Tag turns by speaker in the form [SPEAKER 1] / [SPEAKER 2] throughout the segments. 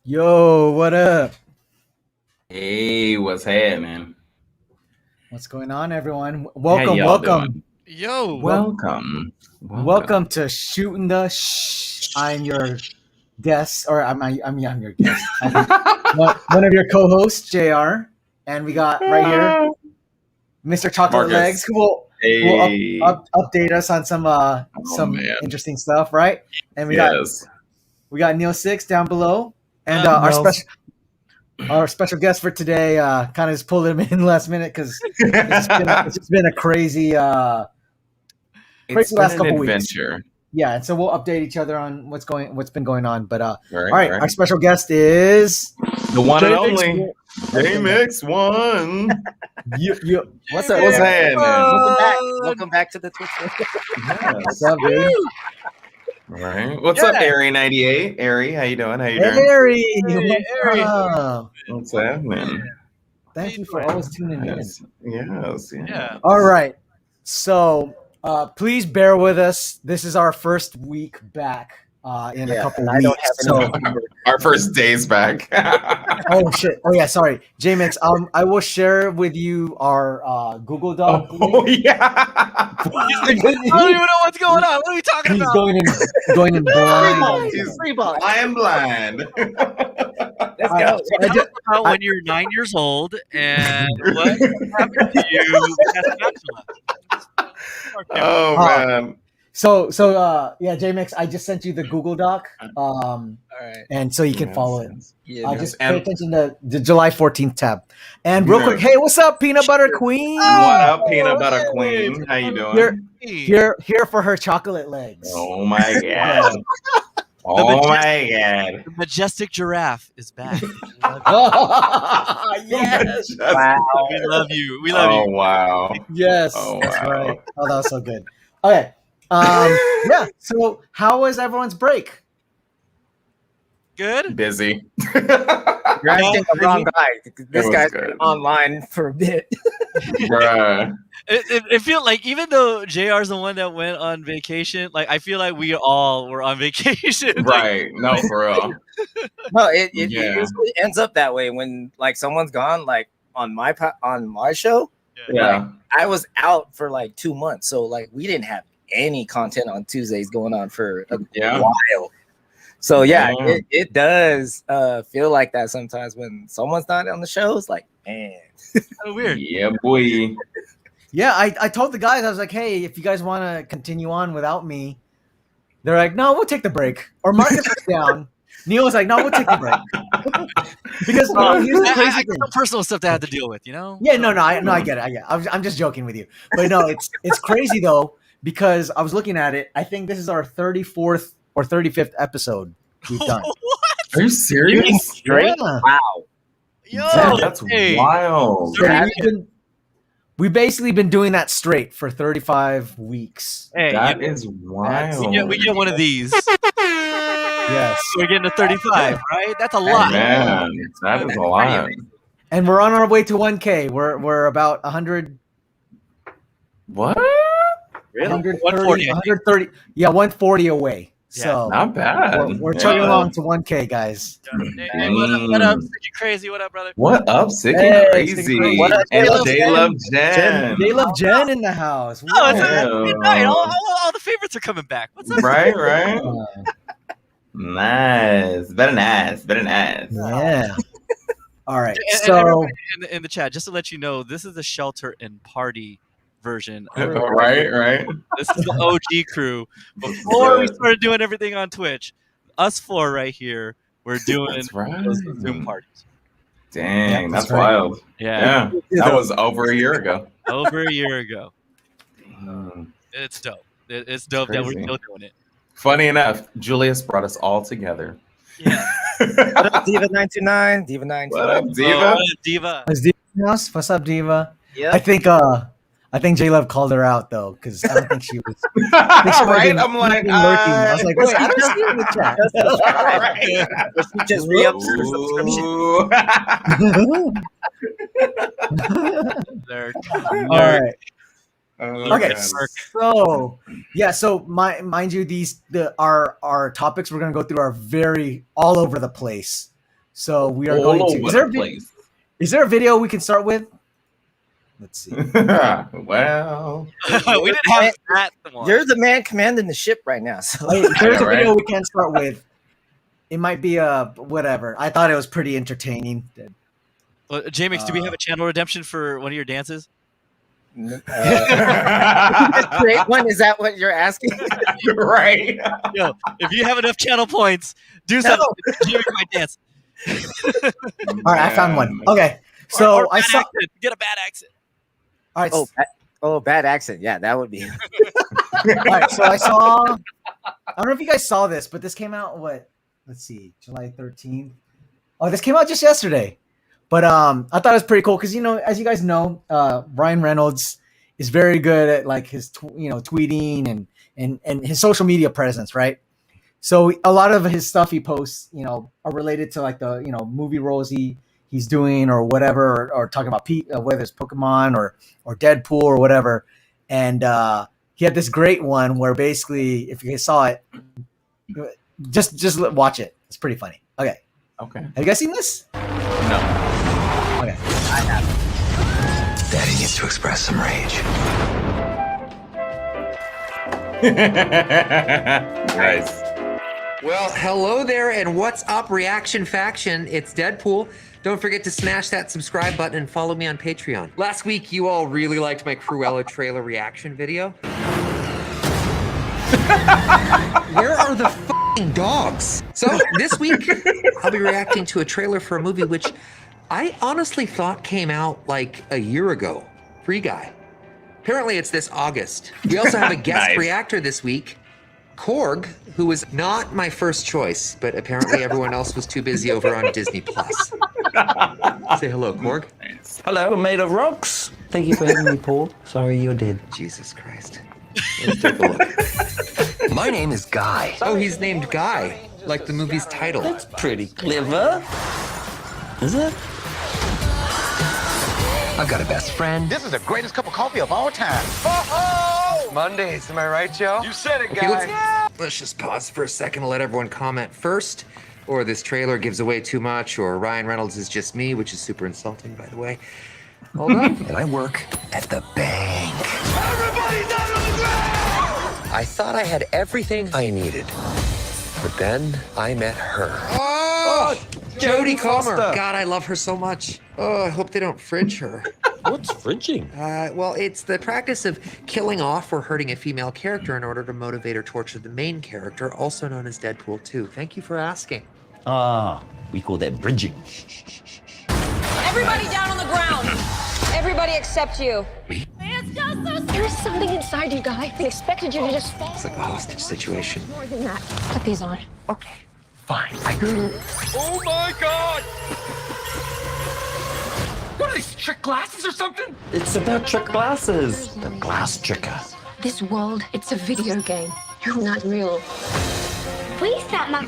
[SPEAKER 1] Yo, what up?
[SPEAKER 2] Hey, what's happening?
[SPEAKER 1] What's going on, everyone?
[SPEAKER 2] How
[SPEAKER 1] Welcome,
[SPEAKER 2] y'all
[SPEAKER 1] welcome,
[SPEAKER 2] doing?
[SPEAKER 3] Yo,
[SPEAKER 2] Welcome.
[SPEAKER 1] welcome to Shooting the Shh. I'm your guest, or I'm your guest. I'm one of your co-hosts, Jr. And we got right here Mr. Chocolate Legs,
[SPEAKER 2] Marcus.
[SPEAKER 1] who will
[SPEAKER 2] Hey.
[SPEAKER 1] update us on
[SPEAKER 2] Oh
[SPEAKER 1] some
[SPEAKER 2] man.
[SPEAKER 1] interesting stuff, right? And
[SPEAKER 2] Yes.
[SPEAKER 1] we got Neil Six down below, and
[SPEAKER 2] Nels.
[SPEAKER 1] our special guest for today kind of just pulled him in last minute because it's just been a crazy
[SPEAKER 2] It's
[SPEAKER 1] crazy
[SPEAKER 2] been
[SPEAKER 1] last
[SPEAKER 2] an
[SPEAKER 1] couple weeks.
[SPEAKER 2] adventure.
[SPEAKER 1] Yeah, and so we'll update each other on what's been going on. But all
[SPEAKER 2] Right,
[SPEAKER 1] right,
[SPEAKER 2] right.
[SPEAKER 1] our special guest is
[SPEAKER 2] The one and
[SPEAKER 1] J-Mix.
[SPEAKER 2] only J-Mix1.
[SPEAKER 1] You what's up?
[SPEAKER 2] What's
[SPEAKER 1] man?
[SPEAKER 2] happening?
[SPEAKER 4] Welcome back to the Twitch.
[SPEAKER 2] Yes.
[SPEAKER 1] What's up, dude?
[SPEAKER 2] Right. What's up, Airy98? Airy, how you doing? How you doing?
[SPEAKER 1] Harry,
[SPEAKER 3] Hey, Harry.
[SPEAKER 2] What's happening?
[SPEAKER 1] Thank you for always tuning in.
[SPEAKER 2] Yes.
[SPEAKER 3] Yeah.
[SPEAKER 1] All right, so please bear with us. This is our first week back in a couple
[SPEAKER 4] I don't
[SPEAKER 1] weeks.
[SPEAKER 4] have any.
[SPEAKER 1] So,
[SPEAKER 2] Our first day's back.
[SPEAKER 1] oh shit! Oh yeah, sorry, JMix. I will share with you our Google Doc.
[SPEAKER 2] Oh yeah.
[SPEAKER 3] I don't even know what's going on. What are we talking
[SPEAKER 1] He's
[SPEAKER 3] about?
[SPEAKER 1] going in blind.
[SPEAKER 2] He's
[SPEAKER 4] Free ball.
[SPEAKER 2] I am blind.
[SPEAKER 4] Let's
[SPEAKER 1] All right,
[SPEAKER 4] go.
[SPEAKER 1] I
[SPEAKER 3] Tell
[SPEAKER 1] ju-
[SPEAKER 3] us about when you're 9 years old and what happened to you with that spatula.
[SPEAKER 2] Oh man.
[SPEAKER 1] So yeah, JMix, I just sent you the Google Doc,
[SPEAKER 3] All right.
[SPEAKER 1] and so you can
[SPEAKER 2] Yes,
[SPEAKER 1] follow it.
[SPEAKER 2] yes.
[SPEAKER 4] Yeah,
[SPEAKER 1] Just
[SPEAKER 2] And-
[SPEAKER 1] pay attention to the July 14th tab. And real
[SPEAKER 2] Yeah.
[SPEAKER 1] quick, hey, what's up, Peanut Butter Queen?
[SPEAKER 2] What up, peanut butter
[SPEAKER 3] hey,
[SPEAKER 2] queen? How you
[SPEAKER 1] Here,
[SPEAKER 2] doing?
[SPEAKER 1] here for her chocolate legs.
[SPEAKER 2] Oh my god. Oh my god.
[SPEAKER 3] The majestic giraffe is back.
[SPEAKER 1] Yes,
[SPEAKER 4] wow.
[SPEAKER 3] We love you. We love
[SPEAKER 2] Oh
[SPEAKER 3] you.
[SPEAKER 2] wow.
[SPEAKER 1] yes,
[SPEAKER 2] Oh,
[SPEAKER 1] that's
[SPEAKER 2] wow.
[SPEAKER 1] right. Oh, that was so good. Okay, yeah. So, how was everyone's break?
[SPEAKER 3] Good?
[SPEAKER 2] Busy.
[SPEAKER 4] You're asking the wrong guy. This
[SPEAKER 2] was
[SPEAKER 4] guy's
[SPEAKER 2] good.
[SPEAKER 4] been online for a bit.
[SPEAKER 2] Bruh.
[SPEAKER 3] It feels like even though JR's the one that went on vacation, like I feel like we all were on vacation. Like,
[SPEAKER 2] Right. No, for real.
[SPEAKER 4] No, it
[SPEAKER 2] Yeah.
[SPEAKER 4] usually ends up that way when like someone's gone. Like on my show,
[SPEAKER 2] Yeah.
[SPEAKER 4] I was out for like 2 months, so like we didn't have any content on Tuesdays going on for a
[SPEAKER 2] Yeah.
[SPEAKER 4] while. So yeah,
[SPEAKER 2] Yeah.
[SPEAKER 4] it does feel like that sometimes when someone's not on the show. It's like, man,
[SPEAKER 3] kind of weird.
[SPEAKER 2] Yeah, boy.
[SPEAKER 1] Yeah, I told the guys, I was like, hey, if you guys want to continue on without me, they're like, no, we'll take the break. Or Marcus was down. Neil was like, no, we'll take the break. Because here's the
[SPEAKER 3] I
[SPEAKER 1] crazy
[SPEAKER 3] got
[SPEAKER 1] thing.
[SPEAKER 3] some personal stuff to have to deal with, you know?
[SPEAKER 1] Yeah, no, I get it. I'm just joking with you. But no, it's crazy though, because I was looking at it. I think this is our 34th or 35th episode we've done.
[SPEAKER 2] Are you serious?
[SPEAKER 4] straight.
[SPEAKER 1] Yeah.
[SPEAKER 4] Wow.
[SPEAKER 3] Yo,
[SPEAKER 2] Yeah, that's
[SPEAKER 3] hey.
[SPEAKER 2] wild.
[SPEAKER 1] So we've basically been doing that straight for 35 weeks.
[SPEAKER 3] Hey,
[SPEAKER 2] That is wild.
[SPEAKER 3] we get one of these.
[SPEAKER 1] Yes.
[SPEAKER 3] We're getting to 35, right? That's a lot.
[SPEAKER 2] Man, that is a lot.
[SPEAKER 1] And we're on our way to 1K. We're about 100
[SPEAKER 2] What?
[SPEAKER 4] Really?
[SPEAKER 1] 130,
[SPEAKER 3] 140, I think.
[SPEAKER 1] 130, yeah, 140 away.
[SPEAKER 3] Yeah,
[SPEAKER 1] So
[SPEAKER 2] Not bad.
[SPEAKER 1] we're
[SPEAKER 2] Yeah.
[SPEAKER 1] chugging along to 1K, guys.
[SPEAKER 3] Hey, what up, Sticky Crazy? What up, brother?
[SPEAKER 2] What up, Sick
[SPEAKER 1] Hey,
[SPEAKER 2] and
[SPEAKER 1] Sick and
[SPEAKER 2] Crazy?
[SPEAKER 1] Crazy.
[SPEAKER 4] What up,
[SPEAKER 2] And
[SPEAKER 4] J-Love
[SPEAKER 2] J-Love Jen.
[SPEAKER 1] They love Jen in the house.
[SPEAKER 3] Oh, it's
[SPEAKER 1] Whoa.
[SPEAKER 3] a good night. All the favorites are coming back. What's up?
[SPEAKER 2] Right, right.
[SPEAKER 1] Uh,
[SPEAKER 2] Nice. Very nice. Very nice.
[SPEAKER 1] yeah. All right.
[SPEAKER 3] And
[SPEAKER 1] So
[SPEAKER 3] everybody in the chat, just to let you know, this is the shelter and party version.
[SPEAKER 2] Right, right.
[SPEAKER 3] This is the OG crew. Before we started doing everything on Twitch, us four right here, we're doing
[SPEAKER 2] That's right.
[SPEAKER 3] those Zoom parties.
[SPEAKER 2] Dang,
[SPEAKER 1] Yeah,
[SPEAKER 2] that's
[SPEAKER 1] that's right.
[SPEAKER 2] wild.
[SPEAKER 3] Yeah,
[SPEAKER 2] Yeah, that was over a year ago.
[SPEAKER 3] over a year ago.
[SPEAKER 2] Mm.
[SPEAKER 3] It's dope. It's dope that we're
[SPEAKER 2] Crazy.
[SPEAKER 3] still doing it.
[SPEAKER 2] Funny enough, Julius brought us all together.
[SPEAKER 3] Yeah.
[SPEAKER 4] What up, Diva 929? Diva
[SPEAKER 2] What up,
[SPEAKER 4] 929.
[SPEAKER 2] Diva?
[SPEAKER 3] Diva.
[SPEAKER 1] is Diva in the house? What's up, Diva?
[SPEAKER 4] Yeah.
[SPEAKER 1] I think J Love called her out though, because I don't think she was
[SPEAKER 2] Right? I'm like,
[SPEAKER 1] lurking. I was like, wait, I don't see her in the chat.
[SPEAKER 2] right.
[SPEAKER 4] She just re-ups her subscription.
[SPEAKER 2] Ooh.
[SPEAKER 3] They're
[SPEAKER 1] All right.
[SPEAKER 2] Oh,
[SPEAKER 1] Okay,
[SPEAKER 2] God.
[SPEAKER 1] so mind you, our topics we're gonna go through are very all over the place. So we are
[SPEAKER 2] All
[SPEAKER 1] going to.
[SPEAKER 2] over the place.
[SPEAKER 1] Is there a video we can start with? Let's see.
[SPEAKER 2] Well,
[SPEAKER 3] we didn't have that one.
[SPEAKER 4] You're the man commanding the ship right now. So
[SPEAKER 1] Wait, there's a
[SPEAKER 2] right?
[SPEAKER 1] video we can start with. It might be whatever. I thought it was pretty entertaining.
[SPEAKER 3] J-Mix, do we have a channel redemption for one of your dances?
[SPEAKER 4] create one. Is that what you're asking?
[SPEAKER 2] Right.
[SPEAKER 3] Yo, if you have enough channel points, do something. J-Mix might dance.
[SPEAKER 1] All right, I found one. Okay, so
[SPEAKER 3] Or
[SPEAKER 1] I saw.
[SPEAKER 3] accent. Get a bad accent.
[SPEAKER 1] All right,
[SPEAKER 4] Bad accent. Yeah, that would be.
[SPEAKER 1] all right. So I saw. I don't know if you guys saw this, but this came out let's see, July 13th. Oh, this came out just yesterday. But I thought it was pretty cool because, as you guys know, Ryan Reynolds is very good at like his tweeting and his social media presence, right? So a lot of his stuff he posts, are related to like the movie roles he's doing or whatever, or talking about whether it's Pokemon or Deadpool or whatever. And he had this great one where basically, if you guys saw it, just watch it. It's pretty funny. Okay. Have you guys seen this?
[SPEAKER 2] No.
[SPEAKER 1] Okay.
[SPEAKER 4] I have.
[SPEAKER 5] Daddy needs to express some rage.
[SPEAKER 2] Nice.
[SPEAKER 6] Well, hello there, and what's up, Reaction Faction? It's Deadpool. Don't forget to smash that subscribe button and follow me on Patreon. Last week, you all really liked my Cruella trailer reaction video. Where are the f***ing dogs? So this week, I'll be reacting to a trailer for a movie which I honestly thought came out like a year ago. Free Guy. Apparently it's this August. We also have a guest
[SPEAKER 2] Nice.
[SPEAKER 6] reactor this week, Korg, who was not my first choice, but apparently everyone else was too busy over on Disney Plus. Say hello, Korg.
[SPEAKER 7] Hello, made of rocks. Thank you for having me, Paul. Sorry you're dead.
[SPEAKER 6] Jesus Christ. Let's take a look.
[SPEAKER 5] My name is Guy.
[SPEAKER 6] Oh, he's named Guy, like the movie's title.
[SPEAKER 7] That's pretty clever. Is it?
[SPEAKER 5] I've got a best friend.
[SPEAKER 8] This is the greatest cup of coffee of all time.
[SPEAKER 5] Mondays, am I right, Joe?
[SPEAKER 8] You said it,
[SPEAKER 6] Okay,
[SPEAKER 8] guy.
[SPEAKER 6] let's just pause for a second and let everyone comment first, or this trailer gives away too much, or Ryan Reynolds is just me, which is super insulting, by the way. Hold on.
[SPEAKER 5] And I work at the bank.
[SPEAKER 8] Everybody down on the ground!
[SPEAKER 5] I thought I had everything I needed. But then I met her.
[SPEAKER 6] Oh, Jodie Comer.
[SPEAKER 7] Foster.
[SPEAKER 6] God, I love her so much. Oh, I hope they don't fridge her.
[SPEAKER 7] What's fridging?
[SPEAKER 6] Well, it's the practice of killing off or hurting a female character in order to motivate or torture the main character, also known as Deadpool 2. Thank you for asking.
[SPEAKER 7] Ah, we call that bridging.
[SPEAKER 9] Everybody down on the ground. Everybody except you.
[SPEAKER 10] There's something inside you, Guy. They expected you to just fall.
[SPEAKER 6] It's like a hostage situation.
[SPEAKER 10] More than that. Put these on.
[SPEAKER 5] Okay, fine.
[SPEAKER 8] Oh my god! What are these, trick glasses or something?
[SPEAKER 7] It's about trick glasses. The glass tricker.
[SPEAKER 10] This world, it's a video game. You're not real.
[SPEAKER 9] Please stop my.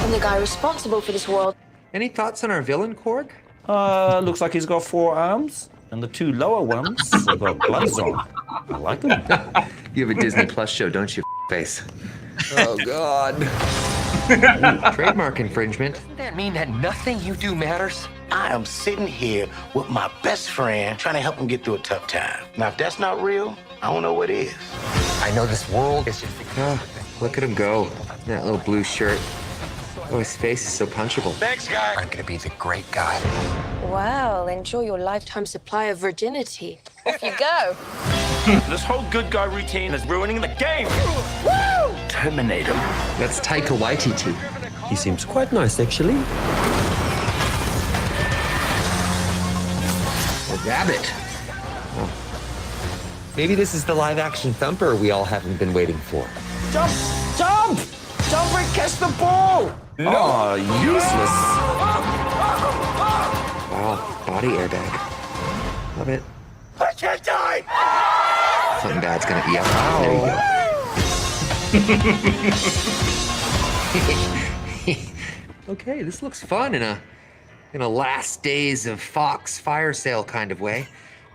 [SPEAKER 10] I'm the guy responsible for this world.
[SPEAKER 6] Any thoughts on our villain, Korg?
[SPEAKER 7] Looks like he's got 4 arms, and the 2 lower ones have got gloves on. I like them.
[SPEAKER 6] You have a Disney Plus show, don't you, face?
[SPEAKER 5] Oh, God.
[SPEAKER 6] Trademark infringement.
[SPEAKER 5] Doesn't that mean that nothing you do matters? I am sitting here with my best friend trying to help him get through a tough time. Now, if that's not real, I don't know what is. I know this world is just...
[SPEAKER 6] Oh, look at him go. That little blue shirt. Oh, his face is so punchable.
[SPEAKER 8] Thanks, guy.
[SPEAKER 5] I'm gonna be the great guy.
[SPEAKER 10] Well, enjoy your lifetime supply of virginity. Off you go.
[SPEAKER 8] This whole good guy routine is ruining the game.
[SPEAKER 5] Terminate him.
[SPEAKER 6] That's Taika Waititi.
[SPEAKER 7] He seems quite nice, actually.
[SPEAKER 6] A rabbit. Oh. Maybe this is the live-action Thumper we all haven't been waiting for.
[SPEAKER 7] Jump! Jump! Jump and catch the ball! Oh, useless.
[SPEAKER 6] Wow, body airbag. Love it.
[SPEAKER 8] I can't die!
[SPEAKER 6] Something bad's gonna eat up. There you go. Okay, this looks fun in a last days of Fox fire sale kind of way.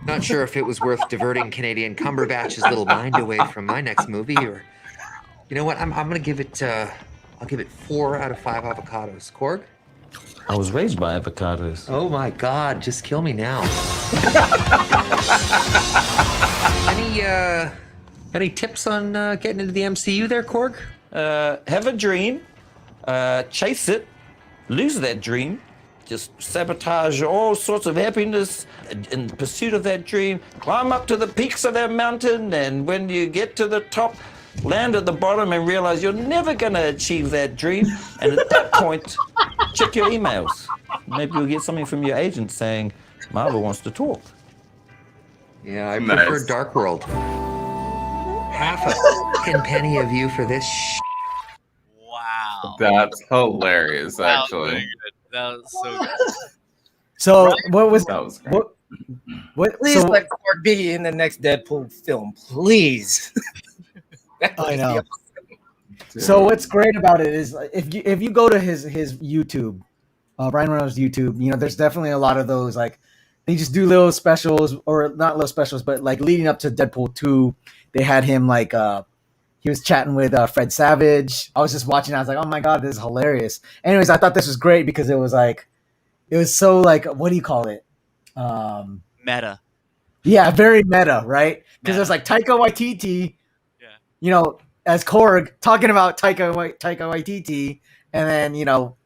[SPEAKER 6] Not sure if it was worth diverting Canadian Cumberbatch's little mind away from my next movie, or you know what? I'm gonna give it I'll give it 4 out of 5 avocados. Korg?
[SPEAKER 7] I was raised by avocados.
[SPEAKER 6] Oh my God, just kill me now. Any tips on getting into the MCU there, Korg?
[SPEAKER 7] Have a dream, chase it, lose that dream, just sabotage all sorts of happiness in pursuit of that dream, climb up to the peaks of that mountain, and when you get to the top, land at the bottom and realize you're never going to achieve that dream. And at that point, check your emails. Maybe you'll get something from your agent saying, Marvel wants to talk.
[SPEAKER 6] Yeah, I prefer Dark World. Half a fucking penny of you for this
[SPEAKER 3] Wow.
[SPEAKER 2] That's hilarious, actually.
[SPEAKER 3] That was so good.
[SPEAKER 1] So
[SPEAKER 3] Right?
[SPEAKER 1] what was
[SPEAKER 2] That was great.
[SPEAKER 1] what?
[SPEAKER 4] Please
[SPEAKER 1] So,
[SPEAKER 4] let Korg be in the next Deadpool film, please.
[SPEAKER 1] I know. So what's great about it is if you go to his YouTube, Ryan Reynolds' YouTube, there's definitely a lot of those like they just do little specials or not little specials, but like leading up to Deadpool 2, they had him like he was chatting with Fred Savage. I was just watching. I was like, oh my God, this is hilarious. Anyways, I thought this was great because it was so like, what do you call it?
[SPEAKER 3] Meta.
[SPEAKER 1] Yeah, very meta, right? Because there's like Taika Waititi, as Korg talking about Taika Waititi, and then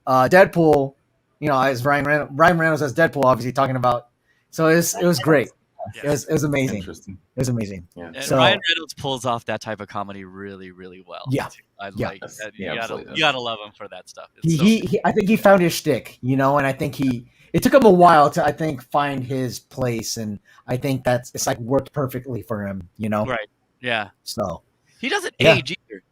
[SPEAKER 1] Deadpool, as Ryan Reynolds as Deadpool, obviously talking about. So it was great.
[SPEAKER 3] Yeah.
[SPEAKER 1] It was amazing.
[SPEAKER 2] Interesting.
[SPEAKER 1] It was amazing.
[SPEAKER 2] Yeah.
[SPEAKER 3] And
[SPEAKER 1] So-
[SPEAKER 3] Ryan Reynolds pulls off that type of comedy really, really well.
[SPEAKER 1] Yeah.
[SPEAKER 3] I
[SPEAKER 1] Yeah.
[SPEAKER 3] like that.
[SPEAKER 2] Yeah,
[SPEAKER 3] You
[SPEAKER 2] absolutely.
[SPEAKER 3] gotta love him for that stuff. It's
[SPEAKER 1] He I think he found his shtick, and I think it took him a while to find his place, and I think it's like worked perfectly for him,
[SPEAKER 3] right. Yeah.
[SPEAKER 1] So
[SPEAKER 3] He doesn't
[SPEAKER 1] Yeah.
[SPEAKER 3] age either.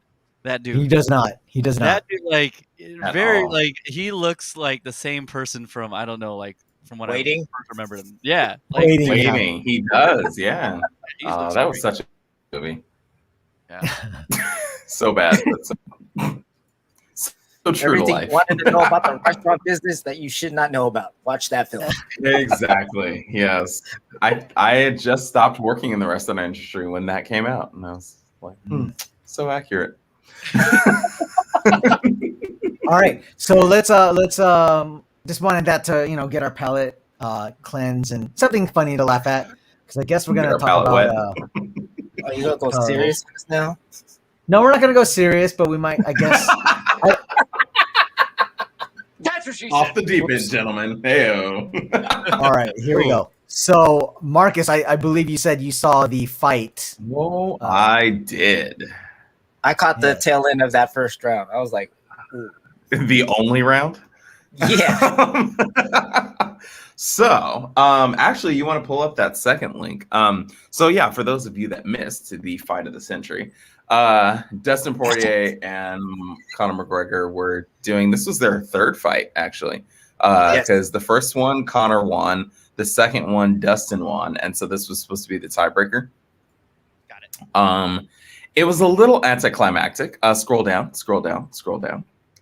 [SPEAKER 3] That dude.
[SPEAKER 1] he does not. He does not.
[SPEAKER 3] That dude, like,
[SPEAKER 2] At
[SPEAKER 3] very
[SPEAKER 2] all.
[SPEAKER 3] like he looks like the same person from I don't know, like from what
[SPEAKER 4] Waiting?
[SPEAKER 3] I first remembered him. Yeah. Like,
[SPEAKER 1] Waiting.
[SPEAKER 2] Waiting. He does, yeah.
[SPEAKER 3] he looks
[SPEAKER 2] That was
[SPEAKER 3] great.
[SPEAKER 2] such a movie.
[SPEAKER 3] Yeah.
[SPEAKER 2] So bad. But so true
[SPEAKER 4] Everything
[SPEAKER 2] to
[SPEAKER 4] you
[SPEAKER 2] life.
[SPEAKER 4] wanted to know about the restaurant business that you should not know about. Watch that film.
[SPEAKER 2] Exactly. Yes. I had just stopped working in the restaurant industry when that came out, and I was like, so accurate.
[SPEAKER 1] All right, so let's just wanted that to get our palate cleanse and something funny to laugh at because I guess we're
[SPEAKER 2] Get
[SPEAKER 1] gonna
[SPEAKER 2] our
[SPEAKER 1] talk
[SPEAKER 2] palate
[SPEAKER 1] about.
[SPEAKER 4] Are you gonna go serious now?
[SPEAKER 1] No, we're not gonna go serious, but we might. I guess.
[SPEAKER 4] That's what she
[SPEAKER 2] Off the deep end, gentlemen. Heyo.
[SPEAKER 1] All right, here we go. So, Marcus, I believe you said you saw the fight.
[SPEAKER 2] Well, I did.
[SPEAKER 4] I caught the tail end of that first round. I was like, ooh.
[SPEAKER 2] The only round?
[SPEAKER 4] Yeah.
[SPEAKER 2] So, actually, you want to pull up that second link. So yeah, for those of you that missed the fight of the century, Dustin Poirier and Conor McGregor were doing. This was their third fight, actually, because the first one Conor won, the second one Dustin won, and so this was supposed to be the tiebreaker.
[SPEAKER 3] Got it.
[SPEAKER 2] It was a little anticlimactic. Scroll down.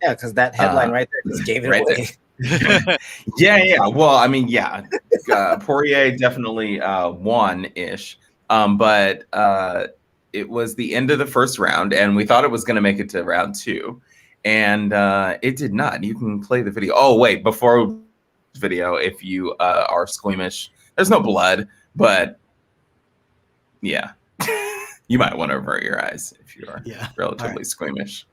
[SPEAKER 4] Yeah, because that headline right there just gave it
[SPEAKER 2] right
[SPEAKER 4] away.
[SPEAKER 2] Yeah. Well, I mean, yeah, Poirier definitely won-ish, but it was the end of the first round, and we thought it was going to make it to round 2, and it did not. You can play the video. Oh, wait, before video, if you are squeamish, there's no blood, but yeah, you might want to avert your eyes if you are relatively squeamish.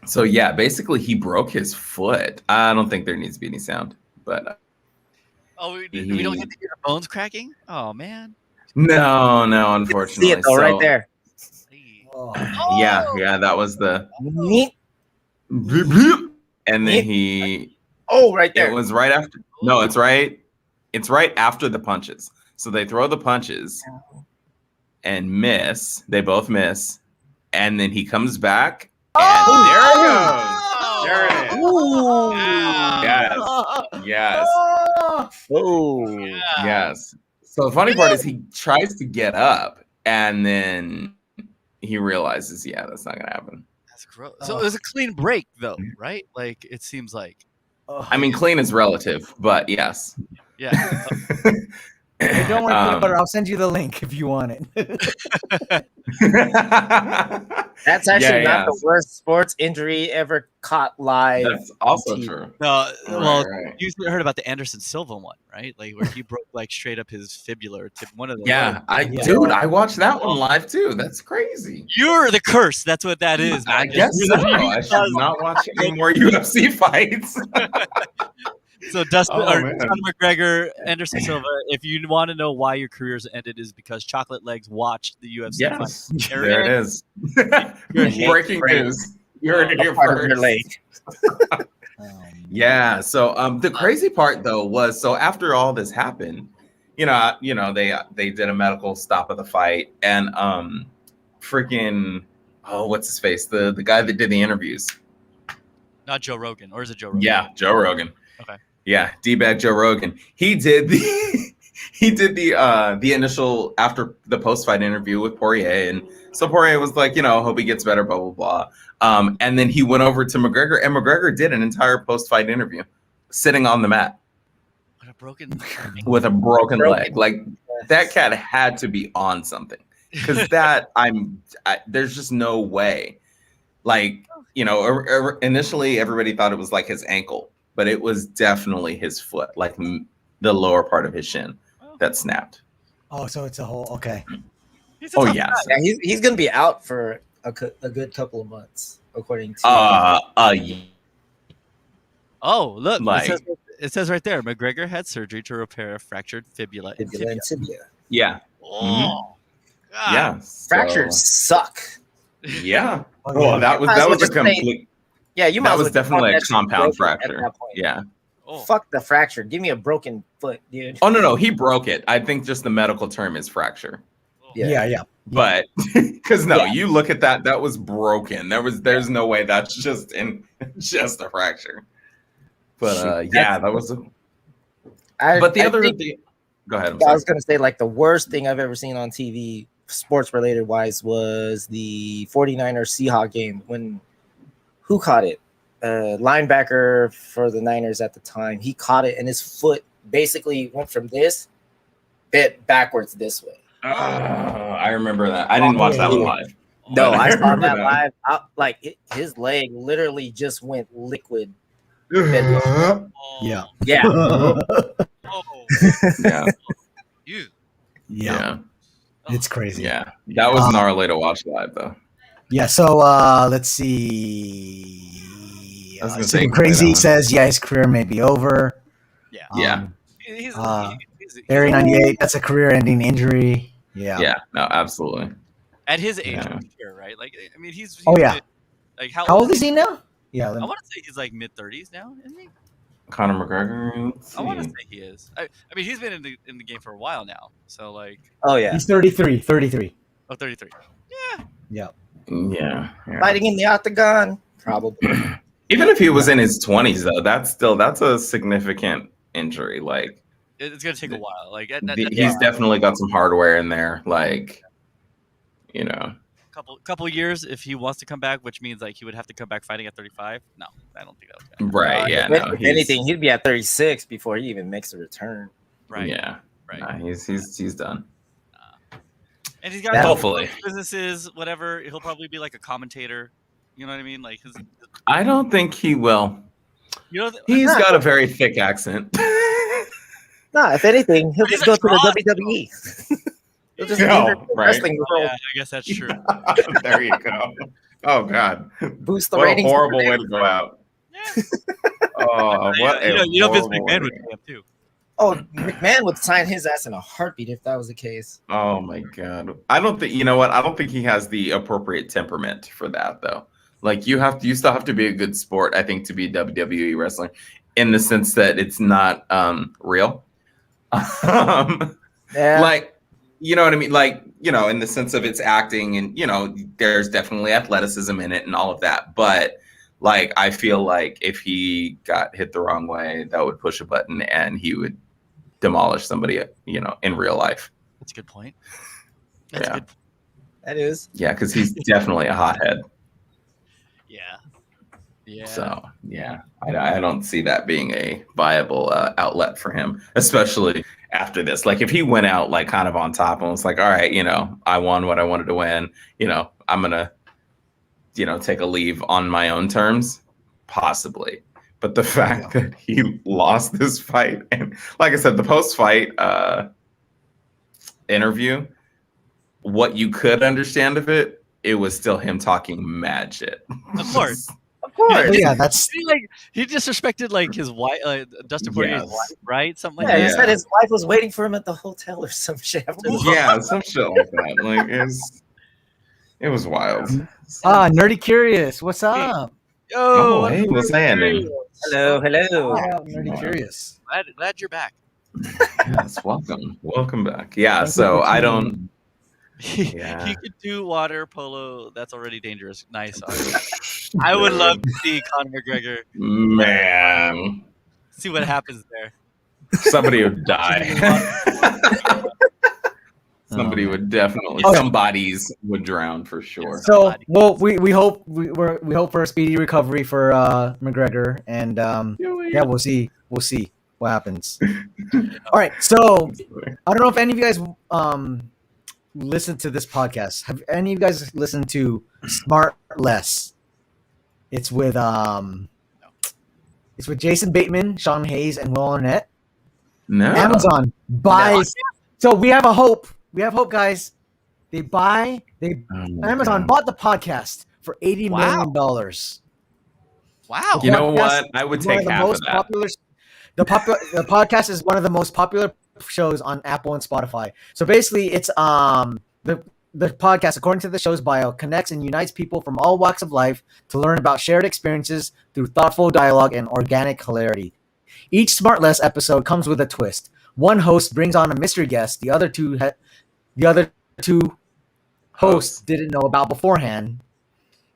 [SPEAKER 2] So yeah, basically he broke his foot. I don't think there needs to be any sound, but
[SPEAKER 3] we don't get to hear the bones cracking. Oh man.
[SPEAKER 2] No, unfortunately.
[SPEAKER 4] See it though, right there.
[SPEAKER 2] Yeah, that was the. And then he.
[SPEAKER 4] Oh, right there.
[SPEAKER 2] It was right after. No, it's right. It's right after the punches. So they throw the punches, and miss. They both miss, and then he comes back. And there it goes. There it is.
[SPEAKER 4] Ooh.
[SPEAKER 2] Yes.
[SPEAKER 4] Oh.
[SPEAKER 2] Yes. So the funny part is he tries to get up and then he realizes, that's not gonna happen.
[SPEAKER 3] That's gross. So it was a clean break though, right? Like it seems like.
[SPEAKER 2] I mean, clean is relative, but yes.
[SPEAKER 3] Yeah.
[SPEAKER 1] Hey, don't worry, peanut butter. I'll send you the link if you want it.
[SPEAKER 4] That's actually not the worst sports injury ever caught live.
[SPEAKER 2] That's also
[SPEAKER 4] on TV.
[SPEAKER 2] true.
[SPEAKER 3] No, well,
[SPEAKER 2] right.
[SPEAKER 3] you heard about the Anderson Silva one, right? Like where he broke like straight up his fibula. One of the
[SPEAKER 2] Yeah, I watched that one live too. That's crazy.
[SPEAKER 3] You're the curse. That's what that is.
[SPEAKER 2] I
[SPEAKER 3] man.
[SPEAKER 2] guess
[SPEAKER 3] You're
[SPEAKER 2] so.
[SPEAKER 3] the-
[SPEAKER 2] I should not watch any more UFC fights.
[SPEAKER 3] So Dustin
[SPEAKER 2] Oh,
[SPEAKER 3] or
[SPEAKER 2] man.
[SPEAKER 3] Conor McGregor, Anderson Silva. If you want to know why your careers ended, is because Chocolate Legs watched the UFC
[SPEAKER 2] Yes,
[SPEAKER 3] fight.
[SPEAKER 2] there it is. Breaking news. You heard it here
[SPEAKER 4] Part of your
[SPEAKER 2] first.
[SPEAKER 4] leg.
[SPEAKER 2] Yeah. So the crazy part though was after all this happened, they did a medical stop of the fight, and freaking what's his face, the guy that did the interviews.
[SPEAKER 3] Not Joe Rogan, or is it Joe Rogan?
[SPEAKER 2] Yeah, Joe Rogan.
[SPEAKER 3] Okay.
[SPEAKER 2] Yeah, D-bag Joe Rogan. He did the initial after the post-fight interview with Poirier, and so Poirier was like, hope he gets better, blah blah blah. And then he went over to McGregor, and McGregor did an entire post-fight interview sitting on the mat with a broken leg. Like that cat had to be on something, because there's just no way. Like, initially everybody thought it was like his ankle, but it was definitely his foot, like the lower part of his shin that snapped.
[SPEAKER 1] Oh, so it's a whole okay.
[SPEAKER 2] Oh yeah,
[SPEAKER 4] he's gonna be out for a good couple of months, according to.
[SPEAKER 3] Oh, look!
[SPEAKER 2] Like-
[SPEAKER 3] it says right there, McGregor had surgery to repair a fractured fibula. and
[SPEAKER 4] Fibula and tibia.
[SPEAKER 2] Yeah.
[SPEAKER 3] Oh, God.
[SPEAKER 2] Yeah.
[SPEAKER 4] Fractures suck.
[SPEAKER 2] Yeah.
[SPEAKER 1] Oh,
[SPEAKER 2] Oh,
[SPEAKER 1] yeah.
[SPEAKER 2] that was
[SPEAKER 4] Might as well
[SPEAKER 2] a
[SPEAKER 4] just say-
[SPEAKER 2] complete.
[SPEAKER 4] Yeah, you might
[SPEAKER 2] That
[SPEAKER 4] as
[SPEAKER 2] was
[SPEAKER 4] well just
[SPEAKER 2] definitely
[SPEAKER 4] call
[SPEAKER 2] a
[SPEAKER 4] that shit
[SPEAKER 2] compound
[SPEAKER 4] broken at
[SPEAKER 2] fracture.
[SPEAKER 4] that point.
[SPEAKER 2] Yeah.
[SPEAKER 3] Oh.
[SPEAKER 4] Fuck the fracture. Give me a broken foot, dude.
[SPEAKER 2] Oh no, he broke it. I think just the medical term is fracture.
[SPEAKER 1] Yeah.
[SPEAKER 2] But because you look at that was broken. There's no way that's just just a fracture. But that was. But the other thing. Go ahead.
[SPEAKER 4] I was gonna say, like, the worst thing I've ever seen on TV, sports related wise, was the 49ers Seahawks game when who caught it? Linebacker for the Niners at the time. He caught it, and his foot basically went from this bit backwards this way.
[SPEAKER 2] I remember that. I didn't watch that one live.
[SPEAKER 4] No,
[SPEAKER 2] But
[SPEAKER 4] I saw
[SPEAKER 2] remember
[SPEAKER 4] that live. His leg literally just went liquid.
[SPEAKER 1] Yeah.
[SPEAKER 4] Yeah.
[SPEAKER 2] Yeah.
[SPEAKER 1] Yeah. It's crazy.
[SPEAKER 2] Yeah. That was gnarly to watch live though.
[SPEAKER 1] Yeah, so let's see.
[SPEAKER 2] I was gonna say,
[SPEAKER 1] Crazy says, his career may be over.
[SPEAKER 3] Yeah.
[SPEAKER 2] Yeah.
[SPEAKER 3] He's
[SPEAKER 1] Area 98, that's a career-ending injury. Yeah.
[SPEAKER 2] Yeah. No, absolutely.
[SPEAKER 3] at his age,
[SPEAKER 2] Yeah.
[SPEAKER 3] for sure, right? Like, I mean, he's
[SPEAKER 1] Oh, yeah.
[SPEAKER 3] Like
[SPEAKER 1] How old is he now? Yeah.
[SPEAKER 3] I want to say he's like mid-30s now, isn't he?
[SPEAKER 2] Conor McGregor. Let's
[SPEAKER 3] I want to
[SPEAKER 2] see.
[SPEAKER 3] say he is. I mean, he's been in the game for a while now. So like,
[SPEAKER 4] Oh yeah,
[SPEAKER 1] He's 33. 33.
[SPEAKER 3] oh, 33. Yeah.
[SPEAKER 1] Yeah.
[SPEAKER 2] Yeah.
[SPEAKER 4] fighting in the octagon, probably.
[SPEAKER 2] Even if he was in his 20s, though, that's a significant injury. Like,
[SPEAKER 3] It's gonna take a while. Like,
[SPEAKER 2] he's definitely got some hardware in there. Like, you know.
[SPEAKER 3] couple years if he wants to come back, which means like he would have to come back fighting at 35. No, I don't think that was gonna
[SPEAKER 2] Right. Yeah.
[SPEAKER 4] If
[SPEAKER 2] No.
[SPEAKER 4] anything, he'd be at 36 before he even makes a return.
[SPEAKER 3] right.
[SPEAKER 2] Yeah.
[SPEAKER 3] Right.
[SPEAKER 2] Nah, he's done.
[SPEAKER 3] And he's got
[SPEAKER 4] Yeah.
[SPEAKER 2] Hopefully.
[SPEAKER 3] businesses, whatever. He'll probably be like a commentator. You know what I mean? Like his,
[SPEAKER 2] I don't think he will.
[SPEAKER 3] you know,
[SPEAKER 2] He's got a very thick accent.
[SPEAKER 4] Nah, if anything, he'll
[SPEAKER 3] He's
[SPEAKER 4] just
[SPEAKER 3] a
[SPEAKER 4] go to
[SPEAKER 3] draw,
[SPEAKER 4] the WWE. He'll just
[SPEAKER 2] No,
[SPEAKER 4] enter the
[SPEAKER 2] right.
[SPEAKER 4] wrestling world,
[SPEAKER 3] yeah, I guess that's true.
[SPEAKER 2] There you go. Oh God.
[SPEAKER 4] boost the
[SPEAKER 2] What a
[SPEAKER 4] ratings.
[SPEAKER 2] horrible way to go out.
[SPEAKER 3] Yeah.
[SPEAKER 2] Oh, what a
[SPEAKER 3] you know Vince
[SPEAKER 2] horrible
[SPEAKER 3] McMahon
[SPEAKER 2] way
[SPEAKER 3] would
[SPEAKER 2] to
[SPEAKER 3] pay him too.
[SPEAKER 4] Oh, McMahon would sign his ass in a heartbeat if that was the case.
[SPEAKER 2] Oh my God. I don't think, you know what? I don't think he has the appropriate temperament for that though. Like you still have to be a good sport, I think, to be WWE wrestler, in the sense that it's not real.
[SPEAKER 4] Yeah.
[SPEAKER 2] Like, you know what I mean? Like, you know, in the sense of it's acting and, you know, there's definitely athleticism in it and all of that. But like, I feel like if he got hit the wrong way, that would push a button and he would demolish somebody, you know, in real life.
[SPEAKER 3] That's a good point. That's
[SPEAKER 2] Yeah.
[SPEAKER 3] a good.
[SPEAKER 4] That is.
[SPEAKER 2] Yeah, because he's definitely a hothead.
[SPEAKER 3] Yeah. Yeah.
[SPEAKER 2] So yeah, I don't see that being a viable outlet for him, especially after this. Like if he went out like kind of on top and was like, all right, I won what I wanted to win. I'm gonna, take a leave on my own terms, possibly. But the fact that he lost this fight, and like I said, the post-fight interview, what you could understand of it, it was still him talking mad shit.
[SPEAKER 3] Of course.
[SPEAKER 4] Of course.
[SPEAKER 1] Yeah, that's
[SPEAKER 3] He disrespected like his wife, Dustin Poirier's
[SPEAKER 2] Yes.
[SPEAKER 3] wife, right? Something
[SPEAKER 4] Yeah,
[SPEAKER 3] like
[SPEAKER 4] he
[SPEAKER 3] that.
[SPEAKER 4] said his wife was waiting for him at the hotel or some shit.
[SPEAKER 2] Yeah, some shit like that. Like it was wild.
[SPEAKER 1] Nerdy Curious. What's up?
[SPEAKER 2] Oh, hey, what's happening?
[SPEAKER 4] Hello.
[SPEAKER 1] Nerdy Curious.
[SPEAKER 3] Glad you're back.
[SPEAKER 2] Yes, welcome back. Yeah, so I don't.
[SPEAKER 3] He could do water polo. That's already dangerous. Nice. I would love to see Conor McGregor.
[SPEAKER 2] Man,
[SPEAKER 3] See what happens there.
[SPEAKER 2] somebody would die. Somebody would definitely. Some bodies would drown for sure.
[SPEAKER 1] So, well, we hope we hope for a speedy recovery for McGregor, and yeah, we'll see what happens. All right, so I don't know if any of you guys listen to this podcast. Have any of you guys listened to Smart Less? It's with Jason Bateman, Sean Hayes, and Will Arnett.
[SPEAKER 2] No.
[SPEAKER 1] Amazon buys. So we have a hope. We have hope, guys. Amazon bought the podcast for $80 million.
[SPEAKER 3] Wow.
[SPEAKER 2] You know what? I would take half of that.
[SPEAKER 1] The podcast is one of the most popular shows on Apple and Spotify. So basically, it's the podcast, according to the show's bio, connects and unites people from all walks of life to learn about shared experiences through thoughtful dialogue and organic hilarity. Each Smartless episode comes with a twist. One host brings on a mystery guest the other two hosts didn't know about beforehand,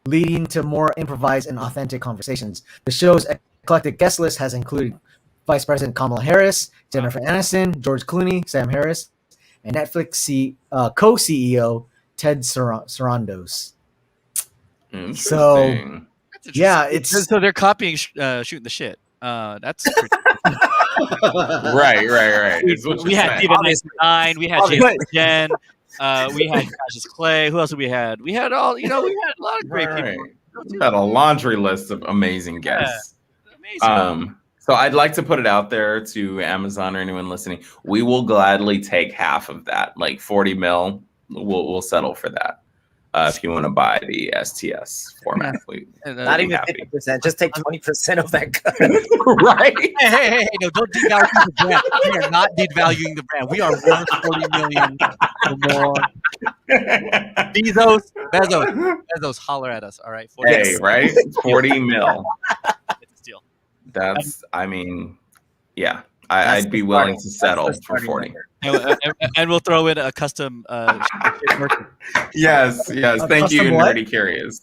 [SPEAKER 1] leading to more improvised and authentic conversations. The show's eclectic guest list has included Vice President Kamala Harris, Jennifer Aniston, George Clooney, Sam Harris, and Netflix co-CEO Ted Sarandos. So, yeah,
[SPEAKER 3] so they're copying shooting the shit. That's pretty
[SPEAKER 2] right.
[SPEAKER 3] We had Steven Nine, we had James Jen, we had Cassius Clay. Who else did we had? We had all, we had a lot of great people.
[SPEAKER 2] We had a laundry list of amazing guests. Amazing. So I'd like to put it out there to Amazon or anyone listening. We will gladly take half of that, like 40 mil. We'll settle for that. If you want to buy the STS format,
[SPEAKER 4] not even 50%. Just take 20% of that cut.
[SPEAKER 2] Right?
[SPEAKER 3] Hey, no, don't devalue the brand. We are not devaluing the brand. We are worth 40 million or more. Bezos, holler at us. All right,
[SPEAKER 2] 40 hey, right? 40 mil.
[SPEAKER 3] It's a steal.
[SPEAKER 2] That's, yeah. I'd be willing to settle for 40.
[SPEAKER 3] And we'll throw in a custom.
[SPEAKER 2] Yes. Thank you, Nerdy Curious.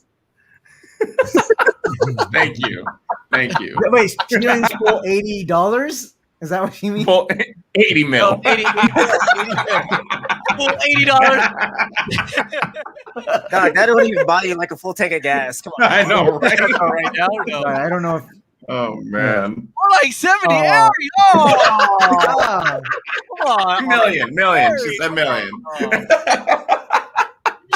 [SPEAKER 2] Thank you.
[SPEAKER 1] Wait, she means full $80? Is that what you mean?
[SPEAKER 2] Full 80 mil.
[SPEAKER 3] $80 full $80.
[SPEAKER 4] God, that don't even buy you like a full tank of gas. Come on.
[SPEAKER 2] I know, right?
[SPEAKER 3] Right now, no.
[SPEAKER 1] I don't know if.
[SPEAKER 2] Oh man.
[SPEAKER 3] More like 70. Oh, come on.
[SPEAKER 2] Million. She said million.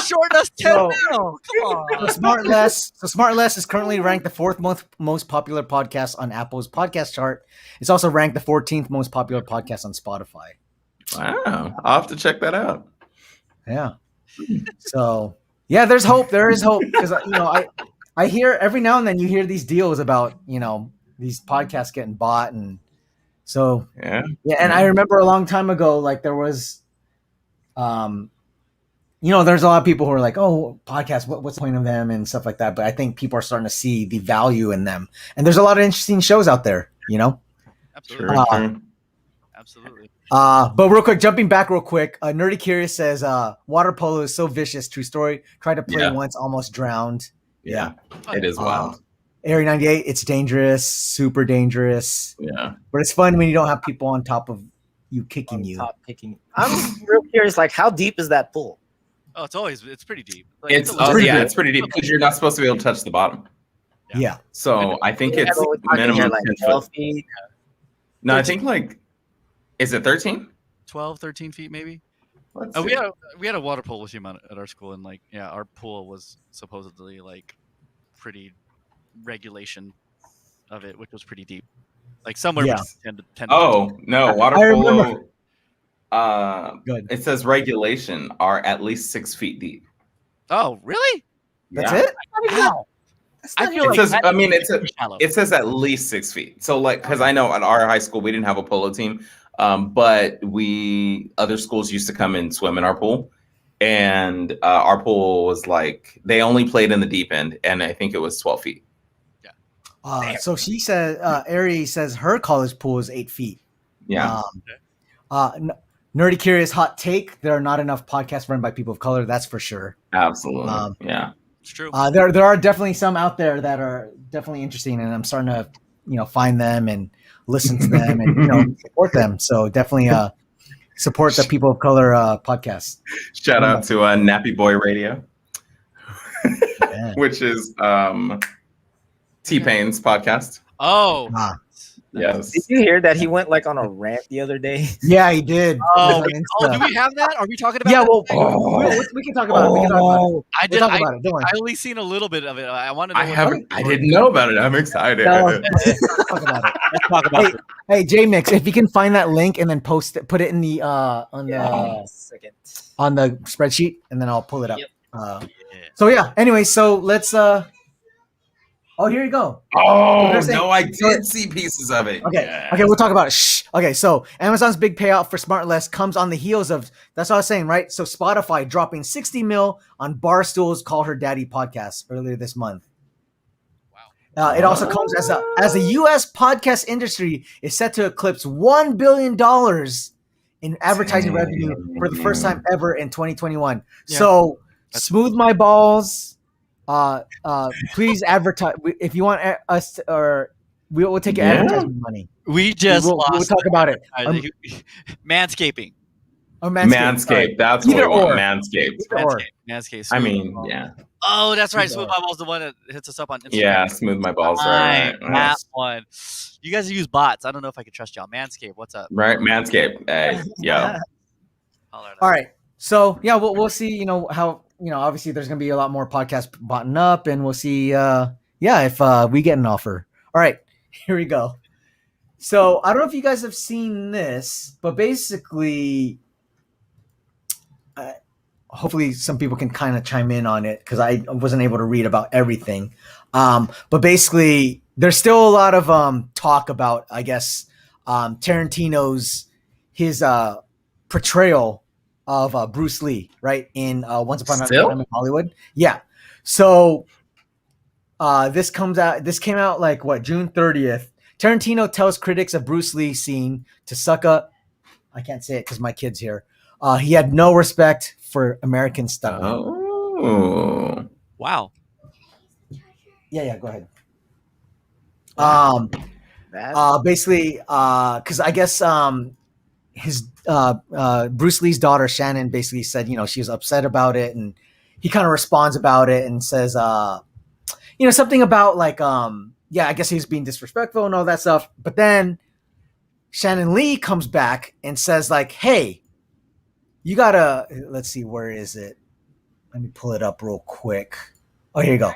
[SPEAKER 3] Short us 10 mil. Come on.
[SPEAKER 1] Smartless is currently ranked the 4th most popular podcast on Apple's podcast chart. It's also ranked the 14th most popular podcast on Spotify.
[SPEAKER 2] Wow. I'll have to check that out.
[SPEAKER 1] Yeah. So yeah, there's hope. There is hope because I hear every now and then you hear these deals about, these podcasts getting bought. And so, yeah. And I remember a long time ago, like there was, there's a lot of people who are like, oh, podcasts, what's the point of them and stuff like that. But I think people are starting to see the value in them. And there's a lot of interesting shows out there,
[SPEAKER 3] Absolutely. Absolutely.
[SPEAKER 1] But real quick, jumping back real quick, Nerdy Curious says, water polo is so vicious. True story. Tried to play once, almost drowned.
[SPEAKER 2] Yeah, it is wild.
[SPEAKER 1] Area 98, it's dangerous, super dangerous.
[SPEAKER 2] Yeah.
[SPEAKER 1] But it's fun when you don't have people on top of you kicking you.
[SPEAKER 4] I'm real curious, like, how deep is that pool?
[SPEAKER 3] Oh, it's pretty deep.
[SPEAKER 2] Like, it's pretty deep because you're not supposed to be able to touch the bottom.
[SPEAKER 1] Yeah.
[SPEAKER 2] So I think it's
[SPEAKER 4] We're talking
[SPEAKER 2] minimum
[SPEAKER 4] here, like
[SPEAKER 2] 10
[SPEAKER 4] 12
[SPEAKER 2] foot.
[SPEAKER 4] feet.
[SPEAKER 2] No, I think like, is it 13?
[SPEAKER 3] 12, 13 feet maybe.
[SPEAKER 2] Let's
[SPEAKER 3] We
[SPEAKER 2] see.
[SPEAKER 3] had a water polo team at our school, and like our pool was supposedly like pretty regulation of it, which was pretty deep, like somewhere
[SPEAKER 1] Yeah.
[SPEAKER 3] between 10 to 15.
[SPEAKER 2] Oh no, water
[SPEAKER 1] I remember.
[SPEAKER 2] polo.
[SPEAKER 1] Good.
[SPEAKER 2] It says regulation are at least 6 feet deep.
[SPEAKER 3] Oh, really?
[SPEAKER 1] That's
[SPEAKER 2] Yeah.
[SPEAKER 1] it?
[SPEAKER 3] Wow. I feel
[SPEAKER 2] It
[SPEAKER 3] like
[SPEAKER 2] says.
[SPEAKER 3] that
[SPEAKER 2] I
[SPEAKER 3] is
[SPEAKER 2] mean,
[SPEAKER 3] pretty shallow.
[SPEAKER 2] it says at least 6 feet. So like, because I know at our high school we didn't have a polo team, but other schools used to come and swim in our pool, and our pool was like they only played in the deep end, and I think it was 12 feet.
[SPEAKER 1] So she said, Ari says her college pool is 8 feet.
[SPEAKER 2] Yeah.
[SPEAKER 1] Nerdy Curious hot take. There are not enough podcasts run by people of color. That's for sure.
[SPEAKER 2] Absolutely. Yeah.
[SPEAKER 3] It's true.
[SPEAKER 1] There are definitely some out there that are definitely interesting, and I'm starting to, find them and listen to them and support them. So definitely support the people of color podcast.
[SPEAKER 2] Shout out to Nappy Boy Radio, which is T-Pain's podcast.
[SPEAKER 3] Oh.
[SPEAKER 2] Yes.
[SPEAKER 4] Did you hear that he went like on a rant the other day?
[SPEAKER 1] Yeah, he did.
[SPEAKER 3] Oh, do we have that? Are we talking about?
[SPEAKER 1] Yeah,
[SPEAKER 3] that?
[SPEAKER 1] we can talk about it. We can talk about it.
[SPEAKER 3] I
[SPEAKER 1] We'll talk about it. Don't worry.
[SPEAKER 3] I only seen a little bit of it. I want to know.
[SPEAKER 2] I didn't know about it. I'm excited.
[SPEAKER 1] Let's talk about it.
[SPEAKER 3] Let's talk about it.
[SPEAKER 1] Hey, J-Mix, if you can find that link and then put it in the on the spreadsheet, and then I'll pull it up. So yeah. Anyway, so let's. Oh, here you go.
[SPEAKER 2] Oh no, I did see pieces of it.
[SPEAKER 1] Okay,
[SPEAKER 2] Yes.
[SPEAKER 1] okay, we'll talk about it. Shh. Okay, so Amazon's big payout for SmartLess comes on the heels of that's what I was saying, right? So Spotify dropping 60 mil on Barstool's "Call Her Daddy" podcast earlier this month. Wow. It also comes as the U.S. podcast industry is set to eclipse $1 billion in advertising revenue for the first time ever in 2021.
[SPEAKER 3] Yeah.
[SPEAKER 1] So smooth my balls. Please advertise if you want us to, or we will take your advertising money.
[SPEAKER 3] We just
[SPEAKER 1] we'll talk about it.
[SPEAKER 3] Manscaping.
[SPEAKER 1] Oh,
[SPEAKER 2] Manscaped. That's what we want. Manscaped.
[SPEAKER 3] Manscaped.
[SPEAKER 2] I mean, yeah.
[SPEAKER 3] Oh, that's right. Smooth My Balls, the one that hits us up on Instagram.
[SPEAKER 2] Yeah, Smooth My Balls. Right.
[SPEAKER 3] That one. You guys use bots. I don't know if I can trust y'all. Manscaped, what's up?
[SPEAKER 2] Right, Manscaped. Hey, yo.
[SPEAKER 1] All right. So yeah, we'll see. How obviously there's gonna be a lot more podcasts button up, and we'll see. If we get an offer. All right, here we go. So I don't know if you guys have seen this, but basically, hopefully some people can kind of chime in on it because I wasn't able to read about everything. But basically, there's still a lot of talk about, I guess, Tarantino's his portrayal of Bruce Lee, right, in Once Upon a Time in Hollywood. Yeah. So this came out like June 30th. Tarantino tells critics of Bruce Lee scene to suck up. I can't say it because my kid's here. He had no respect for American stuntmen.
[SPEAKER 2] Oh.
[SPEAKER 3] Wow.
[SPEAKER 1] Yeah, go ahead. Basically, because I guess his Bruce Lee's daughter Shannon basically said, she was upset about it, and he kind of responds about it and says, something about like, I guess he's being disrespectful and all that stuff. But then Shannon Lee comes back and says like, hey, you gotta, let's see, where is it? Let me pull it up real quick. Oh, here you go.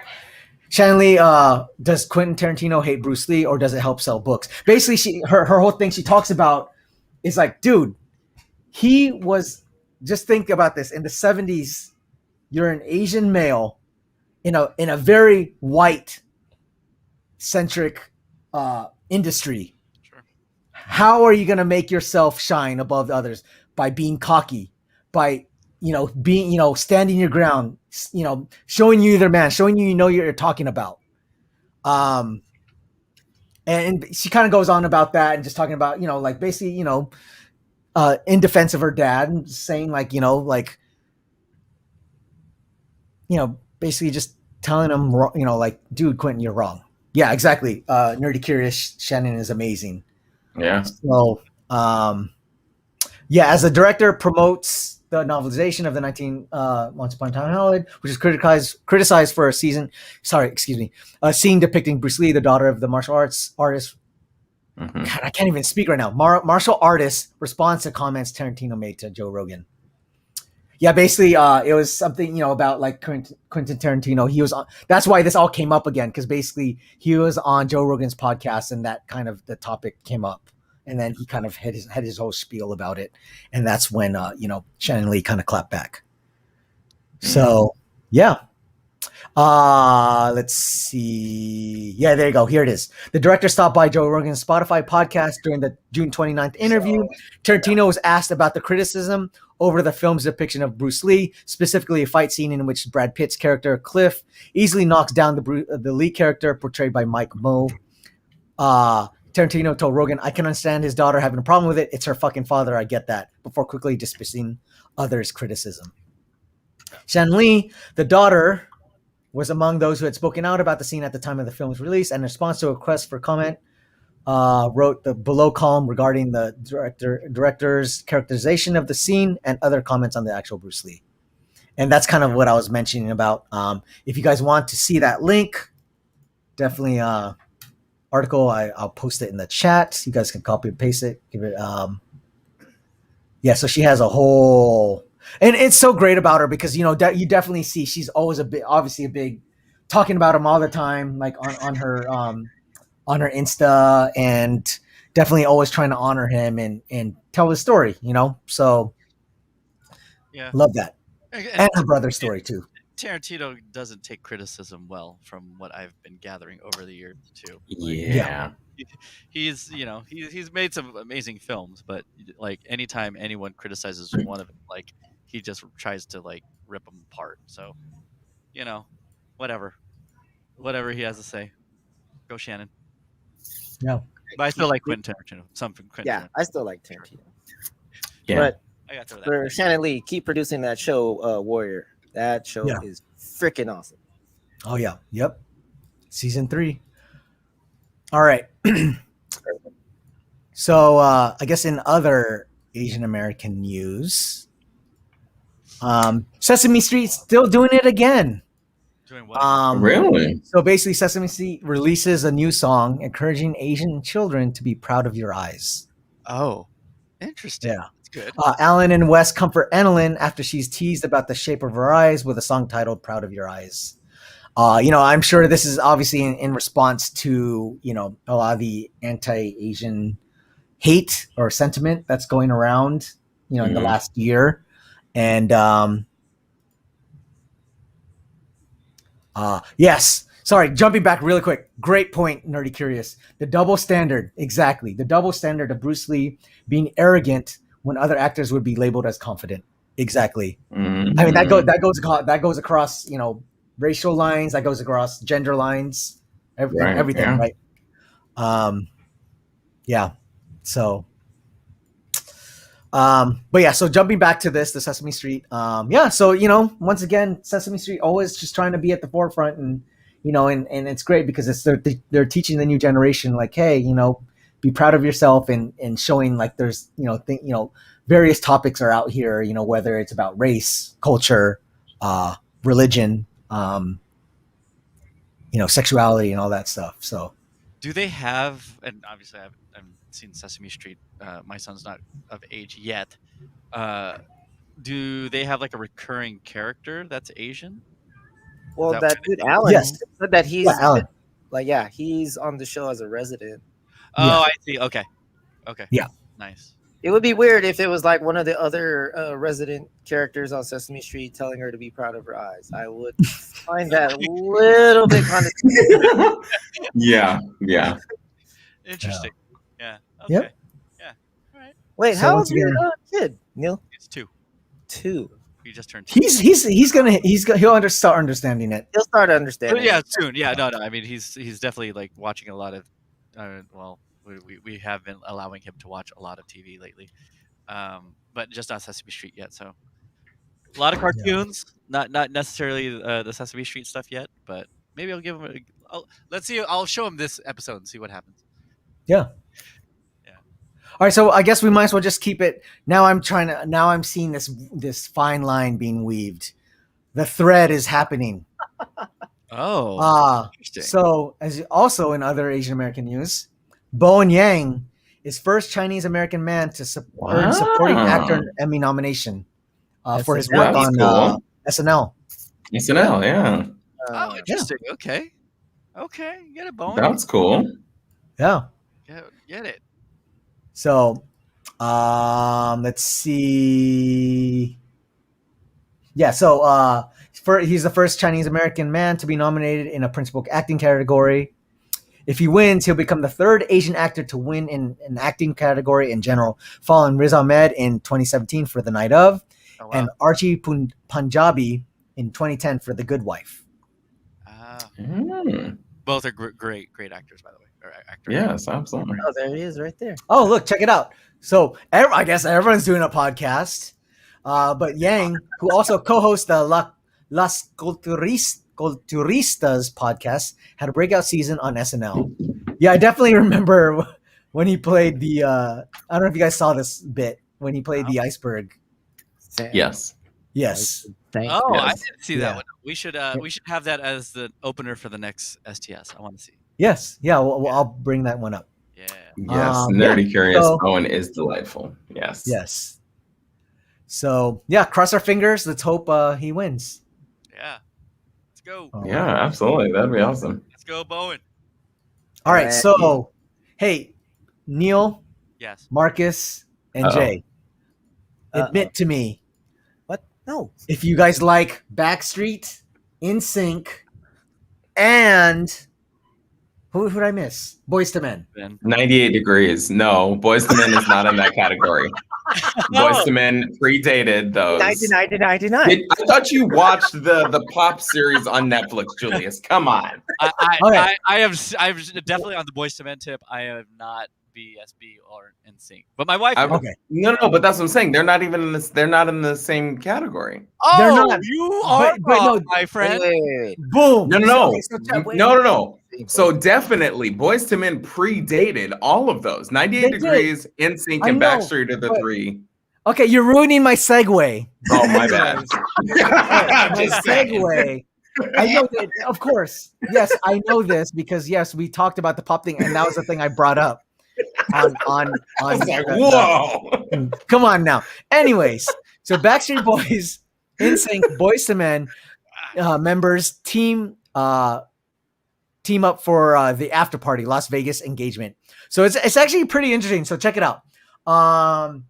[SPEAKER 1] Shannon Lee, does Quentin Tarantino hate Bruce Lee, or does it help sell books? Basically, her whole thing she talks about is like, dude, he was, just think about this. In the 70s, you're an Asian male in a very white centric industry.
[SPEAKER 3] Sure.
[SPEAKER 1] How are you going to make yourself shine above the others? By being cocky, by being standing your ground, showing you their man, showing you what you're talking about. And she kind of goes on about that and just talking about like basically in defense of her dad, and saying like basically just telling him like, dude, Quentin, you're wrong. Yeah, exactly. Nerdy Curious Shannon is amazing.
[SPEAKER 2] Yeah.
[SPEAKER 1] So as the director promotes the novelization of the Once Upon a Time in Hollywood, which is criticized for a scene depicting Bruce Lee, the daughter of the martial arts artist.
[SPEAKER 2] Mhm.
[SPEAKER 1] God, I can't even speak right now. Martial artist responds to comments Tarantino made to Joe Rogan. Yeah, basically, it was something about like Quentin Tarantino. He was on. That's why this all came up again, because basically he was on Joe Rogan's podcast, and that kind of the topic came up, and then he kind of had his whole spiel about it, and that's when Shannon Lee kind of clapped back. So yeah. Let's see. Yeah, there you go. Here it is. The director stopped by Joe Rogan's Spotify podcast during the June 29th interview. Tarantino was asked about the criticism over the film's depiction of Bruce Lee, specifically a fight scene in which Brad Pitt's character, Cliff, easily knocks down the Lee character portrayed by Mike Moe. Tarantino told Rogan, I can understand his daughter having a problem with it. It's her fucking father. I get that. Before quickly dismissing others' criticism. Shan Lee, the daughter, was among those who had spoken out about the scene at the time of the film's release, and in response to a request for comment, wrote the below column regarding the director's characterization of the scene and other comments on the actual Bruce Lee. And that's kind of what I was mentioning about. If you guys want to see that link, definitely article. I'll post it in the chat. You guys can copy and paste it. Give it. Yeah, so she has a whole. And it's so great about her because you definitely see she's always obviously a big talking about him all the time, like on her Insta, and definitely always trying to honor him and tell his story. So
[SPEAKER 3] Yeah,
[SPEAKER 1] love that, and her brother's story too.
[SPEAKER 3] Tarantino doesn't take criticism well, from what I've been gathering over the years too.
[SPEAKER 2] Yeah.
[SPEAKER 3] He's made some amazing films, but like anytime anyone criticizes one of them, like he just tries to like rip them apart. So, whatever he has to say, go Shannon.
[SPEAKER 1] Yeah,
[SPEAKER 3] but I still like Quentin Tarantino.
[SPEAKER 4] Yeah, I still like Tarantino.
[SPEAKER 2] Yeah.
[SPEAKER 4] But
[SPEAKER 3] I got to throw that.
[SPEAKER 4] for Shannon Lee, keep producing that show, Warrior. That show is freaking awesome.
[SPEAKER 1] Oh yeah, yep. Season 3. All right. So I guess in other Asian American news, Sesame Street's still doing it again.
[SPEAKER 3] Doing what?
[SPEAKER 2] Really?
[SPEAKER 1] So basically, Sesame Street releases a new song encouraging Asian children to be proud of your eyes.
[SPEAKER 3] Oh, interesting.
[SPEAKER 1] Yeah.
[SPEAKER 3] That's good.
[SPEAKER 1] Alan and Wes comfort Annalyn after she's teased about the shape of her eyes with a song titled Proud of Your Eyes. I'm sure this is obviously in response to, a lot of the anti-Asian hate or sentiment that's going around, in the last year. And yes, sorry, jumping back really quick. Great point, Nerdy Curious. The double standard, exactly. The double standard of Bruce Lee being arrogant when other actors would be labeled as confident. Exactly.
[SPEAKER 2] Mm-hmm.
[SPEAKER 1] I mean, that goes across, racial lines, that goes across gender lines, everything, right? Yeah. So, but yeah, so jumping back to the Sesame Street, so, once again, Sesame Street always just trying to be at the forefront, and, and it's great because they're teaching the new generation, like, hey, be proud of yourself, and showing like there's, various topics are out here, whether it's about race, culture, religion, sexuality and all that stuff. So
[SPEAKER 3] do they have, and obviously I haven't seen Sesame Street, my son's not of age yet, do they have like a recurring character that's Asian?
[SPEAKER 4] Well, that dude Alan said that he's
[SPEAKER 1] Alan.
[SPEAKER 4] He's on the show as a resident.
[SPEAKER 3] Oh, I see. Okay.
[SPEAKER 1] Yeah.
[SPEAKER 3] Nice.
[SPEAKER 4] It would be weird if it was like one of the other resident characters on Sesame Street telling her to be proud of her eyes. I would find that a little bit condescending.
[SPEAKER 2] Yeah.
[SPEAKER 3] Interesting. Yeah. Okay.
[SPEAKER 1] Yep.
[SPEAKER 3] Yeah. All right.
[SPEAKER 4] Wait,
[SPEAKER 1] So
[SPEAKER 4] how
[SPEAKER 1] once
[SPEAKER 4] old is
[SPEAKER 1] again-
[SPEAKER 4] your kid, Neil?
[SPEAKER 3] It's 2.
[SPEAKER 4] 2.
[SPEAKER 3] He just turned 2.
[SPEAKER 1] He'll start understanding it.
[SPEAKER 4] He'll start understanding.
[SPEAKER 3] Yeah, soon. Yeah, no. I mean, he's definitely like watching a lot of. We have been allowing him to watch a lot of TV lately, but just not Sesame Street yet. So a lot of cartoons, not necessarily the Sesame Street stuff yet, but maybe I'll give him. Let's see. I'll show him this episode and see what happens.
[SPEAKER 1] Yeah. All right, so I guess we might as well just keep it. Now I'm seeing this fine line being weaved. The thread is happening.
[SPEAKER 3] Interesting.
[SPEAKER 1] So as also in other Asian American news, Bowen Yang is first Chinese American man to earn supporting actor Emmy nomination for his work on SNL.
[SPEAKER 2] SNL, yeah.
[SPEAKER 3] Oh, interesting. Okay. Get it, Bowen.
[SPEAKER 2] That's cool.
[SPEAKER 1] Yeah.
[SPEAKER 3] Get it.
[SPEAKER 1] So, let's see. Yeah, so he's the first Chinese American man to be nominated in a principal acting category. If he wins, he'll become the third Asian actor to win in an acting category in general, following Riz Ahmed in 2017 for The Night Of, and Archie Punjabi in 2010 for The Good Wife.
[SPEAKER 3] Both are great actors, by the way. Or actors.
[SPEAKER 2] Yes, absolutely.
[SPEAKER 4] Oh, there he is right there.
[SPEAKER 1] Oh, look, check it out. So I guess everyone's doing a podcast. But Yang, who also co-hosts the Las Culturistas podcast, had a breakout season on SNL. Yeah, I definitely remember when he played the I don't know if you guys saw this bit when he played the iceberg.
[SPEAKER 2] Yes.
[SPEAKER 3] I didn't see that one. We should have that as the opener for the next STS. I want to see.
[SPEAKER 1] Yes. Yeah, well, I'll bring that one up.
[SPEAKER 3] Yeah.
[SPEAKER 2] Yes, Nerdy Curious Bowen is delightful. Yes.
[SPEAKER 1] Yes. So, yeah, cross our fingers. Let's hope he wins.
[SPEAKER 3] Yeah. Let's go.
[SPEAKER 2] Yeah, absolutely. That'd be awesome.
[SPEAKER 3] Let's go, Bowen.
[SPEAKER 1] All right. So, hey, Neil,
[SPEAKER 3] yes,
[SPEAKER 1] Marcus, and Jay, admit to me.
[SPEAKER 4] What? No.
[SPEAKER 1] If you guys like Backstreet, NSYNC, and who did I miss? Boyz II Men.
[SPEAKER 2] 98 Degrees. No, Boyz II Men is not in that category. Boyz II Men predated those.
[SPEAKER 4] 99.
[SPEAKER 2] I thought you watched the pop series on Netflix, Julius. Come on.
[SPEAKER 3] I am definitely on the Boyz II Men tip. I am not BSB or NSYNC, but my wife.
[SPEAKER 2] No, but that's what I'm saying. They're not even in this. They're not in the same category.
[SPEAKER 3] Oh,
[SPEAKER 1] they're not.
[SPEAKER 3] You are wrong, my friend.
[SPEAKER 4] Wait.
[SPEAKER 1] Boom.
[SPEAKER 2] No. So definitely, Boyz II Men predated all of those. 98 Degrees, NSYNC, and Backstreet are the three.
[SPEAKER 1] Okay, you're ruining my segue.
[SPEAKER 2] Oh, my bad.
[SPEAKER 1] My segue. I know that, of course. Yes, I know this because yes, we talked about the pop thing, and that was the thing I brought up. On
[SPEAKER 2] I was like, whoa!
[SPEAKER 1] Come on now. Anyways, so Backstreet Boys, NSYNC, Boyz II Men members team up for the after party Las Vegas engagement. So it's actually pretty interesting. So check it out. The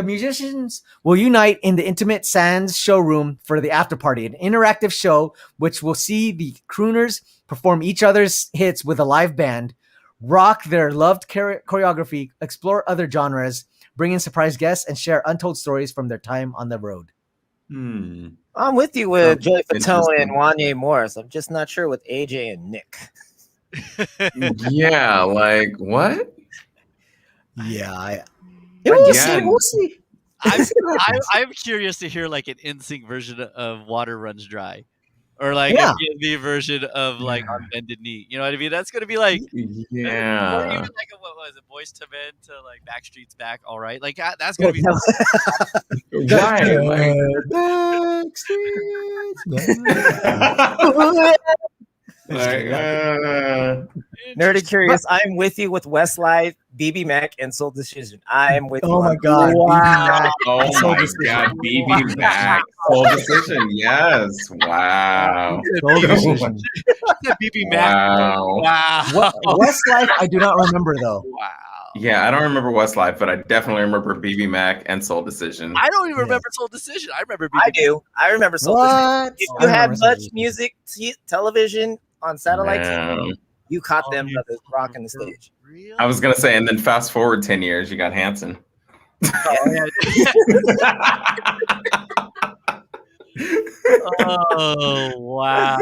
[SPEAKER 1] musicians will unite in the Intimate Sands showroom for the after party, an interactive show which will see the crooners perform each other's hits with a live band, rock their loved choreography, explore other genres, bring in surprise guests, and share untold stories from their time on the road.
[SPEAKER 4] I'm with you with Joey Fatone and Wanya Morris. I'm just not sure with AJ and Nick.
[SPEAKER 2] Yeah, like what?
[SPEAKER 1] Yeah,
[SPEAKER 4] we'll see.
[SPEAKER 3] I'm curious to hear like an NSYNC version of Water Runs Dry. Or like a B&B version of like On Bended Knee. You know what I mean? That's gonna be like, or even like what was it, Boyz II Men to like Backstreet's Back, all right? Like that's gonna be
[SPEAKER 4] Nerdy Curious. I'm with you with Westlife, BB Mac, and Soul Decision. I'm with you.
[SPEAKER 1] Oh my god!
[SPEAKER 4] Wow.
[SPEAKER 2] Oh my god! BB Mac, Soul Decision. Yes. Wow.
[SPEAKER 1] Soul Decision.
[SPEAKER 3] BB Mac.
[SPEAKER 2] Wow.
[SPEAKER 1] Westlife, I do not remember though.
[SPEAKER 3] Wow.
[SPEAKER 2] Yeah, I don't remember Westlife, but I definitely remember BB Mac and Soul Decision.
[SPEAKER 3] I don't even remember Soul Decision. I remember BB.
[SPEAKER 4] I do. I remember Soul Decision. If you had much music television on satellite TV, you caught them brothers rocking the stage.
[SPEAKER 3] Really?
[SPEAKER 2] I was gonna say, and then fast forward 10 years, you got Hanson.
[SPEAKER 3] Oh wow.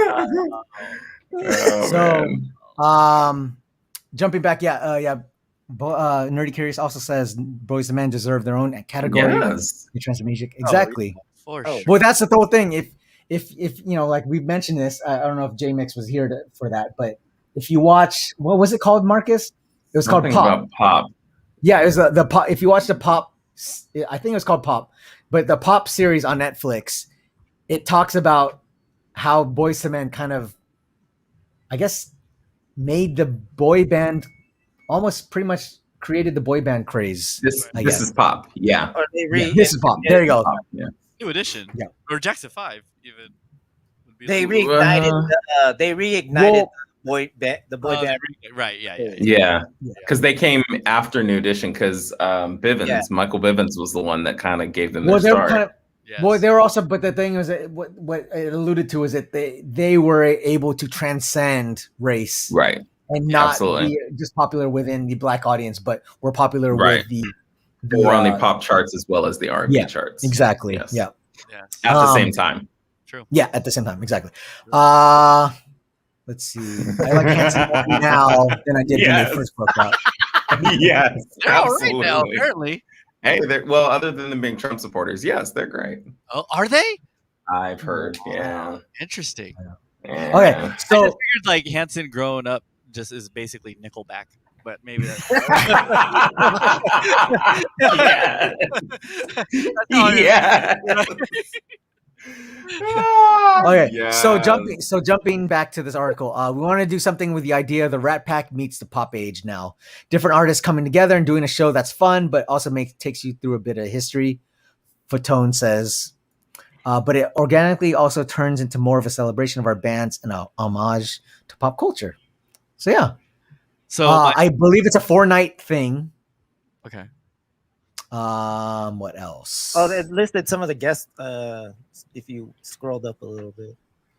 [SPEAKER 1] Jumping back, Nerdy Curious also says Boyz II Men deserve their own category.
[SPEAKER 2] Yes.
[SPEAKER 1] In trans music, exactly.
[SPEAKER 3] For sure.
[SPEAKER 1] Well, that's the whole thing. If you know, like we've mentioned this, I don't know if J-Mix was here for that, but if you watch, what was it called, Marcus? It was called Pop.
[SPEAKER 2] Pop.
[SPEAKER 1] Yeah, it was the pop. If you watch the Pop, I think it was called Pop, but the Pop series on Netflix, it talks about how Boyz II Men kind of, I guess, made the boy band, almost pretty much created the boy band craze.
[SPEAKER 2] This
[SPEAKER 1] I
[SPEAKER 2] this
[SPEAKER 1] guess.
[SPEAKER 2] is Pop. Yeah.
[SPEAKER 4] Or they
[SPEAKER 1] This is Pop. There you go.
[SPEAKER 2] Pop, yeah.
[SPEAKER 3] New Edition.
[SPEAKER 1] Yeah.
[SPEAKER 3] Or Jackson 5 even. Would be
[SPEAKER 4] They
[SPEAKER 3] like-
[SPEAKER 4] reignited. They reignited the boy band.
[SPEAKER 3] Right. Yeah.
[SPEAKER 2] Yeah, because they came after New Edition. Because Bivens, Michael Bivens, was the one that kind of gave them their
[SPEAKER 1] Well, they were
[SPEAKER 2] start.
[SPEAKER 1] kind of. Well, they were also, but the thing was that what it alluded to is that they were able to transcend race,
[SPEAKER 2] Right.
[SPEAKER 1] and not
[SPEAKER 2] Absolutely.
[SPEAKER 1] be just popular within the black audience, but were popular
[SPEAKER 2] Right.
[SPEAKER 1] with the
[SPEAKER 2] They were on the pop charts as well as the R&B
[SPEAKER 1] yeah,
[SPEAKER 2] charts.
[SPEAKER 1] exactly.
[SPEAKER 2] Yes.
[SPEAKER 1] Yeah.
[SPEAKER 2] At the same time.
[SPEAKER 3] True.
[SPEAKER 1] Yeah, at the same time, exactly. Let's see. I like Hanson more now than I did when they first broke out.
[SPEAKER 2] Yes,
[SPEAKER 3] They're all right
[SPEAKER 2] absolutely.
[SPEAKER 3] now, apparently.
[SPEAKER 2] Hey, well, other than them being Trump supporters, yes, they're great.
[SPEAKER 3] Oh, are they?
[SPEAKER 2] I've heard. Yeah.
[SPEAKER 3] Interesting.
[SPEAKER 1] Okay,
[SPEAKER 3] I
[SPEAKER 1] so
[SPEAKER 3] just figured like Hanson growing up just is basically Nickelback, but maybe that's
[SPEAKER 2] Yeah.
[SPEAKER 3] That's how I-
[SPEAKER 2] Yeah.
[SPEAKER 1] okay,
[SPEAKER 2] Yes.
[SPEAKER 1] so jumping back to this article, we want to do something with the idea of the Rat Pack meets the pop age now. Different artists coming together and doing a show that's fun, but also takes you through a bit of history. Fatone says, but it organically also turns into more of a celebration of our bands and a homage to pop culture. So yeah,
[SPEAKER 3] So
[SPEAKER 1] I believe it's a 4-night thing.
[SPEAKER 3] okay.
[SPEAKER 1] What else?
[SPEAKER 4] Oh, they listed some of the guests. If you scrolled up a little bit,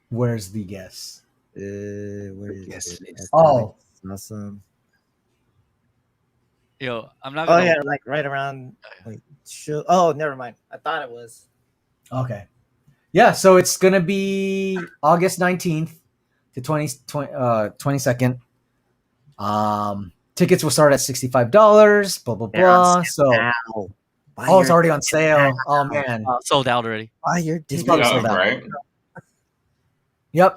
[SPEAKER 1] Where's the guess?
[SPEAKER 4] where is
[SPEAKER 2] guest
[SPEAKER 4] it?
[SPEAKER 2] list.
[SPEAKER 1] Oh.
[SPEAKER 4] Awesome.
[SPEAKER 3] Yo, I'm not
[SPEAKER 4] Oh
[SPEAKER 3] gonna
[SPEAKER 4] yeah, like right around. Wait, oh, never mind. I thought it was.
[SPEAKER 1] Okay. Yeah, so it's going to be August 19th to 22nd. Tickets will start at $65, blah, blah,
[SPEAKER 4] They're on
[SPEAKER 1] blah.
[SPEAKER 4] sale
[SPEAKER 1] So,
[SPEAKER 4] now. Buy
[SPEAKER 1] oh, it's
[SPEAKER 4] your
[SPEAKER 1] already on
[SPEAKER 4] tickets
[SPEAKER 1] sale.
[SPEAKER 4] now.
[SPEAKER 1] Oh, man.
[SPEAKER 3] sold out already.
[SPEAKER 4] Buy your
[SPEAKER 1] It's
[SPEAKER 4] tickets.
[SPEAKER 1] probably
[SPEAKER 2] Yeah,
[SPEAKER 1] sold out.
[SPEAKER 2] right.
[SPEAKER 1] Yep.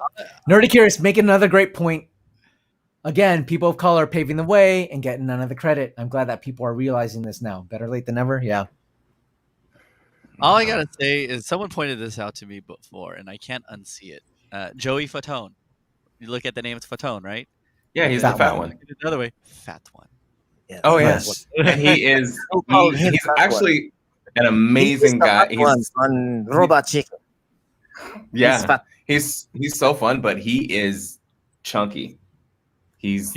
[SPEAKER 1] Nerdy Curious making another great point. Again, people of color paving the way and getting none of the credit. I'm glad that people are realizing this now. Better late than never. Yeah.
[SPEAKER 3] All I gotta say is someone pointed this out to me before, and I can't unsee it. Joey Fatone. You look at the name, it's Fatone, right?
[SPEAKER 2] Yeah, he's the fat one.
[SPEAKER 3] Look at it another way, fat one.
[SPEAKER 4] Yes.
[SPEAKER 2] Oh yes, and he is.
[SPEAKER 4] Oh, he's
[SPEAKER 2] He's
[SPEAKER 4] the fat
[SPEAKER 2] actually an amazing guy.
[SPEAKER 4] He's on Robot Chicken.
[SPEAKER 2] Yeah,
[SPEAKER 4] He's fat.
[SPEAKER 2] he's so fun, but he is chunky. He's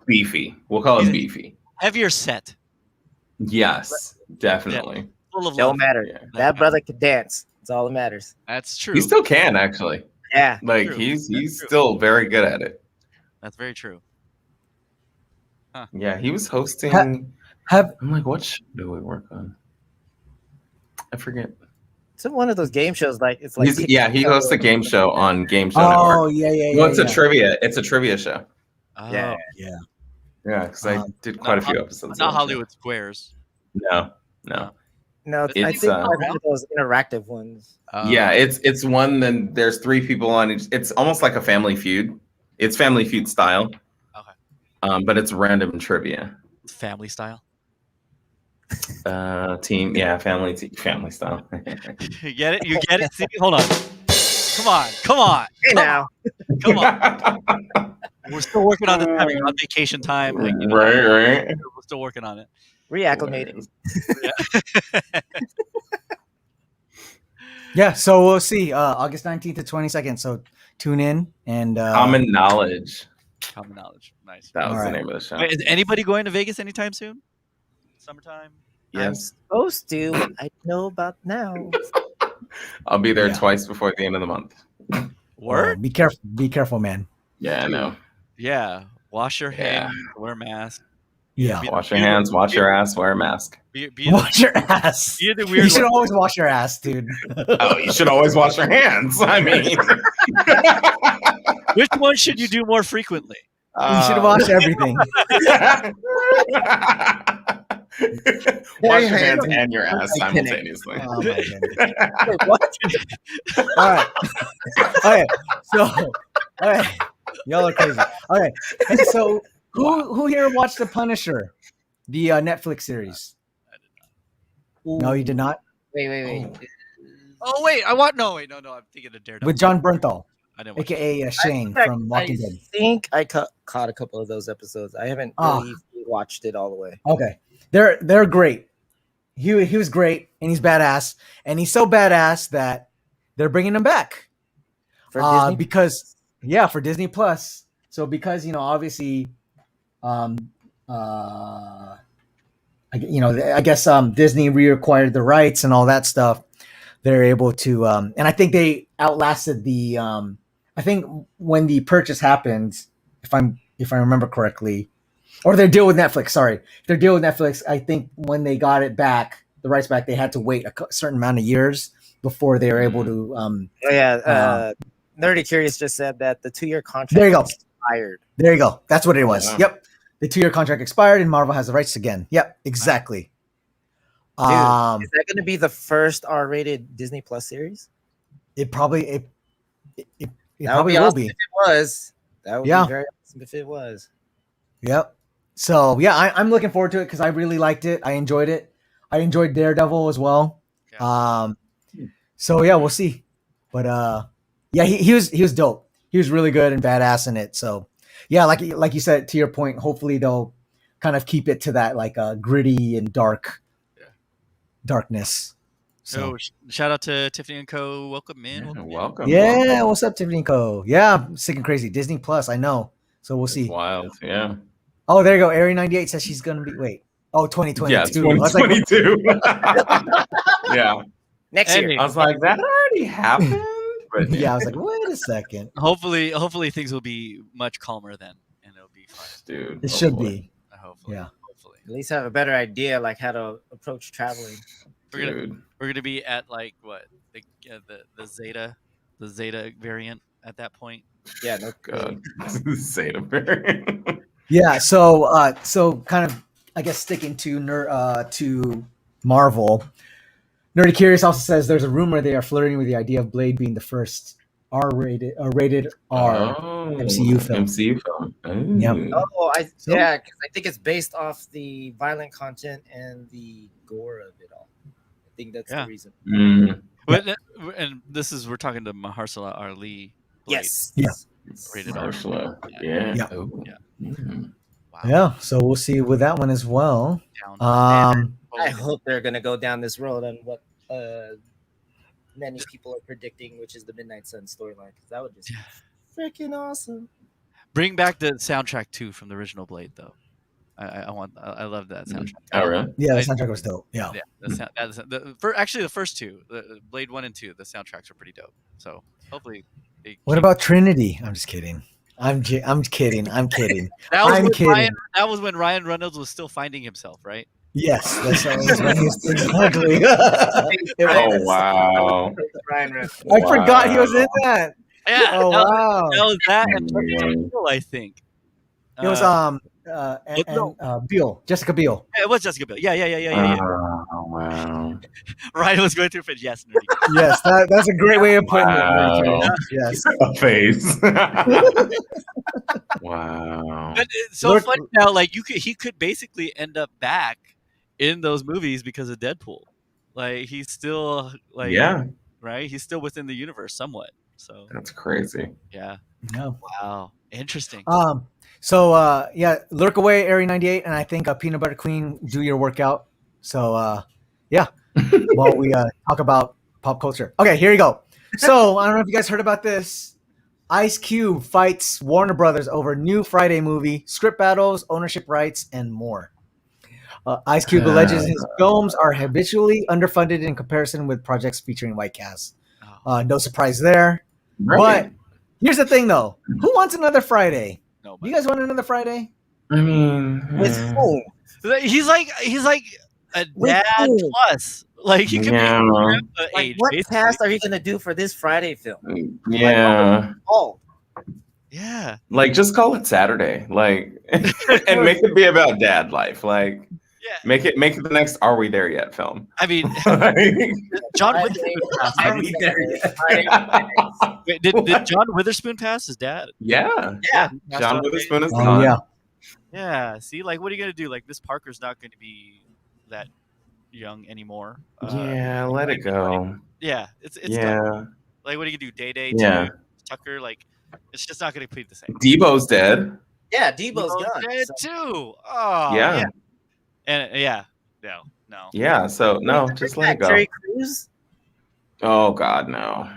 [SPEAKER 2] beefy. We'll call him beefy.
[SPEAKER 3] Heavier set.
[SPEAKER 2] Yes, definitely.
[SPEAKER 3] Full of
[SPEAKER 4] Don't
[SPEAKER 3] love.
[SPEAKER 4] matter.
[SPEAKER 2] Yeah.
[SPEAKER 4] That brother can dance. That's all that matters.
[SPEAKER 3] That's true.
[SPEAKER 2] He still can actually.
[SPEAKER 4] Yeah.
[SPEAKER 2] Like
[SPEAKER 3] True.
[SPEAKER 2] he's
[SPEAKER 3] That's true.
[SPEAKER 2] still very good at it.
[SPEAKER 3] That's very true.
[SPEAKER 2] Yeah, he was hosting.
[SPEAKER 1] Have
[SPEAKER 2] I'm like, what show do we work on? I forget.
[SPEAKER 4] It's one of those game shows. Like it's like
[SPEAKER 2] He hosts a game show on Game Show
[SPEAKER 1] Oh,
[SPEAKER 2] Network.
[SPEAKER 1] yeah.
[SPEAKER 2] Well, it's
[SPEAKER 1] yeah.
[SPEAKER 2] a trivia. It's a trivia show.
[SPEAKER 3] Oh,
[SPEAKER 4] Yeah.
[SPEAKER 1] Yeah.
[SPEAKER 2] Yeah, because I did quite a few episodes.
[SPEAKER 3] Not
[SPEAKER 2] of it.
[SPEAKER 3] Hollywood Squares.
[SPEAKER 2] No.
[SPEAKER 4] No, I
[SPEAKER 2] It's,
[SPEAKER 4] think one of those interactive ones.
[SPEAKER 2] Yeah, it's one. Then there's 3 people on each. It's almost like a Family Feud. It's Family Feud style.
[SPEAKER 3] Okay.
[SPEAKER 2] But it's random trivia.
[SPEAKER 3] Family style.
[SPEAKER 2] Team. Yeah, family style.
[SPEAKER 3] You get it? You get it? See? Hold on. Come on.
[SPEAKER 4] Hey now.
[SPEAKER 3] Come on. We're still working on this. Time. You're on vacation time. Like, you know,
[SPEAKER 2] Right.
[SPEAKER 3] We're still working on it.
[SPEAKER 4] Reacclimating.
[SPEAKER 1] Yeah, so we'll see. August 19th to 22nd. So tune in and
[SPEAKER 2] Common knowledge.
[SPEAKER 3] Common knowledge. Nice.
[SPEAKER 2] That was
[SPEAKER 1] All
[SPEAKER 2] the
[SPEAKER 1] right.
[SPEAKER 2] name of the show.
[SPEAKER 3] Wait, is anybody going to Vegas anytime soon? Summertime?
[SPEAKER 2] Yes,
[SPEAKER 4] Supposed to. I know about now.
[SPEAKER 2] I'll be there
[SPEAKER 1] Yeah.
[SPEAKER 2] twice before the end of the month.
[SPEAKER 3] Word?
[SPEAKER 1] be careful, man.
[SPEAKER 2] Yeah, I know.
[SPEAKER 3] Yeah. Wash your
[SPEAKER 2] Yeah.
[SPEAKER 3] hands. Wear a mask.
[SPEAKER 1] Yeah.
[SPEAKER 2] Wash your hands, wash your ass, wear a mask.
[SPEAKER 3] Be
[SPEAKER 1] Wash your ass.
[SPEAKER 3] Be the
[SPEAKER 1] You
[SPEAKER 3] weird
[SPEAKER 1] should
[SPEAKER 3] one.
[SPEAKER 1] always wash your ass, dude.
[SPEAKER 2] Oh, you should always wash your hands. I mean,
[SPEAKER 3] Which one should you do more frequently?
[SPEAKER 1] You should wash everything.
[SPEAKER 2] Wash your hands and your ass simultaneously.
[SPEAKER 1] Oh, my goodness. Wait, what? All right. Okay. So, all right. Y'all are crazy. All right. Hey, so who here watched The Punisher? The Netflix series. No, you did not.
[SPEAKER 4] Wait.
[SPEAKER 3] Oh wait, I want no. I'm thinking of Daredevil
[SPEAKER 1] With John Bernthal,
[SPEAKER 3] I didn't watch
[SPEAKER 1] aka Shane from Walking Dead.
[SPEAKER 4] I think I caught a couple of those episodes. I haven't really watched it all the way.
[SPEAKER 1] Okay, they're great. He was great, and he's badass, and he's so badass that they're bringing him back
[SPEAKER 4] For Disney?
[SPEAKER 1] because for Disney Plus. So because obviously, I guess Disney reacquired the rights and all that stuff. They're able to, and I think they outlasted the. I think when the purchase happened, if I remember correctly, or their deal with Netflix. Sorry, their deal with Netflix. I think when they got it back, the rights back, they had to wait a certain amount of years before they were able to.
[SPEAKER 4] Nerdy Curious just said that the 2-year contract.
[SPEAKER 1] There you go.
[SPEAKER 4] Expired.
[SPEAKER 1] There you go. That's what it was.
[SPEAKER 2] Yeah.
[SPEAKER 1] Yep, the 2-year contract expired, and Marvel has the rights again. Yep, exactly.
[SPEAKER 4] Dude, is that going to be the first R-rated Disney Plus series?
[SPEAKER 1] It probably it
[SPEAKER 4] That
[SPEAKER 1] probably
[SPEAKER 4] would be
[SPEAKER 1] will
[SPEAKER 4] awesome
[SPEAKER 1] be.
[SPEAKER 4] if it was. That would
[SPEAKER 1] Yeah.
[SPEAKER 4] be very awesome if it was.
[SPEAKER 1] Yep. So yeah, I'm looking forward to it because I really liked it. I enjoyed it. I enjoyed Daredevil as well. So yeah, we'll see. But yeah, he was dope. He was really good and badass in it. So yeah, like you said, to your point, hopefully they'll kind of keep it to that like gritty and darkness.
[SPEAKER 3] So shout out to Tiffany and Co. Welcome in.
[SPEAKER 2] Welcome.
[SPEAKER 1] Yeah, what's up, Tiffany and Co? Yeah, sick and crazy. Disney Plus, I know. So we'll see.
[SPEAKER 2] Wild, yeah.
[SPEAKER 1] Oh, there you go. Area 98 says she's gonna be 2022.
[SPEAKER 2] Yeah, 2022. Yeah.
[SPEAKER 4] Next year.
[SPEAKER 2] I was like, that already happened. But
[SPEAKER 1] yeah, I was like, wait a second.
[SPEAKER 3] Hopefully things will be much calmer then, and it'll be fine.
[SPEAKER 2] Dude,
[SPEAKER 1] it should be.
[SPEAKER 3] Hopefully.
[SPEAKER 1] Yeah.
[SPEAKER 3] Hopefully.
[SPEAKER 4] At least have a better idea like how to approach traveling.
[SPEAKER 3] We're gonna be at like what the Zeta variant at that point.
[SPEAKER 4] Yeah, no
[SPEAKER 2] God. Zeta variant.
[SPEAKER 1] Yeah, so kind of I guess sticking to Marvel. Nerdy Curious also says there's a rumor they are flirting with the idea of Blade being the first rated R MCU film.
[SPEAKER 2] MCU film.
[SPEAKER 1] Yep.
[SPEAKER 4] Yeah, because I think it's based off the violent content and the gore of it all. I think that's the reason.
[SPEAKER 3] And we're talking to Mahershala Ali. Blade.
[SPEAKER 4] Yes.
[SPEAKER 1] Yeah.
[SPEAKER 3] Rated R.
[SPEAKER 2] Yeah.
[SPEAKER 1] Yeah.
[SPEAKER 2] Oh.
[SPEAKER 3] Wow.
[SPEAKER 1] Yeah. So we'll see with that one as well.
[SPEAKER 4] I hope they're gonna go down this road on what many people are predicting, which is the Midnight Sun storyline. Because that would just be freaking awesome.
[SPEAKER 3] Bring back the soundtrack too from the original Blade, though. I love that soundtrack.
[SPEAKER 2] Oh, really?
[SPEAKER 1] Yeah, the soundtrack was dope. Yeah.
[SPEAKER 3] Actually, the first two, the Blade 1 and 2, the soundtracks are pretty dope. So hopefully.
[SPEAKER 1] What about Trinity? I'm just kidding. I'm kidding.
[SPEAKER 3] That was when Ryan Reynolds was still finding himself, right?
[SPEAKER 1] Yes, that's exactly.
[SPEAKER 2] Oh wow!
[SPEAKER 1] I forgot he was in that.
[SPEAKER 3] Yeah.
[SPEAKER 1] Oh wow!
[SPEAKER 3] That was that and Bill, I think.
[SPEAKER 1] It was Biel, Jessica Biel.
[SPEAKER 3] Yeah, it was Jessica Biel. Yeah.
[SPEAKER 2] Oh wow!
[SPEAKER 3] Ryan was going through it. Yes, nerdy.
[SPEAKER 1] Yes, that's a great way of putting it. Yes,
[SPEAKER 2] a face. Wow!
[SPEAKER 3] But it's so funny now. Like he could basically end up back in those movies because of Deadpool. Like he's still right. He's still within the universe somewhat. So
[SPEAKER 2] that's crazy.
[SPEAKER 3] Yeah.
[SPEAKER 1] No.
[SPEAKER 3] Wow. Interesting.
[SPEAKER 1] So lurk away, Area 98, and I think Peanut Butter Queen, do your workout. So while we talk about pop culture. Okay, here you go. So I don't know if you guys heard about this. Ice Cube fights Warner Brothers over new Friday movie, script battles, ownership rights, and more. Ice Cube alleges his films are habitually underfunded in comparison with projects featuring white casts. No surprise there. Right. But here's the thing, though. Who wants another Friday? You guys want another Friday?
[SPEAKER 2] I mean,
[SPEAKER 3] he's like a dad plus. Like he could be age.
[SPEAKER 4] What cast are you gonna do for this Friday film?
[SPEAKER 2] Yeah.
[SPEAKER 3] Yeah.
[SPEAKER 2] Like just call it Saturday. Like and make it be about dad life. Like make it the next Are We There Yet film.
[SPEAKER 3] I mean John Witherspoon passed. Are we there yet? Wait, did John Witherspoon pass his dad?
[SPEAKER 2] Yeah. John Witherspoon is
[SPEAKER 1] gone.
[SPEAKER 2] gone.
[SPEAKER 1] Yeah.
[SPEAKER 3] Yeah. See, like, what are you gonna do? Like, Miss Parker's not going to be that young anymore.
[SPEAKER 2] Yeah, let it go.
[SPEAKER 3] Yeah, it's done.
[SPEAKER 2] Yeah,
[SPEAKER 3] Like, what are you gonna do? Day
[SPEAKER 2] yeah.
[SPEAKER 3] to Tucker? Like, it's just not gonna be the same.
[SPEAKER 2] Debo's dead.
[SPEAKER 4] Yeah, Debo's gone.
[SPEAKER 3] dead
[SPEAKER 4] so-
[SPEAKER 3] too. Oh
[SPEAKER 2] Yeah,
[SPEAKER 3] and no.
[SPEAKER 2] yeah. So no, just let it go.
[SPEAKER 4] Terry Crews.
[SPEAKER 2] Oh God, no.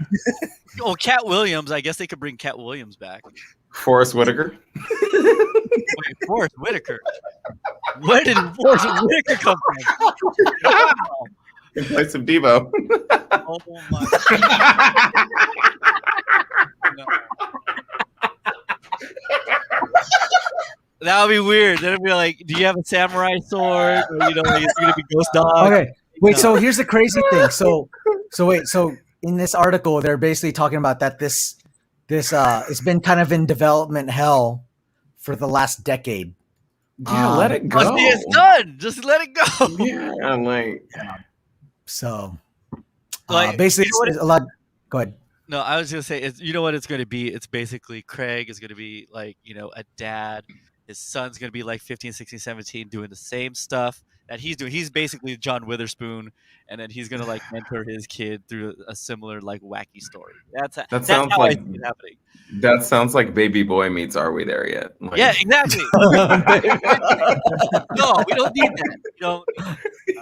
[SPEAKER 3] Oh, Cat Williams. I guess they could bring Cat Williams back.
[SPEAKER 2] Forrest Whitaker.
[SPEAKER 3] Wait, Forrest Whitaker. Where did Forrest Whitaker come from? Wow.
[SPEAKER 2] In place of Debo.
[SPEAKER 3] Oh my. No. That would be weird. Then it'd be like, do you have a samurai sword? Or, you know, it's gonna be Ghost Dog.
[SPEAKER 1] Okay, wait. So here's the crazy thing. So wait. So in this article, they're basically talking about that this it's been kind of in development hell for the last decade.
[SPEAKER 2] Yeah, let it go.
[SPEAKER 3] It's done. Just let it go.
[SPEAKER 2] Yeah, like.
[SPEAKER 1] So
[SPEAKER 3] Like,
[SPEAKER 1] basically,
[SPEAKER 3] you know what
[SPEAKER 1] it's a lot. Go ahead.
[SPEAKER 3] No, I was gonna say, you know what it's gonna be? It's basically Craig is gonna be like, you know, a dad. His son's gonna be like 15, 16, 17, doing the same stuff that he's doing. He's basically John Witherspoon, and then he's gonna like mentor his kid through a similar like wacky story. That's
[SPEAKER 2] sounds
[SPEAKER 3] how
[SPEAKER 2] like-
[SPEAKER 3] I see it happening.
[SPEAKER 2] That sounds like Baby Boy meets Are We There Yet? Like,
[SPEAKER 3] Yeah, exactly. No, we don't need that. We don't.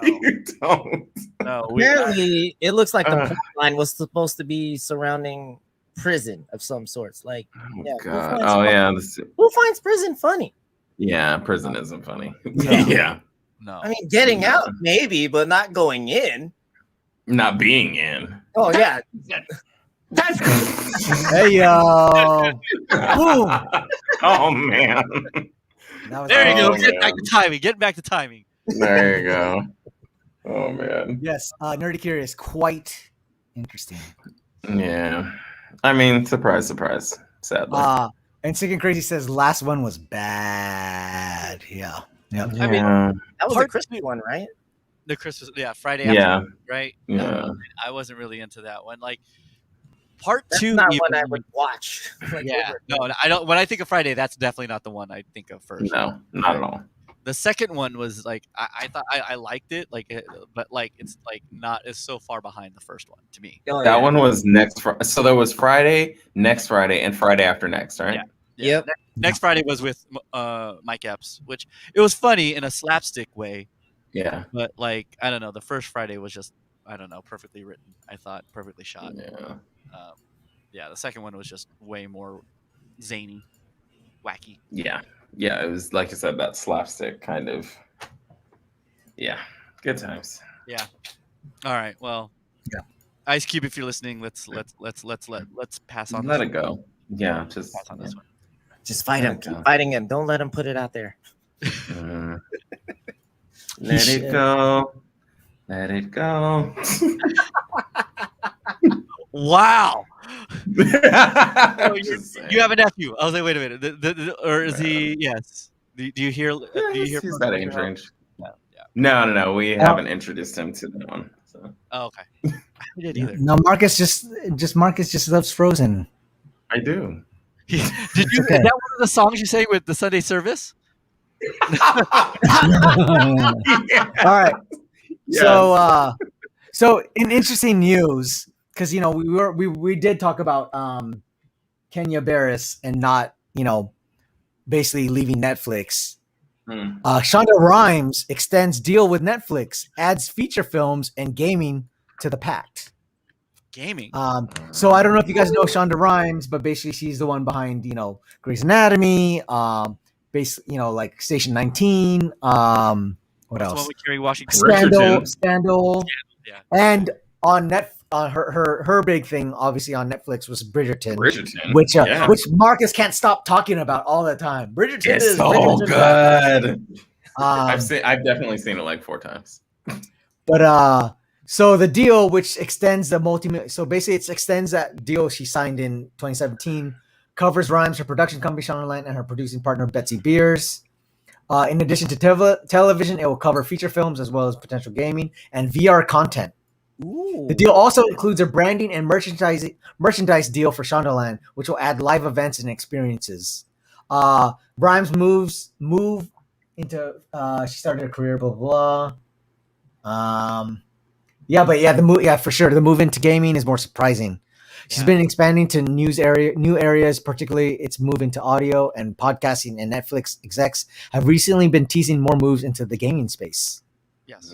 [SPEAKER 2] You don't.
[SPEAKER 3] No,
[SPEAKER 4] Apparently, it looks like the plot line was supposed to be surrounding prison of some sorts. Like, yeah,
[SPEAKER 2] God. Oh yeah.
[SPEAKER 4] Who finds prison funny?
[SPEAKER 2] Yeah, prison isn't funny.
[SPEAKER 1] Yeah.
[SPEAKER 2] Yeah.
[SPEAKER 3] No.
[SPEAKER 4] I mean, getting out maybe, but not going in.
[SPEAKER 2] Not being in.
[SPEAKER 4] Oh yeah,
[SPEAKER 1] Hey yo! Boom!
[SPEAKER 2] Oh man.
[SPEAKER 1] That was
[SPEAKER 3] There you go.
[SPEAKER 2] Oh,
[SPEAKER 3] Get
[SPEAKER 2] man.
[SPEAKER 3] back to timing. Get back to timing.
[SPEAKER 2] There you go. Oh man.
[SPEAKER 1] Yes, Nerdy Curious, quite interesting.
[SPEAKER 2] Yeah. I mean, surprise, surprise. Sadly.
[SPEAKER 1] And Sick and Crazy says last one was bad. Yeah. Yep.
[SPEAKER 3] I mean,
[SPEAKER 2] Yeah.
[SPEAKER 4] that was a
[SPEAKER 3] Part
[SPEAKER 4] crispy one, right?
[SPEAKER 3] The Christmas, Friday
[SPEAKER 2] Yeah.
[SPEAKER 3] afternoon, right?
[SPEAKER 2] Yeah.
[SPEAKER 3] I wasn't really into that one. Like, part
[SPEAKER 4] That's
[SPEAKER 3] two,
[SPEAKER 4] not
[SPEAKER 3] even,
[SPEAKER 4] one I would watch. Like,
[SPEAKER 3] yeah,
[SPEAKER 4] over-
[SPEAKER 3] no, I don't. When I think of Friday, that's definitely not the one I think of first.
[SPEAKER 2] No, not at all.
[SPEAKER 3] The second one was like I thought I liked it, like, but like it's like not it's so far behind the first one to me.
[SPEAKER 4] Oh,
[SPEAKER 2] That
[SPEAKER 4] yeah.
[SPEAKER 2] one was next Friday. So there was Friday, next Friday, and Friday after next, right?
[SPEAKER 3] Yeah.
[SPEAKER 4] Yep.
[SPEAKER 3] Next Friday was with Mike Epps, which it was funny in a slapstick way,
[SPEAKER 2] Yeah.
[SPEAKER 3] but like I don't know, the first Friday was just I don't know, perfectly written. I thought perfectly shot.
[SPEAKER 2] Yeah.
[SPEAKER 3] The second one was just way more zany, wacky.
[SPEAKER 2] Yeah. Yeah. It was like you said, that slapstick kind of. Yeah. Good times.
[SPEAKER 3] Yeah. All right. Well.
[SPEAKER 1] Yeah.
[SPEAKER 3] Ice Cube, if you're listening, let's pass on.
[SPEAKER 2] Let
[SPEAKER 3] this
[SPEAKER 2] it go. Yeah. Just
[SPEAKER 3] Pass on this one.
[SPEAKER 4] Just fight him.
[SPEAKER 2] Let it
[SPEAKER 4] Keep
[SPEAKER 2] go.
[SPEAKER 4] fighting him. Don't let him put it out there.
[SPEAKER 2] Mm. Let it go. Let it go.
[SPEAKER 3] Wow. Oh,
[SPEAKER 2] Just saying.
[SPEAKER 3] you have a nephew. I was like, wait a minute. Or is he? Yes. Do you hear? Do you hear?
[SPEAKER 2] He's
[SPEAKER 3] from
[SPEAKER 2] that
[SPEAKER 3] him?
[SPEAKER 2] age range.
[SPEAKER 3] Yeah.
[SPEAKER 2] No. We haven't introduced him to that one. So
[SPEAKER 3] Oh, okay. I didn't either.
[SPEAKER 1] No, Marcus just loves Frozen.
[SPEAKER 2] I do.
[SPEAKER 3] Did you? Is that one of the songs you sang with the Sunday service?
[SPEAKER 1] All right.
[SPEAKER 2] Yes.
[SPEAKER 1] So in interesting news, because we did talk about Kenya Barris and not basically leaving Netflix. Shonda Rhimes extends deal with Netflix, adds feature films and gaming to the pact.
[SPEAKER 3] Gaming.
[SPEAKER 1] So I don't know if you guys know Shonda Rhimes, but basically she's the one behind Grey's Anatomy, like Station 19. What
[SPEAKER 3] That's the
[SPEAKER 1] else?
[SPEAKER 3] one with Kerry Washington.
[SPEAKER 1] Scandal.
[SPEAKER 3] Yeah.
[SPEAKER 1] And on her big thing, obviously on Netflix, was Bridgerton, which
[SPEAKER 2] yeah.
[SPEAKER 1] which Marcus can't stop talking about all the time. Bridgerton
[SPEAKER 2] It's
[SPEAKER 1] is
[SPEAKER 2] so
[SPEAKER 1] Bridgerton.
[SPEAKER 2] good. I've definitely seen it like 4 times.
[SPEAKER 1] But so the deal, which extends the so basically it extends that deal she signed in 2017, covers Rhimes, her production company Shondaland, and her producing partner Betsy Beers. In addition to television, it will cover feature films as well as potential gaming and VR content.
[SPEAKER 4] Ooh.
[SPEAKER 1] The deal also includes a branding and merchandise deal for Shondaland, which will add live events and experiences. Grimes move into she started her career, blah blah blah. For sure. The move into gaming is more surprising. She's been expanding to new areas, particularly its move into audio and podcasting, and Netflix execs have recently been teasing more moves into the gaming space.
[SPEAKER 3] Yes.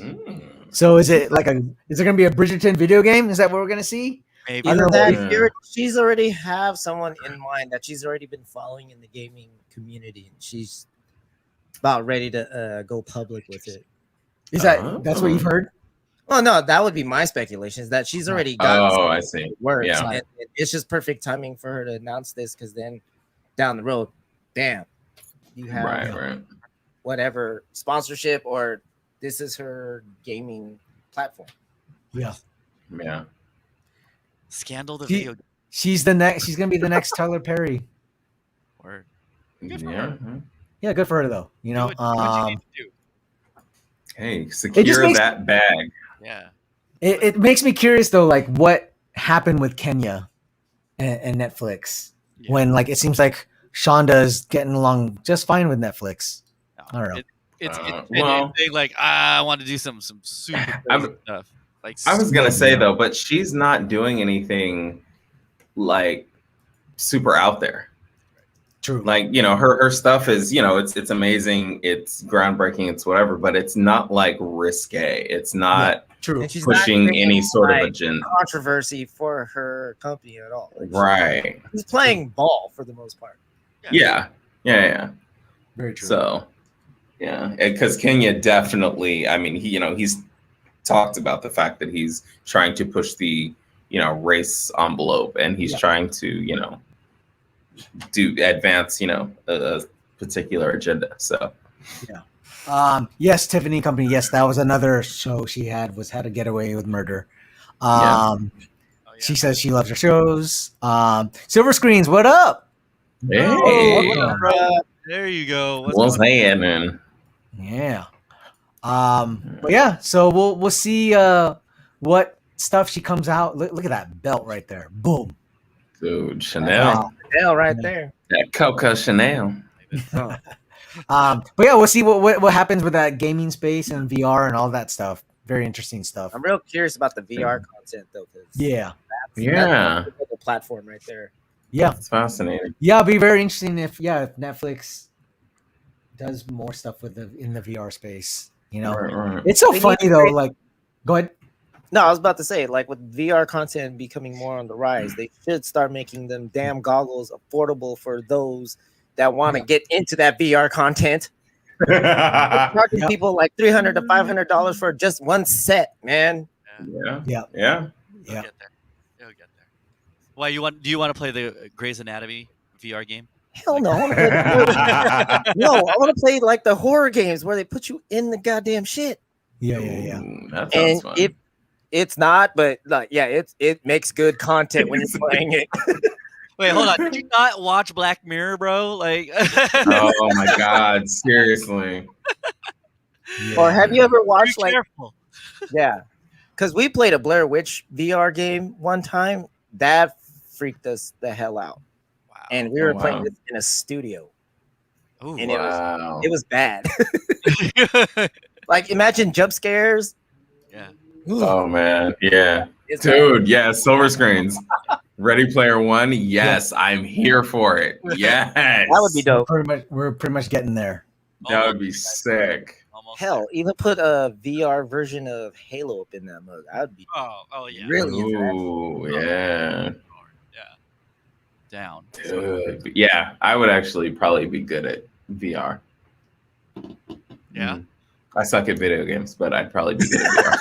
[SPEAKER 1] So is it going to be a Bridgerton video game? Is that what we're going to see?
[SPEAKER 3] Maybe.
[SPEAKER 4] Either that, she's already have someone in mind that she's already been following in the gaming community, and she's about ready to go public with it.
[SPEAKER 1] Is that's what you've heard?
[SPEAKER 4] Well, no, that would be my speculation. Is that she's already got
[SPEAKER 2] I see.
[SPEAKER 4] words.
[SPEAKER 2] Yeah.
[SPEAKER 4] And it's just perfect timing for her to announce this, because then down the road, bam, you have
[SPEAKER 2] right.
[SPEAKER 4] whatever sponsorship, or this is her gaming platform.
[SPEAKER 1] Yeah.
[SPEAKER 3] Scandal the video.
[SPEAKER 1] She's the next. She's gonna be the next Tyler Perry.
[SPEAKER 3] Word.
[SPEAKER 1] Yeah, good for her though. You know.
[SPEAKER 3] What you need to do.
[SPEAKER 2] Hey, secure that bag.
[SPEAKER 3] Yeah.
[SPEAKER 1] It makes me curious though, like what happened with Kenya and Netflix when like it seems like Shonda's getting along just fine with Netflix. I don't know.
[SPEAKER 3] It's they like I want to do some super crazy stuff. Like
[SPEAKER 2] I was gonna say though, but she's not doing anything like super out there.
[SPEAKER 1] True.
[SPEAKER 2] Like, you know, her stuff is, you know, it's amazing, it's groundbreaking, it's whatever, but it's not like risque. It's not pushing any sort of agenda.
[SPEAKER 4] Controversy for her company at all. Like,
[SPEAKER 2] right.
[SPEAKER 4] She's playing ball for the most part.
[SPEAKER 2] Yeah.
[SPEAKER 1] Very true.
[SPEAKER 2] So, yeah, because Kenya definitely, I mean, he's talked about the fact that he's trying to push the, you know, race envelope, and he's trying to, you know, advance, you know, a particular agenda. So
[SPEAKER 1] yes, Tiffany Company. Yes, that was another show she had, was How to Get Away with Murder. She says she loves her shows. Silver Screens, what up?
[SPEAKER 2] Hey,
[SPEAKER 3] there you go.
[SPEAKER 2] What's happening?
[SPEAKER 1] Yeah. But yeah, so we'll see what stuff she comes out. Look at that belt right there. Boom.
[SPEAKER 2] Dude, Chanel.
[SPEAKER 4] Chanel right there.
[SPEAKER 2] That Coco Chanel.
[SPEAKER 1] But yeah, we'll see what happens with that gaming space and VR and all that stuff. Very interesting stuff.
[SPEAKER 4] I'm real curious about the VR content though.
[SPEAKER 1] That's
[SPEAKER 4] the platform right there.
[SPEAKER 1] Yeah,
[SPEAKER 2] it's fascinating.
[SPEAKER 1] Yeah, it'll be very interesting if Netflix does more stuff in the VR space. You know,
[SPEAKER 2] right.
[SPEAKER 1] It's so funny though. Like, go ahead.
[SPEAKER 4] No, I was about to say, like with VR content becoming more on the rise, they should start making them damn goggles affordable for those that want to get into that VR content. Charging people like $300 to $500 for just one set, man.
[SPEAKER 2] Yeah.
[SPEAKER 3] You'll get there. Why do you want to play the Grey's Anatomy VR game?
[SPEAKER 4] Hell no. I want to play like the horror games where they put you in the goddamn shit.
[SPEAKER 1] Yeah.
[SPEAKER 2] That sounds fun.
[SPEAKER 4] It's not, but like, it makes good content when you're playing it.
[SPEAKER 3] Wait, hold on. Did you not watch Black Mirror, bro? Like,
[SPEAKER 2] oh my god, seriously.
[SPEAKER 4] Or have you ever watched
[SPEAKER 3] Be careful.
[SPEAKER 4] because we played a Blair Witch VR game one time that freaked us the hell out.
[SPEAKER 3] Wow.
[SPEAKER 4] And we were playing this in a studio.
[SPEAKER 3] Ooh,
[SPEAKER 4] and it was bad. Like, imagine jump scares.
[SPEAKER 3] Yeah.
[SPEAKER 2] Oh man, yeah. Dude, yeah, silver screens. Ready Player One, yes, I'm here for it. Yes.
[SPEAKER 4] That would be dope.
[SPEAKER 1] We're pretty much getting there.
[SPEAKER 2] That would be sick.
[SPEAKER 4] Hell, even put a VR version of Halo up in that mode. That would be
[SPEAKER 3] yeah.
[SPEAKER 4] really
[SPEAKER 2] Ooh, yeah.
[SPEAKER 3] Down.
[SPEAKER 2] Dude. Yeah, I would actually probably be good at VR.
[SPEAKER 3] Yeah.
[SPEAKER 2] I suck at video games, but I'd probably be good at VR.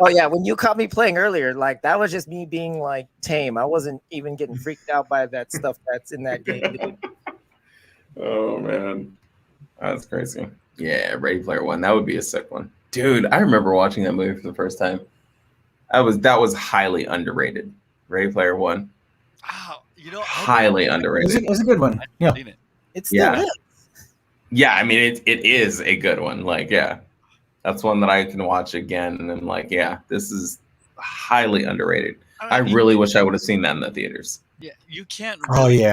[SPEAKER 4] Oh yeah, when you caught me playing earlier, like that was just me being like tame. I wasn't even getting freaked out by that stuff that's in that game, dude.
[SPEAKER 2] Oh man, that's crazy. Yeah, Ready Player One, that would be a sick one, dude. I remember watching that movie for the first time. That was highly underrated. Ready Player One.
[SPEAKER 3] Oh,
[SPEAKER 2] highly underrated.
[SPEAKER 1] It was a good one. Yeah,
[SPEAKER 4] it's still is.
[SPEAKER 2] Yeah, I mean it is a good one. Like, yeah. That's one that I can watch again and like, yeah, this is highly underrated. I really wish I would have seen that in the theaters.
[SPEAKER 3] Yeah, you can't.
[SPEAKER 1] Really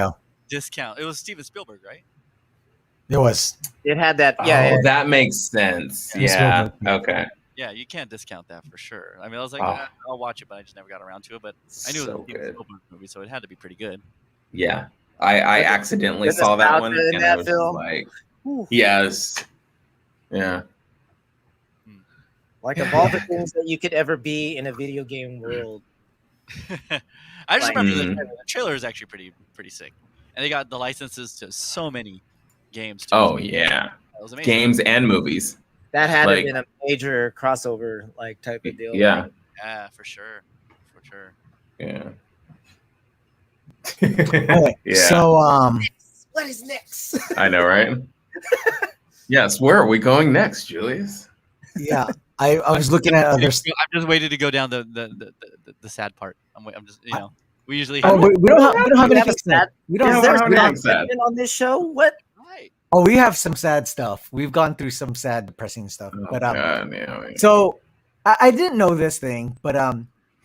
[SPEAKER 3] discount. It was Steven Spielberg, right?
[SPEAKER 1] It was.
[SPEAKER 4] It had that.
[SPEAKER 2] Oh,
[SPEAKER 4] Yeah.
[SPEAKER 2] that makes sense.
[SPEAKER 1] Yeah.
[SPEAKER 2] Yeah. Okay.
[SPEAKER 3] Yeah, you can't discount that for sure. I mean, I was like,
[SPEAKER 2] Oh.
[SPEAKER 3] I'll watch it, but I just never got around to it. But I knew it was
[SPEAKER 2] So
[SPEAKER 3] a Steven
[SPEAKER 2] good.
[SPEAKER 3] Spielberg movie, so it had to be pretty good.
[SPEAKER 2] Yeah. I accidentally
[SPEAKER 4] the
[SPEAKER 2] saw that one,
[SPEAKER 4] nostalgia in
[SPEAKER 2] and
[SPEAKER 4] that
[SPEAKER 2] I was just
[SPEAKER 4] film.
[SPEAKER 2] like,
[SPEAKER 4] Ooh.
[SPEAKER 2] yes. Yeah.
[SPEAKER 4] Like of all the things that you could ever be in a video game world.
[SPEAKER 3] I just
[SPEAKER 4] Like-
[SPEAKER 3] remember the trailer is actually pretty sick, and they got the licenses to so many games. Too.
[SPEAKER 2] Oh yeah.
[SPEAKER 3] That was amazing.
[SPEAKER 2] Games and movies.
[SPEAKER 4] That had
[SPEAKER 2] Like-
[SPEAKER 4] been a major crossover like type of deal.
[SPEAKER 2] Yeah.
[SPEAKER 3] Yeah, for sure. For sure.
[SPEAKER 2] Yeah.
[SPEAKER 1] Okay,
[SPEAKER 2] Yeah.
[SPEAKER 1] So
[SPEAKER 4] What is next?
[SPEAKER 2] I know, right? Yes. Where are we going next, Julius?
[SPEAKER 1] yeah, I was looking at other.
[SPEAKER 3] I'm just waiting to go down the sad part. I'm just we usually
[SPEAKER 1] Oh, we don't have
[SPEAKER 4] We have
[SPEAKER 1] anything
[SPEAKER 4] a sad-
[SPEAKER 1] sad. We don't
[SPEAKER 2] Yeah,
[SPEAKER 1] have
[SPEAKER 2] we're
[SPEAKER 4] There's
[SPEAKER 2] having
[SPEAKER 4] not
[SPEAKER 2] anything sad.
[SPEAKER 4] segment on this show. What?
[SPEAKER 3] right.
[SPEAKER 1] Oh, we have some sad stuff. We've gone through some sad, depressing stuff.
[SPEAKER 2] Oh,
[SPEAKER 1] But
[SPEAKER 2] God, yeah.
[SPEAKER 1] so I didn't know this thing, but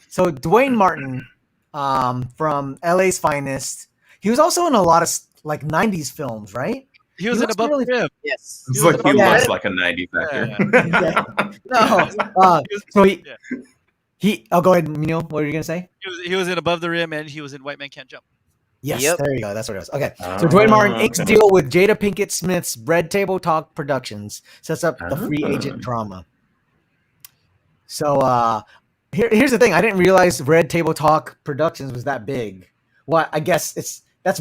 [SPEAKER 1] so Dwayne Martin, from LA's Finest, he was also in a lot of like '90s films, right?
[SPEAKER 3] He was in
[SPEAKER 1] looks
[SPEAKER 3] Above
[SPEAKER 1] really-
[SPEAKER 3] the Rim.
[SPEAKER 4] Yes.
[SPEAKER 2] It's like he
[SPEAKER 1] Yeah.
[SPEAKER 2] looks like a 90s actor.
[SPEAKER 1] No, so
[SPEAKER 3] Yeah.
[SPEAKER 1] he. Oh, go ahead, Mino. What were you gonna say?
[SPEAKER 3] He was in Above the Rim, and he was in White Man Can't Jump.
[SPEAKER 1] Yes,
[SPEAKER 4] Yep.
[SPEAKER 1] there you go. That's what it was. Okay, so Dwayne Martin inks deal with Jada Pinkett Smith's Red Table Talk Productions, sets up the free agent drama. So here's the thing: I didn't realize Red Table Talk Productions was that big. Well, I guess that's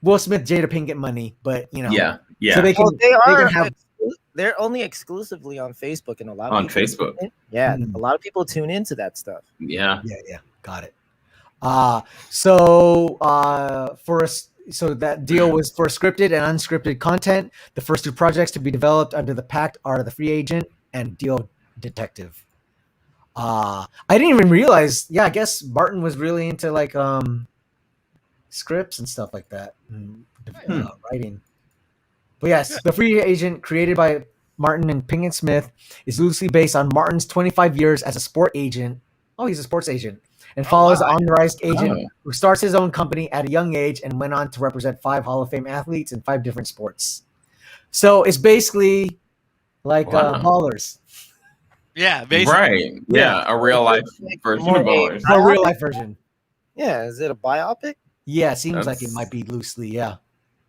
[SPEAKER 1] Will Smith, Jada Pinkett money, but
[SPEAKER 2] Yeah. Yeah.
[SPEAKER 1] So they can
[SPEAKER 4] Well, they are.
[SPEAKER 1] can have
[SPEAKER 4] They're only exclusively on Facebook, and a lot of
[SPEAKER 2] On
[SPEAKER 4] people
[SPEAKER 2] Facebook.
[SPEAKER 4] Yeah,
[SPEAKER 1] Mm.
[SPEAKER 4] a lot of people tune into that stuff.
[SPEAKER 2] Yeah.
[SPEAKER 1] yeah, got it. So that deal was for scripted and unscripted content. The first two projects to be developed under the pact are The Free Agent and Deal Detective. I didn't even realize. Yeah, I guess Martin was really into like scripts and stuff like that, and, writing. But yes, The Free Agent, created by Martin and Pinkett Smith, is loosely based on Martin's 25 years as a sport agent. Oh, he's a sports agent. And follows an on-the-rise agent who starts his own company at a young age and went on to represent 5 Hall of Fame athletes in 5 different sports. So it's basically like Ballers.
[SPEAKER 3] Yeah, basically.
[SPEAKER 2] Right. Yeah. A real life version of Ballers.
[SPEAKER 1] A real life version.
[SPEAKER 4] Yeah, is it a biopic?
[SPEAKER 1] Yeah, it seems like it
[SPEAKER 2] That's-
[SPEAKER 1] might be loosely, yeah.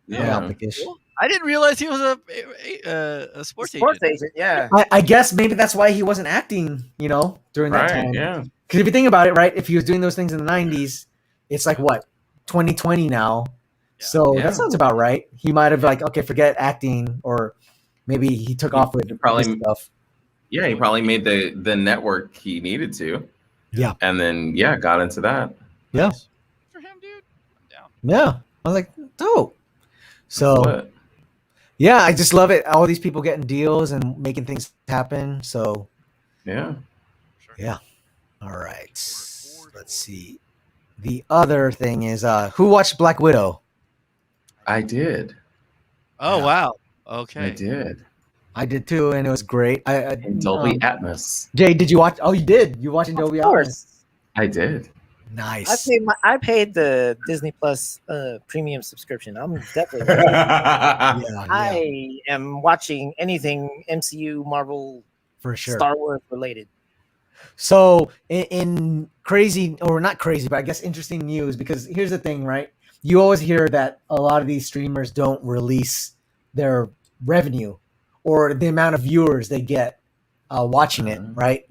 [SPEAKER 2] Yeah.
[SPEAKER 1] Biopic-ish.
[SPEAKER 3] I didn't realize he was a sports agent.
[SPEAKER 4] Yeah.
[SPEAKER 1] I guess maybe that's why he wasn't acting, during that
[SPEAKER 2] Right.
[SPEAKER 1] time.
[SPEAKER 2] Yeah.
[SPEAKER 1] Because if you think about it, right, if he was doing those things in the 90s, it's like what, 2020 now.
[SPEAKER 3] Yeah.
[SPEAKER 1] So
[SPEAKER 2] Yeah.
[SPEAKER 1] that sounds about right. He might have like, okay, forget acting, or maybe he took off with
[SPEAKER 2] probably-
[SPEAKER 1] this stuff.
[SPEAKER 2] Yeah. He probably made the network he needed to.
[SPEAKER 1] Yeah.
[SPEAKER 2] And then, got into that.
[SPEAKER 1] Yeah.
[SPEAKER 3] For him, dude. I'm down.
[SPEAKER 1] Yeah. I was like, dope. So
[SPEAKER 2] But,
[SPEAKER 1] yeah, I just love it. All these people getting deals and making things happen. So
[SPEAKER 2] yeah.
[SPEAKER 3] Sure.
[SPEAKER 1] yeah. All right. Let's see. The other thing is who watched Black Widow?
[SPEAKER 2] I did.
[SPEAKER 3] Oh
[SPEAKER 1] Yeah.
[SPEAKER 3] wow.
[SPEAKER 2] I
[SPEAKER 3] Okay.
[SPEAKER 2] did.
[SPEAKER 1] I did too, and it was great.
[SPEAKER 2] In Dolby Atmos.
[SPEAKER 1] Jay, did you watch? Oh, you did. You watched in Dolby
[SPEAKER 4] Of
[SPEAKER 1] Atmos?
[SPEAKER 4] course.
[SPEAKER 2] I did.
[SPEAKER 1] Nice.
[SPEAKER 4] I paid the Disney Plus premium subscription. I'm definitely.
[SPEAKER 1] Yeah,
[SPEAKER 4] I am watching anything MCU, Marvel,
[SPEAKER 1] for sure.
[SPEAKER 4] Star Wars related.
[SPEAKER 1] So in crazy, or not crazy, but I guess interesting news, because here's the thing, right? You always hear that a lot of these streamers don't release their revenue or the amount of viewers they get watching it, right?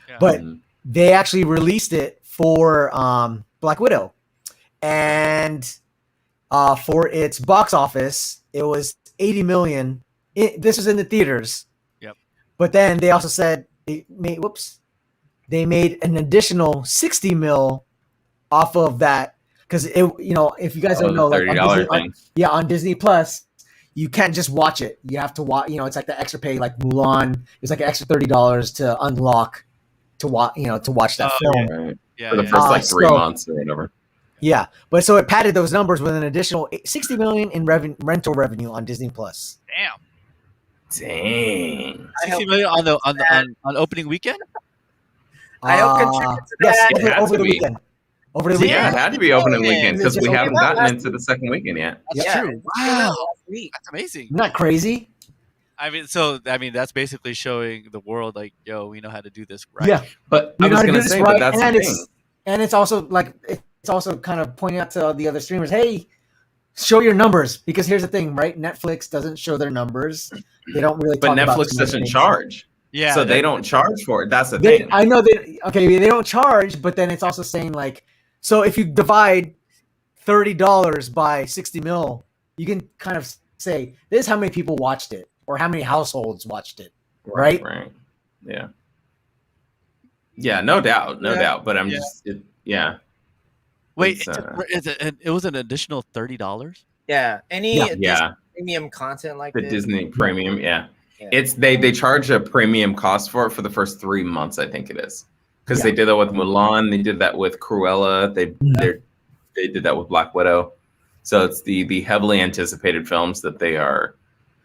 [SPEAKER 3] Yeah.
[SPEAKER 1] But they actually released it for Black Widow, and for its box office, it was 80 million. This was in the theaters.
[SPEAKER 3] Yep.
[SPEAKER 1] But then they also said they made an additional 60 mil off of that, because if you guys don't know, like
[SPEAKER 2] $30
[SPEAKER 1] on Disney Plus, you can't just watch it. You have to watch. It's like the extra pay, like Mulan. It's like an extra $30 to unlock to watch. To watch that film.
[SPEAKER 2] Right.
[SPEAKER 3] Yeah.
[SPEAKER 2] For the
[SPEAKER 3] yeah.
[SPEAKER 2] first 3
[SPEAKER 1] so-
[SPEAKER 2] months or whatever.
[SPEAKER 1] Yeah, but so it padded those numbers with an additional 60 million in rental revenue on Disney Plus.
[SPEAKER 3] Damn.
[SPEAKER 2] Dang.
[SPEAKER 3] 60 million on opening weekend.
[SPEAKER 4] I help contribute to
[SPEAKER 1] Yes,
[SPEAKER 4] that.
[SPEAKER 2] It has
[SPEAKER 1] over
[SPEAKER 2] to
[SPEAKER 1] the
[SPEAKER 2] be.
[SPEAKER 1] weekend. over the
[SPEAKER 2] Yeah,
[SPEAKER 1] weekend.
[SPEAKER 2] it had to be opening weekend
[SPEAKER 1] And
[SPEAKER 2] because
[SPEAKER 1] it
[SPEAKER 2] we
[SPEAKER 1] just
[SPEAKER 2] haven't
[SPEAKER 4] came out
[SPEAKER 2] gotten
[SPEAKER 4] last
[SPEAKER 2] into the second weekend yet.
[SPEAKER 3] That's
[SPEAKER 4] Yeah,
[SPEAKER 3] true.
[SPEAKER 4] it came out
[SPEAKER 3] Wow,
[SPEAKER 4] last week.
[SPEAKER 3] that's amazing.
[SPEAKER 1] Isn't that crazy?
[SPEAKER 3] I mean, that's basically showing the world like, yo, we know how to do this right.
[SPEAKER 1] Yeah.
[SPEAKER 2] But
[SPEAKER 1] You
[SPEAKER 2] I
[SPEAKER 1] know
[SPEAKER 2] was
[SPEAKER 1] how to
[SPEAKER 2] going
[SPEAKER 1] do
[SPEAKER 2] to
[SPEAKER 1] this
[SPEAKER 2] say,
[SPEAKER 1] right,
[SPEAKER 2] but that's
[SPEAKER 1] and
[SPEAKER 2] the
[SPEAKER 1] it's
[SPEAKER 2] thing.
[SPEAKER 1] and it's also like it's also kind of pointing out to the other streamers, hey, show your numbers, because here's the thing, right? Netflix doesn't show their numbers. They don't really
[SPEAKER 2] But
[SPEAKER 1] talk about
[SPEAKER 2] Netflix
[SPEAKER 1] too many
[SPEAKER 2] doesn't
[SPEAKER 1] things.
[SPEAKER 2] charge.
[SPEAKER 3] Yeah,
[SPEAKER 2] So they don't charge for it. That's the
[SPEAKER 1] They,
[SPEAKER 2] thing.
[SPEAKER 1] I know that. Okay, they don't charge, but then it's also saying like, so if you divide $30 by 60 mil, you can kind of say this is how many people watched it or how many households watched it, right?
[SPEAKER 2] Right. Yeah. Yeah, no doubt. No
[SPEAKER 3] Yeah.
[SPEAKER 2] doubt. But I'm
[SPEAKER 3] Yeah.
[SPEAKER 2] just, yeah.
[SPEAKER 3] Wait,
[SPEAKER 2] It's,
[SPEAKER 3] it was an additional $30?
[SPEAKER 4] Yeah, any
[SPEAKER 1] Yeah.
[SPEAKER 4] additional
[SPEAKER 2] yeah.
[SPEAKER 4] premium content like
[SPEAKER 2] The
[SPEAKER 4] this.
[SPEAKER 2] Disney Premium. Yeah.
[SPEAKER 4] Yeah.
[SPEAKER 2] It's they charge a premium cost for it for the first 3 months, I think it is. Because
[SPEAKER 1] Yeah.
[SPEAKER 2] they did that with Mulan, they did that with Cruella, they did that with Black Widow. So it's the heavily anticipated films that they are.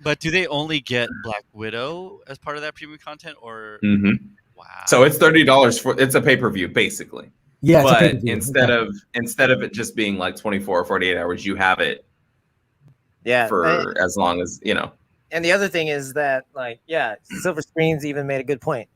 [SPEAKER 3] But do they only get Black Widow as part of that premium content, or
[SPEAKER 2] Mhm.
[SPEAKER 3] wow?
[SPEAKER 2] So it's $30 for it's a pay-per-view basically.
[SPEAKER 1] Yeah, it's a
[SPEAKER 2] But
[SPEAKER 1] pay-per-view.
[SPEAKER 2] instead
[SPEAKER 1] Okay.
[SPEAKER 2] of it just being like 24 or 48 hours, you have it
[SPEAKER 4] Yeah,
[SPEAKER 2] for as long as,
[SPEAKER 4] and the other thing is that, like, yeah, Silver Screens even made a good point.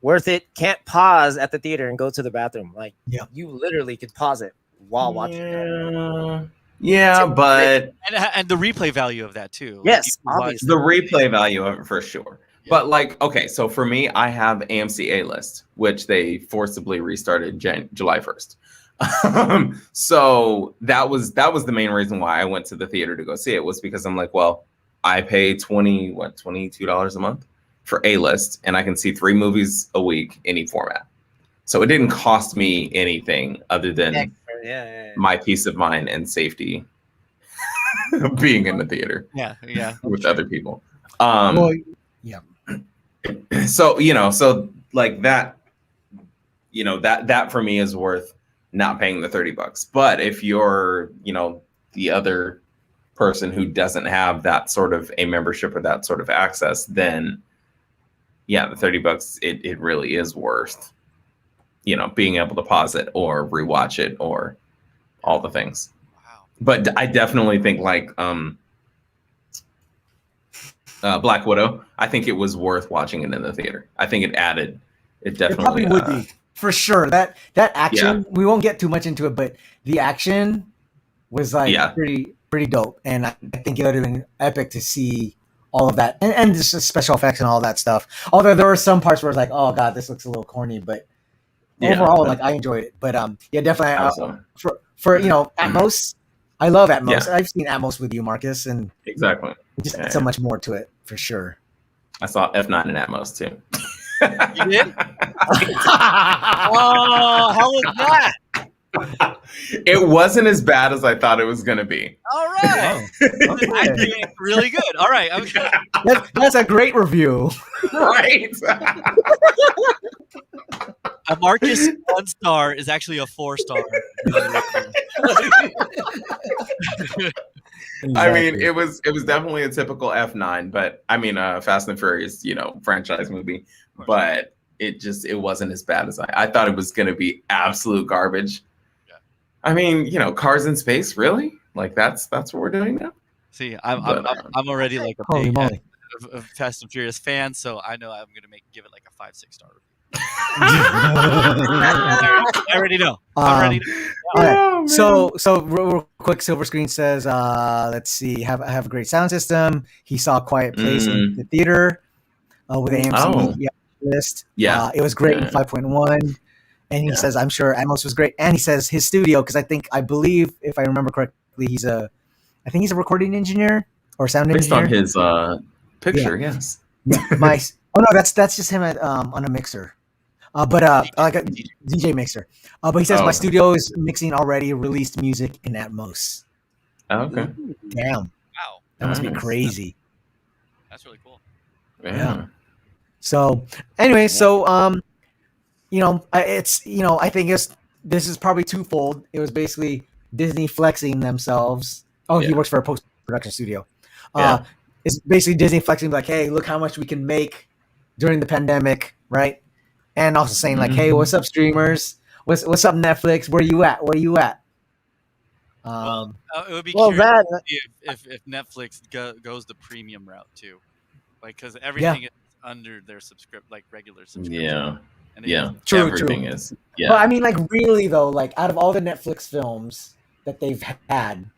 [SPEAKER 4] Worth it. Can't pause at the theater and go to the bathroom. Like,
[SPEAKER 1] Yeah.
[SPEAKER 4] you literally could pause it while watching.
[SPEAKER 2] Yeah, but
[SPEAKER 3] and the replay value of that too.
[SPEAKER 4] Yes,
[SPEAKER 3] you can watch-
[SPEAKER 4] obviously.
[SPEAKER 2] the replay value of it for sure.
[SPEAKER 3] Yeah.
[SPEAKER 2] But like, okay, so for me, I have AMC A List, which they forcibly restarted July 1st. So that was the main reason why I went to the theater to go see it, was because I'm like, well, I pay $22 a month for A List, and I can see 3 movies a week, any format. So it didn't cost me anything other than
[SPEAKER 4] Yeah.
[SPEAKER 2] my peace of mind and safety being in the theater
[SPEAKER 3] yeah.
[SPEAKER 2] with other people.
[SPEAKER 1] Well, yeah.
[SPEAKER 2] So like that, that for me is worth not paying the $30. But if you're, the other person who doesn't have that sort of a membership or that sort of access, then yeah, the $30, it really is worth, being able to pause it or rewatch it or all the things.
[SPEAKER 3] Wow.
[SPEAKER 2] But I definitely think like Black Widow, I think it was worth watching it in the theater. I think it definitely
[SPEAKER 1] It probably would be for sure. That action, we won't get too much into it, but the action was like pretty dope, and I think it would have been epic to see all of that and just the special effects and all that stuff. Although there were some parts where it's like, oh god, this looks a little corny, but overall, like I enjoyed it. But yeah, definitely for Atmos, I love Atmos.
[SPEAKER 2] Yeah.
[SPEAKER 1] I've seen Atmos with you, Marcus, and
[SPEAKER 2] exactly.
[SPEAKER 1] Just so much more to it for sure.
[SPEAKER 2] I saw F9 and Atmos too.
[SPEAKER 3] You did? Oh, how was that?
[SPEAKER 2] It wasn't as bad as I thought it was going to be.
[SPEAKER 3] All right. I think it's really good. All right.
[SPEAKER 1] That's a great review.
[SPEAKER 2] Right.
[SPEAKER 3] A Marcus 1 star is actually a 4-star.
[SPEAKER 2] I mean, it was definitely a typical F9, but I mean, Fast and Furious, franchise movie, but it wasn't as bad as I thought it was going to be. Absolute garbage. Yeah. I mean, Cars in Space, really? Like that's what we're doing now.
[SPEAKER 3] See, I'm already like a Fast and Furious fan, so I know I'm going to give it like a 5-6 star review. I already know.
[SPEAKER 1] All right. So real quick, Silver Screen says, let's see, have a great sound system. He saw Quiet Place in the theater with the AMC list.
[SPEAKER 2] Yeah.
[SPEAKER 1] It was great in 5.1. And he says, I'm sure Atmos was great. And he says his studio, because I believe, if I remember correctly, he's a recording engineer or sound engineer.
[SPEAKER 2] Based on his picture, yes.
[SPEAKER 1] That's just him on a mixer. But like a DJ mixer. But he says my studio is mixing already released music in Atmos.
[SPEAKER 2] Oh, okay.
[SPEAKER 1] Damn.
[SPEAKER 3] Wow.
[SPEAKER 1] That must be crazy.
[SPEAKER 3] That's really cool.
[SPEAKER 2] Yeah.
[SPEAKER 1] So anyway, I think this is probably twofold. It was basically Disney flexing themselves. Oh, he works for a post-production studio. It's basically Disney flexing like, hey, look how much we can make during the pandemic, right? And also saying like, hey, what's up, streamers? What's up, Netflix? Where you at?
[SPEAKER 3] It would be
[SPEAKER 4] Well,
[SPEAKER 3] curious
[SPEAKER 4] that-
[SPEAKER 3] to see if Netflix goes the premium route too, like because everything is under their regular subscription.
[SPEAKER 2] Yeah.
[SPEAKER 3] And it
[SPEAKER 2] Yeah.
[SPEAKER 3] is-
[SPEAKER 1] True,
[SPEAKER 2] Everything
[SPEAKER 1] true.
[SPEAKER 2] is. Yeah.
[SPEAKER 1] But I mean, like, really though, like, out of all the Netflix films that they've had,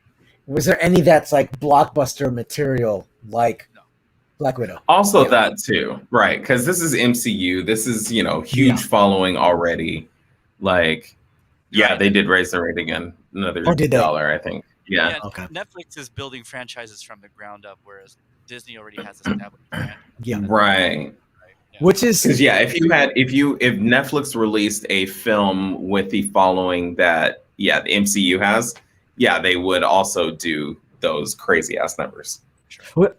[SPEAKER 1] was there any that's like blockbuster material like Black Widow?
[SPEAKER 2] Also,
[SPEAKER 1] Yeah.
[SPEAKER 2] that too, right? Because this is MCU. This is huge
[SPEAKER 1] Yeah.
[SPEAKER 2] following already. Like, yeah,
[SPEAKER 3] Right.
[SPEAKER 2] they did raise the rate again, another
[SPEAKER 1] Oh, did they?
[SPEAKER 2] $1, I think. Yeah.
[SPEAKER 1] Okay.
[SPEAKER 3] Netflix is building franchises from the ground up, whereas Disney already has established franchises.
[SPEAKER 1] Yeah.
[SPEAKER 2] Right.
[SPEAKER 3] Yeah.
[SPEAKER 1] Which is
[SPEAKER 2] Because if Netflix released a film with the following that the MCU has, they would also do those crazy ass numbers.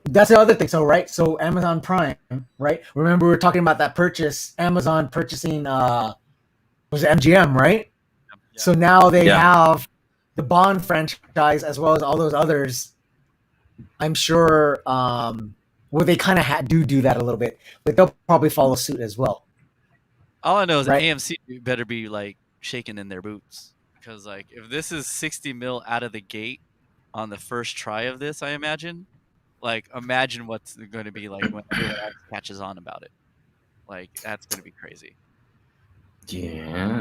[SPEAKER 1] that's the other thing. So right, so Amazon Prime, right? Remember we were talking about that purchase, Amazon purchasing was it MGM, right?
[SPEAKER 3] Yeah.
[SPEAKER 1] So now they
[SPEAKER 2] Yeah.
[SPEAKER 1] have the Bond franchise as well as all those others. I'm sure they kind of do that a little bit, but they'll probably follow suit as well.
[SPEAKER 3] All I know is
[SPEAKER 1] Right.
[SPEAKER 3] AMC better be like shaking in their boots, because like if this is 60 mil out of the gate on the first try of this, I imagine what's going to be like when everyone else catches on about it. Like that's going to be crazy.
[SPEAKER 2] Yeah.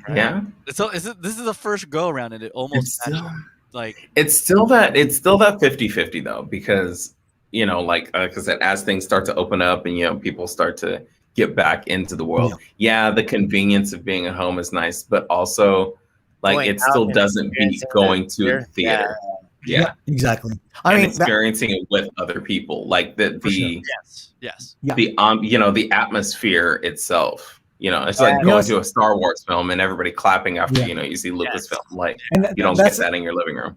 [SPEAKER 3] Right.
[SPEAKER 2] Yeah.
[SPEAKER 3] So this is the first go around, and it almost matched,
[SPEAKER 2] It's still that 50-50 though, because like I said, as things start to open up and people start to get back into the world, the convenience of being at home is nice, but also like
[SPEAKER 4] Going
[SPEAKER 2] it still
[SPEAKER 4] out and
[SPEAKER 2] doesn't beat
[SPEAKER 4] experiencing
[SPEAKER 2] going
[SPEAKER 4] the
[SPEAKER 2] to the theater.
[SPEAKER 1] Yeah, exactly. I
[SPEAKER 2] And
[SPEAKER 1] mean,
[SPEAKER 2] experiencing it with other people, like the
[SPEAKER 3] yes.
[SPEAKER 2] the atmosphere itself. It's like going to a Star Wars film and everybody clapping after you see Lucasfilm. Like
[SPEAKER 1] And
[SPEAKER 2] you don't get that in your living room.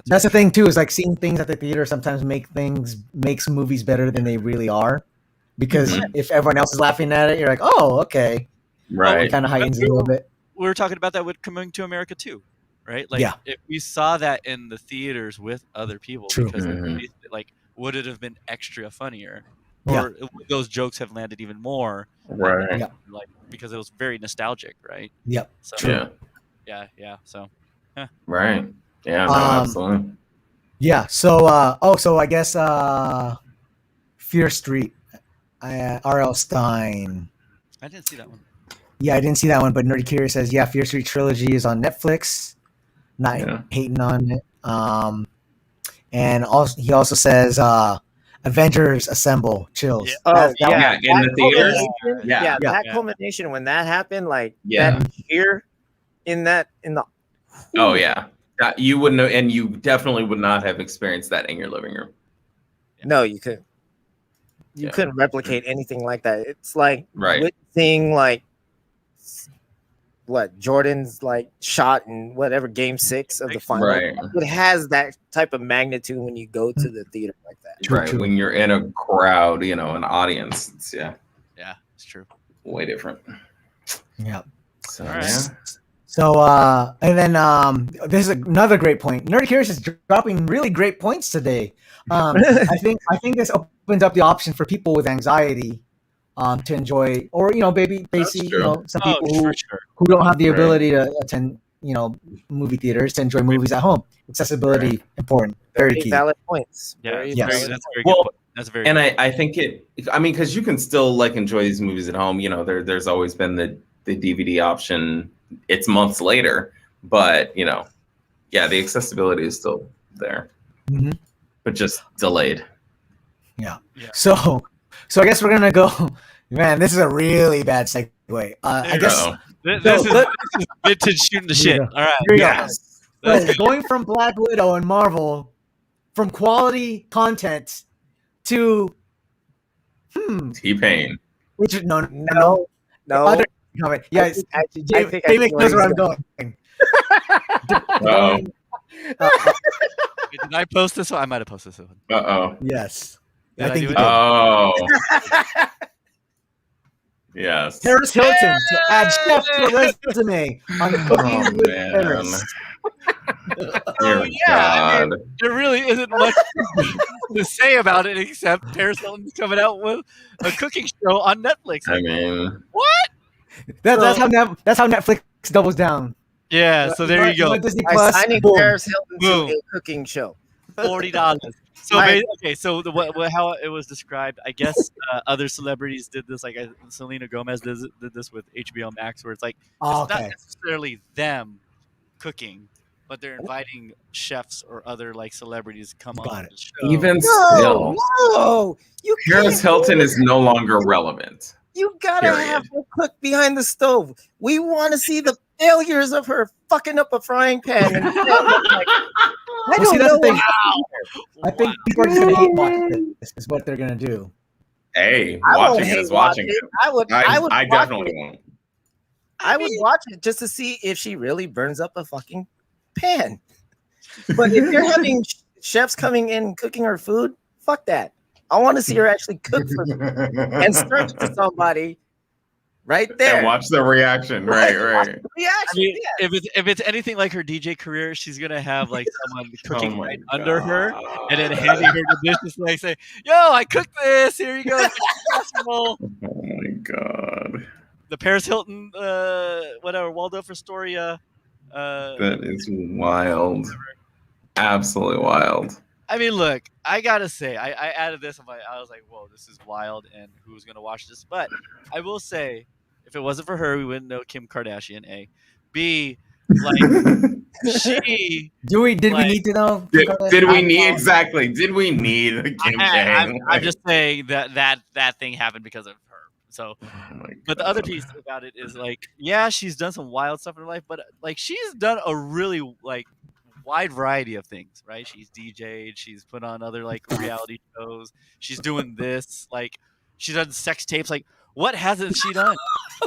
[SPEAKER 1] That's the thing too, is like seeing things at the theater sometimes makes movies better than they really are, because if everyone else is laughing at it, you're like, oh, okay,
[SPEAKER 2] right?
[SPEAKER 1] It kind of heightens it a little bit.
[SPEAKER 3] We were talking about that with Coming to America too, right? Like if we saw that in the theaters with other people, because like would it have been extra funnier, or would those jokes have landed even more?
[SPEAKER 2] Right.
[SPEAKER 3] Like because it was very nostalgic, right?
[SPEAKER 1] Yep.
[SPEAKER 3] So,
[SPEAKER 1] True.
[SPEAKER 3] Yeah. So.
[SPEAKER 2] Right. Yeah. No, absolutely.
[SPEAKER 1] Yeah. So. So I guess. Fear Street. R.L. Stein.
[SPEAKER 3] I didn't see that one.
[SPEAKER 1] Yeah, I didn't see that one, but Nerdy Curious says, Fear Street Trilogy is on Netflix. Not hating on it. And also he also says Avengers Assemble. Chills.
[SPEAKER 4] Yeah.
[SPEAKER 2] In the theaters.
[SPEAKER 4] That culmination when that happened, like that here in the
[SPEAKER 2] Oh yeah. You wouldn't have, and you definitely would not have experienced that in your living room.
[SPEAKER 4] No, you couldn't. You couldn't replicate anything like that. It's like
[SPEAKER 2] right.
[SPEAKER 4] witnessing like what Jordan's like shot in whatever game 6 of the final.
[SPEAKER 2] Right.
[SPEAKER 4] It has that type of magnitude when you go to the theater like that.
[SPEAKER 2] Right. When you're in a crowd, an audience. It's,
[SPEAKER 3] Yeah, it's true.
[SPEAKER 2] Way different.
[SPEAKER 1] Yeah.
[SPEAKER 2] So
[SPEAKER 1] So and then this is another great point. Nerdy Curious is dropping really great points today. I think this opens up the option for people with anxiety to enjoy, or basically some people who don't have the ability to attend movie theaters to enjoy movies at home. Accessibility important, very key.
[SPEAKER 4] Valid points.
[SPEAKER 3] Yeah,
[SPEAKER 1] yes.
[SPEAKER 3] that's very good. That's very.
[SPEAKER 2] And
[SPEAKER 3] good.
[SPEAKER 2] I think because you can still like enjoy these movies at home. There's always been the DVD option. It's months later, but the accessibility is still there, but just delayed.
[SPEAKER 1] Yeah. So I guess we're gonna go. Man, this is a really bad segue. I guess
[SPEAKER 3] this is vintage shooting the shit. All right.
[SPEAKER 1] Yes. So going from Black Widow and Marvel, from quality content to
[SPEAKER 2] T-Pain.
[SPEAKER 1] Which no.
[SPEAKER 4] Other
[SPEAKER 1] comment. Yes,
[SPEAKER 4] I think
[SPEAKER 1] David knows where I'm going.
[SPEAKER 3] Did I post this one? I might have posted this one.
[SPEAKER 2] Uh-oh.
[SPEAKER 1] Yes.
[SPEAKER 3] Did
[SPEAKER 1] I think
[SPEAKER 3] do
[SPEAKER 1] you
[SPEAKER 3] it?
[SPEAKER 1] did.
[SPEAKER 2] Oh. Yes.
[SPEAKER 1] Paris Hilton to add chef to a resume on Cooking with Paris.
[SPEAKER 2] Dear
[SPEAKER 3] I
[SPEAKER 2] God.
[SPEAKER 3] mean, there really isn't much to say about it except Paris Hilton's coming out with a cooking show on Netflix.
[SPEAKER 2] I mean,
[SPEAKER 3] what?
[SPEAKER 1] That's how Netflix doubles down.
[SPEAKER 3] Yeah, so there you go.
[SPEAKER 1] Disney
[SPEAKER 4] By
[SPEAKER 1] Plus.
[SPEAKER 4] signing
[SPEAKER 1] Boom.
[SPEAKER 4] Paris Hilton
[SPEAKER 3] Boom.
[SPEAKER 4] to a cooking show.
[SPEAKER 3] $40. So
[SPEAKER 4] Like-
[SPEAKER 3] okay, so how it was described, I guess other celebrities did this. Like Selena Gomez did this with HBO Max, where it's like
[SPEAKER 1] Oh,
[SPEAKER 3] it's not
[SPEAKER 1] okay.
[SPEAKER 3] necessarily them cooking, but they're inviting chefs or other like celebrities to come
[SPEAKER 1] Got
[SPEAKER 3] on
[SPEAKER 1] it.
[SPEAKER 3] the show.
[SPEAKER 2] Even still,
[SPEAKER 4] No, you
[SPEAKER 2] Paris
[SPEAKER 4] can't
[SPEAKER 2] Hilton
[SPEAKER 4] do
[SPEAKER 2] is no longer relevant.
[SPEAKER 4] You gotta
[SPEAKER 2] Period.
[SPEAKER 4] have her cook behind the stove. We want to see the failures of her fucking up a frying pan. And I
[SPEAKER 1] Well,
[SPEAKER 4] don't
[SPEAKER 1] see, that's
[SPEAKER 4] know
[SPEAKER 1] the thing.
[SPEAKER 4] what
[SPEAKER 1] I think people are just gonna hate watch this. Is what they're gonna do.
[SPEAKER 2] Hey,
[SPEAKER 4] I won't
[SPEAKER 2] watching it
[SPEAKER 4] hate
[SPEAKER 2] is watching
[SPEAKER 4] watch
[SPEAKER 2] it.
[SPEAKER 4] I would
[SPEAKER 2] I
[SPEAKER 4] watch
[SPEAKER 2] definitely
[SPEAKER 4] it.
[SPEAKER 2] won't.
[SPEAKER 4] I would watch it just to see if she really burns up a fucking pan. But if you're having chefs coming in cooking her food, fuck that. I want to see her actually cook for and serve it to somebody right there.
[SPEAKER 2] And watch the reaction. Right.
[SPEAKER 4] Reaction.
[SPEAKER 3] I mean,
[SPEAKER 4] yeah.
[SPEAKER 3] if it's anything like her DJ career, she's gonna have like someone cooking
[SPEAKER 2] my
[SPEAKER 3] right under her, and then handing her the dishes, like say, "Yo, I cooked this. Here you go."
[SPEAKER 2] Oh my god,
[SPEAKER 3] The Paris Hilton, whatever Waldorf Astoria.
[SPEAKER 2] that is wild. Absolutely wild.
[SPEAKER 3] I mean, look, I gotta say, I added this. I was like, "Whoa, this is wild!" And who's gonna watch this? But I will say, if it wasn't for her, we wouldn't know Kim Kardashian. A, B, like she.
[SPEAKER 1] Did we
[SPEAKER 3] like,
[SPEAKER 1] need to know?
[SPEAKER 2] Did we need exactly? Did we need Kim K?
[SPEAKER 3] I'm just saying that thing happened because of her. So, but the other piece about it is like, yeah, she's done some wild stuff in her life, but like she's done a really like wide variety of things, right? She's DJ'd, she's put on other like reality shows, she's doing this, like she's done sex tapes. Like, what hasn't she done?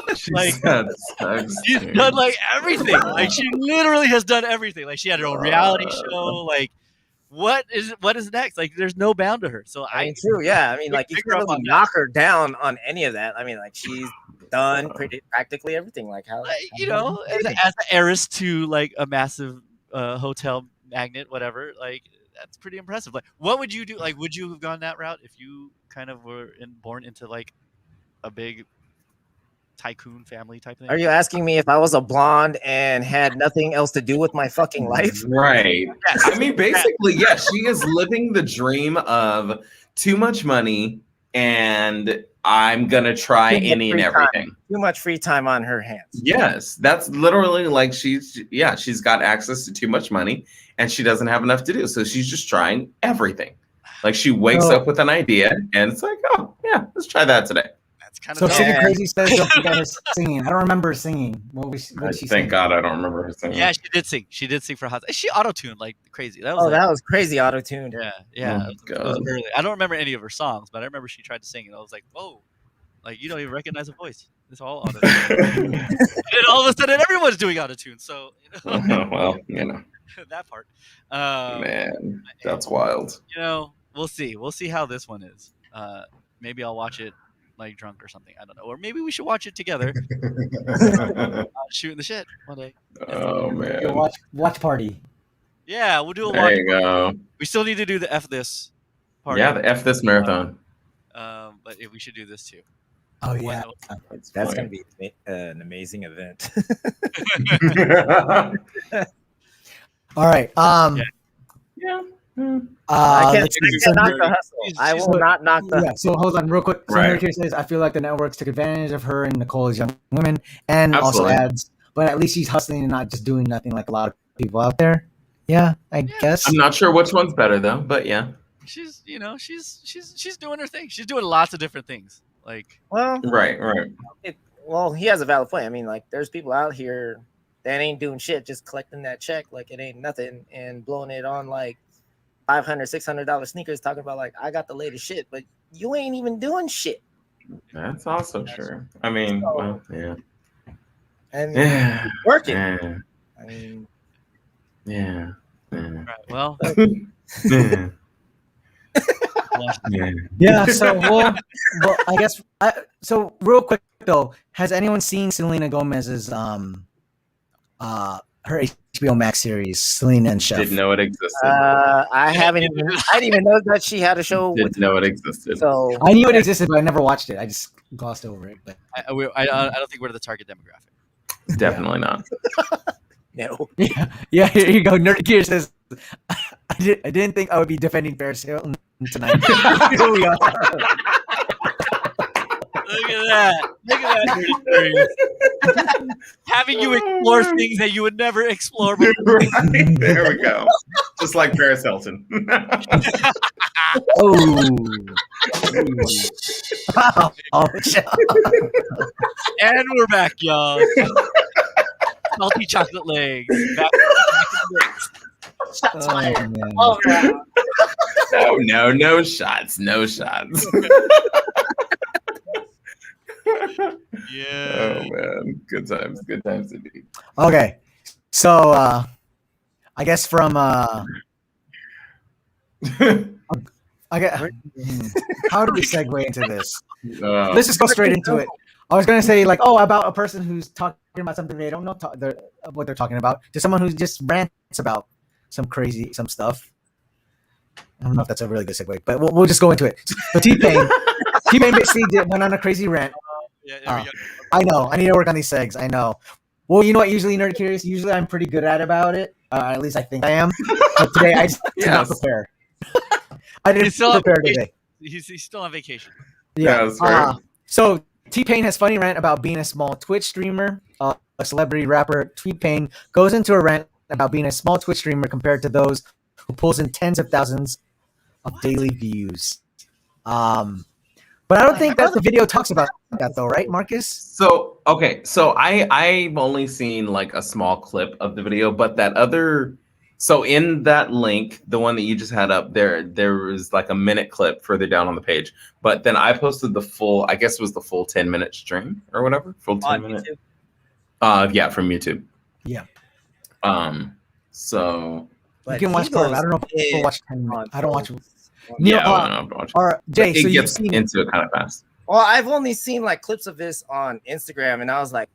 [SPEAKER 3] Like, she's done like everything. Like, she literally has done everything. Like, she had her own reality show. Like, what is next? Like, there's no bound to her. So
[SPEAKER 4] I mean, true, yeah. I mean, like you can't really knock her down on any of that. I mean, like she's done practically everything. Like how
[SPEAKER 3] you know, as an heiress to like a massive hotel magnet, whatever. Like, that's pretty impressive. Like, what would you do? Like, would you have gone that route if you kind of were born into like a big tycoon family type thing?
[SPEAKER 4] Are you asking me if I was a blonde and had nothing else to do with my fucking life?
[SPEAKER 2] Right. I mean, basically, yeah, she is living the dream of too much money and I'm gonna try any and everything.
[SPEAKER 4] Too much free time on her hands.
[SPEAKER 2] Yes, that's literally like she's got access to too much money and she doesn't have enough to do. So she's just trying everything. Like she wakes up with an idea and it's like, oh yeah, let's try that today.
[SPEAKER 1] So City Crazy says don't forget her singing. I don't remember her singing. What she
[SPEAKER 2] Thank
[SPEAKER 1] sing?
[SPEAKER 2] God I don't remember her singing.
[SPEAKER 3] Yeah, she did sing. She did sing for Hot. She auto-tuned like crazy. That was
[SPEAKER 4] that was crazy auto-tuned.
[SPEAKER 3] Yeah.
[SPEAKER 2] Oh,
[SPEAKER 3] it was early. I don't remember any of her songs, but I remember she tried to sing and I was like, whoa. Like, you don't even recognize a voice. It's all auto-tune. And then all of a sudden everyone's doing auto-tune. So
[SPEAKER 2] well, you know.
[SPEAKER 3] that part.
[SPEAKER 2] Man, that's wild.
[SPEAKER 3] You know, we'll see. We'll see how this one is. Maybe I'll watch it like drunk or something. I don't know. Or maybe we should watch it together. Shooting the shit one day.
[SPEAKER 2] Oh man.
[SPEAKER 1] Watch party.
[SPEAKER 3] Yeah, we'll do a watch.
[SPEAKER 2] There you go.
[SPEAKER 3] We still need to do the F this party.
[SPEAKER 2] Yeah, the F this marathon.
[SPEAKER 3] But we should do this too.
[SPEAKER 1] Oh yeah.
[SPEAKER 4] That's gonna be an amazing event.
[SPEAKER 1] All right.
[SPEAKER 2] Yeah.
[SPEAKER 4] I can't knock the hustle. I will not knock the
[SPEAKER 1] Yeah, so hold on real quick. So
[SPEAKER 2] Right.
[SPEAKER 1] here says, I feel like the networks took advantage of her and Nicole as young women, and
[SPEAKER 2] Absolutely.
[SPEAKER 1] also adds, but at least she's hustling and not just doing nothing like a lot of people out there. Yeah, I guess.
[SPEAKER 2] I'm not sure which one's better though, but yeah.
[SPEAKER 3] She's, you know, she's doing her thing. She's doing lots of different things. Like,
[SPEAKER 4] well,
[SPEAKER 2] Right.
[SPEAKER 4] well, he has a valid point. I mean, like, there's people out here that ain't doing shit, just collecting that check like it ain't nothing and blowing it on like $500, $600 sneakers, talking about like I got the latest shit, but you ain't even doing shit.
[SPEAKER 2] That's also true. I mean, well, yeah.
[SPEAKER 4] And
[SPEAKER 2] Yeah.
[SPEAKER 4] working.
[SPEAKER 2] Yeah.
[SPEAKER 4] I mean,
[SPEAKER 2] Yeah.
[SPEAKER 3] right, well,
[SPEAKER 2] Yeah.
[SPEAKER 1] Yeah, so well, I guess. So real quick though, has anyone seen Selena Gomez's her HBO Max series, Selena and Chef?
[SPEAKER 2] Didn't know it existed.
[SPEAKER 4] I didn't even know that she had a show.
[SPEAKER 2] Didn't know it existed.
[SPEAKER 4] So
[SPEAKER 1] I knew it existed, but I never watched it. I just glossed over it. But
[SPEAKER 3] I don't think we're the target demographic.
[SPEAKER 2] Definitely not.
[SPEAKER 4] No.
[SPEAKER 1] Yeah. Here you go. Nerd Gear says, I didn't think I would be defending Paris Hilton tonight. Here we are.
[SPEAKER 3] Look at that. Look at that. Having you explore things that you would never explore before.
[SPEAKER 2] Right, there we go. Just like Paris Hilton.
[SPEAKER 1] Oh. Oh,
[SPEAKER 3] And we're back, y'all. Salty chocolate legs. Back
[SPEAKER 1] man.
[SPEAKER 4] Oh, yeah.
[SPEAKER 2] No shots. No shots.
[SPEAKER 3] Yeah.
[SPEAKER 2] Oh man, good times indeed.
[SPEAKER 1] Okay, so I guess from I get how do we segue into this? Let's just go straight into it. I was gonna say about a person who's talking about something they don't know what they're talking about, to someone who just rants about some stuff. I don't know if that's a really good segue, but we'll just go into it. So T-Pain basically went on a crazy rant. I know. I need to work on these segs. I know. Well, you know what? Usually, Nerd Curious. Usually, I'm pretty good about it. At least I think I am. But today, I just did not prepare. I didn't prepare today.
[SPEAKER 3] He's still on vacation.
[SPEAKER 1] Yeah.
[SPEAKER 2] That's right.
[SPEAKER 1] So T-Pain has funny rant about being a small Twitch streamer. A celebrity rapper, T-Pain, goes into a rant about being a small Twitch streamer compared to those who pulls in tens of thousands of daily views. But I don't think that the video talks about that though, right, Marcus?
[SPEAKER 2] So I've only seen like a small clip of the video, but that other, so in that link, the one that you just had up there was like a minute clip further down on the page. But then I posted the full, I guess it was the full 10-minute stream or whatever, full 10-minute. Yeah, from YouTube.
[SPEAKER 1] Yeah.
[SPEAKER 2] So
[SPEAKER 1] you can watch part. I don't know if people watch 10 minutes. I don't watch.
[SPEAKER 2] Yeah, I don't know.
[SPEAKER 1] Or Jay,
[SPEAKER 2] it gets into it kind of fast.
[SPEAKER 4] Well, I've only seen like clips of this on Instagram, and I was like,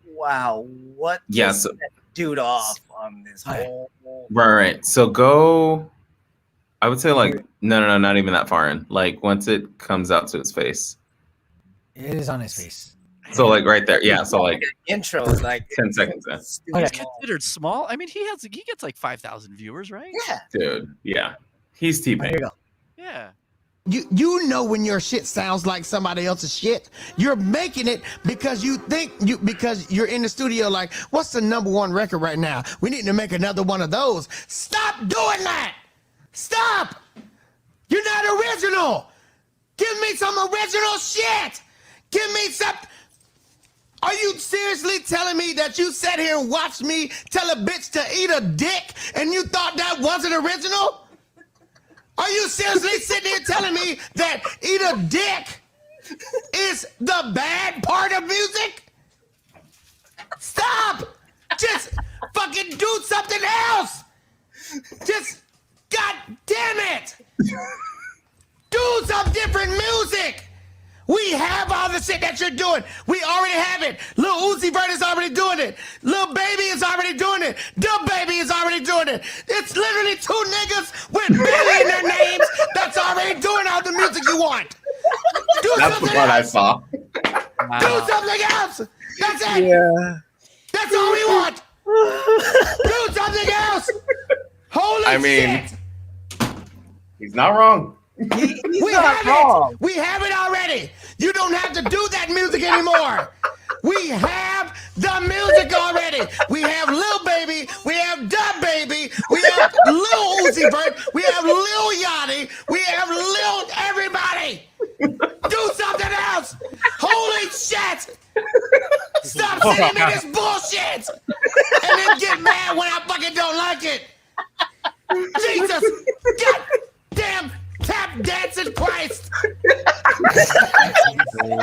[SPEAKER 4] "Wow, what?"
[SPEAKER 2] Yes,
[SPEAKER 4] that dude off on this whole.
[SPEAKER 2] Right. So go. I would say like no, not even that far in. Like once it comes out to his face.
[SPEAKER 1] It is on his face.
[SPEAKER 2] So like right there, yeah. So like
[SPEAKER 4] intro, like
[SPEAKER 2] 10 seconds in.
[SPEAKER 3] He's considered small. I mean, he gets like 5,000 viewers, right?
[SPEAKER 4] Yeah,
[SPEAKER 2] dude. Yeah, he's T-Pain.
[SPEAKER 1] Here you go.
[SPEAKER 3] Yeah.
[SPEAKER 11] You know when your shit sounds like somebody else's shit, you're making it because you think because you're in the studio like, what's the #1 record right now? We need to make another one of those. Stop doing that. Stop. You're not original. Give me some original shit. Give me some. Are you seriously telling me that you sat here and watched me tell a bitch to eat a dick and you thought that wasn't original? Are you seriously sitting here telling me that eat a dick is the bad part of music? Stop! Just fucking do something else! Just, god damn it! Do some different music! We have all the shit that you're doing. We already have it. Lil Uzi Vert is already doing it. Lil Baby is already doing it. Dub Baby is already doing it. It's literally 2 niggas with Billy in their names that's already doing all the music you want. Do
[SPEAKER 2] That's the
[SPEAKER 11] something
[SPEAKER 2] part I
[SPEAKER 11] else.
[SPEAKER 2] saw.
[SPEAKER 11] Do something else. That's it.
[SPEAKER 4] Yeah.
[SPEAKER 11] That's all we want. Do something else. Holy shit.
[SPEAKER 2] He's not wrong.
[SPEAKER 11] We have it. We have it already. You don't have to do that music anymore. We have the music already. We have Lil Baby. We have Dub Baby. We have Lil Uzi Vert. We have Lil Yachty. We have Lil everybody. Do something else. Holy shit. Stop sending me this bullshit. And then get mad when I fucking don't like it. Jesus. God damn. Tap dancing Christ!
[SPEAKER 3] Oh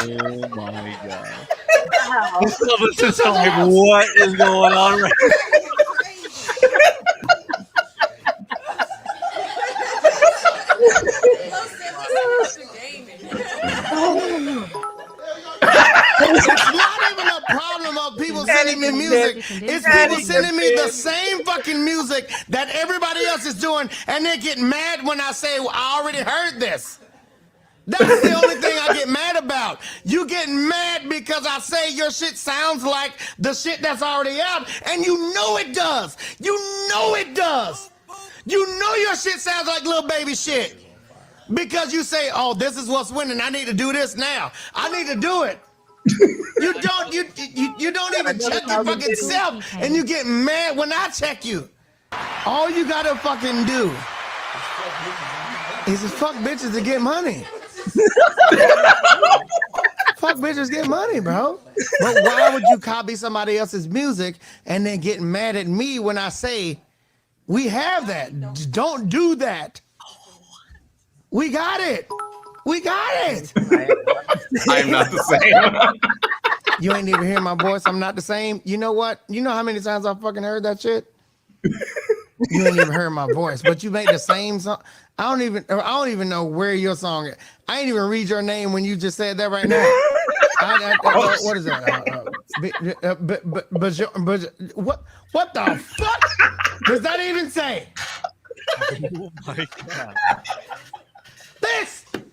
[SPEAKER 3] my god! Some of us is like, what is going on right now?
[SPEAKER 11] It's not even a problem of people sending me music. It's people sending me the same fucking music that everybody else is doing, and they get mad when I say, well, I already heard this. That's the only thing I get mad about. You getting mad because I say your shit sounds like the shit that's already out, and you know it does. You know it does. You know your shit sounds like Lil Baby shit. Because you say, oh, this is what's winning. I need to do this now. I need to do it. You don't even check your fucking self, and you get mad when I check you. All you gotta fucking do is just fuck bitches to get money. Fuck bitches get money, bro. But why would you copy somebody else's music and then get mad at me when I say we have that? Don't do that. We got it. We got it.
[SPEAKER 2] I am not the same.
[SPEAKER 11] You ain't even hear my voice. I'm not the same. You know what? You know how many times I fucking heard that shit? You ain't even heard my voice, but you make the same song. I don't even know where your song is. I ain't even read your name when you just said that right now. What is that? What the fuck does that even say?
[SPEAKER 3] Oh my God.
[SPEAKER 11] This. What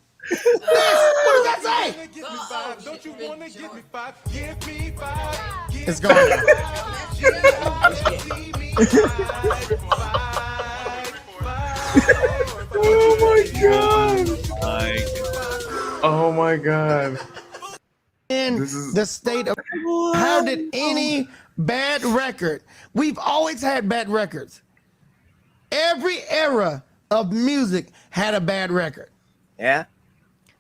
[SPEAKER 11] does that say? It's gone.
[SPEAKER 2] Oh my God. Oh my God.
[SPEAKER 11] In the state of how did any bad record? We've always had bad records. Every era of music had a bad record.
[SPEAKER 4] Yeah.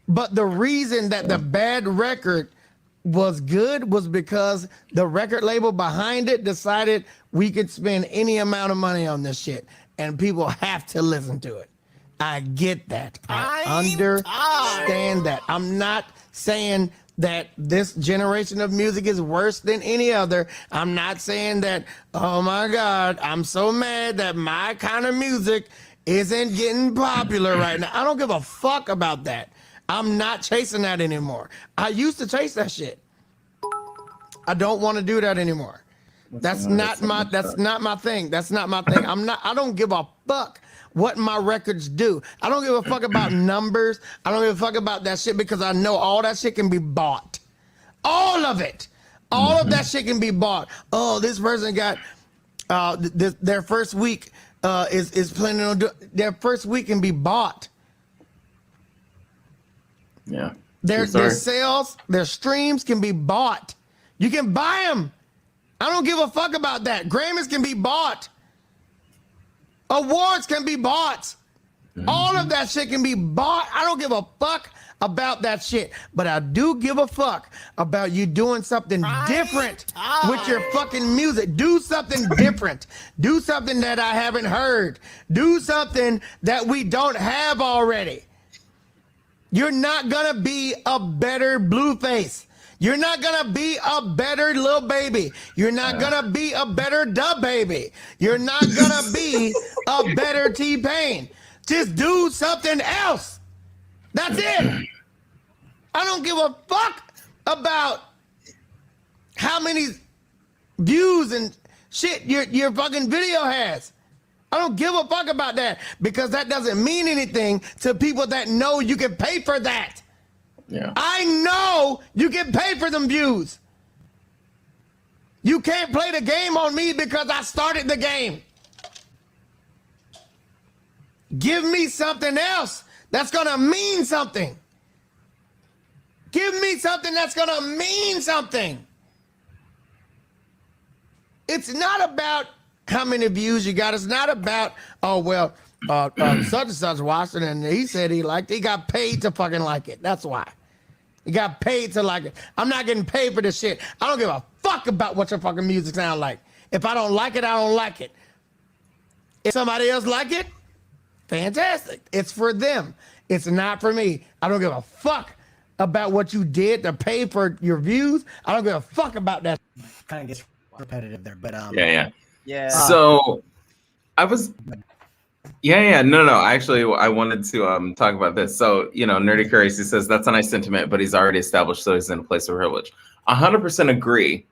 [SPEAKER 11] But the reason that the bad record was good was because the record label behind it decided we could spend any amount of money on this shit and people have to listen to it. I get that. I understand that. I'm not saying that this generation of music is worse than any other. I'm not saying that, oh my God, I'm so mad that my kind of music isn't getting popular right now. I don't give a fuck about that. I'm not chasing that anymore. I used to chase that shit. I don't want to do that anymore. That's not my thing. That's not my thing. I don't give a fuck what my records do. I don't give a fuck about numbers. I don't give a fuck about that shit because I know all that shit can be bought. All of it. All of that shit can be bought. Oh, this person got their first week is planning on their first week can be bought.
[SPEAKER 2] Yeah.
[SPEAKER 11] Their sales, their streams can be bought. You can buy them. I don't give a fuck about that. Grammys can be bought. Awards can be bought. All of that shit can be bought. I don't give a fuck about that shit. But I do give a fuck about you doing something different with your fucking music. Do something different. Do something that I haven't heard. Do something that we don't have already. You're not gonna be a better Blueface. You're not gonna be a better Lil Baby. You're not gonna be a better Dub Baby. You're not gonna be a better T-Pain. Just do something else. That's it. I don't give a fuck about how many views and shit your fucking video has. I don't give a fuck about that because that doesn't mean anything to people that know you can pay for that.
[SPEAKER 2] Yeah.
[SPEAKER 11] I know you can pay for them views. You can't play the game on me because I started the game. Give me something else that's gonna mean something. Give me something that's gonna mean something. It's not about how many views you got. It's not about, oh, well, such and such watched it and he said he liked it. He got paid to fucking like it. That's why. He got paid to like it. I'm not getting paid for this shit. I don't give a fuck about what your fucking music sound like. If I don't like it, I don't like it. If somebody else like it, fantastic. It's for them. It's not for me. I don't give a fuck about what you did to pay for your views. I don't give a fuck about that.
[SPEAKER 1] Kind of gets repetitive there, but
[SPEAKER 4] Yeah.
[SPEAKER 2] So I was no. Actually, I wanted to talk about this. So, Nerdy Crazy says that's a nice sentiment, but he's already established, so he's in a place of privilege. 100% agree.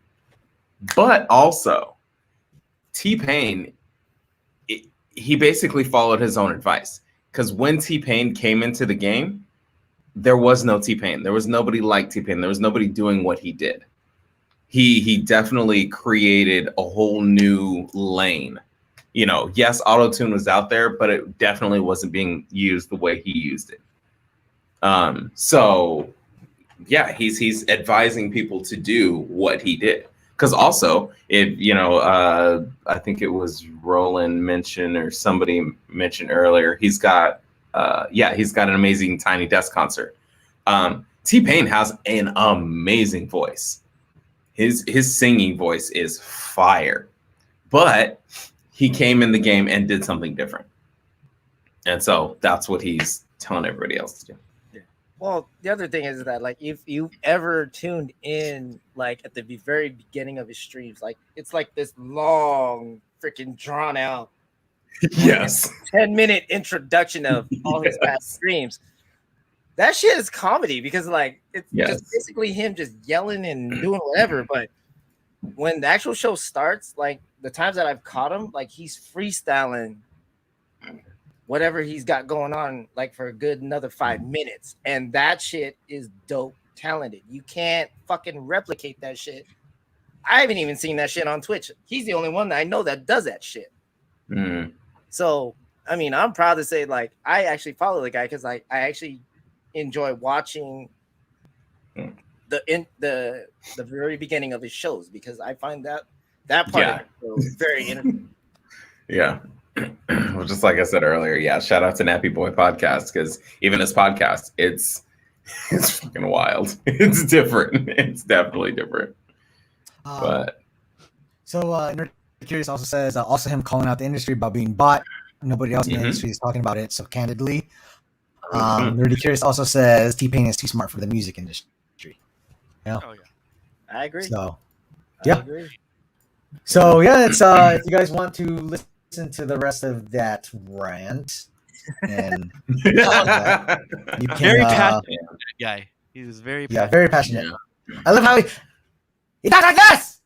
[SPEAKER 2] But also, T-Pain, he basically followed his own advice. Because when T-Pain came into the game, there was no T-Pain. There was nobody like T-Pain. There was nobody doing what he did. He definitely created a whole new lane. You know, yes, auto-tune was out there, but it definitely wasn't being used the way he used it. So yeah, he's advising people to do what he did. Because also, if you know, I think it was Roland mentioned or somebody mentioned earlier, he's got an amazing Tiny Desk concert. T-Pain has an amazing voice. His singing voice is fire, but he came in the game and did something different, and so that's what he's telling everybody else to do.
[SPEAKER 4] Well, the other thing is that, like, if you ever tuned in, like, at the very beginning of his streams, like, it's like this long, freaking drawn out,
[SPEAKER 2] yes,
[SPEAKER 4] 10-minute introduction of all his past streams. That shit is comedy because, like, it's just basically him just yelling and doing whatever. But when the actual show starts, like, the times that I've caught him, like, he's freestyling whatever he's got going on, like, for a good another 5 minutes. And that shit is dope talented. You can't fucking replicate that shit. I haven't even seen that shit on Twitch. He's the only one that I know that does that shit.
[SPEAKER 2] Mm.
[SPEAKER 4] So, I mean, I'm proud to say, like, I actually follow the guy because, like, I actually enjoy watching the very beginning of his shows because I find that part of it very interesting.
[SPEAKER 2] Yeah. Well, just like I said earlier, shout out to Nappy Boy Podcast, because even this podcast, it's fucking wild. It's different. It's definitely different. But
[SPEAKER 1] so Nerd Curious also says also him calling out the industry about being bought. Nobody else in the industry is talking about it so candidly. Nerdy Curious also says T-Pain is too smart for the music industry. Yeah.
[SPEAKER 3] Oh yeah,
[SPEAKER 4] I agree.
[SPEAKER 1] So
[SPEAKER 4] I agree.
[SPEAKER 1] So yeah, it's if you guys want to listen to the rest of that rant, and you can,
[SPEAKER 3] very passionate guy. He was very passionate.
[SPEAKER 1] very passionate. Yeah. I love how he talks like this.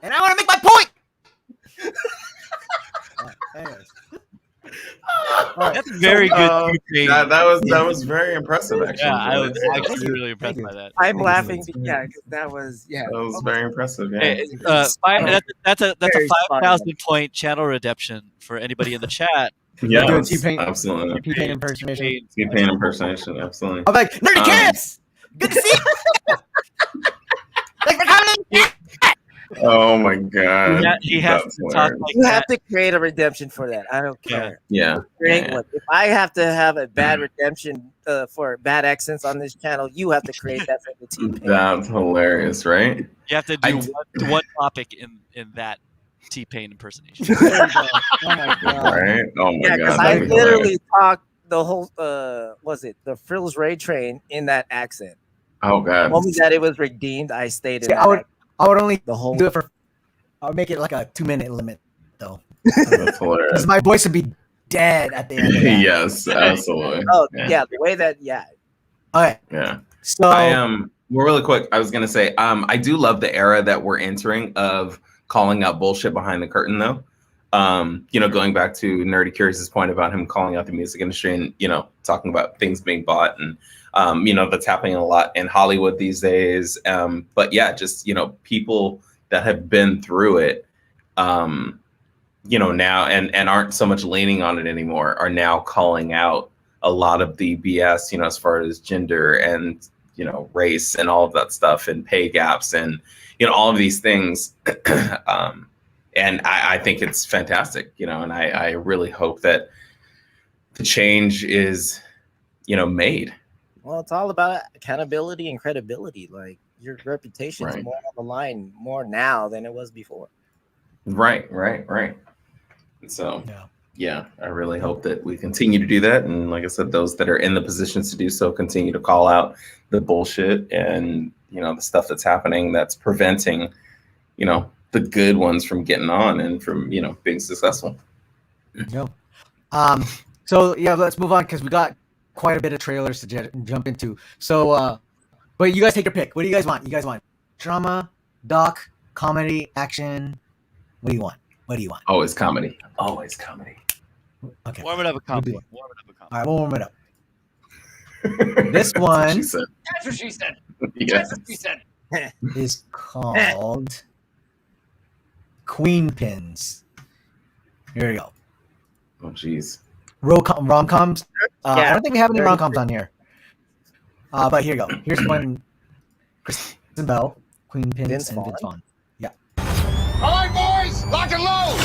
[SPEAKER 1] And I want to make my point. Anyways.
[SPEAKER 3] That's very good.
[SPEAKER 2] That was very impressive, actually.
[SPEAKER 3] Yeah, I was actually really impressed by that.
[SPEAKER 4] I'm laughing because that was
[SPEAKER 2] that was very impressive. Yeah,
[SPEAKER 3] that's a 5,000 point channel redemption for anybody in the chat.
[SPEAKER 2] Yeah,
[SPEAKER 1] T-Pain,
[SPEAKER 2] absolutely.
[SPEAKER 1] T-Pain impersonation.
[SPEAKER 2] T-Pain impersonation, absolutely.
[SPEAKER 1] I'm like, Nerdy Kids! Good to see you! Thanks for coming!
[SPEAKER 2] Oh my god.
[SPEAKER 3] He has to talk like
[SPEAKER 4] you
[SPEAKER 3] that.
[SPEAKER 4] have to create a redemption for that. I don't care.
[SPEAKER 2] Yeah.
[SPEAKER 4] If I have to have a bad redemption for bad accents on this channel, you have to create that for the T-Pain.
[SPEAKER 2] That's hilarious, right?
[SPEAKER 3] You have to do one topic in that T-Pain impersonation.
[SPEAKER 4] Oh my god!
[SPEAKER 2] Right? Oh my god!
[SPEAKER 4] Because I literally talked the whole was it the Frills Ray Train in that accent.
[SPEAKER 2] Oh god!
[SPEAKER 4] The moment that it was redeemed, I stayed in.
[SPEAKER 1] I would only
[SPEAKER 4] the whole
[SPEAKER 1] do it for. I would make it like a 2-minute limit, though.
[SPEAKER 2] That's hilarious.
[SPEAKER 1] Because my voice would be dead at the end of that.
[SPEAKER 2] Yes, absolutely.
[SPEAKER 4] Oh yeah, the way that
[SPEAKER 1] Okay.
[SPEAKER 2] Yeah.
[SPEAKER 1] So
[SPEAKER 2] I am really quick. I was gonna say, I do love the era that we're entering of calling out bullshit behind the curtain, though. You know, going back to Nerdy Curious's point about him calling out the music industry and, you know, talking about things being bought and, you know, that's happening a lot in Hollywood these days. But yeah, just, you know, people that have been through it, you know, now and aren't so much leaning on it anymore are now calling out a lot of the BS, you know, as far as gender and, you know, race and all of that stuff and pay gaps and, you know, all of these things. And I think it's fantastic, you know, and I really hope that the change is, you know, made.
[SPEAKER 4] Well, it's all about accountability and credibility. Like your reputation is more on the line more now than it was before.
[SPEAKER 2] Right. And so, yeah, I really hope that we continue to do that. And like I said, those that are in the positions to do so continue to call out the bullshit and, you know, the stuff that's happening that's preventing, you know, the good ones from getting on and from, you know, being successful.
[SPEAKER 1] Yeah. So yeah, let's move on because we got quite a bit of trailers to jump into. So, but you guys take your pick. What do you guys want? You guys want drama, doc, comedy, action? What do you want?
[SPEAKER 2] Always comedy. Always comedy.
[SPEAKER 1] Okay.
[SPEAKER 3] Warm it up a comedy.
[SPEAKER 1] right, we'll warm it up. This one
[SPEAKER 2] She said.
[SPEAKER 12] That's what she said.
[SPEAKER 2] Yes.
[SPEAKER 12] That's what she said.
[SPEAKER 1] is called Queen Pins. Here we go.
[SPEAKER 2] Oh, jeez.
[SPEAKER 1] Rom-coms. I
[SPEAKER 4] Yeah.
[SPEAKER 1] don't think we have any rom-coms on here. But here you go. Here's one. Kristen Bell, Queen Pins,
[SPEAKER 4] Vince
[SPEAKER 1] and Vince
[SPEAKER 4] Vaughn.
[SPEAKER 1] Vaughn. Yeah.
[SPEAKER 11] All right, boys, lock and load.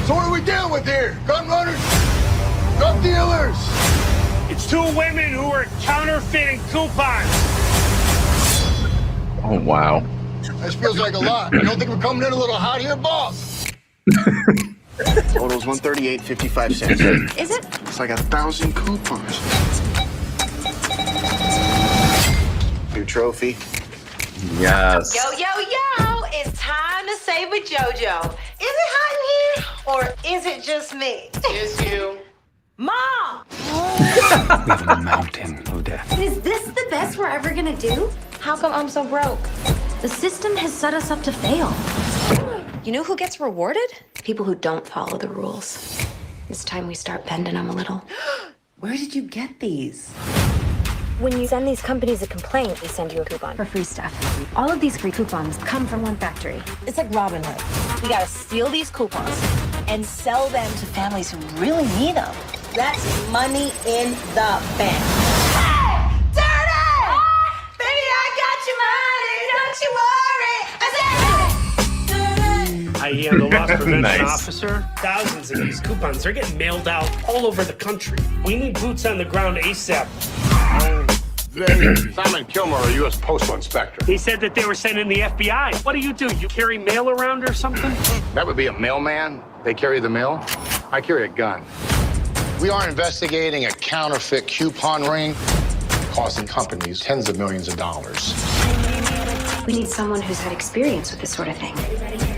[SPEAKER 11] So what are we dealing with here? Gun runners? Drug dealers?
[SPEAKER 12] It's two women who are counterfeiting coupons.
[SPEAKER 2] Oh, wow.
[SPEAKER 11] This feels like a lot. You don't think we're coming in a little hot here, boss?
[SPEAKER 13] Total's $138.55.
[SPEAKER 9] Is it?
[SPEAKER 13] It's like 1,000 coupons. New trophy.
[SPEAKER 2] Yes.
[SPEAKER 10] Yo, it's time to say with JoJo. Is it hot in here, or is it just me?
[SPEAKER 12] It's you.
[SPEAKER 10] Mom!
[SPEAKER 13] We have a mountain of death.
[SPEAKER 9] Is this the best we're ever gonna do?
[SPEAKER 10] How come I'm so broke?
[SPEAKER 9] The system has set us up to fail.
[SPEAKER 10] You know who gets rewarded? People who don't follow the rules. It's time we start bending them a little.
[SPEAKER 14] Where did you get these?
[SPEAKER 9] When you send these companies a complaint, they send you a coupon for free stuff. All of these free coupons come from one factory.
[SPEAKER 14] It's like Robin Hood. We gotta steal these coupons and sell them to families who really need them. That's money in the bank.
[SPEAKER 10] Dirty! Baby, I got your money, don't you worry.
[SPEAKER 12] I am the loss prevention
[SPEAKER 2] Nice.
[SPEAKER 12] officer. Thousands of these coupons, they're getting mailed out all over the country. We need boots on the ground ASAP.
[SPEAKER 13] Simon Kilmer, a U.S. Postal Inspector.
[SPEAKER 12] He said that they were sending the FBI. What do? You carry mail around or something?
[SPEAKER 13] That would be a mailman. They carry the mail. I carry a gun. We are investigating a counterfeit coupon ring costing companies tens of millions of dollars.
[SPEAKER 9] We need someone who's had experience with this sort of thing.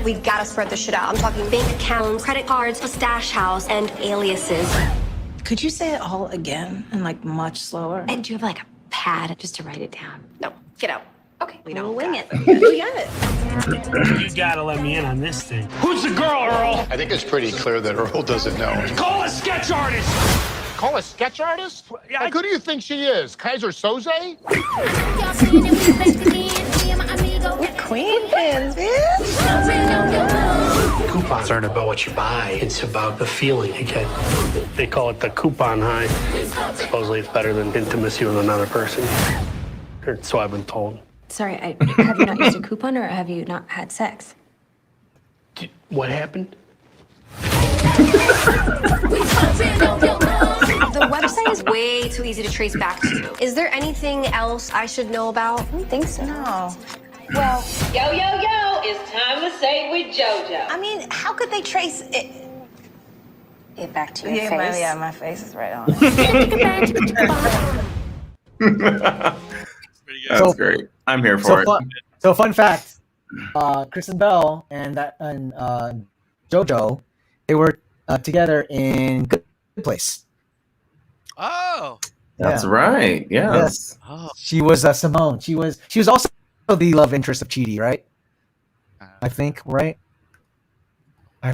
[SPEAKER 10] We gotta spread this shit out. I'm talking
[SPEAKER 9] Bank accounts, credit cards, a stash house, and aliases.
[SPEAKER 14] Could you say it all again and like much slower?
[SPEAKER 9] And do you have like a pad just to write it down?
[SPEAKER 10] No, get out.
[SPEAKER 9] Okay,
[SPEAKER 10] We
[SPEAKER 9] we'll
[SPEAKER 10] don't
[SPEAKER 9] wing
[SPEAKER 10] got
[SPEAKER 9] it.
[SPEAKER 10] We got it.
[SPEAKER 12] You gotta let me in on this thing. Who's the girl, Earl?
[SPEAKER 13] I think it's pretty clear that Earl doesn't know.
[SPEAKER 12] Call a sketch artist.
[SPEAKER 13] Call a sketch artist?
[SPEAKER 12] Yeah,
[SPEAKER 13] Like, who do you think she is? Kaiser Soze?
[SPEAKER 14] Queen pins,
[SPEAKER 12] Coupons aren't about what you buy. It's about the feeling you get. They call it the coupon high. Supposedly it's better than intimacy with another person. Or so I've been told.
[SPEAKER 9] Sorry, have you not used a coupon or have you not had sex?
[SPEAKER 12] What happened?
[SPEAKER 10] The website is way too easy to trace back to. Is there anything else I should know about?
[SPEAKER 9] I don't think so.
[SPEAKER 14] No.
[SPEAKER 10] Well,
[SPEAKER 14] Yo, it's time to say with JoJo. I mean, how could they trace it?
[SPEAKER 9] It back to your face.
[SPEAKER 14] Yeah, my face is right on it.
[SPEAKER 2] That's great. I'm here for it.
[SPEAKER 1] So fun fact, Kristen Bell and JoJo, they were together in Good Place.
[SPEAKER 3] Oh.
[SPEAKER 2] That's right. Yes.
[SPEAKER 3] Oh.
[SPEAKER 1] She was Simone. She was also the love interest of Chidi, right? I think, right?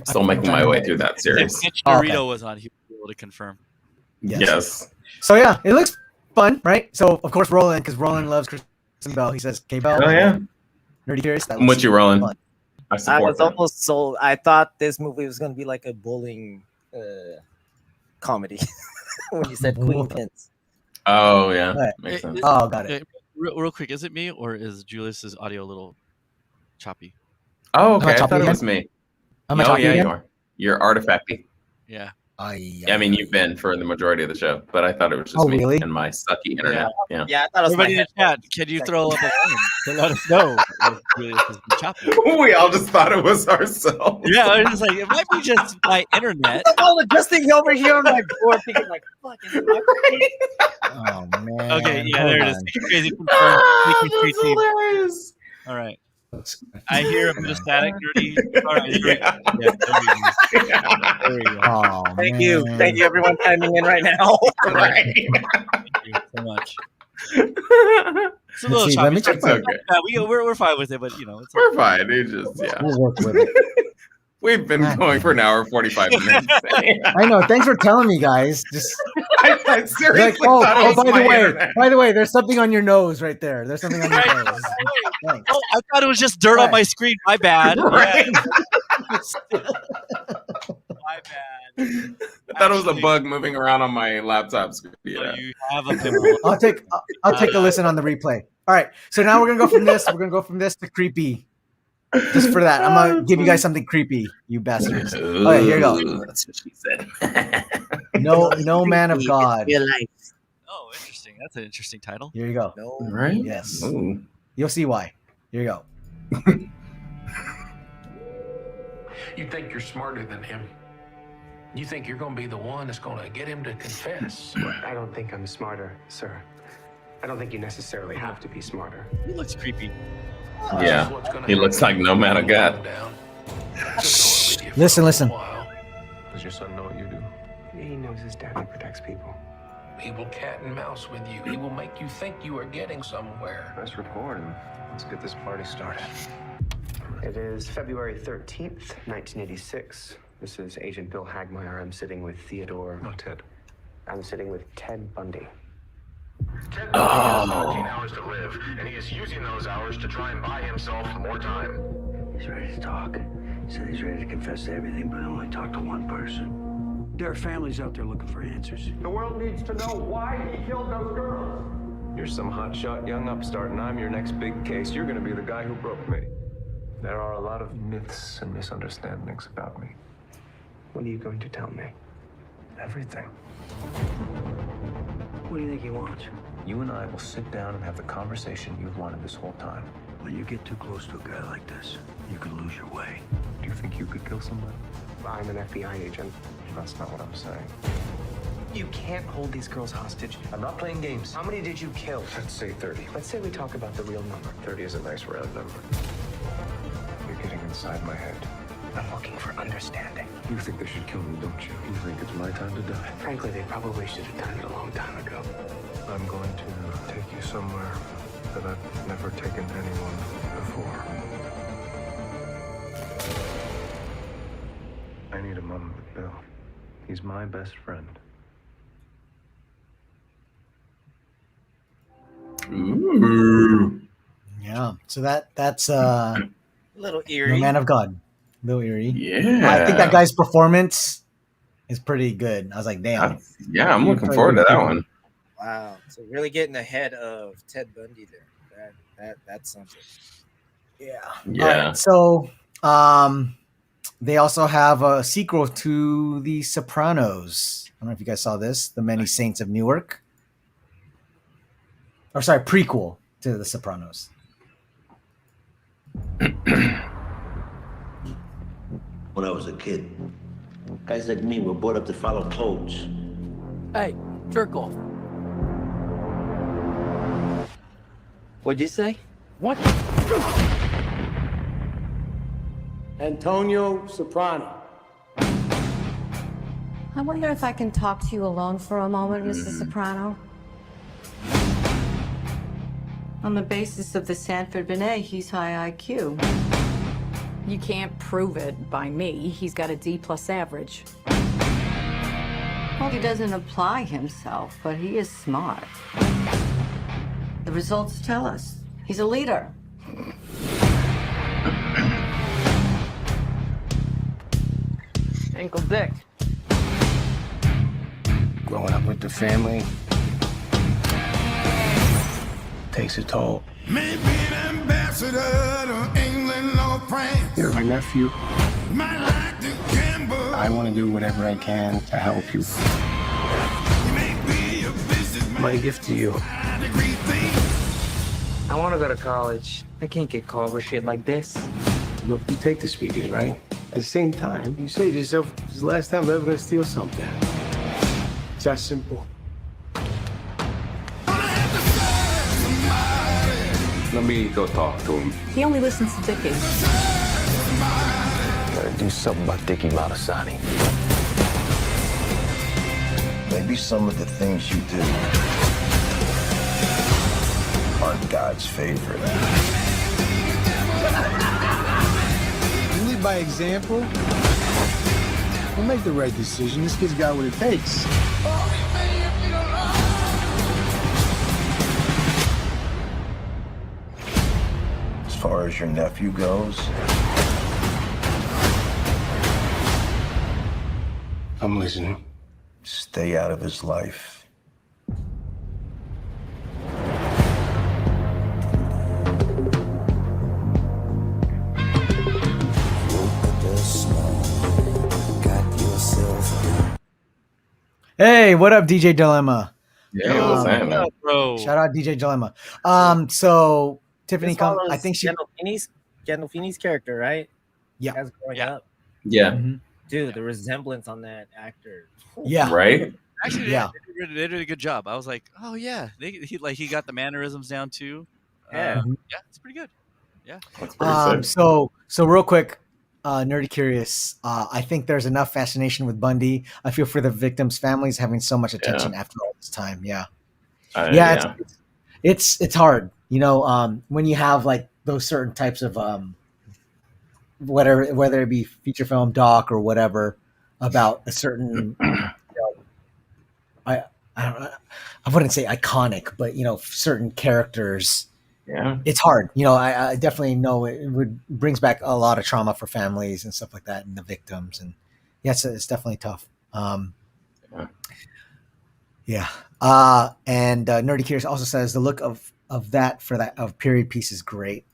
[SPEAKER 2] Still making my way through that series.
[SPEAKER 3] If Mitch Dorito was on, he would be able to confirm.
[SPEAKER 2] Yes.
[SPEAKER 1] So yeah, it looks fun, right? So of course Roland, because Roland loves Kristen Bell. He says, "K Bell."
[SPEAKER 2] Oh yeah.
[SPEAKER 1] Nerdy Curious.
[SPEAKER 2] I'm with you, Roland.
[SPEAKER 1] Fun.
[SPEAKER 2] I
[SPEAKER 4] I
[SPEAKER 2] support
[SPEAKER 4] was
[SPEAKER 2] that.
[SPEAKER 4] almost sold. I thought this movie was going to be like a bullying comedy when you said Queen Pins.
[SPEAKER 2] Oh yeah.
[SPEAKER 1] Right.
[SPEAKER 2] Makes sense.
[SPEAKER 1] Oh, got it.
[SPEAKER 3] Real quick, is it me or is Julius's audio a little choppy?
[SPEAKER 2] Oh,
[SPEAKER 1] Am I
[SPEAKER 2] okay. I
[SPEAKER 1] choppy
[SPEAKER 2] thought it
[SPEAKER 1] again?
[SPEAKER 2] was me.
[SPEAKER 1] Am I
[SPEAKER 2] Oh
[SPEAKER 1] choppy
[SPEAKER 2] yeah,
[SPEAKER 1] again?
[SPEAKER 2] you are. You're artifacty.
[SPEAKER 3] Yeah.
[SPEAKER 2] I mean, you've been for the majority of the show, but I thought it was just
[SPEAKER 1] Oh,
[SPEAKER 2] me
[SPEAKER 1] really?
[SPEAKER 2] and my sucky internet. Yeah.
[SPEAKER 4] Yeah, I thought it was
[SPEAKER 3] Everybody
[SPEAKER 4] my
[SPEAKER 3] in the chat, can you throw up a line to let us know if Julius has been choppy?
[SPEAKER 2] We all just thought it was ourselves.
[SPEAKER 3] Yeah, I was just like, it might be just my internet.
[SPEAKER 4] I'm all adjusting over here on my board, thinking like, "Fucking."
[SPEAKER 1] Oh man.
[SPEAKER 3] Okay, yeah,
[SPEAKER 1] Hold
[SPEAKER 3] there it is.
[SPEAKER 1] on.
[SPEAKER 3] Crazy confirmed.
[SPEAKER 2] That's hilarious.
[SPEAKER 3] All right. I hear a bit of static, Nerdy. All right,
[SPEAKER 2] Yeah.
[SPEAKER 3] there we go.
[SPEAKER 1] Oh,
[SPEAKER 4] Thank you,
[SPEAKER 1] man.
[SPEAKER 4] thank you, everyone chiming in right now.
[SPEAKER 2] Right.
[SPEAKER 3] Thank you so much. It's a little
[SPEAKER 1] see,
[SPEAKER 3] choppy.
[SPEAKER 1] let me check
[SPEAKER 2] It's okay.
[SPEAKER 3] Yeah, we're fine with it, but you know, it's
[SPEAKER 2] We're fine. It just
[SPEAKER 1] We'll work with it.
[SPEAKER 2] We've been going for an hour 45 minutes.
[SPEAKER 1] I know. Thanks for telling me, guys. Just
[SPEAKER 2] I seriously
[SPEAKER 1] oh,
[SPEAKER 2] thought it was
[SPEAKER 1] by the way, there's something on your nose right there. There's something on your nose. Thanks.
[SPEAKER 3] Oh, I thought it was just dirt on my screen. My bad.
[SPEAKER 2] Right.
[SPEAKER 3] Yeah. My bad.
[SPEAKER 2] I thought it was a bug moving around on my laptop screen. Yeah.
[SPEAKER 3] You have a pimple.
[SPEAKER 1] I'll take a listen on the replay. All right. So now we're gonna go from this. We're gonna go from this to creepy. Just for that, I'm gonna give you guys something creepy, you bastards. Okay, here you go.
[SPEAKER 2] That's what she said.
[SPEAKER 1] No man of God.
[SPEAKER 3] Oh, interesting. That's an interesting title.
[SPEAKER 1] Here you go.
[SPEAKER 4] No.
[SPEAKER 2] Right?
[SPEAKER 1] Yes.
[SPEAKER 2] Ooh.
[SPEAKER 1] You'll see why. Here you go.
[SPEAKER 15] You think you're smarter than him. You think you're going to be the one that's going to get him to confess.
[SPEAKER 16] I don't think I'm smarter, sir. I don't think you necessarily have to be smarter.
[SPEAKER 3] He looks creepy.
[SPEAKER 2] Yeah. He looks like no man of God.
[SPEAKER 1] Listen.
[SPEAKER 15] Does your son know what you do?
[SPEAKER 16] He knows his daddy protects people.
[SPEAKER 15] He will cat and mouse with you. He will make you think you are getting somewhere.
[SPEAKER 16] Let's record him. Let's get this party started. It is February 13th, 1986. This is Agent Bill Hagmeyer. I'm sitting with Theodore.
[SPEAKER 15] No, Ted.
[SPEAKER 16] I'm sitting with Ted Bundy.
[SPEAKER 13] Ted Bundy has 14 hours to live, and he is using those hours to try and buy himself more time.
[SPEAKER 17] He's ready to talk. He said he's ready to confess to everything, but I only talked to one person. There are families out there looking for answers.
[SPEAKER 13] The world needs to know why he killed those girls.
[SPEAKER 18] You're some hotshot young upstart, and I'm your next big case. You're going to be the guy who broke me. There are a lot of myths and misunderstandings about me.
[SPEAKER 16] What are you going to tell me?
[SPEAKER 18] Everything.
[SPEAKER 17] What do you think he wants?
[SPEAKER 18] You and I will sit down and have the conversation you've wanted this whole time.
[SPEAKER 17] When you get too close to a guy like this, you could lose your way.
[SPEAKER 18] Do you think you could kill somebody?
[SPEAKER 16] I'm an FBI agent.
[SPEAKER 18] That's not what I'm saying.
[SPEAKER 16] You can't hold these girls hostage.
[SPEAKER 18] I'm not playing games.
[SPEAKER 16] How many did you kill?
[SPEAKER 18] Let's say 30.
[SPEAKER 16] Let's say we talk about the real number.
[SPEAKER 18] 30 is a nice round number. You're getting inside my head.
[SPEAKER 16] I'm looking for understanding.
[SPEAKER 18] You think they should kill me, don't you? You think it's my time to die?
[SPEAKER 16] Frankly, they probably should have done it a long time ago.
[SPEAKER 18] I'm going to take you somewhere that I've never taken anyone before. I need a moment with Bill. He's my best friend.
[SPEAKER 2] Ooh.
[SPEAKER 1] Yeah. So that's
[SPEAKER 4] A little eerie.
[SPEAKER 1] No man of God. A little eerie.
[SPEAKER 2] Yeah.
[SPEAKER 1] I think that guy's performance is pretty good. I was like, damn.
[SPEAKER 2] Yeah, I'm looking forward to that one.
[SPEAKER 4] Wow. So really getting ahead of Ted Bundy there. That's something.
[SPEAKER 1] Yeah.
[SPEAKER 2] Yeah.
[SPEAKER 1] All right, so they also have a sequel to The Sopranos. I don't know if you guys saw this, The Many Saints of Newark. Or sorry, prequel to The Sopranos.
[SPEAKER 17] When I was a kid, guys like me were brought up to follow codes.
[SPEAKER 19] Hey, jerk off. What'd you say? What?
[SPEAKER 20] Antonio Soprano.
[SPEAKER 21] I wonder if I can talk to you alone for a moment, Mrs. Soprano. On the basis of the Sanford Binet, he's high IQ.
[SPEAKER 22] You can't prove it by me. He's got a D+ average.
[SPEAKER 21] Well, he doesn't apply himself, but he is smart. The results tell us he's a leader.
[SPEAKER 19] Uncle Dick.
[SPEAKER 20] Growing up with the family takes a toll.
[SPEAKER 11] Maybe an ambassador to England or France.
[SPEAKER 20] You're my nephew. I want to do whatever I can to help you. My gift to you.
[SPEAKER 19] I want to go to college. I can't get caught with shit like this.
[SPEAKER 20] Look, you take the speakers, right? At the same time, you say to yourself, this is the last time I'm ever going to steal something. It's that simple.
[SPEAKER 18] Let me go talk to him.
[SPEAKER 22] He only listens to Dickie.
[SPEAKER 20] Gotta do something about Dickie Malasani.
[SPEAKER 17] Maybe some of the things you do aren't God's favorite.
[SPEAKER 20] You lead by example. We'll make the right decision. This kid's got what it takes. as your nephew goes,
[SPEAKER 12] I'm listening.
[SPEAKER 20] stay out of his life.
[SPEAKER 1] Hey, what up, DJ Dilemma?
[SPEAKER 2] Yeah, what's that, man?
[SPEAKER 3] Bro.
[SPEAKER 1] Shout out DJ Dilemma. So Tiffany
[SPEAKER 4] This
[SPEAKER 1] come. I
[SPEAKER 4] follows
[SPEAKER 1] think she.
[SPEAKER 4] Gandolfini's character, right?
[SPEAKER 1] Yeah.
[SPEAKER 4] As growing up.
[SPEAKER 2] Yeah.
[SPEAKER 1] Mhm.
[SPEAKER 4] Dude, the resemblance on that actor.
[SPEAKER 1] Yeah.
[SPEAKER 2] Right?
[SPEAKER 3] Actually,
[SPEAKER 1] Yeah.
[SPEAKER 3] they did a good job. I was like, oh yeah, he got the mannerisms down too.
[SPEAKER 4] Yeah.
[SPEAKER 3] Yeah, it's pretty good. Yeah.
[SPEAKER 2] That's pretty sick.
[SPEAKER 1] So real quick, nerdy curious. I think there's enough fascination with Bundy. I feel for the victims' families having so much attention after all this time. Yeah.
[SPEAKER 2] Yeah.
[SPEAKER 1] It's hard, when you have like those certain types of whether it be feature film, doc, or whatever about a certain I don't know, I wouldn't say iconic, but certain characters.
[SPEAKER 2] Yeah.
[SPEAKER 1] It's hard. I definitely know it brings back a lot of trauma for families and stuff like that, and the victims, and it's definitely tough. Yeah. And Nerdy Curious also says the look of period piece is great.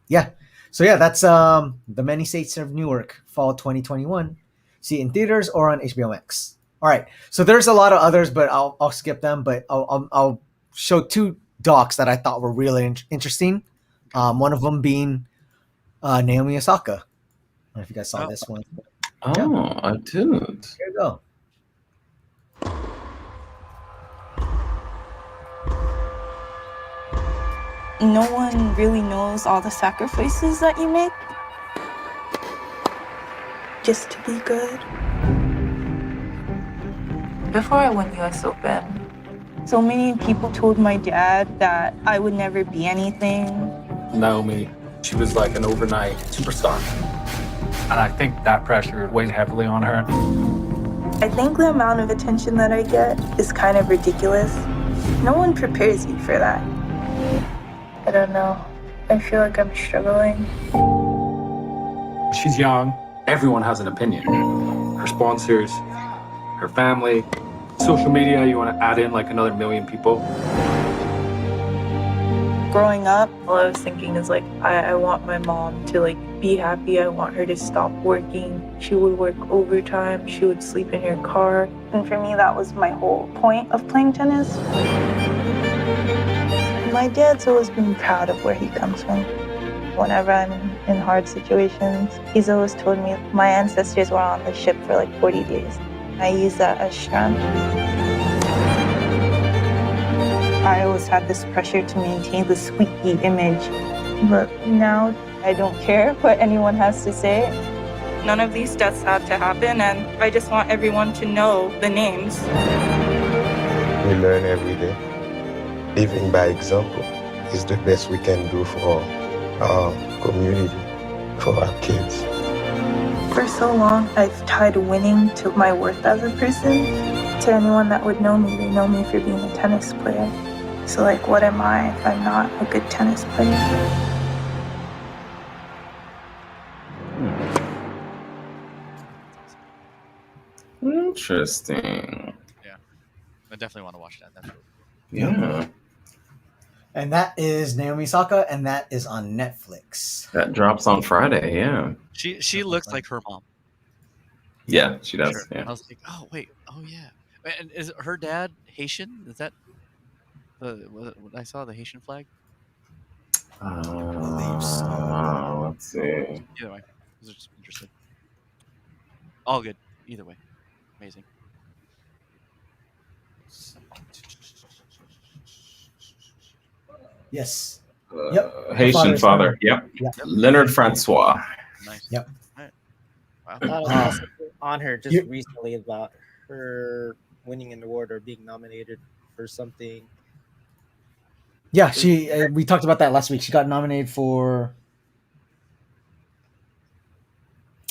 [SPEAKER 1] Yeah. So yeah, that's The Many States of Newark, fall 2021. See it in theaters or on HBO Max. All right. So there's a lot of others, but I'll skip them. But I'll show two docs that I thought were really interesting. One of them being Naomi Osaka. I don't know if you guys saw this one.
[SPEAKER 2] Oh, I didn't.
[SPEAKER 1] Here you go.
[SPEAKER 5] No one really knows all the sacrifices that you make just to be good. Before I won US Open, so many people told my dad that I would never be anything.
[SPEAKER 8] Naomi, she was like an overnight superstar. And I think that pressure weighs heavily on her.
[SPEAKER 5] I think the amount of attention that I get is kind of ridiculous. No one prepares you for that. I don't know. I feel like I'm struggling.
[SPEAKER 8] She's young. Everyone has an opinion. Her sponsors, her family, social media, you want to add in like another million people.
[SPEAKER 5] Growing up, all I was thinking is like, I want my mom to like be happy. I want her to stop working. She would work overtime. She would sleep in her car. And for me, that was my whole point of playing tennis. My dad's always been proud of where he comes from. Whenever I'm in hard situations, he's always told me my ancestors were on the ship for like 40 days. I use that as strength. I always had this pressure to maintain the squeaky image, but now I don't care what anyone has to say. None of these deaths had to happen, and I just want everyone to know the names.
[SPEAKER 20] We learn every day. Living by example is the best we can do for our community, for our kids.
[SPEAKER 5] For so long, I've tied winning to my worth as a person. To anyone that would know me, they know me for being a tennis player. So like, what am I if I'm not a good tennis player?
[SPEAKER 2] Interesting.
[SPEAKER 3] Yeah, I definitely want to watch that. That's
[SPEAKER 2] Yeah.
[SPEAKER 1] And that is Naomi Osaka, and that is on Netflix.
[SPEAKER 2] That drops on Friday. Yeah.
[SPEAKER 3] She looks like her mom.
[SPEAKER 2] Yeah, she does.
[SPEAKER 3] Sure.
[SPEAKER 2] Yeah.
[SPEAKER 3] I was like, oh wait, oh yeah. And is her dad Haitian? Is that I saw the Haitian flag?
[SPEAKER 2] Let's see.
[SPEAKER 3] Either way, I was just interested. All good. Either way, amazing.
[SPEAKER 1] Yes.
[SPEAKER 2] Haitian father. Yep. Leonard Francois.
[SPEAKER 3] Nice.
[SPEAKER 1] Yep.
[SPEAKER 3] Wow.
[SPEAKER 4] On her just recently about her winning an award or being nominated for something.
[SPEAKER 1] Yeah, we talked about that last week. She got nominated for.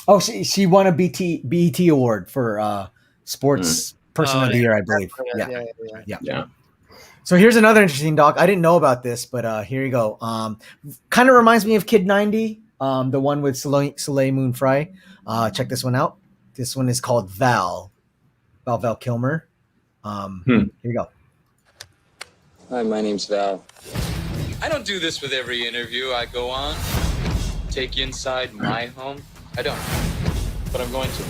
[SPEAKER 1] Oh, she won a BET award for sports person of the year, I believe. Yeah. So here's another interesting doc. I didn't know about this, but here you go. Kind of reminds me of Kid 90, the one with Soleil Moon Frye. Check this one out. This one is called Val Kilmer. Here you go.
[SPEAKER 6] Hi, my name's Val.
[SPEAKER 7] I don't do this with every interview I go on. Take you inside my home. I don't. But I'm going to.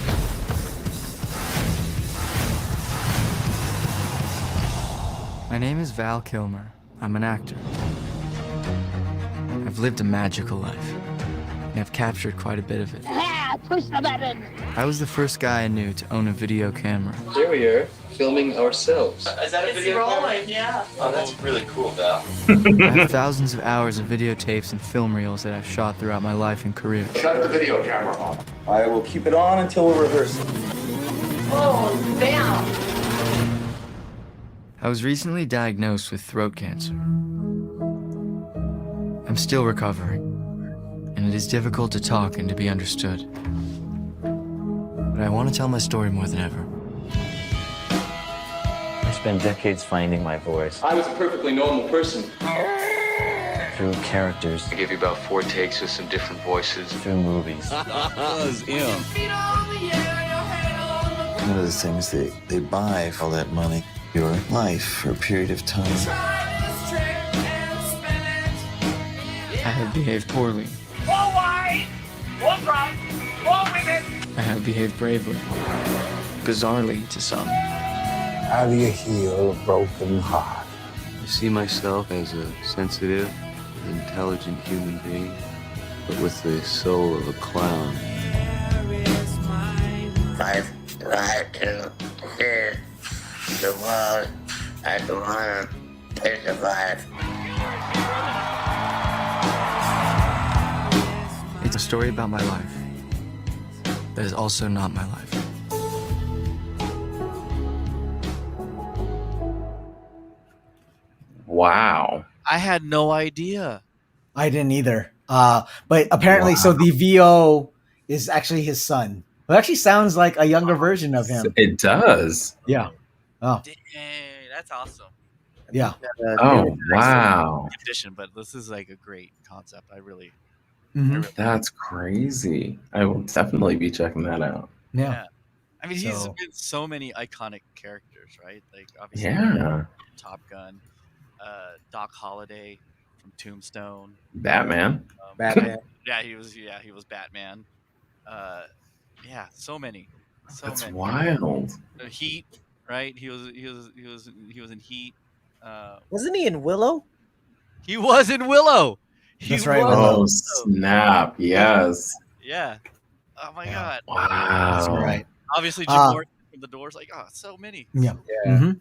[SPEAKER 19] My name is Val Kilmer. I'm an actor. I've lived a magical life, and I've captured quite a bit of it.
[SPEAKER 23] Push the button.
[SPEAKER 19] I was the first guy I knew to own a video camera.
[SPEAKER 6] Here we are, filming ourselves.
[SPEAKER 7] Is that a video?
[SPEAKER 23] Rolling, yeah.
[SPEAKER 7] Oh, that's really cool, Val.
[SPEAKER 19] I have thousands of hours of videotapes and film reels that I've shot throughout my life and career.
[SPEAKER 6] Shut the video camera off. I will keep it on until we're rehearsing.
[SPEAKER 23] Oh, damn.
[SPEAKER 19] I was recently diagnosed with throat cancer. I'm still recovering, and it is difficult to talk and to be understood. But I want to tell my story more than ever.
[SPEAKER 24] I spent decades finding my voice
[SPEAKER 7] I was a perfectly normal person.
[SPEAKER 24] through characters,
[SPEAKER 7] I gave you about 4 takes with some different voices.
[SPEAKER 24] through movies.
[SPEAKER 25] One of the things they buy for all that money, your life for a period of time.
[SPEAKER 19] I have behaved poorly.
[SPEAKER 23] All white, all right, all women.
[SPEAKER 19] I have behaved bravely. Bizarrely to some.
[SPEAKER 25] How do you heal a broken heart?
[SPEAKER 6] I see myself as a sensitive, intelligent human being, but with the soul of a clown.
[SPEAKER 25] I've tried to hear the world. I don't want to survive.
[SPEAKER 19] It's a story about my life that is also not my life.
[SPEAKER 2] Wow.
[SPEAKER 3] I had no idea.
[SPEAKER 1] I didn't either. But apparently, so the VO is actually his son. It actually sounds like a younger version of him.
[SPEAKER 2] It does.
[SPEAKER 1] Yeah. Oh,
[SPEAKER 3] Dang, that's awesome.
[SPEAKER 1] yeah.
[SPEAKER 2] Oh, wow.
[SPEAKER 3] Edition, but this is like a great concept. I really
[SPEAKER 2] That's crazy. I will definitely be checking that out.
[SPEAKER 1] Yeah.
[SPEAKER 3] I mean, he's
[SPEAKER 1] So-
[SPEAKER 3] been so many iconic characters, right? Like obviously,
[SPEAKER 2] Yeah.
[SPEAKER 3] Top Gun, Doc Holliday from Tombstone,
[SPEAKER 2] Batman.
[SPEAKER 4] Batman.
[SPEAKER 3] yeah, he was Batman. Yeah, so many.
[SPEAKER 2] That's
[SPEAKER 3] many.
[SPEAKER 2] wild.
[SPEAKER 3] Heat, right? He was in Heat.
[SPEAKER 4] Wasn't he in Willow?
[SPEAKER 3] He was in Willow.
[SPEAKER 1] That's right.
[SPEAKER 2] Oh, snap. Yes.
[SPEAKER 3] Yeah. Oh my God.
[SPEAKER 2] Wow.
[SPEAKER 1] That's right.
[SPEAKER 3] Obviously, Jim Morrison from The Doors. Like, oh, so many.
[SPEAKER 1] Yeah.
[SPEAKER 4] Yeah.
[SPEAKER 1] Mhm.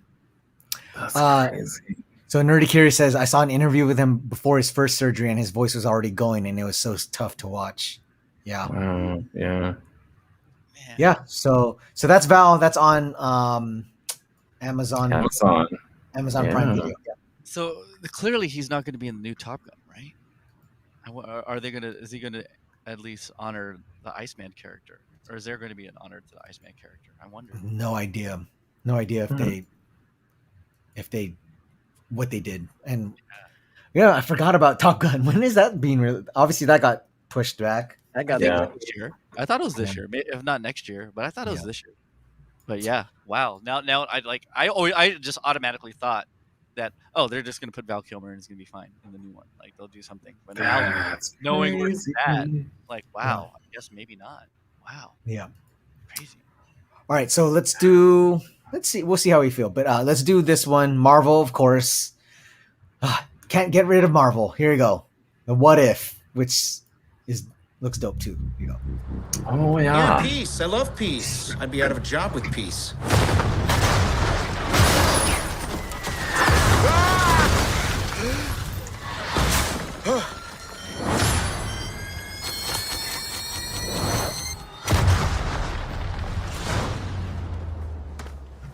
[SPEAKER 2] That's crazy.
[SPEAKER 1] So Nerdy Curious says, I saw an interview with him before his first surgery and his voice was already going and it was so tough to watch. Yeah.
[SPEAKER 2] Wow. Yeah.
[SPEAKER 1] Yeah. So that's Val. That's on Amazon
[SPEAKER 2] Amazon.
[SPEAKER 1] Prime
[SPEAKER 2] Yeah.
[SPEAKER 1] Video. Yeah.
[SPEAKER 3] So clearly, he's not going to be in the new Top Gun, right? Are they gonna? Is he going to at least honor the Iceman character, or is there going to be an honor to the Iceman character? I wonder.
[SPEAKER 1] No idea if they what they did. And yeah, I forgot about Top Gun. When is that being released? Obviously that got pushed back.
[SPEAKER 4] That got
[SPEAKER 3] This year. I thought it was this year, if not next year, but I thought it was this year. But yeah, wow. Now I just automatically thought that they're just gonna put Val Kilmer and it's gonna be fine in the new one. Like they'll do something. But now
[SPEAKER 2] That's
[SPEAKER 3] knowing where he's at,
[SPEAKER 2] crazy.
[SPEAKER 3] like wow, I guess maybe not. Wow.
[SPEAKER 1] Yeah.
[SPEAKER 3] Crazy.
[SPEAKER 1] All right, so let's see. We'll see how we feel. But let's do this one. Marvel, of course. Can't get rid of Marvel. Here we go. The What If, which looks dope too. Here you go.
[SPEAKER 2] Oh yeah.
[SPEAKER 26] Peace. I love peace. I'd be out of a job with peace.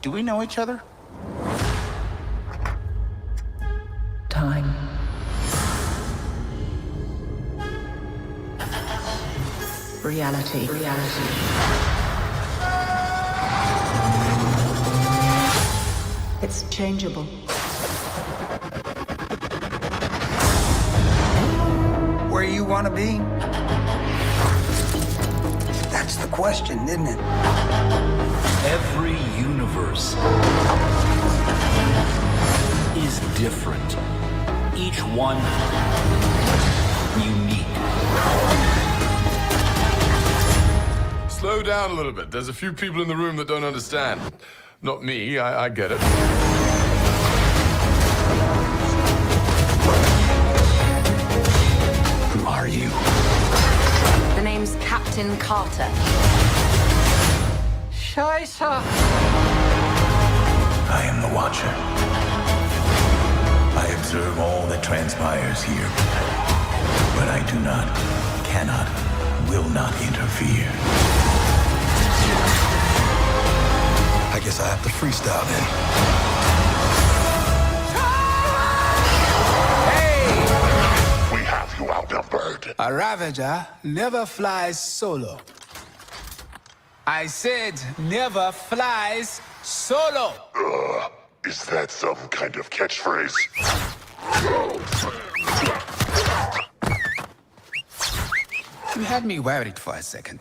[SPEAKER 26] Do we know each other?
[SPEAKER 21] Time. Reality. It's changeable.
[SPEAKER 17] want to be? That's the question, isn't it?
[SPEAKER 9] Every universe is different. Each one unique.
[SPEAKER 10] Slow down a little bit. There's a few people in the room that don't understand. Not me, I get it.
[SPEAKER 9] Who are you?
[SPEAKER 21] The name's Captain Carter.
[SPEAKER 9] Scheiße!
[SPEAKER 13] I am the Watcher. I observe all that transpires here, but I do not, cannot, will not interfere. I guess I have to freestyle then.
[SPEAKER 17] Hey!
[SPEAKER 13] We have you outnumbered.
[SPEAKER 17] A Ravager never flies solo. I said never flies solo.
[SPEAKER 13] Is that some kind of catchphrase?
[SPEAKER 17] You had me worried for a second.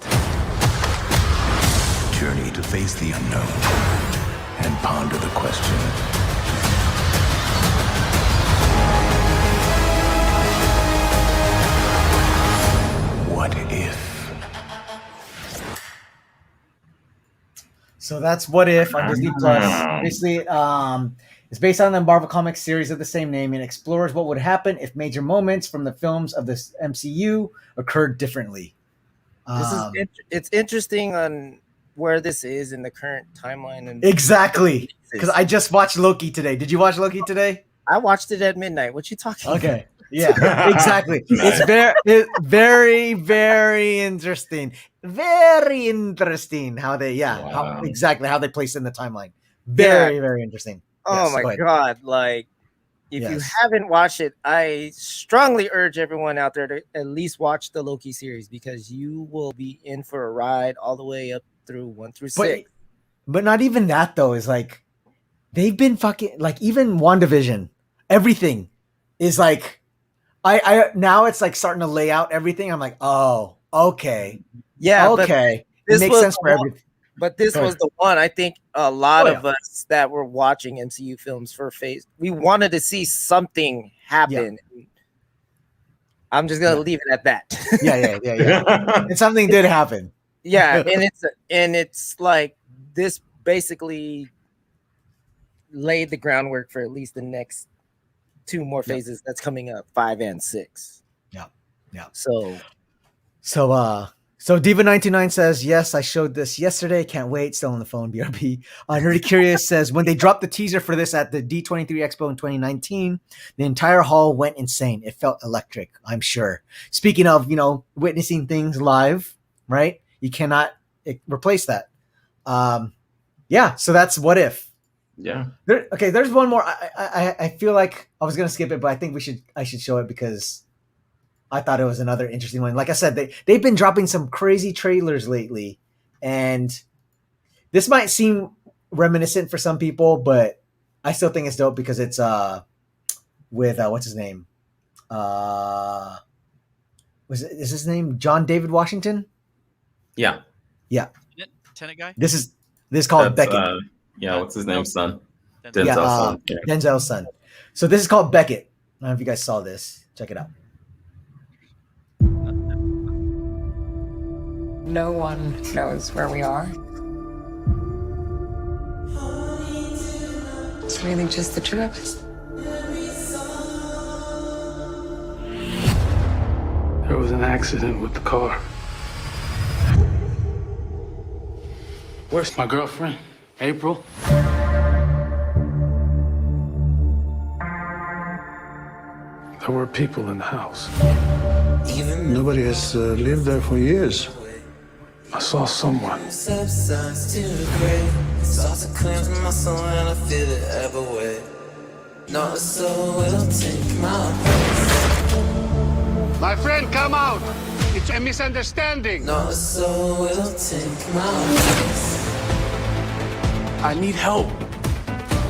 [SPEAKER 13] Journey to face the unknown and ponder the question. What if?
[SPEAKER 1] So that's What If on Disney Plus. Basically, it's based on the Marvel Comics series of the same name and explores what would happen if major moments from the films of this MCU occurred differently.
[SPEAKER 4] It's interesting on where this is in the current timeline. And
[SPEAKER 1] Exactly, because I just watched Loki today. Did you watch Loki today?
[SPEAKER 4] I watched it at midnight. What you talking
[SPEAKER 1] Okay.
[SPEAKER 4] about?
[SPEAKER 1] Yeah, exactly. It's very, very interesting. Very interesting how they, how they place in the timeline. Very interesting.
[SPEAKER 4] Oh
[SPEAKER 1] Yes, go
[SPEAKER 4] my
[SPEAKER 1] ahead.
[SPEAKER 4] God. Like, if you haven't watched it, I strongly urge everyone out there to at least watch the Loki series because you will be in for a ride all the way up through 1 through 6.
[SPEAKER 1] But not even that though. Is like they've been fucking like even WandaVision. Everything is like I now it's like starting to lay out everything. I'm like, oh, okay,
[SPEAKER 4] Yeah, but
[SPEAKER 1] okay. It
[SPEAKER 4] this
[SPEAKER 1] makes
[SPEAKER 4] was
[SPEAKER 1] sense
[SPEAKER 4] the
[SPEAKER 1] for
[SPEAKER 4] one-
[SPEAKER 1] everything.
[SPEAKER 4] But this
[SPEAKER 1] Go
[SPEAKER 4] was
[SPEAKER 1] ahead.
[SPEAKER 4] the one. I think a lot
[SPEAKER 1] Oh,
[SPEAKER 4] of us that were watching MCU films for phase, we wanted to see something happen. I'm just gonna leave it at that.
[SPEAKER 1] Yeah. And something did happen.
[SPEAKER 4] Yeah, and it's like this basically laid the groundwork for at least the next 2 more phases that's coming up, 5 and 6.
[SPEAKER 1] Yeah.
[SPEAKER 4] So
[SPEAKER 1] Diva99 says, yes, I showed this yesterday. Can't wait. Still on the phone, BRB. Nerdy Curious says, when they dropped the teaser for this at the D23 Expo in 2019, the entire hall went insane. It felt electric, I'm sure. Speaking of, witnessing things live, right? You cannot replace that. So that's What If.
[SPEAKER 2] Yeah.
[SPEAKER 1] There's one more. I feel like I was going to skip it, but I think I should show it because I thought it was another interesting one. Like I said, they've been dropping some crazy trailers lately, and this might seem reminiscent for some people, but I still think it's dope because it's with what's his name? Is his name John David Washington?
[SPEAKER 2] Yeah.
[SPEAKER 3] Tenant guy.
[SPEAKER 1] This is called
[SPEAKER 2] That's,
[SPEAKER 1] Beckett.
[SPEAKER 2] what's his name? Son.
[SPEAKER 1] Yeah,
[SPEAKER 2] Denzel's son. Yeah.
[SPEAKER 1] Denzel's son. So this is called Beckett. I don't know if you guys saw this. Check it out.
[SPEAKER 14] No one knows where we are. It's really just the two of us.
[SPEAKER 12] There was an accident with the car. Where's my girlfriend? April? There were people in the house.
[SPEAKER 15] Nobody has lived there for years.
[SPEAKER 12] I saw someone.
[SPEAKER 16] Substance to the grave. Starts to cleanse my soul and I feel it everywhere. Not a soul will take my place.
[SPEAKER 27] My friend, come out! It's a misunderstanding.
[SPEAKER 16] Not a soul will take my place.
[SPEAKER 12] I need help.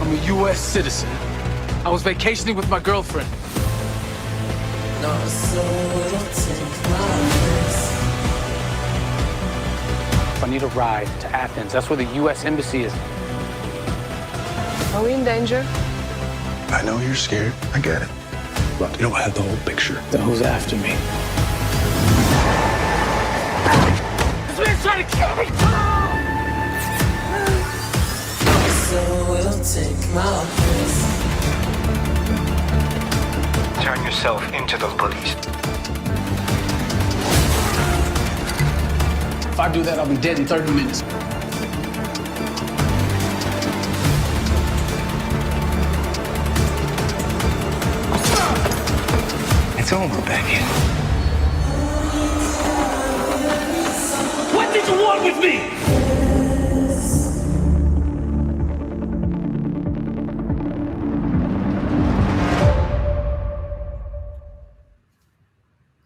[SPEAKER 12] I'm a U.S. citizen. I was vacationing with my girlfriend.
[SPEAKER 16] Not a soul will take my place.
[SPEAKER 12] I need a ride to Athens. That's where the U.S. Embassy is.
[SPEAKER 5] Are we in danger?
[SPEAKER 15] I know you're scared. I get it. But you don't have the whole picture.
[SPEAKER 12] Then who's after me?
[SPEAKER 23] This man's trying to kill me!
[SPEAKER 16] Not a soul will take my place.
[SPEAKER 7] Turn yourself into those bullies.
[SPEAKER 12] If I do that, I'll be dead in 30 minutes.
[SPEAKER 7] It's over, Beckett.
[SPEAKER 23] What did you want with me?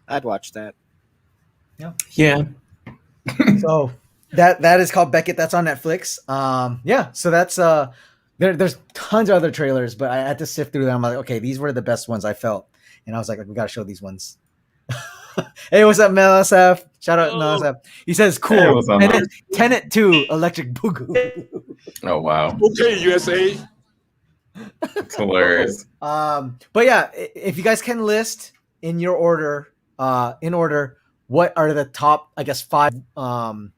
[SPEAKER 4] I'd watch that.
[SPEAKER 2] Yeah.
[SPEAKER 1] So that is called Beckett. That's on Netflix. Yeah. So that's there's tons of other trailers, but I had to sift through them. I'm like, okay, these were the best ones I felt, and I was like, we gotta show these ones. Hey, what's up, MLSF? Shout out MLSF. He says, cool.
[SPEAKER 2] Hey, what's up,
[SPEAKER 1] and
[SPEAKER 2] man?
[SPEAKER 1] then Tenet 2, Electric Boogaloo.
[SPEAKER 2] Oh wow.
[SPEAKER 7] Okay, USA.
[SPEAKER 2] It's hilarious.
[SPEAKER 1] But yeah, if you guys can list in your order, what are the top, I guess, 5 of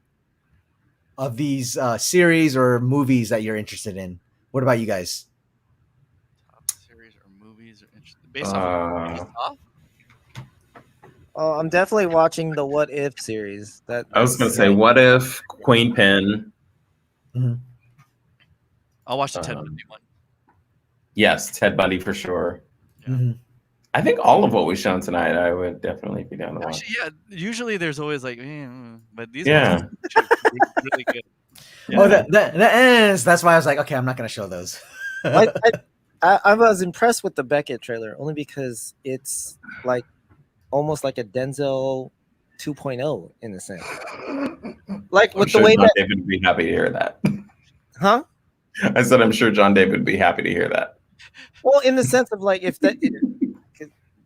[SPEAKER 1] these series or movies that you're interested in? What about you guys?
[SPEAKER 3] Top series or movies or based off.
[SPEAKER 4] Oh, I'm definitely watching the What If series.
[SPEAKER 2] I was gonna say, what if Queen Pen?
[SPEAKER 3] I'll watch the Ted Bundy one.
[SPEAKER 2] Yes, Ted Bundy for sure.
[SPEAKER 1] Mm-hmm.
[SPEAKER 2] I think all of what we've shown tonight, I would definitely be down to watch.
[SPEAKER 3] Actually, yeah. Usually there's always like, but these
[SPEAKER 2] Yeah.
[SPEAKER 3] ones are really good.
[SPEAKER 1] Yeah. Oh, that ends. That's why I was like, okay, I'm not gonna show those.
[SPEAKER 4] I was impressed with the Beckett trailer only because it's like almost like a Denzel 2.0 in a sense. Like with
[SPEAKER 2] I'm
[SPEAKER 4] the way
[SPEAKER 2] John
[SPEAKER 4] that,
[SPEAKER 2] David would be happy to hear that.
[SPEAKER 4] huh?
[SPEAKER 2] I said, I'm sure John David would be happy to hear that.
[SPEAKER 4] Well, in the sense of like if that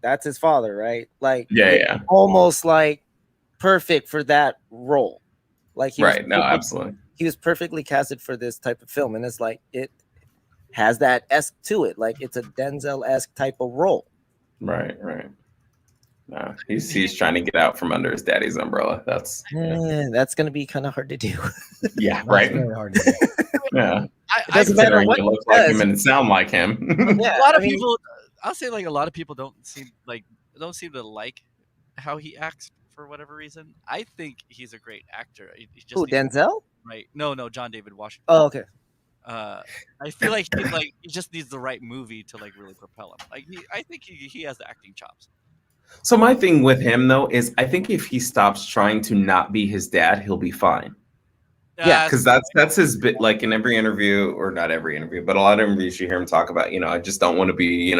[SPEAKER 4] that's his father, right? Like
[SPEAKER 2] Yeah.
[SPEAKER 4] almost like perfect for that role. Like
[SPEAKER 2] Right. No, absolutely.
[SPEAKER 4] He was perfectly casted for this type of film, and it's like it has that esque to it, like it's a Denzel-esque type of role.
[SPEAKER 2] Right. No, he's trying to get out from under his daddy's umbrella. That's
[SPEAKER 4] That's gonna be kind of hard to do.
[SPEAKER 2] Yeah, right.
[SPEAKER 1] Very hard to do.
[SPEAKER 2] Yeah.
[SPEAKER 4] It doesn't matter what
[SPEAKER 2] you
[SPEAKER 4] he
[SPEAKER 2] look like
[SPEAKER 4] does.
[SPEAKER 2] him and sound like him.
[SPEAKER 4] Yeah,
[SPEAKER 3] A lot of
[SPEAKER 4] I mean-
[SPEAKER 3] people, I'll say, like a lot of people don't seem to like how he acts for whatever reason. I think he's a great actor. He just
[SPEAKER 4] Who,
[SPEAKER 3] needs-
[SPEAKER 4] Denzel?
[SPEAKER 3] Right? No, John David Washington.
[SPEAKER 4] Oh, okay.
[SPEAKER 3] I feel like he just needs the right movie to like really propel him. Like I think he has the acting chops.
[SPEAKER 2] So my thing with him though is I think if he stops trying to not be his dad, he'll be fine. Yeah, because that's his bit. Like in every interview, or not every interview, but a lot of interviews you hear him talk about. I just don't want to be,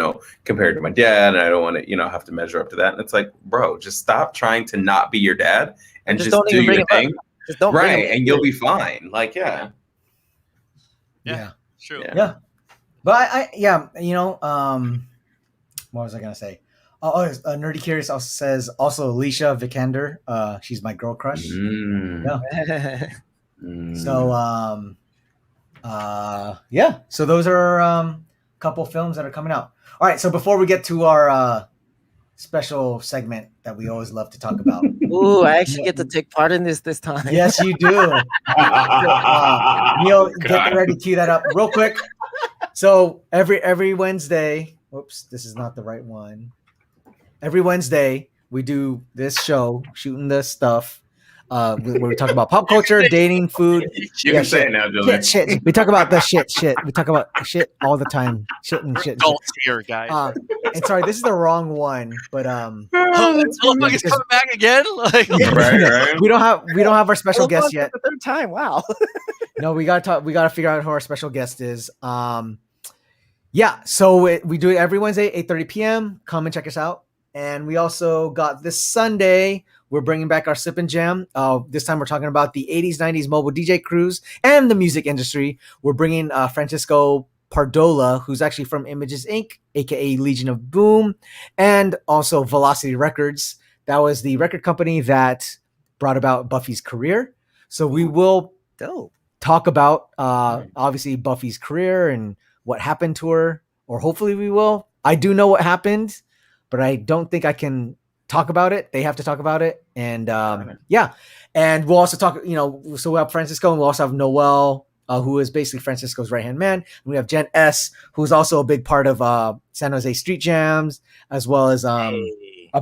[SPEAKER 2] compared to my dad, and I don't want to, have to measure up to that. And it's like, bro, just stop trying to not be your dad and just
[SPEAKER 4] don't
[SPEAKER 2] do
[SPEAKER 4] even bring
[SPEAKER 2] your
[SPEAKER 4] him up.
[SPEAKER 2] thing,
[SPEAKER 4] Just don't bring
[SPEAKER 2] right?
[SPEAKER 4] him
[SPEAKER 2] And you'll be fine. Like, yeah.
[SPEAKER 1] Yeah.
[SPEAKER 3] True.
[SPEAKER 1] Yeah. But what was I gonna say? Nerdy Curious also says Alicia Vikander. She's my girl crush. Yeah. So so those are a couple films that are coming out. All right, so before we get to our special segment that we always love to talk about.
[SPEAKER 4] Ooh, I actually get to take part in this time.
[SPEAKER 1] Yes, you do. Neil, get ready to cue that up real quick. So every Wednesday, whoops, this is not the right one. Every Wednesday we do this show, Shooting the Stuff, where we talk about pop culture, dating, food.
[SPEAKER 2] You can say it now, Julian.
[SPEAKER 1] Shit. We talk about the shit. We talk about shit all the time. Shit.
[SPEAKER 3] Adults here, guys.
[SPEAKER 1] And sorry, this is the wrong one, but
[SPEAKER 3] Hellbug is coming back again. Like,
[SPEAKER 2] right.
[SPEAKER 1] we don't have our special guest yet.
[SPEAKER 4] The third time. Wow.
[SPEAKER 1] No, we gotta figure out who our special guest is. So we do it every Wednesday, 8:30 p.m. Come and check us out. And we also got this Sunday, we're bringing back our Sip and Jam. This time we're talking about the 80s, 90s mobile DJ crews and the music industry. We're bringing Francisco Pardola, who's actually from Images Inc., aka Legion of Boom, and also Velocity Records. That was the record company that brought about Buffy's career. So we will talk about obviously Buffy's career and what happened to her, or hopefully we will. I do know what happened, but I don't think I can talk about it. They have to talk about it. And yeah. And we'll also talk, so we have Francisco, and we'll also have Noel, who is basically Francisco's right-hand man. And we have Jen S., who's also a big part of San Jose Street Jams, as well as a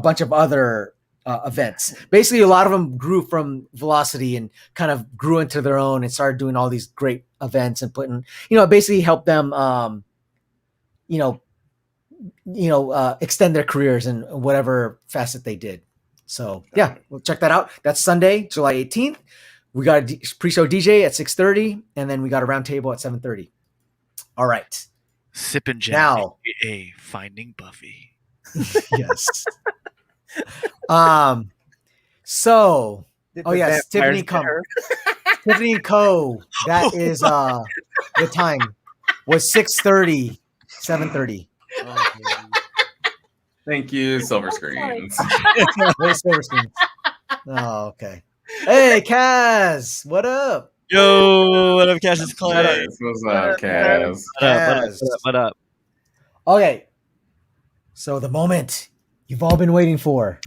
[SPEAKER 1] bunch of other events. Basically, a lot of them grew from Velocity and kind of grew into their own and started doing all these great events and putting, basically help them, extend their careers in whatever facet they did. So yeah, we'll check that out. That's Sunday, July 18th. We got a pre-show DJ at 6:30, and then we got a round table at 7:30. All right.
[SPEAKER 3] Sippin' Jam,
[SPEAKER 1] Now,
[SPEAKER 3] aka Finding Buffy.
[SPEAKER 1] Yes. So, yes, Tiffany Tiffany Co. That is the time was 6:30, 7:30.
[SPEAKER 2] Thank you, silver screens.
[SPEAKER 1] Silver screens. Oh, okay. Hey, Kaz, what up?
[SPEAKER 3] Yo, what up, Cassius Clay?
[SPEAKER 2] What's up, Kaz?
[SPEAKER 3] What up?
[SPEAKER 1] Okay. So the moment you've all been waiting for.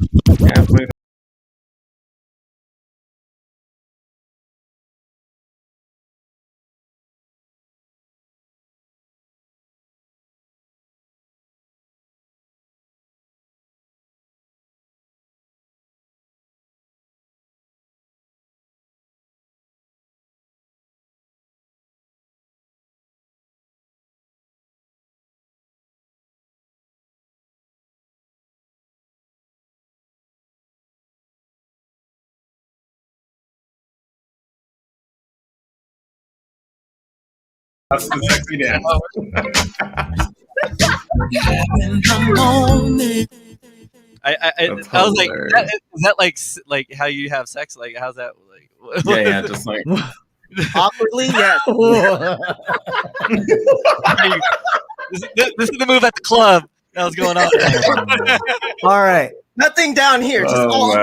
[SPEAKER 2] That's the sexy dance.
[SPEAKER 3] I was like, is that like how you have sex? Like, how's that? Like,
[SPEAKER 2] yeah, just like
[SPEAKER 4] awkwardly, yeah.
[SPEAKER 3] This is the move at the club that was going on.
[SPEAKER 1] All right,
[SPEAKER 4] nothing down here. Just all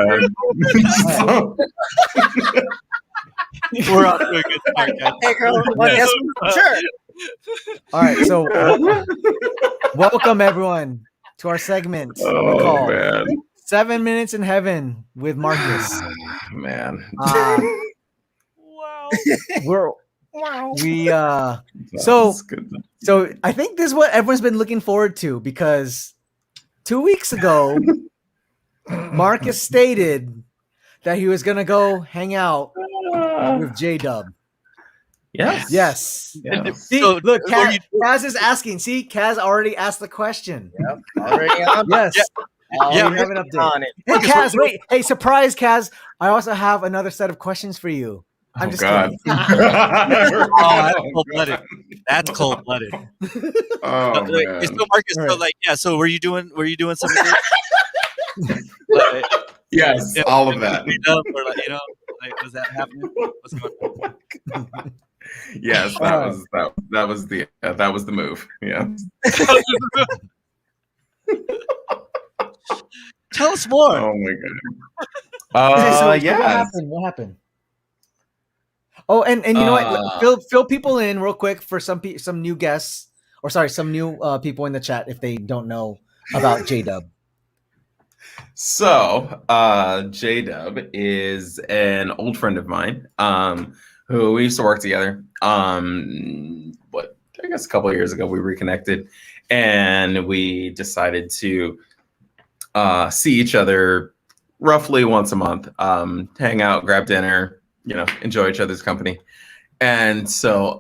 [SPEAKER 3] We're off to a good start, guys.
[SPEAKER 4] Hey, girl, yes, sure.
[SPEAKER 1] All right, so welcome everyone to our segment called 7 Minutes in Heaven with Marcus.
[SPEAKER 2] Man,
[SPEAKER 1] so I think this is what everyone's been looking forward to, because 2 weeks ago Marcus stated that he was gonna go hang out with J-Dub. Yes. See,
[SPEAKER 3] So,
[SPEAKER 1] look, Kaz is asking. See, Kaz already asked the question.
[SPEAKER 4] Yep, already on.
[SPEAKER 1] Yes.
[SPEAKER 4] Yeah,
[SPEAKER 1] we have an update.
[SPEAKER 4] on it.
[SPEAKER 1] Hey, Kaz, wait. Hey, surprise, Kaz. I also have another set of questions for you. I'm just
[SPEAKER 2] God.
[SPEAKER 1] kidding.
[SPEAKER 3] That's cold-blooded. That's cold-blooded.
[SPEAKER 2] Oh,
[SPEAKER 3] Wait,
[SPEAKER 2] man.
[SPEAKER 3] so Marcus, so like, yeah. So were you doing something?
[SPEAKER 2] Yes, all of that.
[SPEAKER 3] Or like, was that happening? What's going on?
[SPEAKER 2] Yes, that was the move. Yeah.
[SPEAKER 3] Tell us more.
[SPEAKER 2] Oh my god. Yeah.
[SPEAKER 1] What happened? Oh, and you know what? Fill people in real quick for some new guests, or sorry, some new people in the chat if they don't know about J-Dub.
[SPEAKER 2] So, J-Dub is an old friend of mine, who we used to work together. I guess a couple of years ago we reconnected, and we decided to see each other roughly once a month, hang out, grab dinner, enjoy each other's company. And so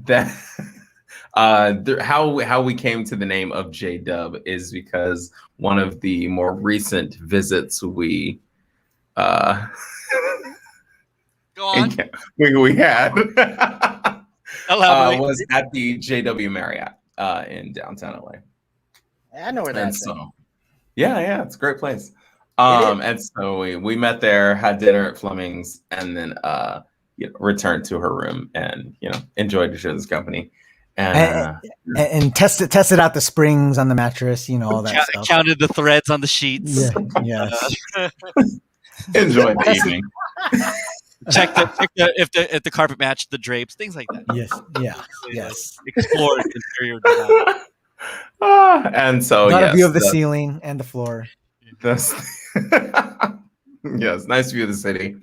[SPEAKER 2] that how we came to the name of J-Dub is because one of the more recent visits we
[SPEAKER 3] Go on.
[SPEAKER 2] we had
[SPEAKER 3] Elaborate.
[SPEAKER 2] was at the JW Marriott in downtown LA.
[SPEAKER 4] I know where that's at.
[SPEAKER 2] So, yeah, it's a great place. And so we met there, had dinner at Fleming's, and then returned to her room and enjoyed each other's company.
[SPEAKER 1] And tested out the springs on the mattress, all that stuff.
[SPEAKER 3] Counted the threads on the sheets.
[SPEAKER 1] Yeah, yes.
[SPEAKER 2] Enjoyed the evening.
[SPEAKER 3] Check if the carpet matched the drapes, things like that.
[SPEAKER 1] Yes, yes.
[SPEAKER 3] Explored interior design.
[SPEAKER 2] And so
[SPEAKER 1] got a view of the ceiling and the floor.
[SPEAKER 2] Yes, nice view of the city.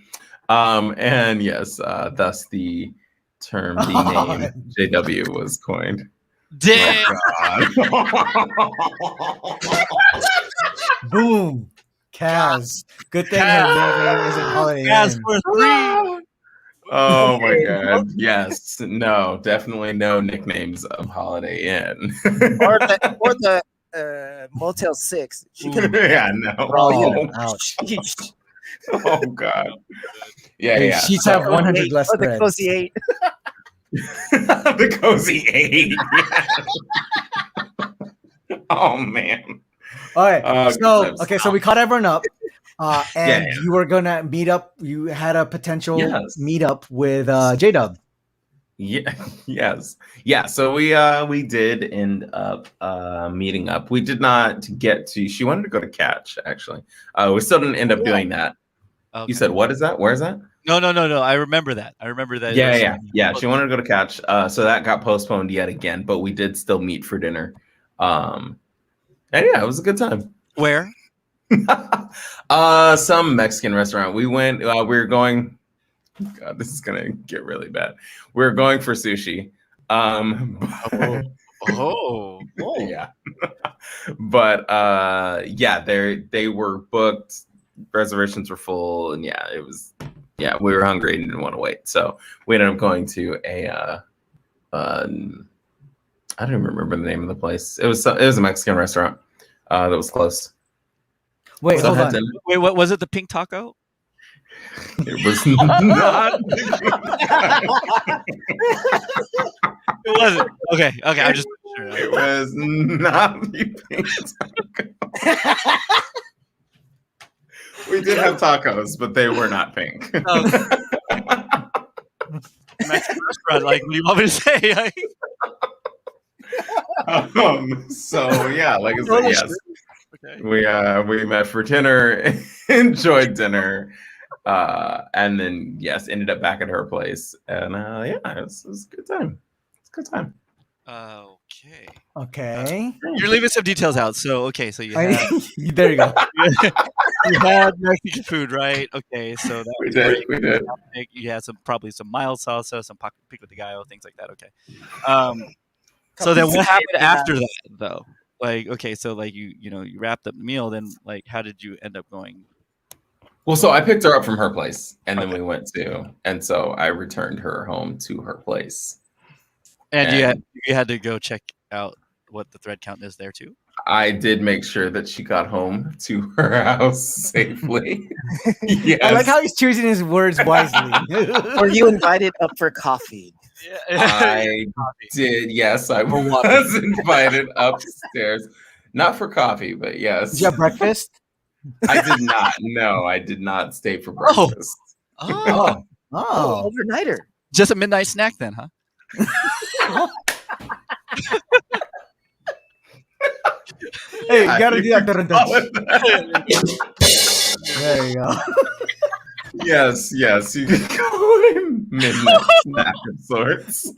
[SPEAKER 2] And yes, thus the term, the name JW was coined.
[SPEAKER 3] Damn!
[SPEAKER 1] Boom! Kaz. Good thing her name isn't Holiday
[SPEAKER 3] Kaz
[SPEAKER 1] Inn.
[SPEAKER 3] for 3.
[SPEAKER 2] Oh my god! Yes, no, definitely no nicknames of Holiday Inn.
[SPEAKER 4] or the Motel 6. She could have been.
[SPEAKER 2] Yeah, no.
[SPEAKER 1] Ouch.
[SPEAKER 2] Oh god. Yeah.
[SPEAKER 1] Sheets have 100 less
[SPEAKER 4] Or the
[SPEAKER 1] threads.
[SPEAKER 4] Cozy 8.
[SPEAKER 2] The Cozy 8. Oh man.
[SPEAKER 1] All right. So we caught everyone up. And
[SPEAKER 2] Yeah.
[SPEAKER 1] you were gonna meet up. You had a potential meetup with J-Dub.
[SPEAKER 2] Yeah. Yes. Yeah. So we did end up meeting up. We did not get to. She wanted to go to Catch. Actually, we still didn't end up doing that.
[SPEAKER 3] Okay.
[SPEAKER 2] You said, what is that? Where is that?
[SPEAKER 3] No. I remember that.
[SPEAKER 2] Yeah. She wanted to go to Catch. So that got postponed yet again. But we did still meet for dinner. And yeah, it was a good time.
[SPEAKER 3] Where?
[SPEAKER 2] Some Mexican restaurant. We went. We were going. God, this is gonna get really bad. We were going for sushi.
[SPEAKER 3] Oh.
[SPEAKER 2] Yeah. But yeah, they were booked. Reservations were full, and yeah, it was. Yeah, we were hungry and didn't want to wait, so we ended up going to a. I don't even remember the name of the place. It was a Mexican restaurant that was close.
[SPEAKER 1] Wait,
[SPEAKER 2] So
[SPEAKER 1] hold
[SPEAKER 2] I
[SPEAKER 1] on.
[SPEAKER 2] had to-
[SPEAKER 3] Wait, what was it? The pink taco?
[SPEAKER 2] It was not.
[SPEAKER 3] It wasn't. Okay. I just.
[SPEAKER 2] It was not the pink taco. We did have tacos, but they were not pink.
[SPEAKER 3] Mexican restaurant. Like, what do you want me to say?
[SPEAKER 2] So yeah, like I said, yes.
[SPEAKER 3] Okay.
[SPEAKER 2] We met for dinner, enjoyed dinner, and then yes, ended up back at her place, and yeah, it was a good time. It's a good time.
[SPEAKER 1] Okay.
[SPEAKER 3] You're leaving some details out. So you had
[SPEAKER 1] There you go.
[SPEAKER 3] you had Mexican food, right? Okay, so that
[SPEAKER 2] We
[SPEAKER 3] was
[SPEAKER 2] did.
[SPEAKER 3] great.
[SPEAKER 2] We did.
[SPEAKER 3] You had probably some mild salsa, some pico de gallo, things like that. Okay. So then what happened after that, though? Like, okay, so like you wrapped up the meal. Then like, how did you end up going?
[SPEAKER 2] Well, so I picked her up from her place, and then we went and so I returned her home to her place.
[SPEAKER 3] And you had to go check out what the thread count is there too.
[SPEAKER 2] I did make sure that she got home to her house safely. Yes.
[SPEAKER 1] I like how he's choosing his words wisely.
[SPEAKER 4] Were you invited up for coffee?
[SPEAKER 2] I did. Yes, I was invited upstairs, not for coffee, but yes.
[SPEAKER 1] Did you have breakfast?
[SPEAKER 2] I did not. No, I did not stay for breakfast.
[SPEAKER 1] Oh,
[SPEAKER 4] overnighter.
[SPEAKER 3] Just a midnight snack then, huh?
[SPEAKER 1] Hey, you gotta do that. There you go.
[SPEAKER 2] Yes, you can call him midnight snack of sorts.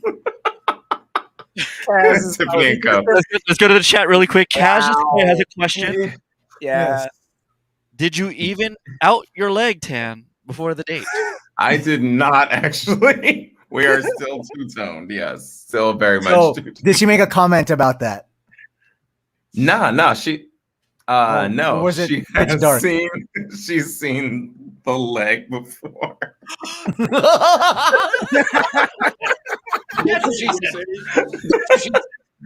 [SPEAKER 3] Let's go to the chat really quick. Kaz has a question.
[SPEAKER 4] Yeah.
[SPEAKER 3] Did you even out your leg, Tan, before the date?
[SPEAKER 2] I did not actually. We are still two-toned. Yes, still very much.
[SPEAKER 1] So,
[SPEAKER 2] two-toned.
[SPEAKER 1] did she make a comment about that?
[SPEAKER 2] Nah. She, no.
[SPEAKER 1] Was it
[SPEAKER 2] she
[SPEAKER 1] pitch
[SPEAKER 2] has
[SPEAKER 1] dark?
[SPEAKER 2] She's seen the leg before.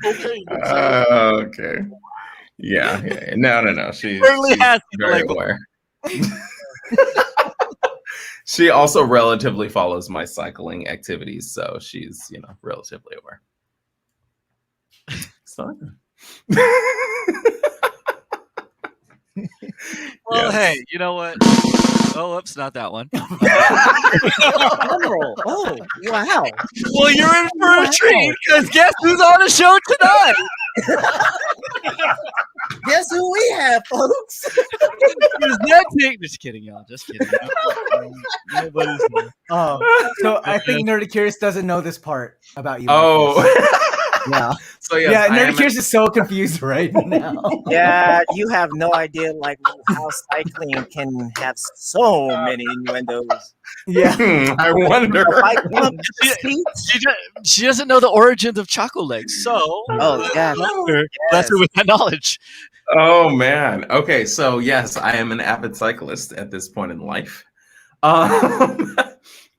[SPEAKER 2] Okay. Yeah. No. She's very aware. She also relatively follows my cycling activities, so she's relatively aware. So.
[SPEAKER 3] Well, hey, you know what? Oh, oops, not that one.
[SPEAKER 4] Emerald. Oh, wow.
[SPEAKER 3] Well, you're in for a treat because guess who's on the show tonight?
[SPEAKER 4] Guess who we have, folks?
[SPEAKER 3] Just kidding, y'all. Just kidding. Nobody's
[SPEAKER 1] So I think Nerdy Curious doesn't know this part about you.
[SPEAKER 2] Oh.
[SPEAKER 1] Yeah.
[SPEAKER 2] So yes,
[SPEAKER 1] yeah,
[SPEAKER 2] I
[SPEAKER 1] Nerdy
[SPEAKER 2] am
[SPEAKER 1] Curious is so confused right now.
[SPEAKER 4] Yeah, you have no idea like how cycling can have so many innuendos.
[SPEAKER 1] Yeah.
[SPEAKER 2] I wonder.
[SPEAKER 3] She doesn't know the origins of Choco Legs, so
[SPEAKER 4] yeah,
[SPEAKER 3] bless her with that knowledge.
[SPEAKER 2] Oh man. Okay, so yes, I am an avid cyclist at this point in life.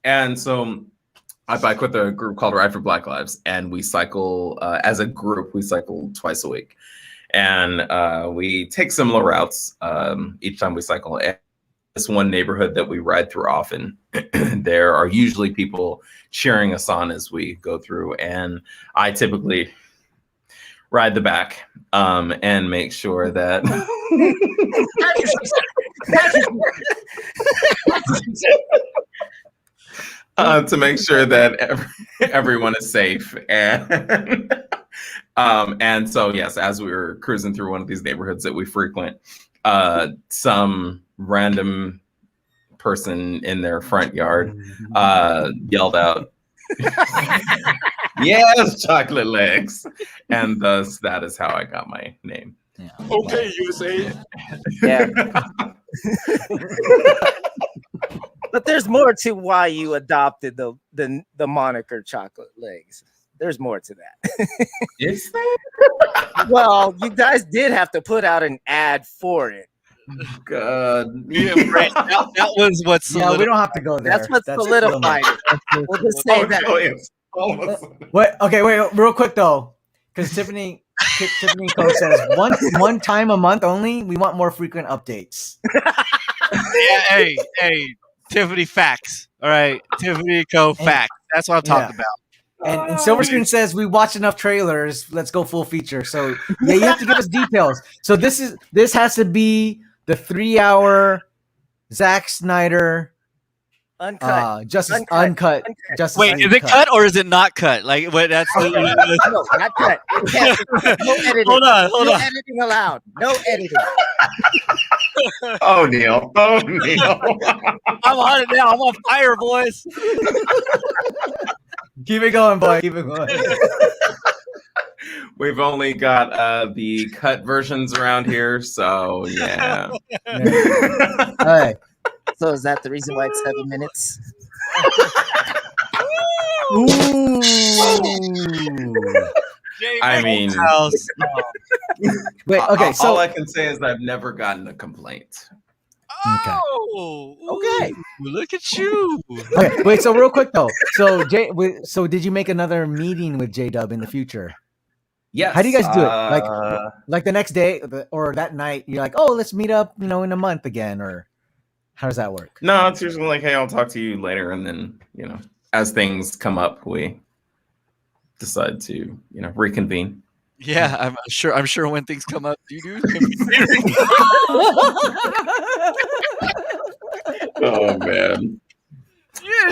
[SPEAKER 2] And so I bike with a group called Ride for Black Lives, and we cycle as a group. We cycle twice a week, and we take similar routes each time we cycle. And this one neighborhood that we ride through often, there are usually people cheering us on as we go through, and I typically ride the back and make sure that to make sure that everyone is safe. And so yes, as we were cruising through one of these neighborhoods that we frequent, some random person in their front yard yelled out, "Yes, chocolate legs," and thus that is how I got my name.
[SPEAKER 1] Yeah.
[SPEAKER 10] Okay, USA.
[SPEAKER 4] Yeah. But there's more to why you adopted the moniker Chocolate Legs. There's more to that.
[SPEAKER 2] Is there?
[SPEAKER 4] Well, you guys did have to put out an ad for it.
[SPEAKER 2] God.
[SPEAKER 3] Yeah, right. That was what
[SPEAKER 1] Yeah, we don't have to go there.
[SPEAKER 4] That's what solidified it. We'll just say that.
[SPEAKER 1] What? Okay, wait, real quick though, because Tiffany Co says one time a month only. We want more frequent updates.
[SPEAKER 3] Yeah, hey, Tiffany facts. All right, Tiffany Co facts. That's what I'm talking about.
[SPEAKER 1] And Silver Screen says we watch enough trailers. Let's go full feature. So yeah, you have to give us details. So this has to be the 3-hour Zack Snyder
[SPEAKER 4] uncut.
[SPEAKER 1] Justice uncut. Justice
[SPEAKER 3] Wait,
[SPEAKER 1] uncut.
[SPEAKER 3] is it cut or is it not cut? Like, what? That's
[SPEAKER 4] no, not cut. No editing.
[SPEAKER 3] Hold on.
[SPEAKER 4] No editing allowed. No editing.
[SPEAKER 2] Oh, Neil.
[SPEAKER 3] I'm on it now. I'm on fire, boys.
[SPEAKER 1] Keep it going, boy. Keep it going.
[SPEAKER 2] We've only got the cut versions around here, so yeah.
[SPEAKER 1] All right.
[SPEAKER 4] So is that the reason why it's 7 minutes?
[SPEAKER 1] Ooh.
[SPEAKER 2] I mean,
[SPEAKER 1] wait. Okay. So
[SPEAKER 2] all I can say is I've never gotten a complaint.
[SPEAKER 3] Oh,
[SPEAKER 4] okay.
[SPEAKER 3] Look at you.
[SPEAKER 1] Okay, wait. So real quick though. So so did you make another meeting with J-Dub in the future?
[SPEAKER 2] Yes.
[SPEAKER 1] How do you guys do it? Like the next day or that night? You're like, oh, let's meet up. In a month again, or how does that work?
[SPEAKER 2] No, it's usually like, hey, I'll talk to you later, and then as things come up, we decide to reconvene.
[SPEAKER 3] Yeah, I'm sure when things come up, you do.
[SPEAKER 2] Oh man.
[SPEAKER 3] Yeah.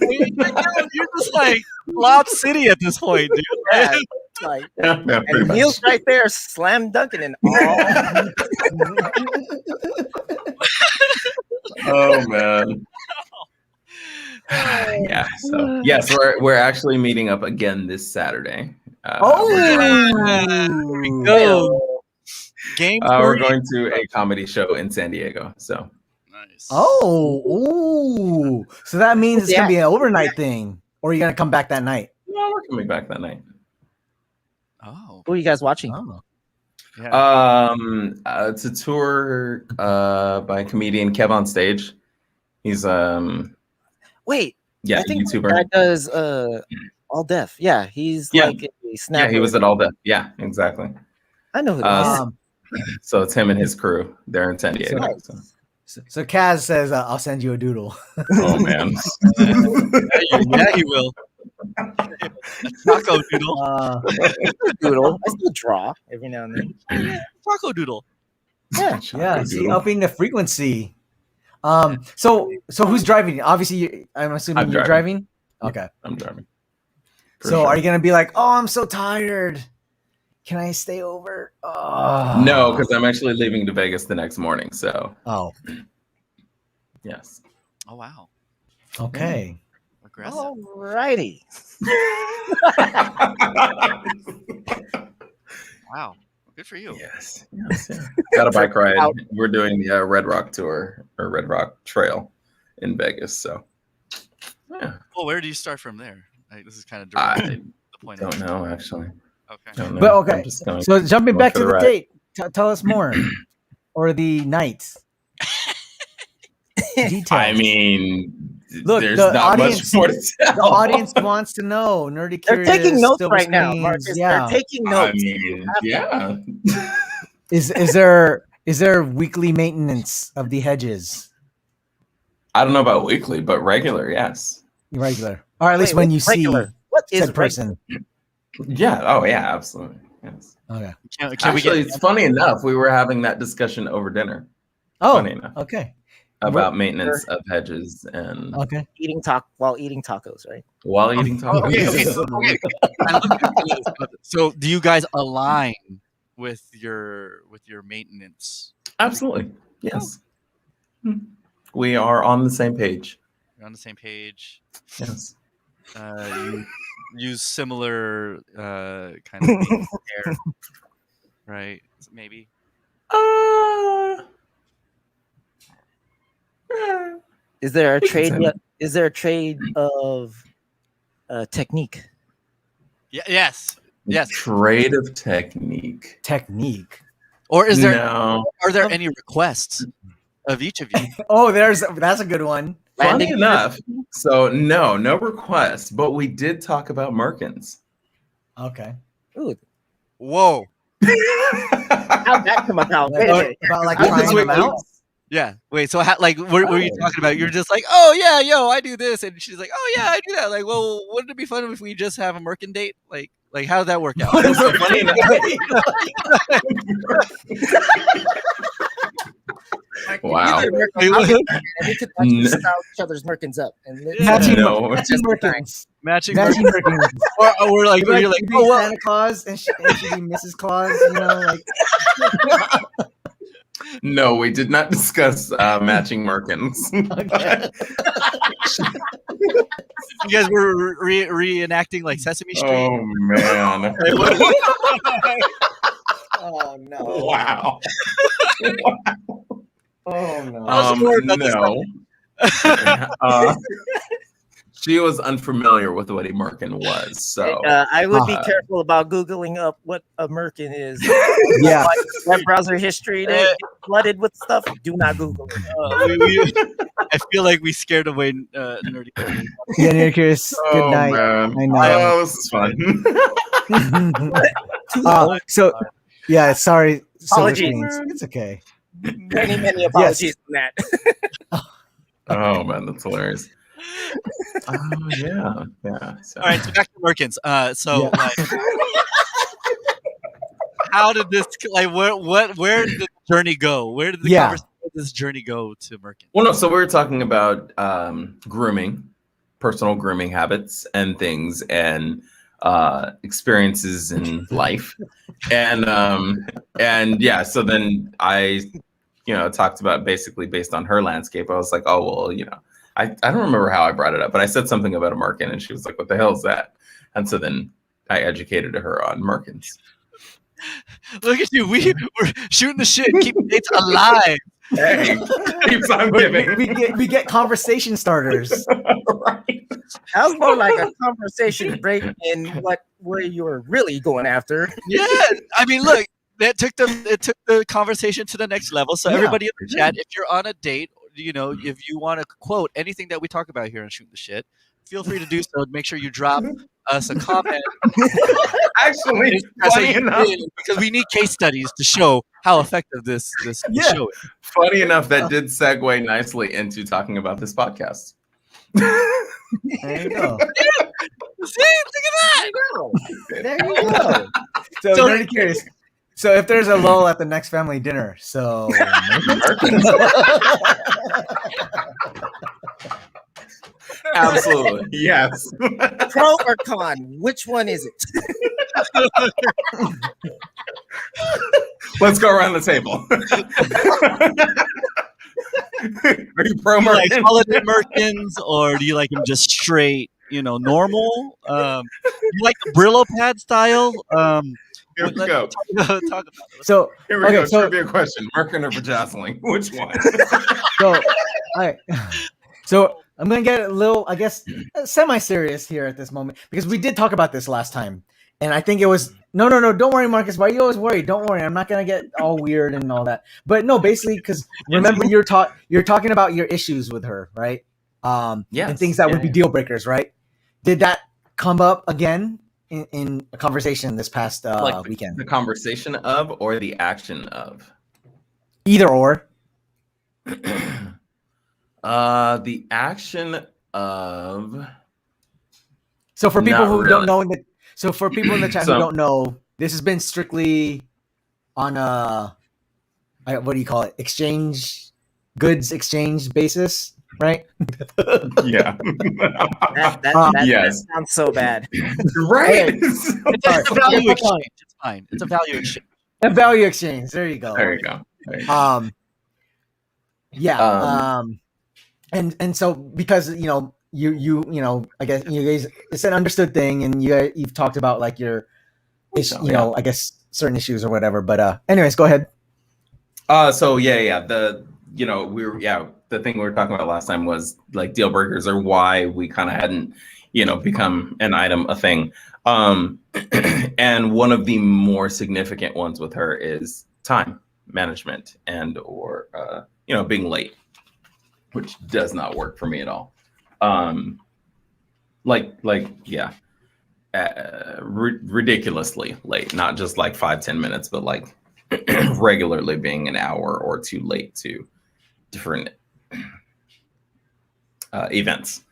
[SPEAKER 3] You're just like Lob City at this point, dude.
[SPEAKER 4] Yeah, like, and Neil's right there, slam dunking and all.
[SPEAKER 2] Oh man. Yeah. So yes, we're actually meeting up again this Saturday.
[SPEAKER 3] Here we go. Game.
[SPEAKER 2] We're going to a comedy show in San Diego. So.
[SPEAKER 3] Nice.
[SPEAKER 1] Oh, so that means it's gonna be an overnight thing, or you're gonna come back that night.
[SPEAKER 2] No, we're coming back that night.
[SPEAKER 3] Oh.
[SPEAKER 4] Who are you guys watching?
[SPEAKER 1] Oh.
[SPEAKER 3] Yeah.
[SPEAKER 2] It's a tour by comedian Kev on Stage. He's
[SPEAKER 4] Wait.
[SPEAKER 2] Yeah,
[SPEAKER 4] I think
[SPEAKER 2] YouTuber.
[SPEAKER 4] that does All Deaf. Yeah, he's like a snapper.
[SPEAKER 2] Yeah, he was at All Deaf. Yeah, exactly.
[SPEAKER 4] I know who that is.
[SPEAKER 2] So it's him and his crew. They're in San Diego.
[SPEAKER 1] So Kaz says, "I'll send you a doodle."
[SPEAKER 2] Oh man.
[SPEAKER 3] Yeah, he will. Taco doodle.
[SPEAKER 4] Doodle. I still draw every now and then.
[SPEAKER 3] Taco doodle.
[SPEAKER 4] Yeah.
[SPEAKER 1] Yeah. See, upping the frequency. So who's driving? Obviously, I'm assuming you're driving. Okay,
[SPEAKER 2] I'm driving.
[SPEAKER 1] So are you gonna be like, oh, I'm so tired? Can I stay over?
[SPEAKER 2] No, because I'm actually leaving to Vegas the next morning. So.
[SPEAKER 1] Oh.
[SPEAKER 2] Yes.
[SPEAKER 3] Oh wow.
[SPEAKER 1] Okay.
[SPEAKER 3] Aggressive.
[SPEAKER 4] Alrighty.
[SPEAKER 3] Wow. Good for you.
[SPEAKER 2] Yes. Got a bike ride. We're doing the Red Rock tour or Red Rock Trail in Vegas. So. Yeah.
[SPEAKER 3] Well, where do you start from there? This is kind of
[SPEAKER 2] I
[SPEAKER 3] the point.
[SPEAKER 2] Don't know actually.
[SPEAKER 3] Okay.
[SPEAKER 2] Don't know.
[SPEAKER 1] But okay. So jumping back to the
[SPEAKER 2] ride.
[SPEAKER 1] date, tell us more, or the nights. Details.
[SPEAKER 2] I mean,
[SPEAKER 1] look,
[SPEAKER 2] there's
[SPEAKER 1] the
[SPEAKER 2] not
[SPEAKER 1] audience,
[SPEAKER 2] much more to tell.
[SPEAKER 1] The audience wants to know. Nerdy
[SPEAKER 4] They're
[SPEAKER 1] Curious.
[SPEAKER 4] taking notes
[SPEAKER 1] Silver
[SPEAKER 4] right now,
[SPEAKER 1] Screens,
[SPEAKER 4] Marcus.
[SPEAKER 1] Yeah.
[SPEAKER 4] They're taking notes.
[SPEAKER 2] I mean, yeah.
[SPEAKER 1] Is there weekly maintenance of the hedges?
[SPEAKER 2] I don't know about weekly, but regular, yes.
[SPEAKER 1] Regular, or at least when you
[SPEAKER 4] regular?
[SPEAKER 1] see
[SPEAKER 4] What is
[SPEAKER 1] said person.
[SPEAKER 2] Yeah. Oh, yeah. Absolutely. Yes.
[SPEAKER 1] Okay.
[SPEAKER 3] Can
[SPEAKER 2] Actually,
[SPEAKER 3] we get?
[SPEAKER 2] it's funny enough. We were having that discussion over dinner.
[SPEAKER 1] Oh,
[SPEAKER 2] funny enough.
[SPEAKER 1] Okay.
[SPEAKER 2] About maintenance of hedges and
[SPEAKER 4] eating while eating tacos, right?
[SPEAKER 2] While eating tacos.
[SPEAKER 3] Okay. So, do you guys align with your maintenance?
[SPEAKER 2] Absolutely. Yes. We are on the same page.
[SPEAKER 3] You're on the same page.
[SPEAKER 2] Yes.
[SPEAKER 3] You use similar kind of hair, right? Maybe.
[SPEAKER 4] Is there a trade? Is there a trade of technique?
[SPEAKER 3] Yes.
[SPEAKER 2] Trade of technique.
[SPEAKER 3] Or is there?
[SPEAKER 2] No.
[SPEAKER 3] Are there any requests of each of you?
[SPEAKER 1] Oh, that's a good one.
[SPEAKER 2] Funny enough. So no requests, but we did talk about Merkins.
[SPEAKER 1] Okay.
[SPEAKER 4] Ooh.
[SPEAKER 3] Whoa.
[SPEAKER 4] How'd that come about?
[SPEAKER 1] About like trying them out?
[SPEAKER 3] Yeah. Wait. So, what were you talking about? You're just like, oh yeah, yo, I do this, and she's like, oh yeah, I do that. Like, well, wouldn't it be fun if we just have a Merkin date? Like how did that work out?
[SPEAKER 2] So funny enough. Wow.
[SPEAKER 4] We could actually style each other's Merkins up. And
[SPEAKER 1] Matching
[SPEAKER 4] Merkins.
[SPEAKER 3] Matching
[SPEAKER 1] Merkins.
[SPEAKER 3] Or you're like,
[SPEAKER 1] you're
[SPEAKER 3] like,
[SPEAKER 1] oh, well. Santa Claus and she be Mrs. Claus, you know, like.
[SPEAKER 2] No, we did not discuss matching Merkins.
[SPEAKER 1] Okay.
[SPEAKER 3] You guys were reenacting like Sesame Street.
[SPEAKER 2] Oh man.
[SPEAKER 4] Oh no!
[SPEAKER 2] Wow.
[SPEAKER 1] Oh no!
[SPEAKER 2] No. She was unfamiliar with what a Merkin was, so
[SPEAKER 4] I would be careful about googling up what a Merkin is.
[SPEAKER 1] Yeah,
[SPEAKER 4] web browser history that gets flooded with stuff. Do not Google it.
[SPEAKER 3] I feel like we scared away Nerdy.
[SPEAKER 1] Yeah, Nerdy Curious. Good night.
[SPEAKER 2] Man.
[SPEAKER 1] I know.
[SPEAKER 2] Oh, this is fun.
[SPEAKER 1] So, yeah, sorry.
[SPEAKER 4] Apologies.
[SPEAKER 1] It's okay.
[SPEAKER 4] Many apologies on that.
[SPEAKER 2] Oh man, that's hilarious. Oh yeah. So.
[SPEAKER 3] All right, so back to Merkins. How did this where did the journey go? Where did this journey go to Merkins?
[SPEAKER 2] Well, no. So we were talking about grooming, personal grooming habits, and things, and experiences in life, and yeah. So then I, talked about basically based on her landscape. I was like, oh well, I don't remember how I brought it up, but I said something about a Merkin, and she was like, "What the hell is that?" And so then I educated her on Merkins.
[SPEAKER 3] Look at you. We're shooting the shit, keeping dates alive.
[SPEAKER 2] Hey, keeps on giving.
[SPEAKER 1] We get conversation starters.
[SPEAKER 2] Right.
[SPEAKER 4] That was more like a conversation break in where you were really going after.
[SPEAKER 3] Yeah, I mean, look, it took the conversation to the next level. So everybody in the chat, if you're on a date, if you want to quote anything that we talk about here on Shooting the Shit, feel free to do so. Make sure you drop us a comment.
[SPEAKER 2] Actually, funny enough,
[SPEAKER 3] because we need case studies to show how effective this show is.
[SPEAKER 2] Funny enough, that did segue nicely into talking about this podcast.
[SPEAKER 1] There you go.
[SPEAKER 3] See, look at that.
[SPEAKER 1] There you go. So very curious. So if there's a lull at the next family dinner, so
[SPEAKER 2] Absolutely. Yes.
[SPEAKER 4] Pro or con? Which one is it?
[SPEAKER 2] Let's go around the table. Are you pro
[SPEAKER 3] Do you like
[SPEAKER 2] Merkin?
[SPEAKER 3] holiday Merkins, or do you like them just straight, normal? You like the Brillo pad style?
[SPEAKER 2] Here we go.
[SPEAKER 3] Talk about it.
[SPEAKER 1] So
[SPEAKER 2] Here we
[SPEAKER 1] okay,
[SPEAKER 2] go.
[SPEAKER 1] so
[SPEAKER 2] Trivia question: Merkin or Vajocelyn? Which one?
[SPEAKER 1] so all right. So I'm gonna get a little, I guess, semi-serious here at this moment because we did talk about this last time, and I think it was no. Don't worry, Marcus. Why are you always worried? Don't worry. I'm not gonna get all weird and all that. But no, basically, because remember you're talking about your issues with her, right?
[SPEAKER 2] Yes.
[SPEAKER 1] And things that would be deal breakers, right? Did that come up again in a conversation this past weekend?
[SPEAKER 2] The conversation of or the action of?
[SPEAKER 1] Either or.
[SPEAKER 2] The action of.
[SPEAKER 1] So for people
[SPEAKER 2] Not
[SPEAKER 1] who
[SPEAKER 2] really.
[SPEAKER 1] don't know, for people in the chat
[SPEAKER 2] So-
[SPEAKER 1] who don't know, this has been strictly on what do you call it? Goods exchange basis, right?
[SPEAKER 2] Yeah.
[SPEAKER 4] That
[SPEAKER 2] Yes.
[SPEAKER 4] sounds so bad.
[SPEAKER 2] Right.
[SPEAKER 3] It's a value exchange. It's fine. It's a value exchange.
[SPEAKER 1] A value exchange. There you go.
[SPEAKER 2] There you go. There you go.
[SPEAKER 1] Yeah. And so because you I guess you guys, it's an understood thing, and you've talked about like your I guess certain issues or whatever. But anyways, go ahead.
[SPEAKER 2] So yeah. The thing we were talking about last time was like deal breakers, or why we kind of hadn't, become an item, a thing. And one of the more significant ones with her is time management or being late, which does not work for me at all. Ridiculously late, not just like 5-10 minutes, but like regularly being an hour or two late to different events.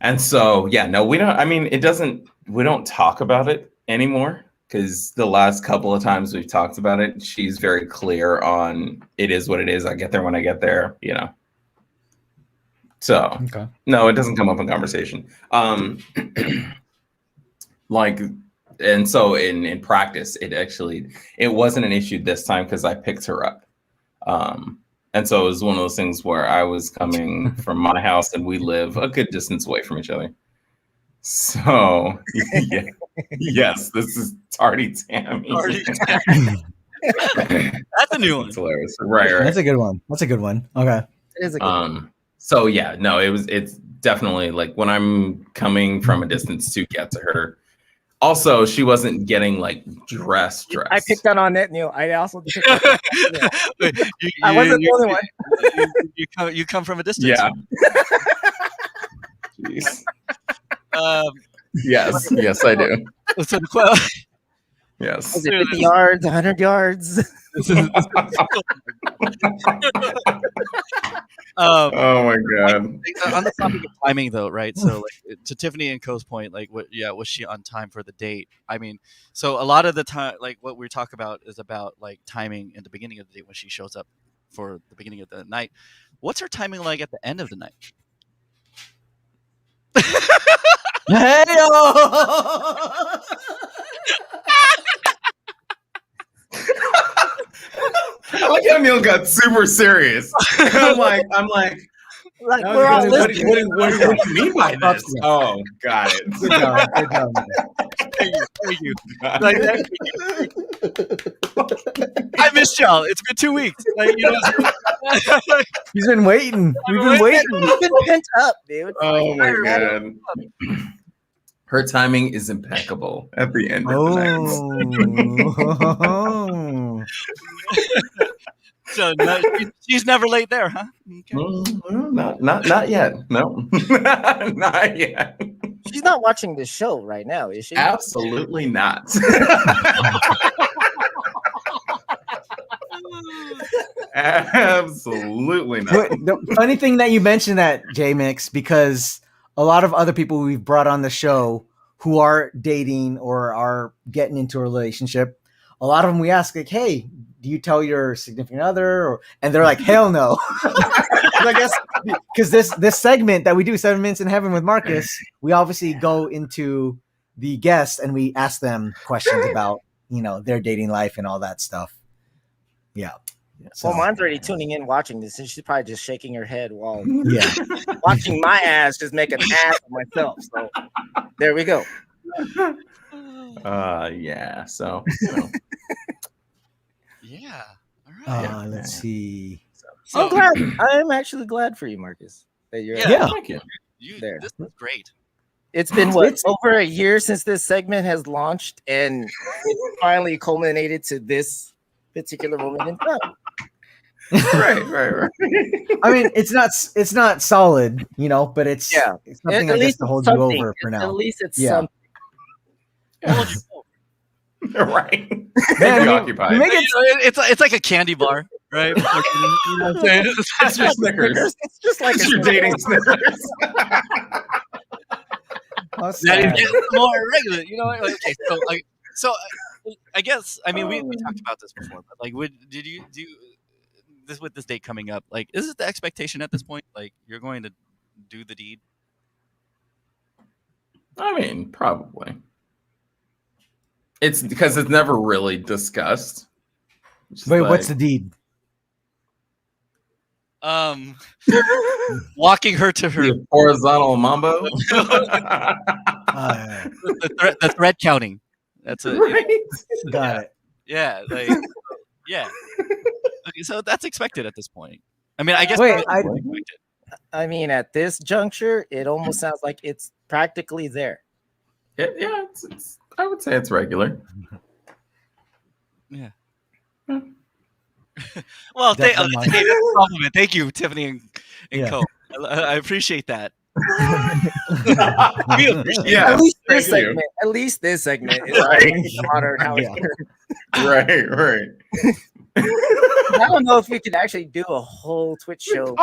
[SPEAKER 2] And so, we don't talk about it anymore, because the last couple of times we've talked about it, she's very clear on it is what it is. I get there when I get there, So
[SPEAKER 1] Okay.
[SPEAKER 2] no, it doesn't come up in conversation. And so in practice, it wasn't an issue this time because I picked her up. And so it was one of those things where I was coming from my house and we live a good distance away from each other. So yeah. Yes, this is Tardy Tammy.
[SPEAKER 3] That's a new one.
[SPEAKER 2] It's hilarious. Right.
[SPEAKER 1] That's a good one. Okay.
[SPEAKER 4] It is a good one.
[SPEAKER 2] So yeah, no, it's definitely like when I'm coming from a distance to get to her. Also, she wasn't getting like dressed.
[SPEAKER 4] I picked that on it, Neil. I also picked that on it. I wasn't the only one.
[SPEAKER 3] You come from a distance.
[SPEAKER 2] Yeah. Jeez. Yes, I do.
[SPEAKER 3] So
[SPEAKER 2] yes.
[SPEAKER 4] Was it 50 yards, 100 yards?
[SPEAKER 2] Oh my god.
[SPEAKER 3] On the topic of timing, though, right? So, like, to Tiffany and Co's point, like, was she on time for the date? I mean, so a lot of the time, like, what we talk about is about like timing in the beginning of the date when she shows up for the beginning of the night. What's her timing like at the end of the night?
[SPEAKER 1] Hey,
[SPEAKER 2] I like how Neil got super serious. I'm like,
[SPEAKER 4] we're all listening.
[SPEAKER 2] What do you mean by this? Oh, got it.
[SPEAKER 1] Good job.
[SPEAKER 3] Thank you. Like, I missed y'all. It's been 2 weeks. Like,
[SPEAKER 1] He's been waiting. We've been waiting.
[SPEAKER 4] We've been pent up, dude.
[SPEAKER 2] Oh my god. Her timing is impeccable at the end of the night.
[SPEAKER 3] So she's never late there, huh? Okay.
[SPEAKER 2] Not yet. No, not yet.
[SPEAKER 4] She's not watching this show right now, is she?
[SPEAKER 2] Absolutely not. Absolutely not.
[SPEAKER 1] The funny thing that you mentioned that, J-Mix, because a lot of other people we've brought on the show who are dating or are getting into a relationship, a lot of them we ask, like, hey, do you tell your significant other? And they're like, hell no. I guess because this segment that we do 7 minutes in heaven with Marcus, we obviously go into the guests and we ask them questions about their dating life and all that stuff. Yeah.
[SPEAKER 4] Well, mine's already tuning in watching this, and she's probably just shaking her head while
[SPEAKER 1] Yeah.
[SPEAKER 4] watching my ass just make an ass of myself. So there we go.
[SPEAKER 2] Yeah. So
[SPEAKER 3] yeah. All right.
[SPEAKER 1] Let's see.
[SPEAKER 4] So, I'm glad. I am actually glad for you, Marcus, that you're
[SPEAKER 2] Thank you.
[SPEAKER 4] there.
[SPEAKER 3] This is great.
[SPEAKER 4] It's been over a year since this segment has launched, and it finally culminated to this particular moment in time.
[SPEAKER 2] right.
[SPEAKER 1] I mean, it's not solid, but it's something
[SPEAKER 4] At
[SPEAKER 1] I guess
[SPEAKER 4] least
[SPEAKER 1] to hold
[SPEAKER 4] it's
[SPEAKER 1] you
[SPEAKER 4] something.
[SPEAKER 1] over for now.
[SPEAKER 4] At least it's
[SPEAKER 1] Yeah.
[SPEAKER 4] something.
[SPEAKER 2] Right.
[SPEAKER 1] Man,
[SPEAKER 2] Be occupied.
[SPEAKER 1] you make it
[SPEAKER 3] It's like a candy bar, right? You know what I'm saying?
[SPEAKER 2] It's your Snickers.
[SPEAKER 4] It's just like
[SPEAKER 2] It's your dating Snickers.
[SPEAKER 1] How
[SPEAKER 3] That
[SPEAKER 1] sad.
[SPEAKER 3] is more regular, like, okay, so I guess I mean we talked about this before, but like did you do this with this date coming up? Like, is it the expectation at this point? Like, you're going to do the deed?
[SPEAKER 2] I mean, probably. It's because it's never really discussed.
[SPEAKER 1] Wait, what's the deed?
[SPEAKER 3] Walking her to her
[SPEAKER 2] The horizontal mambo.
[SPEAKER 3] the thread counting. That's it.
[SPEAKER 2] Right.
[SPEAKER 1] Got it.
[SPEAKER 3] Yeah, like yeah. Okay, so that's expected at this point. I mean, I guess.
[SPEAKER 1] Wait,
[SPEAKER 4] I mean, at this juncture, it almost sounds like it's practically there.
[SPEAKER 2] Yeah, it's I would say it's regular.
[SPEAKER 3] Yeah. Well, that's a compliment. Thank you, Tiffany and Co. I appreciate that. We appreciate
[SPEAKER 2] Yeah,
[SPEAKER 4] at least this segment is
[SPEAKER 2] Right.
[SPEAKER 4] modern how it's
[SPEAKER 2] right.
[SPEAKER 4] I don't know if we could actually do a whole Twitch show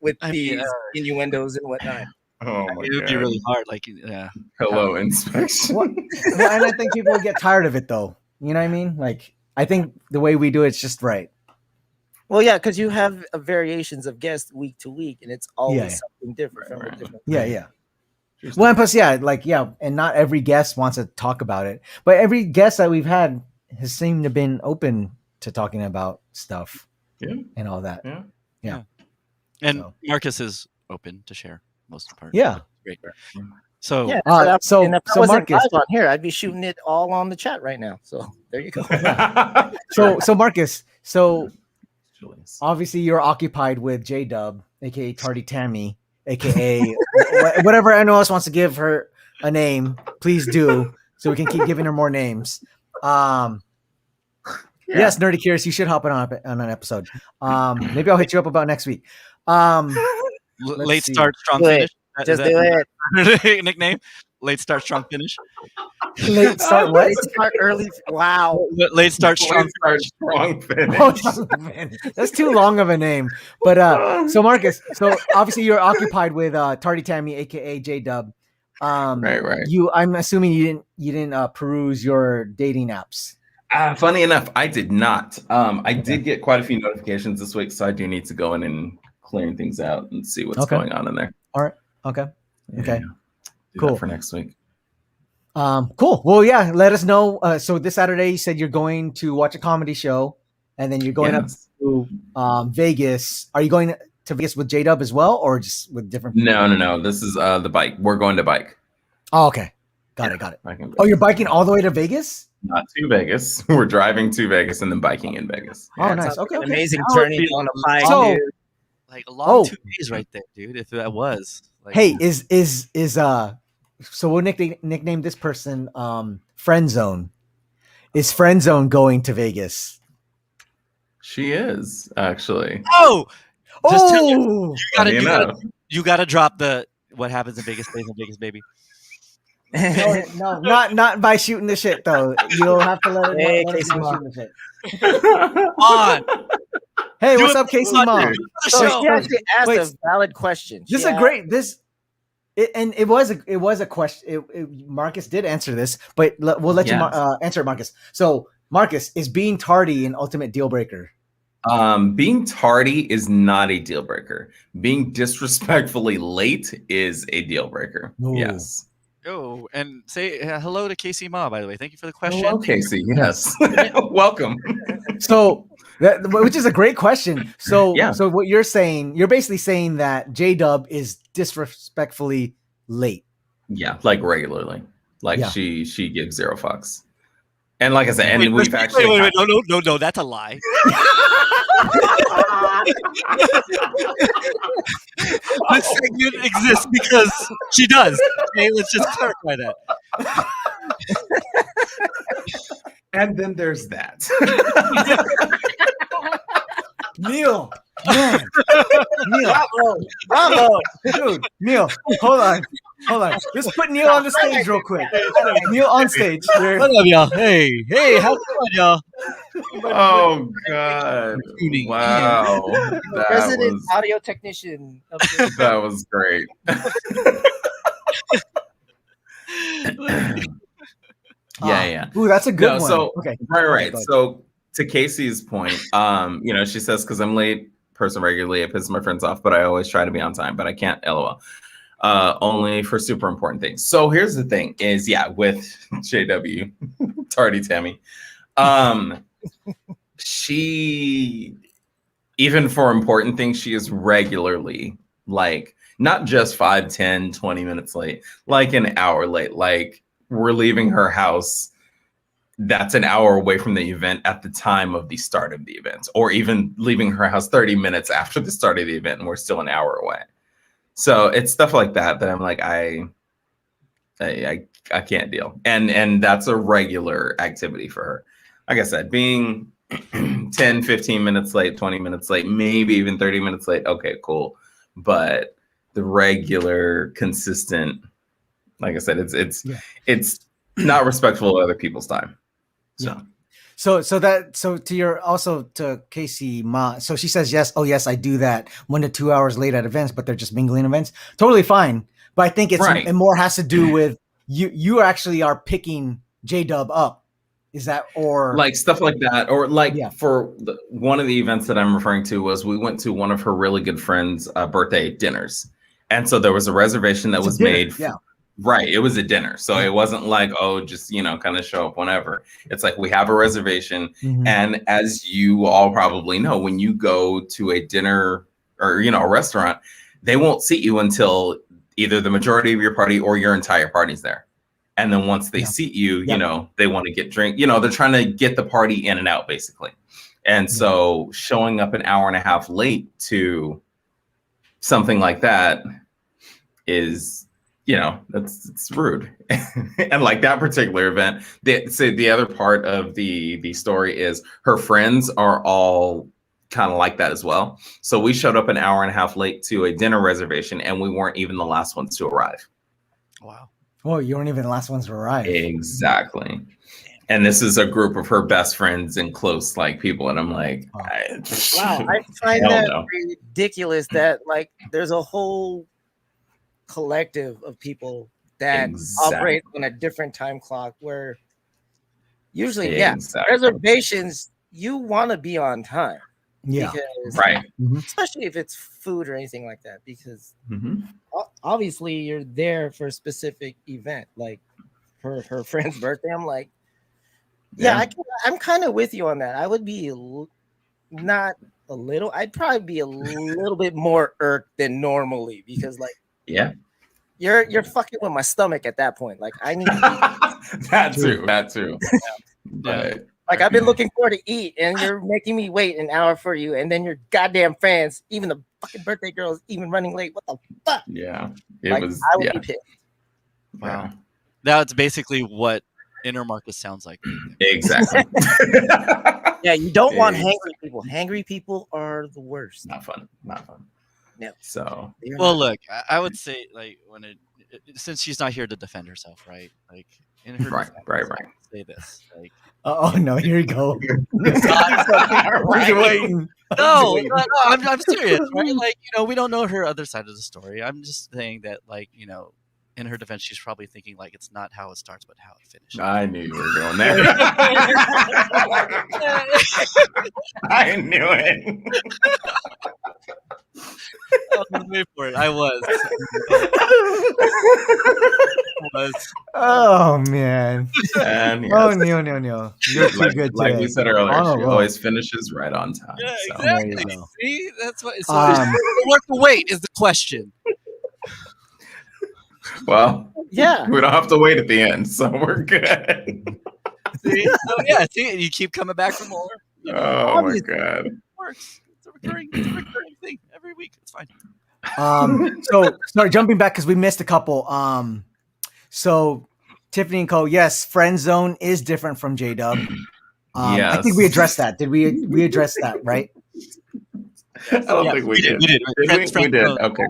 [SPEAKER 4] with
[SPEAKER 3] I
[SPEAKER 4] these
[SPEAKER 3] mean,
[SPEAKER 4] innuendos and whatnot.
[SPEAKER 2] Oh my
[SPEAKER 3] it would be really hard. Like, yeah.
[SPEAKER 2] Hello, inspection.
[SPEAKER 1] Well, and I think people would get tired of it, though. You know what I mean? Like, I think the way we do it's just right.
[SPEAKER 4] Well, yeah, because you have variations of guests week to week, and it's always something different. From a different
[SPEAKER 1] Yeah. Well, and plus, and not every guest wants to talk about it, but every guest that we've had has seemed to have been open to talking about stuff and all that. Yeah.
[SPEAKER 3] And Marcus is open to share most of the part.
[SPEAKER 1] Yeah.
[SPEAKER 3] Great. So
[SPEAKER 4] Yeah,
[SPEAKER 1] so
[SPEAKER 4] and if I wasn't
[SPEAKER 1] Marcus,
[SPEAKER 4] live on here, I'd be shooting it all on the chat right now. So there you go.
[SPEAKER 1] so Marcus, obviously you're occupied with J-Dub, aka Tardy Tammy, aka whatever anyone else wants to give her a name, please do, so we can keep giving her more names. Yes, Nerdy Curious, you should hop on an episode. Maybe I'll hit you up about next week.
[SPEAKER 3] Late start, strong finish.
[SPEAKER 4] Just do
[SPEAKER 3] it. Nickname? Late start, strong finish.
[SPEAKER 1] Late start, what?
[SPEAKER 4] Late start, early. Wow.
[SPEAKER 3] Late start, strong
[SPEAKER 2] finish.
[SPEAKER 1] Oh, that's too long of a name. But so Marcus, so obviously you're occupied with Tardy Tammy, aka J-Dub.
[SPEAKER 2] Right.
[SPEAKER 1] I'm assuming you didn't peruse your dating apps.
[SPEAKER 2] Funny enough, I did not. I did get quite a few notifications this week, so I do need to go in and clearing things out and see what's going on in there.
[SPEAKER 1] All right. Okay.
[SPEAKER 2] Do
[SPEAKER 1] Cool.
[SPEAKER 2] that for next week.
[SPEAKER 1] Cool. Well, yeah. Let us know. So this Saturday, you said you're going to watch a comedy show, and then you're going up to Vegas. Are you going to Vegas with J-Dub as well, or just with different people?
[SPEAKER 2] No. This is the bike. We're going to bike.
[SPEAKER 1] Oh, okay. Got it. Oh, you're biking all the way to Vegas?
[SPEAKER 2] Not to Vegas. We're driving to Vegas and then biking in Vegas.
[SPEAKER 1] Oh, nice. Okay.
[SPEAKER 4] Amazing journey on a bike.
[SPEAKER 1] So,
[SPEAKER 3] like a long 2 days right there, dude. If that was. Like,
[SPEAKER 1] hey, so we'll nickname this person Friend Zone. Is Friend Zone going to Vegas?
[SPEAKER 2] She is actually.
[SPEAKER 3] Just tell her, you gotta drop the what happens in Vegas stays in Vegas, baby.
[SPEAKER 1] No, not by shooting the shit though. You'll have to let it know. Shooting the shit.
[SPEAKER 3] On.
[SPEAKER 1] Hey, what's up, Casey Mom?
[SPEAKER 4] So she actually asked a valid question.
[SPEAKER 1] This is a great it was a question. Marcus did answer this, but we'll let you answer it, Marcus. So, Marcus, is being tardy an ultimate deal breaker?
[SPEAKER 2] Being tardy is not a deal breaker. Being disrespectfully late is a deal breaker.
[SPEAKER 1] Ooh.
[SPEAKER 2] Yes.
[SPEAKER 3] Oh, and say hello to Casey Ma, by the way. Thank you for the question.
[SPEAKER 2] Hello, Casey. Yes. Welcome.
[SPEAKER 1] So which is a great question. So
[SPEAKER 2] Yeah.
[SPEAKER 1] so what you're saying, you're basically saying that J-Dub is disrespectfully late.
[SPEAKER 2] Yeah, like regularly. Like
[SPEAKER 1] Yeah.
[SPEAKER 2] she gives zero fucks. And like I said, and we've
[SPEAKER 3] wait,
[SPEAKER 2] actually
[SPEAKER 3] wait, no, that's a lie. This segment exists because she does. Okay, let's just clarify that.
[SPEAKER 2] And then there's that.
[SPEAKER 1] Neil, man, Neil,
[SPEAKER 4] Bravo.
[SPEAKER 1] dude, Neil, hold on. Just put Neil on the stage real quick. Neil on stage.
[SPEAKER 3] What up, y'all? Hey, how's it going, y'all?
[SPEAKER 2] Oh God! Wow, that
[SPEAKER 4] Resident
[SPEAKER 2] was
[SPEAKER 4] audio technician.
[SPEAKER 2] that was great. Yeah.
[SPEAKER 1] Ooh, that's a good one.
[SPEAKER 2] So
[SPEAKER 1] Okay.
[SPEAKER 2] right.
[SPEAKER 1] Go ahead.
[SPEAKER 2] So to Casey's point, she says because I'm late person regularly, it pisses my friends off, but I always try to be on time, but I can't. LOL. Only for super important things. So here's the thing: is with JW, tardy Tammy, she even for important things, she is regularly like not just 5, 10, 20 minutes late, like an hour late. Like we're leaving her house. That's an hour away from the event at the time of the start of the event, or even leaving her house 30 minutes after the start of the event, and we're still an hour away. So it's stuff like that I'm like, I can't deal. And that's a regular activity for her. Like I said, being 10, 15 minutes late, 20 minutes late, maybe even 30 minutes late. Okay, cool. But the regular, consistent, like I said, it's not respectful of other people's time. So
[SPEAKER 1] So to your also to Casey Ma. So she says yes. Oh yes, I do that 1 to 2 hours late at events, but they're just mingling events. Totally fine. But I think it more has to do with you actually are picking J-Dub up. Is that or
[SPEAKER 2] like stuff like that, or like for one of the events that I'm referring to was we went to one of her really good friends' birthday dinners, and so there was a reservation that was made. Right, it was a dinner, so it wasn't like just kind of show up whenever. It's like we have a reservation, and as you all probably know, when you go to a dinner or a restaurant, they won't seat you until either the majority of your party or your entire party's there. And then once they seat you, they want to get drink. They're trying to get the party in and out, basically. And so showing up an hour and a half late to something like that is, it's rude. And like that particular event, the other part of the story is her friends are all kind of like that as well. So we showed up an hour and a half late to a dinner reservation, and we weren't even the last ones to arrive.
[SPEAKER 3] Wow.
[SPEAKER 1] Well, you weren't even the last ones to arrive.
[SPEAKER 2] Exactly. And this is a group of her best friends and close people. And I'm like,
[SPEAKER 4] wow, I find that ridiculous that there's a whole collective of people that operate on a different time clock where usually, reservations, you want to be on time.
[SPEAKER 1] Yeah.
[SPEAKER 4] Because, especially if it's food or anything like that, because obviously you're there for a specific event, like her friend's birthday. I'm like, I'm kind of with you on that. I would be not a little, I'd probably be a little bit more irked than normally because you're fucking with my stomach at that point. Like I need
[SPEAKER 2] that too. But
[SPEAKER 4] like I've been looking forward to eat, and you're making me wait an hour for you, and then your goddamn fans, even the fucking birthday girl, is even running late. What the fuck?
[SPEAKER 2] Yeah,
[SPEAKER 4] I would be pissed.
[SPEAKER 2] Wow,
[SPEAKER 3] that's basically what inner Marcus sounds like.
[SPEAKER 2] Exactly.
[SPEAKER 4] Yeah, you don't want hangry people. Hangry people are the worst.
[SPEAKER 2] Not fun.
[SPEAKER 4] No.
[SPEAKER 2] So
[SPEAKER 3] well, look, I would say when since she's not here to defend herself, right? Like in her
[SPEAKER 2] right.
[SPEAKER 3] Say this, like.
[SPEAKER 1] Oh no! Here you go.
[SPEAKER 3] Waiting. No, I'm serious, right? Like we don't know her other side of the story. I'm just saying that, in her defense, she's probably thinking like it's not how it starts, but how it finishes.
[SPEAKER 2] I knew you were going there. I knew it.
[SPEAKER 3] I was waiting for it. I was.
[SPEAKER 1] Oh man.
[SPEAKER 2] And yes,
[SPEAKER 1] Oh no. You're too good
[SPEAKER 2] like
[SPEAKER 1] today.
[SPEAKER 2] we said earlier,
[SPEAKER 1] On a
[SPEAKER 2] she
[SPEAKER 1] roll.
[SPEAKER 2] always finishes right on time.
[SPEAKER 3] Yeah,
[SPEAKER 2] so.
[SPEAKER 3] exactly.
[SPEAKER 1] There you go.
[SPEAKER 3] See, that's what. So worth the wait is the question.
[SPEAKER 2] Well,
[SPEAKER 4] Yeah.
[SPEAKER 2] we don't have to wait at the end, so we're good.
[SPEAKER 3] See? So yeah, see, you keep coming back for more. You know,
[SPEAKER 2] Oh my god.
[SPEAKER 3] it works. It's a recurring thing every week. It's fine.
[SPEAKER 1] So sorry, jumping back because we missed a couple. So Tiffany and Co. Yes, friend zone is different from J-Dub. I think we addressed that. Did we address that, right?
[SPEAKER 2] I don't think we did.
[SPEAKER 3] We did.
[SPEAKER 2] We did. Okay.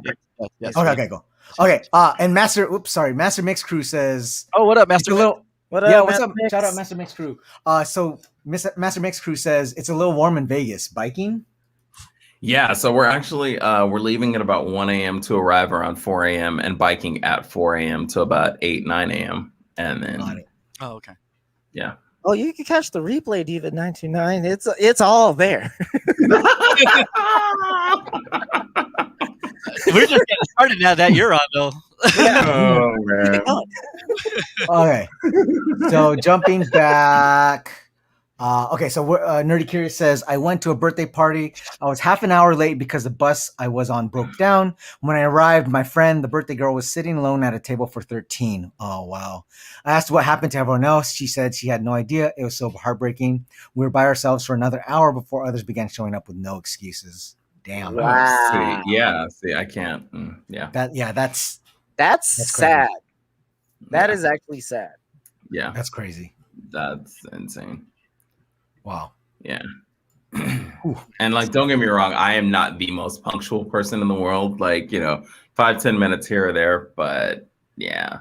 [SPEAKER 3] Yes.
[SPEAKER 1] Okay, go. Okay. And Master Mix Crew says,
[SPEAKER 3] "Oh, what up, Master?
[SPEAKER 4] What up?
[SPEAKER 1] Yeah, what's
[SPEAKER 4] Master
[SPEAKER 1] up?
[SPEAKER 4] Mix?
[SPEAKER 1] Shout out Master Mix Crew. Master Mix Crew says it's a little warm in Vegas. Biking?
[SPEAKER 2] Yeah, so we're actually we're leaving at about 1 a.m. to arrive around 4 a.m. and biking at 4 a.m. to about 9 a.m. And then
[SPEAKER 3] Oh, okay.
[SPEAKER 2] Yeah.
[SPEAKER 4] Oh, you can catch the replay, Diva 929. It's all there.
[SPEAKER 3] We're just getting started now that you're on, though.
[SPEAKER 2] Oh man.
[SPEAKER 1] Okay. So jumping back. Okay, so Nerdy Curious says, I went to a birthday party. I was half an hour late because the bus I was on broke down. When I arrived, my friend, the birthday girl, was sitting alone at a table for 13. Oh, wow. I asked what happened to everyone else. She said she had no idea. It was so heartbreaking. We were by ourselves for another hour before others began showing up with no excuses. Damn.
[SPEAKER 4] Wow.
[SPEAKER 2] See, I can't. Yeah.
[SPEAKER 1] That's
[SPEAKER 4] sad.
[SPEAKER 1] crazy.
[SPEAKER 4] That is actually sad.
[SPEAKER 2] Yeah.
[SPEAKER 1] That's crazy.
[SPEAKER 2] That's insane.
[SPEAKER 1] Wow.
[SPEAKER 2] Yeah. And like, don't get me wrong, I am not the most punctual person in the world. Like, 5-10 minutes here or there, but yeah,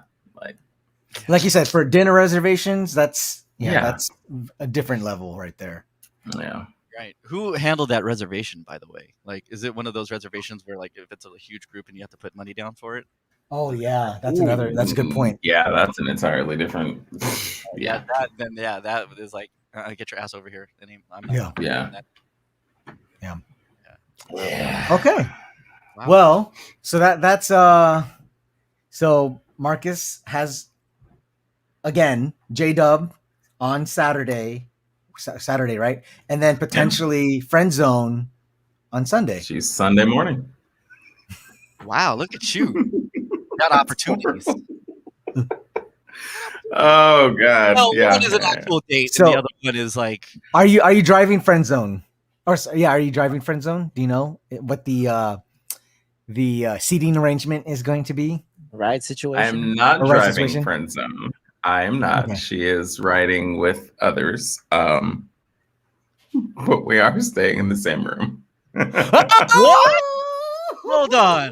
[SPEAKER 1] like you said, for dinner reservations, that's
[SPEAKER 2] Yeah.
[SPEAKER 1] that's a different level right there.
[SPEAKER 2] Yeah.
[SPEAKER 3] Right. Who handled that reservation, by the way? Like, is it one of those reservations where, like, if it's a huge group and you have to put money down for it?
[SPEAKER 1] Oh yeah, that's a good point.
[SPEAKER 2] Yeah, that's an entirely different. Yeah.
[SPEAKER 3] That is like, get your ass over here. I'm not
[SPEAKER 1] Yeah.
[SPEAKER 3] doing that.
[SPEAKER 1] Yeah. Okay.
[SPEAKER 3] Wow.
[SPEAKER 1] Well, so that's so Marcus has again J-Dub on Saturday, right? And then potentially Friend Zone on Sunday.
[SPEAKER 2] She's Sunday morning.
[SPEAKER 3] Wow, look at you. Got opportunities.
[SPEAKER 2] Oh god.
[SPEAKER 3] Well,
[SPEAKER 2] yeah.
[SPEAKER 3] one is an actual date,
[SPEAKER 1] So-
[SPEAKER 3] and the other one is like,
[SPEAKER 1] Are you driving Friend Zone? Or are you driving Friend Zone? Do you know what the seating arrangement is going to be?
[SPEAKER 4] Ride situation.
[SPEAKER 2] I am not
[SPEAKER 1] A ride
[SPEAKER 2] driving
[SPEAKER 1] situation?
[SPEAKER 2] Friend Zone. I am not.
[SPEAKER 1] Okay.
[SPEAKER 2] She is riding with others. But we are staying in the same room.
[SPEAKER 3] what? Hold on.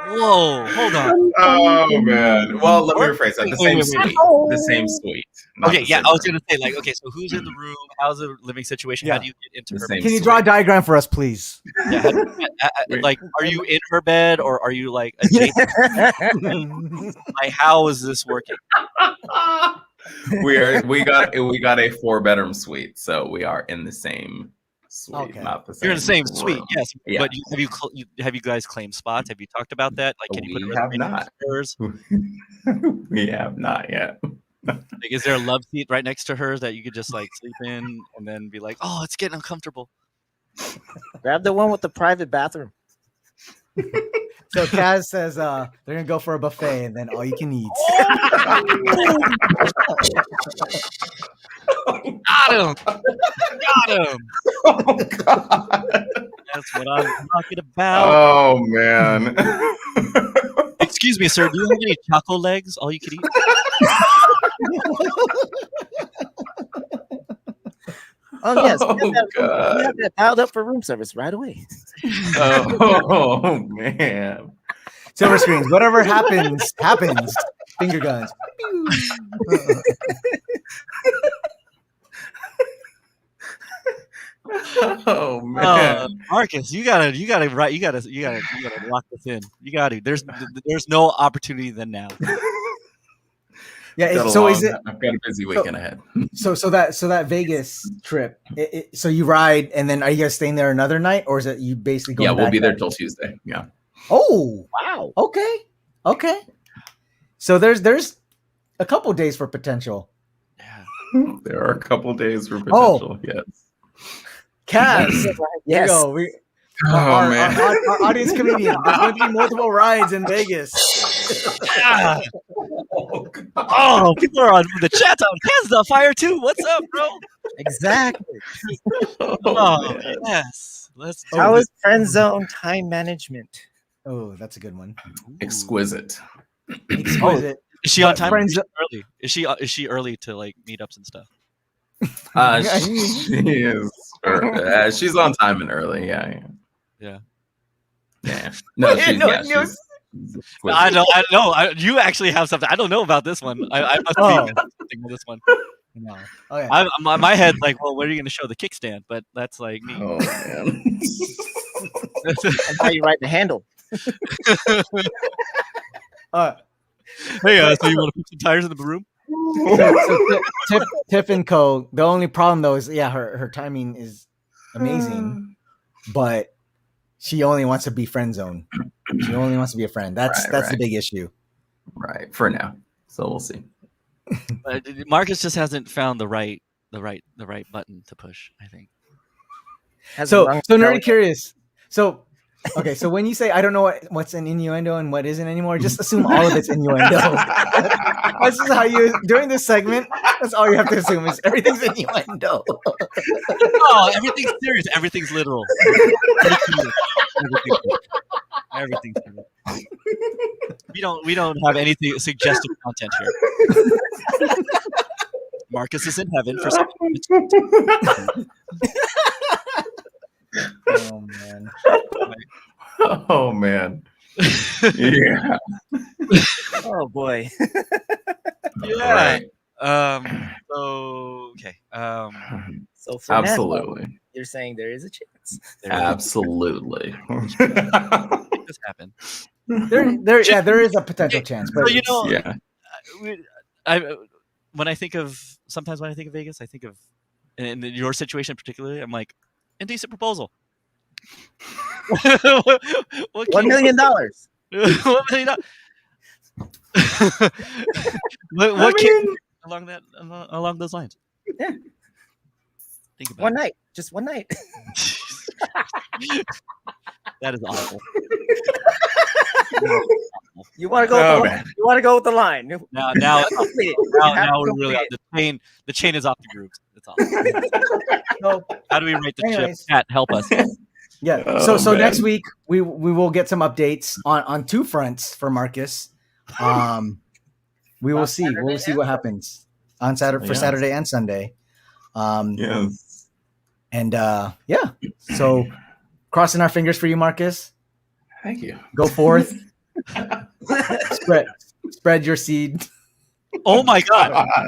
[SPEAKER 3] Whoa, hold on.
[SPEAKER 2] Oh man. Well, let me rephrase that. The same
[SPEAKER 3] Wait.
[SPEAKER 2] suite. The same suite. Not
[SPEAKER 3] Okay,
[SPEAKER 2] the
[SPEAKER 3] yeah,
[SPEAKER 2] same
[SPEAKER 3] I was
[SPEAKER 2] room.
[SPEAKER 3] gonna say, like, okay, so who's in the room? How's the living situation? How do you get into
[SPEAKER 2] The
[SPEAKER 3] her
[SPEAKER 2] same
[SPEAKER 3] bed?
[SPEAKER 1] Can you draw a diagram for us, please?
[SPEAKER 3] Yeah, like, are you in her bed or are you like adjacent? Like, how is this working?
[SPEAKER 2] We got a 4-bedroom suite, so we are in the same suite,
[SPEAKER 1] Okay.
[SPEAKER 2] not the same.
[SPEAKER 3] You're in the same
[SPEAKER 2] room.
[SPEAKER 3] suite, yes.
[SPEAKER 2] Yeah.
[SPEAKER 3] But have you guys claimed spots? Have you talked about that? Like, can you put a
[SPEAKER 2] We have
[SPEAKER 3] reservation
[SPEAKER 2] not.
[SPEAKER 3] for hers?
[SPEAKER 2] We have not yet.
[SPEAKER 3] Like, is there a love seat right next to her that you could just like sleep in and then be like, oh, it's getting uncomfortable?
[SPEAKER 4] Grab the one with the private bathroom.
[SPEAKER 1] So Kaz says they're gonna go for a buffet and then all you can eat.
[SPEAKER 3] Got him! Got him!
[SPEAKER 2] Oh god.
[SPEAKER 3] That's what I'm talking about.
[SPEAKER 2] Oh man.
[SPEAKER 3] Excuse me, sir. Do you have any taco legs? All you can eat?
[SPEAKER 4] Oh yes,
[SPEAKER 2] Oh,
[SPEAKER 4] we
[SPEAKER 2] God.
[SPEAKER 4] have that dialed up for room service right away.
[SPEAKER 2] Oh man.
[SPEAKER 1] Silver screens. Whatever happens. Finger guns.
[SPEAKER 2] Oh man.
[SPEAKER 3] Marcus, you gotta lock this in. You gotta. There's no opportunity than now.
[SPEAKER 1] Yeah.
[SPEAKER 2] I've got a busy weekend ahead.
[SPEAKER 1] So that Vegas trip. So you ride, and then are you guys staying there another night, or is it you basically going?
[SPEAKER 2] Yeah, we'll
[SPEAKER 1] back
[SPEAKER 2] be there
[SPEAKER 1] back?
[SPEAKER 2] till Tuesday. Yeah.
[SPEAKER 1] Oh
[SPEAKER 4] wow.
[SPEAKER 1] Okay. So there's a couple days for potential.
[SPEAKER 2] There are a couple days for potential. Yes.
[SPEAKER 1] Kaz,
[SPEAKER 4] Yes.
[SPEAKER 1] Here we go.
[SPEAKER 2] Oh, man.
[SPEAKER 1] Our audience comedian. There's going to be multiple rides in Vegas.
[SPEAKER 3] Yeah. Oh, people are on the chat on Kaz's on fire too. What's up, bro?
[SPEAKER 4] Exactly.
[SPEAKER 3] Oh, yes. Let's do
[SPEAKER 4] How
[SPEAKER 3] it.
[SPEAKER 4] is friend zone time management?
[SPEAKER 1] Oh, that's a good one.
[SPEAKER 2] Exquisite.
[SPEAKER 1] Exquisite.
[SPEAKER 3] Is she on
[SPEAKER 1] But
[SPEAKER 3] time?
[SPEAKER 1] friends-
[SPEAKER 3] Early? Is she early to like meetups and stuff?
[SPEAKER 2] She is. She's on time and early. Yeah. No, she's exquisite.
[SPEAKER 3] I know. You actually have something. I don't know about this one. I must be something with this one.
[SPEAKER 1] No. Okay.
[SPEAKER 3] My head's like, well, what are you going to show the kickstand? But that's like me.
[SPEAKER 2] Oh man.
[SPEAKER 4] And how you ride the handle?
[SPEAKER 3] Hey, so you want to put some tires in the room?
[SPEAKER 1] So Tiff and Co. The only problem though is her timing is amazing, but she only wants to be friend zone. She only wants to be a friend. That's the big issue.
[SPEAKER 2] Right. For now. So we'll see.
[SPEAKER 3] But Marcus just hasn't found the right button to push, I think.
[SPEAKER 1] So nerdy curious. So okay, so when you say I don't know what's an innuendo and what isn't anymore, just assume all of it's innuendo. That's just how you during this segment. That's all you have to assume is everything's innuendo.
[SPEAKER 3] No, everything's serious. Everything's literal. Everything's literal. We don't have anything suggestive content here. Marcus is in heaven for some.
[SPEAKER 1] Oh man.
[SPEAKER 2] Oh man. Yeah.
[SPEAKER 4] Oh boy.
[SPEAKER 3] Yeah. So okay.
[SPEAKER 4] So for
[SPEAKER 2] absolutely.
[SPEAKER 4] Now, you're saying there is a chance.
[SPEAKER 2] Absolutely.
[SPEAKER 3] Make this happen.
[SPEAKER 1] There is a potential chance. But
[SPEAKER 3] when I think of Vegas, I think of in your situation particularly, I'm like, indecent proposal.
[SPEAKER 4] $1 million.
[SPEAKER 3] $1 million. What came along those lines?
[SPEAKER 4] Yeah.
[SPEAKER 3] Think about
[SPEAKER 4] one night, just one night.
[SPEAKER 3] That is awful.
[SPEAKER 4] You want to go? You want to go with the line?
[SPEAKER 3] Now we're really on the chain is off the grooves. That's all.
[SPEAKER 1] So,
[SPEAKER 3] how do we rate the chip? Pat, help us.
[SPEAKER 1] Yeah. So next week we will get some updates on two fronts for Marcus. We will see. We'll see what happens on Saturday for Saturday and Sunday.
[SPEAKER 2] Yes.
[SPEAKER 1] And so crossing our fingers for you, Marcus.
[SPEAKER 2] Thank you.
[SPEAKER 1] Go forth. Spread your seed.
[SPEAKER 3] Oh my God!
[SPEAKER 1] I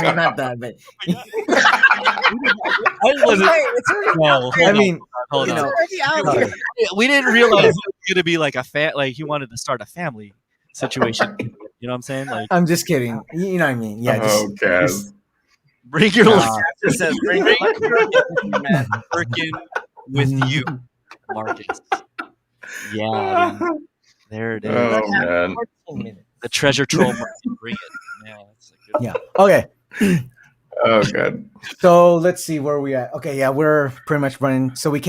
[SPEAKER 1] mean, not that, but
[SPEAKER 3] hold on. We didn't realize it was going to be like a like he wanted to start a family situation. You know what I'm saying? Like,
[SPEAKER 1] I'm just kidding. You know what I mean? Yeah.
[SPEAKER 2] Just
[SPEAKER 3] bring your life.
[SPEAKER 4] It says bring
[SPEAKER 3] man. Working with you, Marcus. Yeah, there it is.
[SPEAKER 2] Oh man.
[SPEAKER 3] The treasure trove. Bring it. Yeah, that's a good
[SPEAKER 1] one. Okay.
[SPEAKER 2] Oh god.
[SPEAKER 1] So let's see where we at. Okay, yeah, we're pretty much running. So we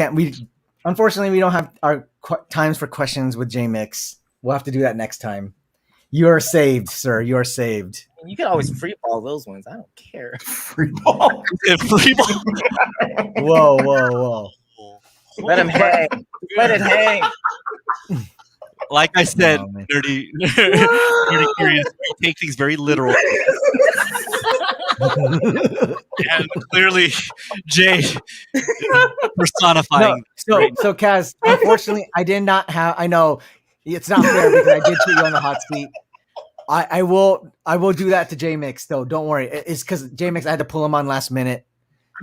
[SPEAKER 1] unfortunately we don't have our times for questions with J-Mix. We'll have to do that next time. You are saved, sir. You are saved.
[SPEAKER 4] You can always free ball those ones. I don't care.
[SPEAKER 2] Free ball.
[SPEAKER 3] Free ball.
[SPEAKER 1] Whoa.
[SPEAKER 4] Let him hang. Let it hang.
[SPEAKER 3] Like I said, nerdy curious. We take things very literal. And clearly, Jay is personifying.
[SPEAKER 1] No, so Kaz, unfortunately, I did not have. I know it's not fair because I did put you on the hot seat. I will do that to J-Mix though. Don't worry. It's because J-Mix I had to pull him on last minute.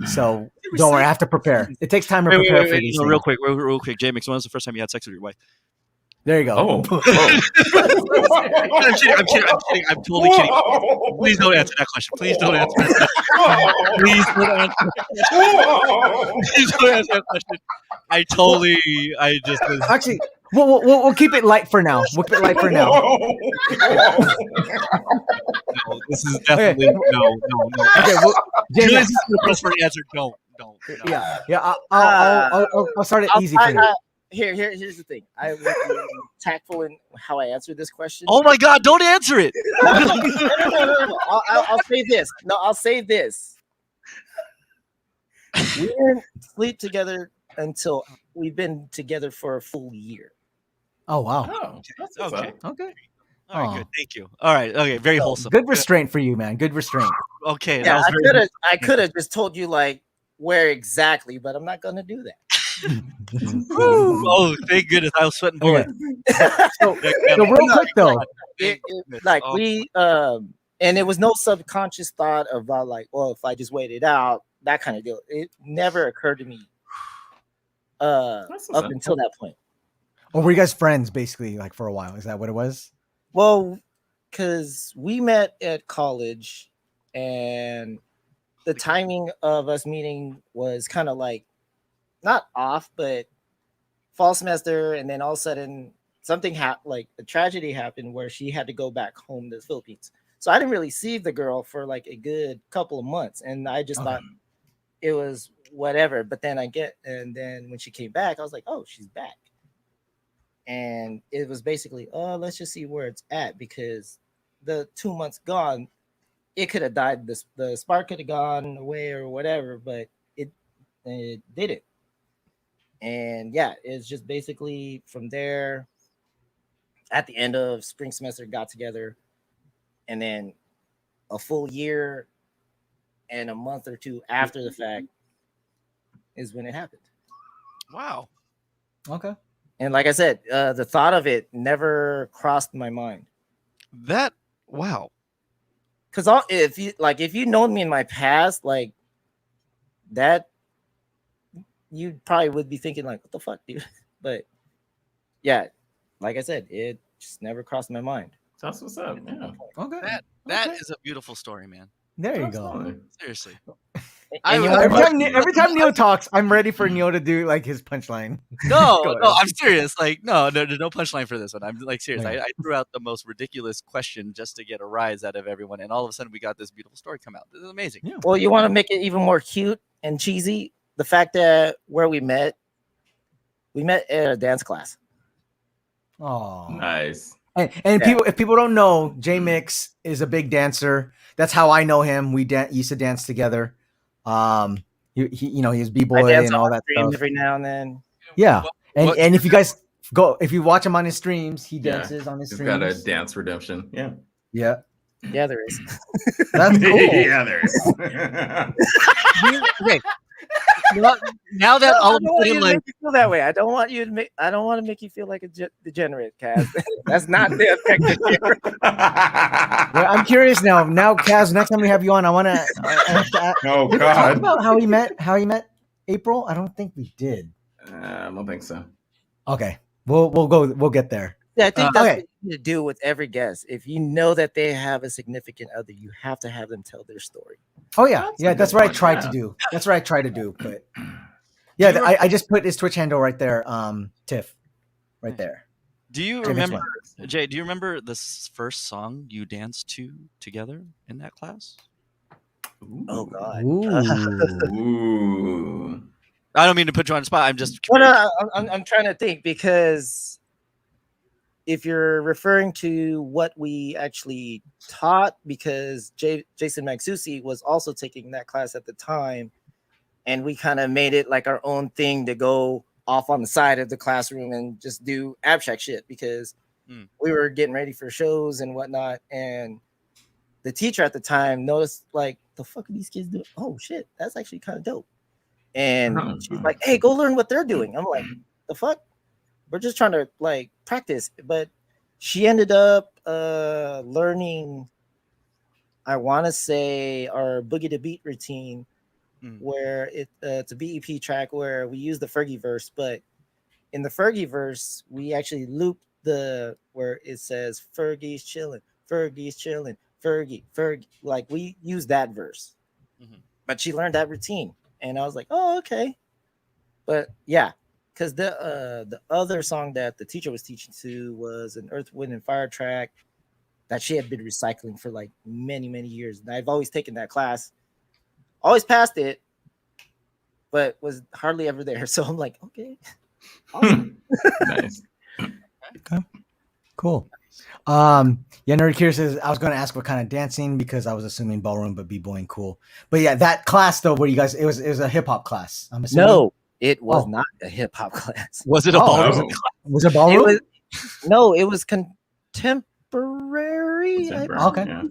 [SPEAKER 1] So don't worry, I have to prepare. It takes time to prepare for these things.
[SPEAKER 3] Real quick, J-Mix, when was the first time you had sex with your wife?
[SPEAKER 1] There you go.
[SPEAKER 2] Oh.
[SPEAKER 3] I'm kidding. I'm totally kidding. Please don't answer that question. Please don't answer that question. I just was...
[SPEAKER 1] Actually, we'll keep it light for now. We'll keep it light for now.
[SPEAKER 3] No, this is definitely no.
[SPEAKER 1] Okay, well,
[SPEAKER 3] Julius is the first for the answer. Don't.
[SPEAKER 1] Yeah. I'll start it easy for you.
[SPEAKER 4] Here's the thing. I will be tactful in how I answer this question.
[SPEAKER 3] Oh my God! Don't answer it.
[SPEAKER 4] No. I'll say this. No, I'll say this. We didn't sleep together until we've been together for a full year.
[SPEAKER 1] Oh wow.
[SPEAKER 2] Oh, that's
[SPEAKER 3] Okay.
[SPEAKER 1] Okay.
[SPEAKER 3] All right. Good. Thank you. All right. Okay. Very wholesome.
[SPEAKER 1] Good restraint for you, man. Good restraint.
[SPEAKER 3] Okay.
[SPEAKER 4] Yeah, I could have just told you like where exactly, but I'm not gonna do that.
[SPEAKER 3] Oh, thank goodness! I was sweating bullets.
[SPEAKER 1] So real quick though,
[SPEAKER 4] and it was no subconscious thought about like, well, if I just wait it out, that kind of deal. It never occurred to me up until that point.
[SPEAKER 1] Or were you guys friends basically like for a while? Is that what it was?
[SPEAKER 4] Well, because we met at college, and the timing of us meeting was kind of like not off, but fall semester, and then all of a sudden something happened, like a tragedy happened where she had to go back home to the Philippines. So I didn't really see the girl for like a good couple of months, and I just thought it was whatever. But then and then when she came back, I was like, oh, she's back. And it was basically, oh, let's just see where it's at, because the 2 months gone, it could have died. The spark could have gone away or whatever, but it didn't. And yeah, it's just basically from there. At the end of spring semester, got together, and then a full year and a month or two after the fact is when it happened.
[SPEAKER 3] Wow.
[SPEAKER 1] Okay.
[SPEAKER 4] And like I said, the thought of it never crossed my mind.
[SPEAKER 3] Wow.
[SPEAKER 4] Because if you known me in my past, like that, you probably would be thinking like, what the fuck, dude? But yeah, like I said, it just never crossed my mind.
[SPEAKER 2] That's what's up. Yeah.
[SPEAKER 1] Okay.
[SPEAKER 3] That is a beautiful story, man.
[SPEAKER 1] There you go.
[SPEAKER 3] Seriously.
[SPEAKER 1] Every time Neo talks, I'm ready for Neo to do like his punchline.
[SPEAKER 3] No, I'm serious. Like, no punchline for this one. I'm like serious.
[SPEAKER 1] Okay.
[SPEAKER 3] I threw out the most ridiculous question just to get a rise out of everyone, and all of a sudden we got this beautiful story come out. This is amazing.
[SPEAKER 1] Yeah.
[SPEAKER 4] Well, you want to make it even more cute and cheesy? The fact that where we met at a dance class.
[SPEAKER 1] Oh,
[SPEAKER 2] nice.
[SPEAKER 1] And if people don't know, J Mix is a big dancer. That's how I know him. We used to dance together. He was b-boy and all that stuff
[SPEAKER 4] every now and then.
[SPEAKER 1] Yeah, and if you guys if you watch him on his streams, he dances on his streams.
[SPEAKER 2] He's got a dance redemption. Yeah.
[SPEAKER 4] Yeah, there is.
[SPEAKER 1] That's cool.
[SPEAKER 2] Yeah, there is.
[SPEAKER 3] Okay. Now that all of a sudden, like,
[SPEAKER 4] you feel that way, I don't want to make you feel like a degenerate, Kaz. That's not the effective here.
[SPEAKER 1] Well, I'm curious now. Now, Kaz, next time we have you on, I want to.
[SPEAKER 2] Oh
[SPEAKER 1] did we talk
[SPEAKER 2] God.
[SPEAKER 1] about how he met April? I don't think we did.
[SPEAKER 2] I don't think so.
[SPEAKER 1] Okay, we'll get there.
[SPEAKER 4] Yeah, I think that's
[SPEAKER 1] okay.
[SPEAKER 4] what you need to do with every guest. If you know that they have a significant other, you have to have them tell their story.
[SPEAKER 1] Oh yeah, that's what I tried to do. That's what I tried to do. But yeah, I just put his Twitch handle right there, Tiff, right there.
[SPEAKER 3] Do you remember, Jay? Do you remember the first song you danced to together in that class?
[SPEAKER 4] Oh God.
[SPEAKER 2] Ooh.
[SPEAKER 3] I don't mean to put you on the spot. I'm just.
[SPEAKER 4] I'm trying to think, because if you're referring to what we actually taught, because Jason Magsusi was also taking that class at the time, and we kind of made it like our own thing to go off on the side of the classroom and just do abstract shit, because we were getting ready for shows and whatnot. And the teacher at the time noticed, like, the fuck are these kids doing? Oh shit, that's actually kind of dope. And she's like, hey, go learn what they're doing. I'm like, the fuck? We're just trying to like practice. But she ended up learning, I want to say, our Boogie to Beat routine where it's a BEP track where we use the Fergie verse, but in the Fergie verse, we actually loop the where it says Fergie's chilling, Fergie. Like we use that verse. But she learned that routine, and I was like, oh, okay. But yeah, because the other song that the teacher was teaching to was an Earth, Wind, and Fire track that she had been recycling for like many, many years. And I've always taken that class, always passed it, but was hardly ever there. So I'm like, okay, awesome.
[SPEAKER 2] Nice.
[SPEAKER 1] Okay, cool. Nerd Curious says I was going to ask what kind of dancing because I was assuming ballroom, but b-boying cool. But yeah, that class though, where you guys, it was a hip hop class. I'm assuming.
[SPEAKER 4] No, it was not a hip hop class.
[SPEAKER 3] Was it a ballroom?
[SPEAKER 1] Was it ballroom?
[SPEAKER 4] It was contemporary.
[SPEAKER 1] Okay.
[SPEAKER 2] Yeah.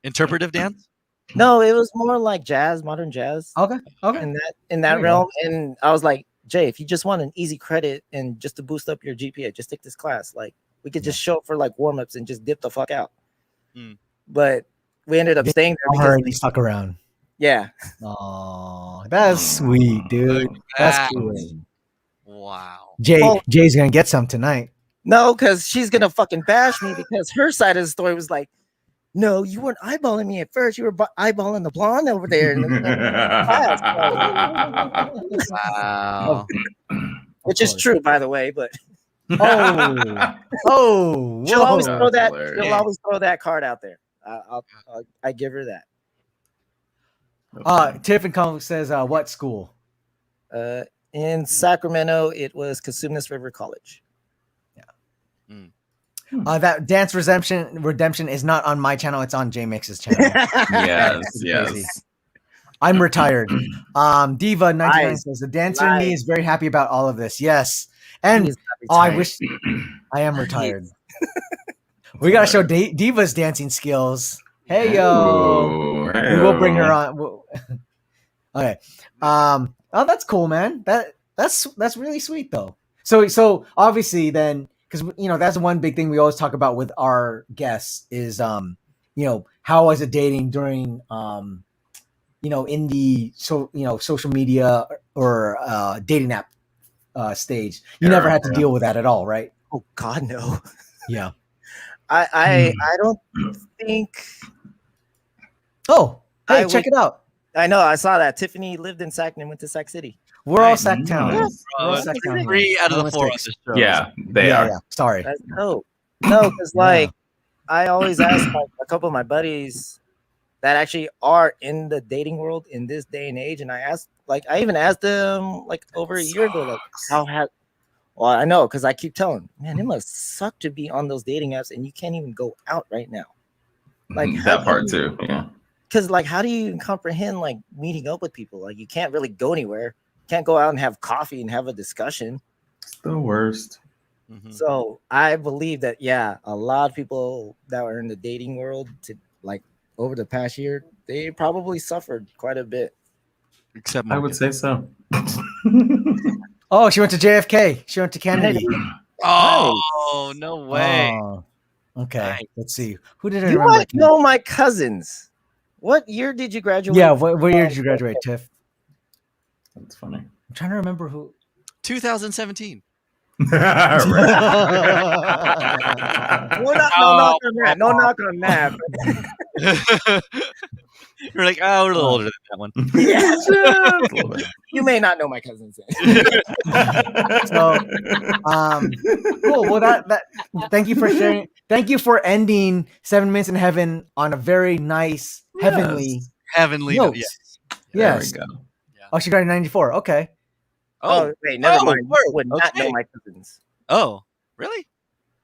[SPEAKER 3] Interpretive dance?
[SPEAKER 4] No, it was more like jazz, modern jazz.
[SPEAKER 1] Okay.
[SPEAKER 4] In that realm, and I was like, Jay, if you just want an easy credit and just to boost up your GPA, just take this class. Like we could just show up for like warm-ups and just dip the fuck out. But we ended up staying there because
[SPEAKER 1] they stuck around.
[SPEAKER 4] Yeah.
[SPEAKER 1] Oh, that's sweet, dude. That's cool.
[SPEAKER 3] Wow.
[SPEAKER 1] Jay's gonna get some tonight.
[SPEAKER 4] No, because she's gonna fucking bash me because her side of the story was like, no, you weren't eyeballing me at first. You were eyeballing the blonde over there in the class.
[SPEAKER 3] Wow.
[SPEAKER 4] Which is true, by the way, but
[SPEAKER 1] she'll
[SPEAKER 4] always throw that. She'll always throw that card out there. I give her that.
[SPEAKER 1] Tiff and Kong says, what school?
[SPEAKER 4] In Sacramento, it was Cosumnes River College.
[SPEAKER 1] That Dance Redemption is not on my channel. It's on J-Mix's channel.
[SPEAKER 2] Yes.
[SPEAKER 1] I'm retired. Diva 99 says the dancer in me is very happy about all of this. Yes. And I wish I am retired. We got to show Diva's dancing skills. Hey, yo. We will bring her on. Okay. Oh, that's cool, man. That's really sweet though. So obviously then, because that's one big thing we always talk about with our guests is how was it dating during in the social media or dating app stage. You never had to deal with that at all, right?
[SPEAKER 4] Oh God, no.
[SPEAKER 1] Yeah.
[SPEAKER 4] I don't think.
[SPEAKER 1] Oh, hey, check it out.
[SPEAKER 4] I know. I saw that Tiffany lived in Sac and went to Sac City.
[SPEAKER 1] We're all Sac Town.
[SPEAKER 3] Nice. 3 out of the 4 on this show.
[SPEAKER 2] Yeah, they are.
[SPEAKER 1] Yeah. Sorry.
[SPEAKER 4] No, because like I always ask like a couple of my buddies that actually are in the dating world in this day and age, and I even asked them like over a year ago, like well, I know because I keep telling, man, it must suck to be on those dating apps and you can't even go out right now. Like
[SPEAKER 2] that part too, yeah.
[SPEAKER 4] Because like, how do you even comprehend like meeting up with people? Like, you can't really go anywhere. Can't go out and have coffee and have a discussion.
[SPEAKER 2] It's the worst.
[SPEAKER 4] So I believe that a lot of people that were in the dating world over the past year, they probably suffered quite a bit.
[SPEAKER 3] Except
[SPEAKER 2] I would say so.
[SPEAKER 1] Oh, she went to JFK. She went to Kennedy.
[SPEAKER 3] Oh, no way.
[SPEAKER 1] Oh, okay. Nice. Let's see. Who did I
[SPEAKER 4] You
[SPEAKER 1] remember?
[SPEAKER 4] might know my cousins. What year did you graduate?
[SPEAKER 1] Yeah, what year did you graduate, Tiff?
[SPEAKER 2] That's funny.
[SPEAKER 1] I'm trying to remember who.
[SPEAKER 3] 2017.
[SPEAKER 4] No knock on that.
[SPEAKER 3] You're like, we're a little older than that one.
[SPEAKER 4] Yeah. You may not know my cousins.
[SPEAKER 1] So, cool. Well, that. Thank you for sharing. Thank you for ending 7 Minutes in Heaven on a very nice, heavenly note. Yes.
[SPEAKER 2] There we go.
[SPEAKER 1] Oh, she got in 94. Okay.
[SPEAKER 4] Oh, wait, never mind. I would not know my cousins.
[SPEAKER 3] Oh, really?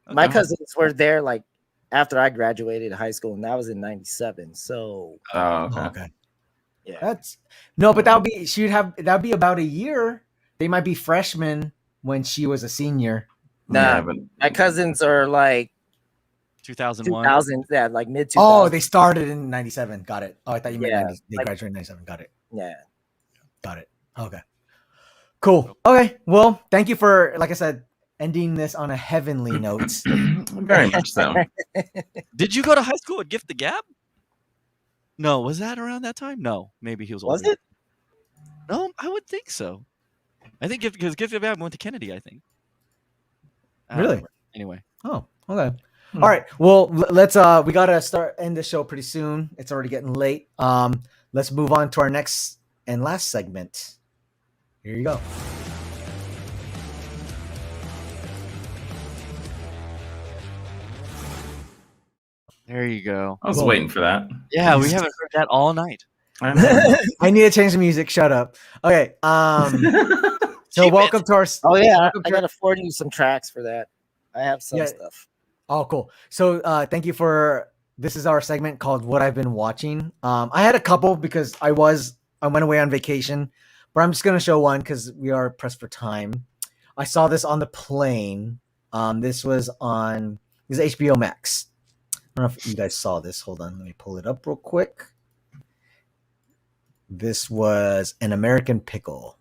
[SPEAKER 4] Okay. My cousins were there like after I graduated high school, and that was in 97. So
[SPEAKER 1] okay.
[SPEAKER 4] Yeah.
[SPEAKER 1] But that'd be about a year. They might be freshmen when she was a senior.
[SPEAKER 4] Nah, my cousins are like
[SPEAKER 3] 2001.
[SPEAKER 4] 2000, yeah, like mid 2000s.
[SPEAKER 1] Oh, they started in 97. Got it. Oh, I thought you meant 90. They graduated in 97. Got it.
[SPEAKER 4] Yeah.
[SPEAKER 1] Got it. Okay. Cool. Okay. Well, thank you for, like I said, ending this on a heavenly note.
[SPEAKER 2] Very much so.
[SPEAKER 3] Did you go to high school at Gift the Gab? No, was that around that time? No, maybe he was older.
[SPEAKER 4] Was it?
[SPEAKER 3] No, I would think so. I think because Give It Back went to Kennedy. I think. I don't
[SPEAKER 1] Really?
[SPEAKER 3] remember. Anyway.
[SPEAKER 1] Oh, okay. All right. Well, let's we gotta end the show pretty soon. It's already getting late. Let's move on to our next and last segment. Here you go.
[SPEAKER 3] There you go.
[SPEAKER 2] I was waiting for that.
[SPEAKER 3] Yeah, we haven't heard that all night.
[SPEAKER 2] I know.
[SPEAKER 1] I need to change the music. Shut up. Okay. So welcome to our.
[SPEAKER 4] Oh yeah, I gotta forward you some tracks for that. I have some stuff.
[SPEAKER 1] Oh, cool. So thank you for this is our segment called What I've Been Watching. I had a couple because I went away on vacation, but I'm just gonna show one because we are pressed for time. I saw this on the plane. This is HBO Max. I don't know if you guys saw this. Hold on, let me pull it up real quick. This was An American Pickle.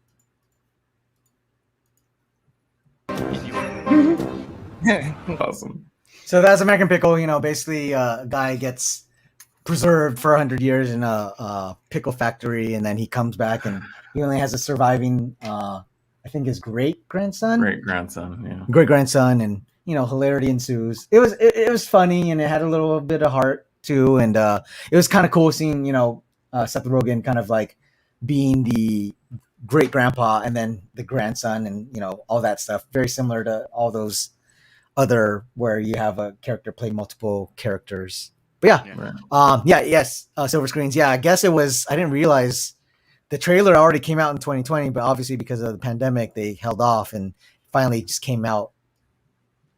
[SPEAKER 2] Awesome.
[SPEAKER 1] So that's American Pickle. Basically, a guy gets preserved for 100 years in a pickle factory, and then he comes back, and he only has a surviving, I think, his great grandson, and hilarity ensues. It was funny, and it had a little bit of heart too, and it was kind of cool seeing Seth Rogen kind of like being the great grandpa and then the grandson, and all that stuff. Very similar to all those other where you have a character play multiple characters. But silver screens. Yeah, I guess it was. I didn't realize the trailer already came out in 2020, but obviously because of the pandemic, they held off and finally just came out.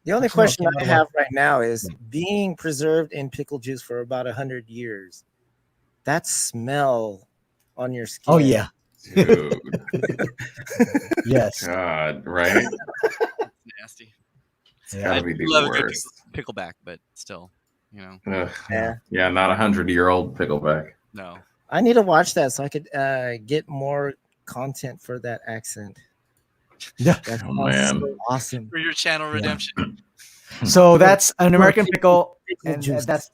[SPEAKER 4] The only question I have right now is being preserved in pickle juice for about 100 years. That smell on your skin.
[SPEAKER 1] Oh yeah.
[SPEAKER 2] Dude.
[SPEAKER 1] Yes.
[SPEAKER 2] God, right?
[SPEAKER 3] Nasty.
[SPEAKER 2] It's gotta be the
[SPEAKER 3] love
[SPEAKER 2] worst.
[SPEAKER 3] a good pickleback, but still,
[SPEAKER 2] Ugh.
[SPEAKER 4] Yeah.
[SPEAKER 2] Not 100-year-old pickleback.
[SPEAKER 3] No.
[SPEAKER 4] I need to watch that so I could get more content for that accent.
[SPEAKER 1] Yeah.
[SPEAKER 4] That
[SPEAKER 2] Oh, man.
[SPEAKER 4] so awesome.
[SPEAKER 3] For your channel redemption.
[SPEAKER 1] So that's An American Pickle, and that's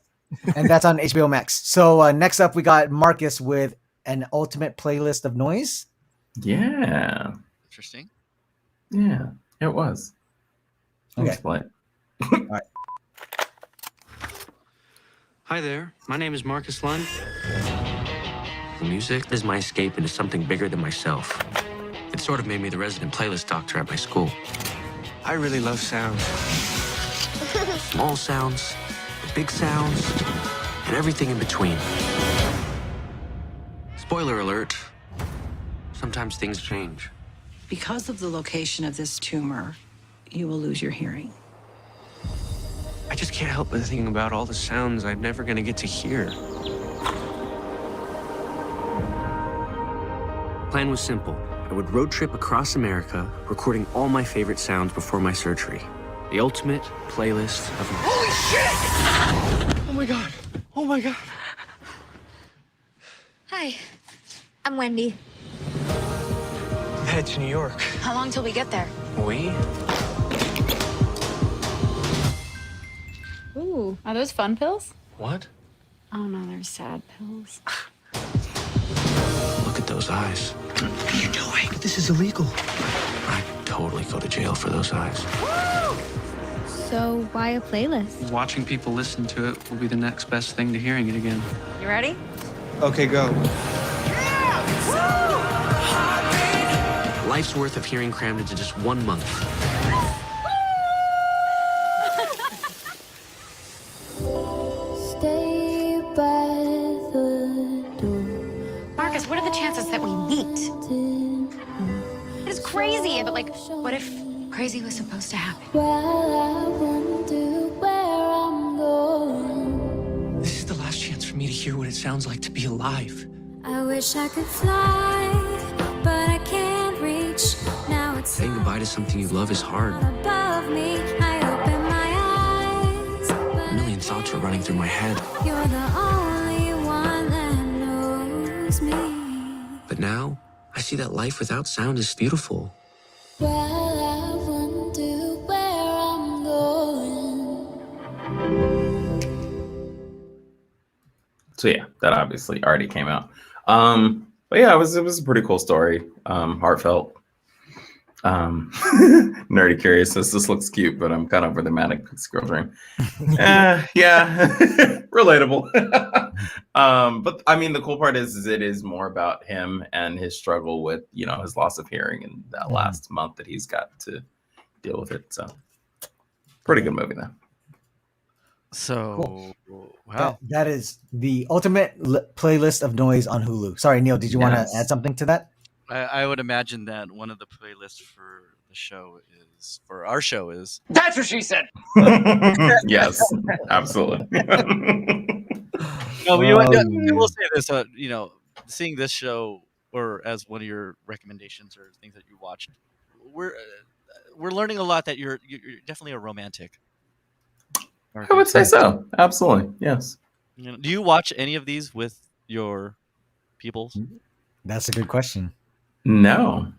[SPEAKER 1] on HBO Max. So next up, we got Marcus with An Ultimate Playlist of Noise.
[SPEAKER 2] Yeah.
[SPEAKER 3] Interesting.
[SPEAKER 2] Yeah, it was.
[SPEAKER 1] Okay.
[SPEAKER 2] Explain.
[SPEAKER 1] All right.
[SPEAKER 6] Hi there, my name is Marcus Lund. Music is my escape into something bigger than myself. It sort of made me the resident playlist doctor at my school. I really love sounds. Small sounds, big sounds, and everything in between. Spoiler alert, sometimes things change.
[SPEAKER 14] Because of the location of this tumor, you will lose your hearing.
[SPEAKER 6] I just can't help but thinking about all the sounds I'm never gonna get to hear. Plan was simple. I would road trip across America, recording all my favorite sounds before my surgery. The ultimate playlist of...
[SPEAKER 23] Holy shit! Oh my god. Oh my god.
[SPEAKER 8] Hi, I'm Wendy.
[SPEAKER 6] Head to New York.
[SPEAKER 8] How long till we get there?
[SPEAKER 6] We?
[SPEAKER 11] Ooh, are those fun pills?
[SPEAKER 6] What?
[SPEAKER 11] Oh no, they're sad pills.
[SPEAKER 6] Look at those eyes. What are you doing? This is illegal. I'd totally go to jail for those eyes.
[SPEAKER 8] So why a playlist?
[SPEAKER 6] Watching people listen to it will be the next best thing to hearing it again.
[SPEAKER 8] You ready?
[SPEAKER 6] Okay, go. Life's worth of hearing crammed into just 1 month.
[SPEAKER 8] Stay by the door. Marcus, what are the chances that we meet? It's crazy, but like, what if crazy was supposed to happen?
[SPEAKER 6] This is the last chance for me to hear what it sounds like to be alive.
[SPEAKER 8] I wish I could fly, but I can't reach. Now it's
[SPEAKER 6] Saying goodbye to something you love is hard.
[SPEAKER 8] above me. I open my eyes,
[SPEAKER 6] A million thoughts are running through my head.
[SPEAKER 8] you're the only one that knows me.
[SPEAKER 6] But now, I see that life without sound is beautiful.
[SPEAKER 8] Well, I wonder where I'm going.
[SPEAKER 2] So yeah, that obviously already came out. But yeah, it was a pretty cool story. Heartfelt. Nerdy curious says this looks cute, but I'm kind of over the manic girl dream. Yeah, relatable. But I mean, the cool part is it is more about him and his struggle with his loss of hearing and that last month that he's got to deal with it. So pretty good movie though.
[SPEAKER 3] So wow,
[SPEAKER 1] that is the ultimate playlist of noise on Hulu. Sorry, Neil, did you want to add something to that?
[SPEAKER 3] I would imagine that one of the playlists for our show is.
[SPEAKER 23] That's what she said.
[SPEAKER 2] Yes, absolutely.
[SPEAKER 3] No, but I will say this. Seeing this show or as one of your recommendations or things that you watched, we're learning a lot that you're definitely a romantic.
[SPEAKER 2] I would say so. Absolutely, yes.
[SPEAKER 3] Do you watch any of these with your peoples?
[SPEAKER 1] That's a good question.
[SPEAKER 2] No,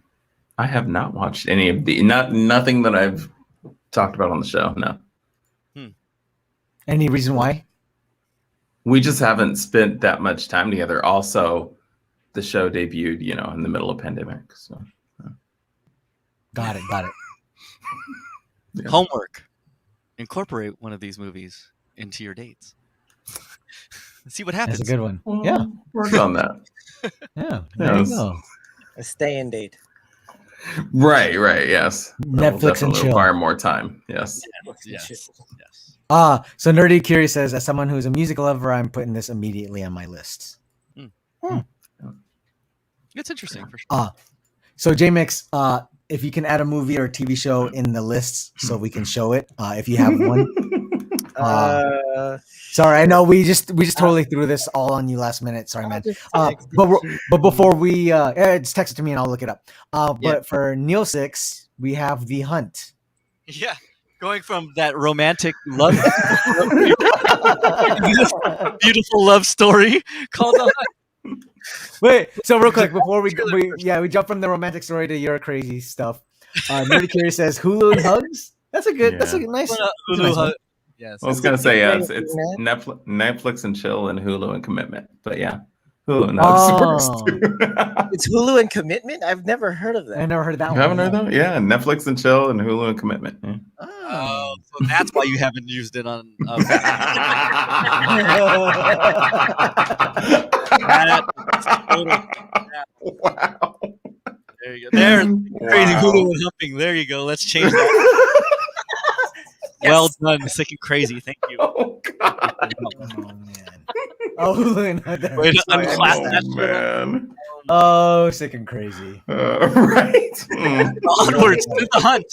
[SPEAKER 2] I have not watched any of the nothing that I've talked about on the show. No.
[SPEAKER 1] Any reason why?
[SPEAKER 2] We just haven't spent that much time together. Also, the show debuted, in the middle of pandemic. So.
[SPEAKER 1] Got it.
[SPEAKER 2] Yeah.
[SPEAKER 3] Homework: incorporate one of these movies into your dates. See what happens.
[SPEAKER 1] That's a good one.
[SPEAKER 2] Well,
[SPEAKER 1] yeah,
[SPEAKER 2] work on that.
[SPEAKER 1] Yeah, there you go.
[SPEAKER 4] A stay-in date.
[SPEAKER 2] Right. Yes.
[SPEAKER 1] Netflix and chill.
[SPEAKER 2] Require more time. Yes.
[SPEAKER 3] Yes.
[SPEAKER 1] So Nerdy Curious says, as someone who's a music lover, I'm putting this immediately on my list.
[SPEAKER 3] It's interesting for sure.
[SPEAKER 1] So J-Mix, if you can add a movie or a TV show in the list so we can show it, if you have one. Sorry, I know we just totally threw this all on you last minute. Sorry, man. But before we just text it to me and I'll look it up. But for Neil 6, we have The Hunt.
[SPEAKER 3] Yeah, going from that romantic love, beautiful love story called The Hunt.
[SPEAKER 1] Wait, so real quick before we jump from the romantic story to your crazy stuff. Nerdy Curious says Hulu and Hugs. That's a nice
[SPEAKER 3] Hulu
[SPEAKER 1] one.
[SPEAKER 2] Yes, I was gonna say it's Netflix and chill and Hulu and commitment, but yeah, Hulu and Hugs works too.
[SPEAKER 4] It's Hulu and commitment. I've never heard of that.
[SPEAKER 1] I never heard of that.
[SPEAKER 2] You haven't heard that? Yeah, Netflix and chill and Hulu and commitment. Yeah.
[SPEAKER 3] Oh, so that's why you haven't used it on.
[SPEAKER 2] Wow.
[SPEAKER 3] There you go. There, crazy Hulu and humping. There you go. Let's change that. Well done, Sick and Crazy. Thank you.
[SPEAKER 2] Oh God.
[SPEAKER 1] Hulu and Hugs.
[SPEAKER 3] Way to unclass that,
[SPEAKER 2] man.
[SPEAKER 1] Oh, Sick and Crazy.
[SPEAKER 2] Right.
[SPEAKER 3] Onwards to The Hunt.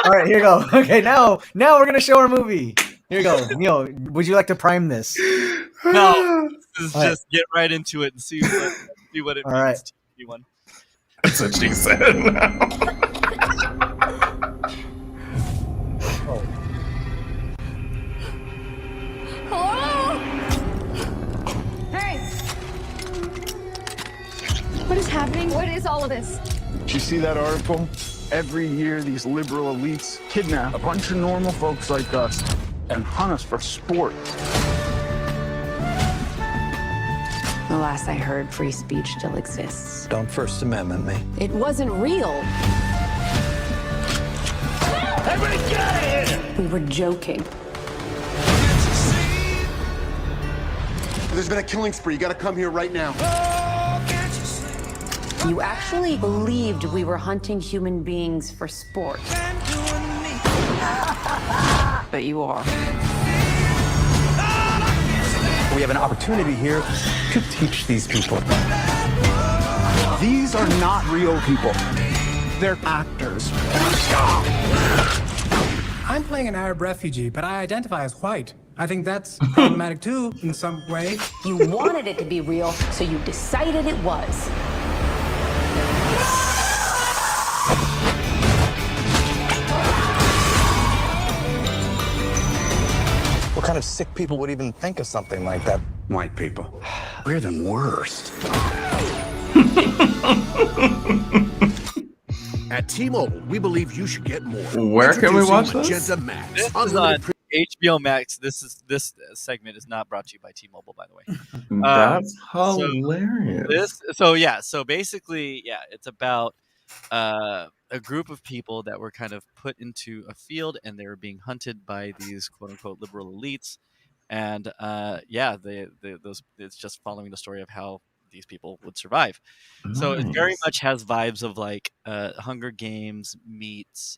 [SPEAKER 1] All right, here you go. Okay, now we're gonna show our movie. Here you go. Neil, would you like to prime this?
[SPEAKER 3] No, just get right into it and see what it means to anyone.
[SPEAKER 2] That's what she said.
[SPEAKER 8] Hello? Hey! What is happening? What is all of this?
[SPEAKER 15] Did you see that article? Every year, these liberal elites kidnap a bunch of normal folks like us and hunt us for sport.
[SPEAKER 14] The last I heard, free speech still exists.
[SPEAKER 9] Don't First Amendment me.
[SPEAKER 14] It wasn't real.
[SPEAKER 23] Everybody get out of here!
[SPEAKER 14] We were joking.
[SPEAKER 15] There's been a killing spree. You gotta come here right now.
[SPEAKER 14] You actually believed we were hunting human beings for sport. But you are.
[SPEAKER 9] We have an opportunity here to teach these people.
[SPEAKER 15] These are not real people. They're actors.
[SPEAKER 18] I'm playing an Arab refugee, but I identify as white. I think that's problematic too, in some way.
[SPEAKER 14] You wanted it to be real, so you decided it was.
[SPEAKER 9] What kind of sick people would even think of something like that?
[SPEAKER 15] White people. We're the worst.
[SPEAKER 19] At T-Mobile, we believe you should get more.
[SPEAKER 2] Where can we watch this?
[SPEAKER 19] Magenta Max.
[SPEAKER 3] This is on HBO Max. This segment is not brought to you by T-Mobile, by the way.
[SPEAKER 2] That's hilarious.
[SPEAKER 3] So basically, it's about a group of people that were kind of put into a field, and they were being hunted by these quote unquote liberal elites, and it's just following the story of how these people would survive. So it very much has vibes of like Hunger Games meets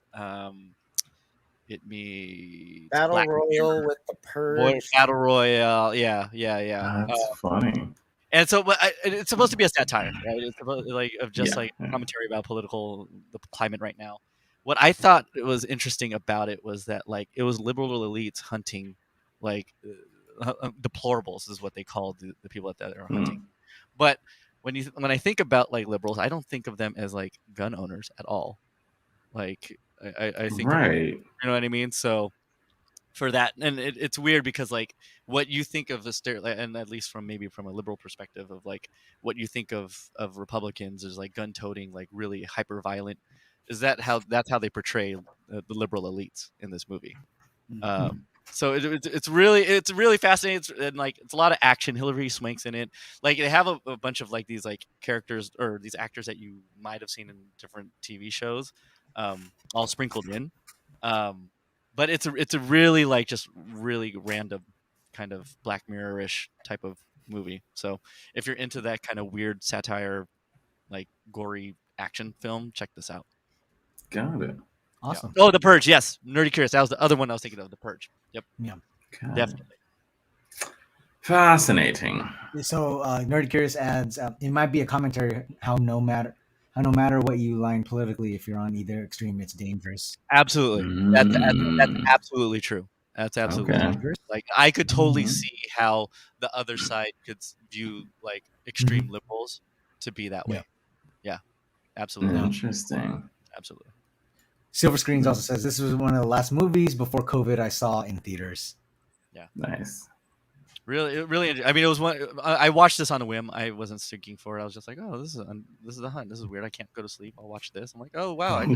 [SPEAKER 3] it meets
[SPEAKER 4] Battle
[SPEAKER 3] Black
[SPEAKER 4] Royale
[SPEAKER 3] Mirror.
[SPEAKER 4] with the Purge.
[SPEAKER 3] Battle Royale, yeah.
[SPEAKER 2] That's funny.
[SPEAKER 3] And so, it's supposed to be a satire, right? It's supposed like
[SPEAKER 2] Yeah.
[SPEAKER 3] commentary about the climate right now. What I thought was interesting about it was that like it was liberal elites hunting like deplorables is what they called the people that are hunting. But when I think about like liberals, I don't think of them as like gun owners at all. Like I think
[SPEAKER 2] Right.
[SPEAKER 3] you know what I mean. So for that, and it's weird because like what you think of and at least from a liberal perspective of like what you think of Republicans is like gun-toting, like really hyper violent. That's how they portray the liberal elites in this movie. So it's really fascinating, and like it's a lot of action. Hilary Swank's in it. Like they have a bunch of like these like characters or these actors that you might have seen in different TV shows, all sprinkled in. But it's a really like just really random kind of Black Mirror-ish type of movie. So if you're into that kind of weird satire, like gory action film, check this out.
[SPEAKER 2] Got it.
[SPEAKER 1] Awesome.
[SPEAKER 3] Yeah. Oh, The Purge. Yes, Nerdy Curious. That was the other one I was thinking of. The Purge. Yep.
[SPEAKER 1] Yeah.
[SPEAKER 3] Definitely.
[SPEAKER 2] Fascinating.
[SPEAKER 1] So Nerdy Curious adds, it might be a commentary how no matter what you line politically, if you're on either extreme, it's dangerous.
[SPEAKER 3] Absolutely. That's absolutely true. That's absolutely true. Like I could totally see how the other side could view like extreme liberals to be that way. Yeah. Absolutely.
[SPEAKER 2] Interesting.
[SPEAKER 3] Absolutely.
[SPEAKER 1] Silver Screens also says this was one of the last movies before COVID I saw in theaters.
[SPEAKER 3] Yeah.
[SPEAKER 2] Nice.
[SPEAKER 3] Really. I mean, it was one. I watched this on a whim. I wasn't seeking for it. I was just like, oh, this is a hunt. This is weird. I can't go to sleep. I'll watch this. I'm like, oh wow.
[SPEAKER 2] Right.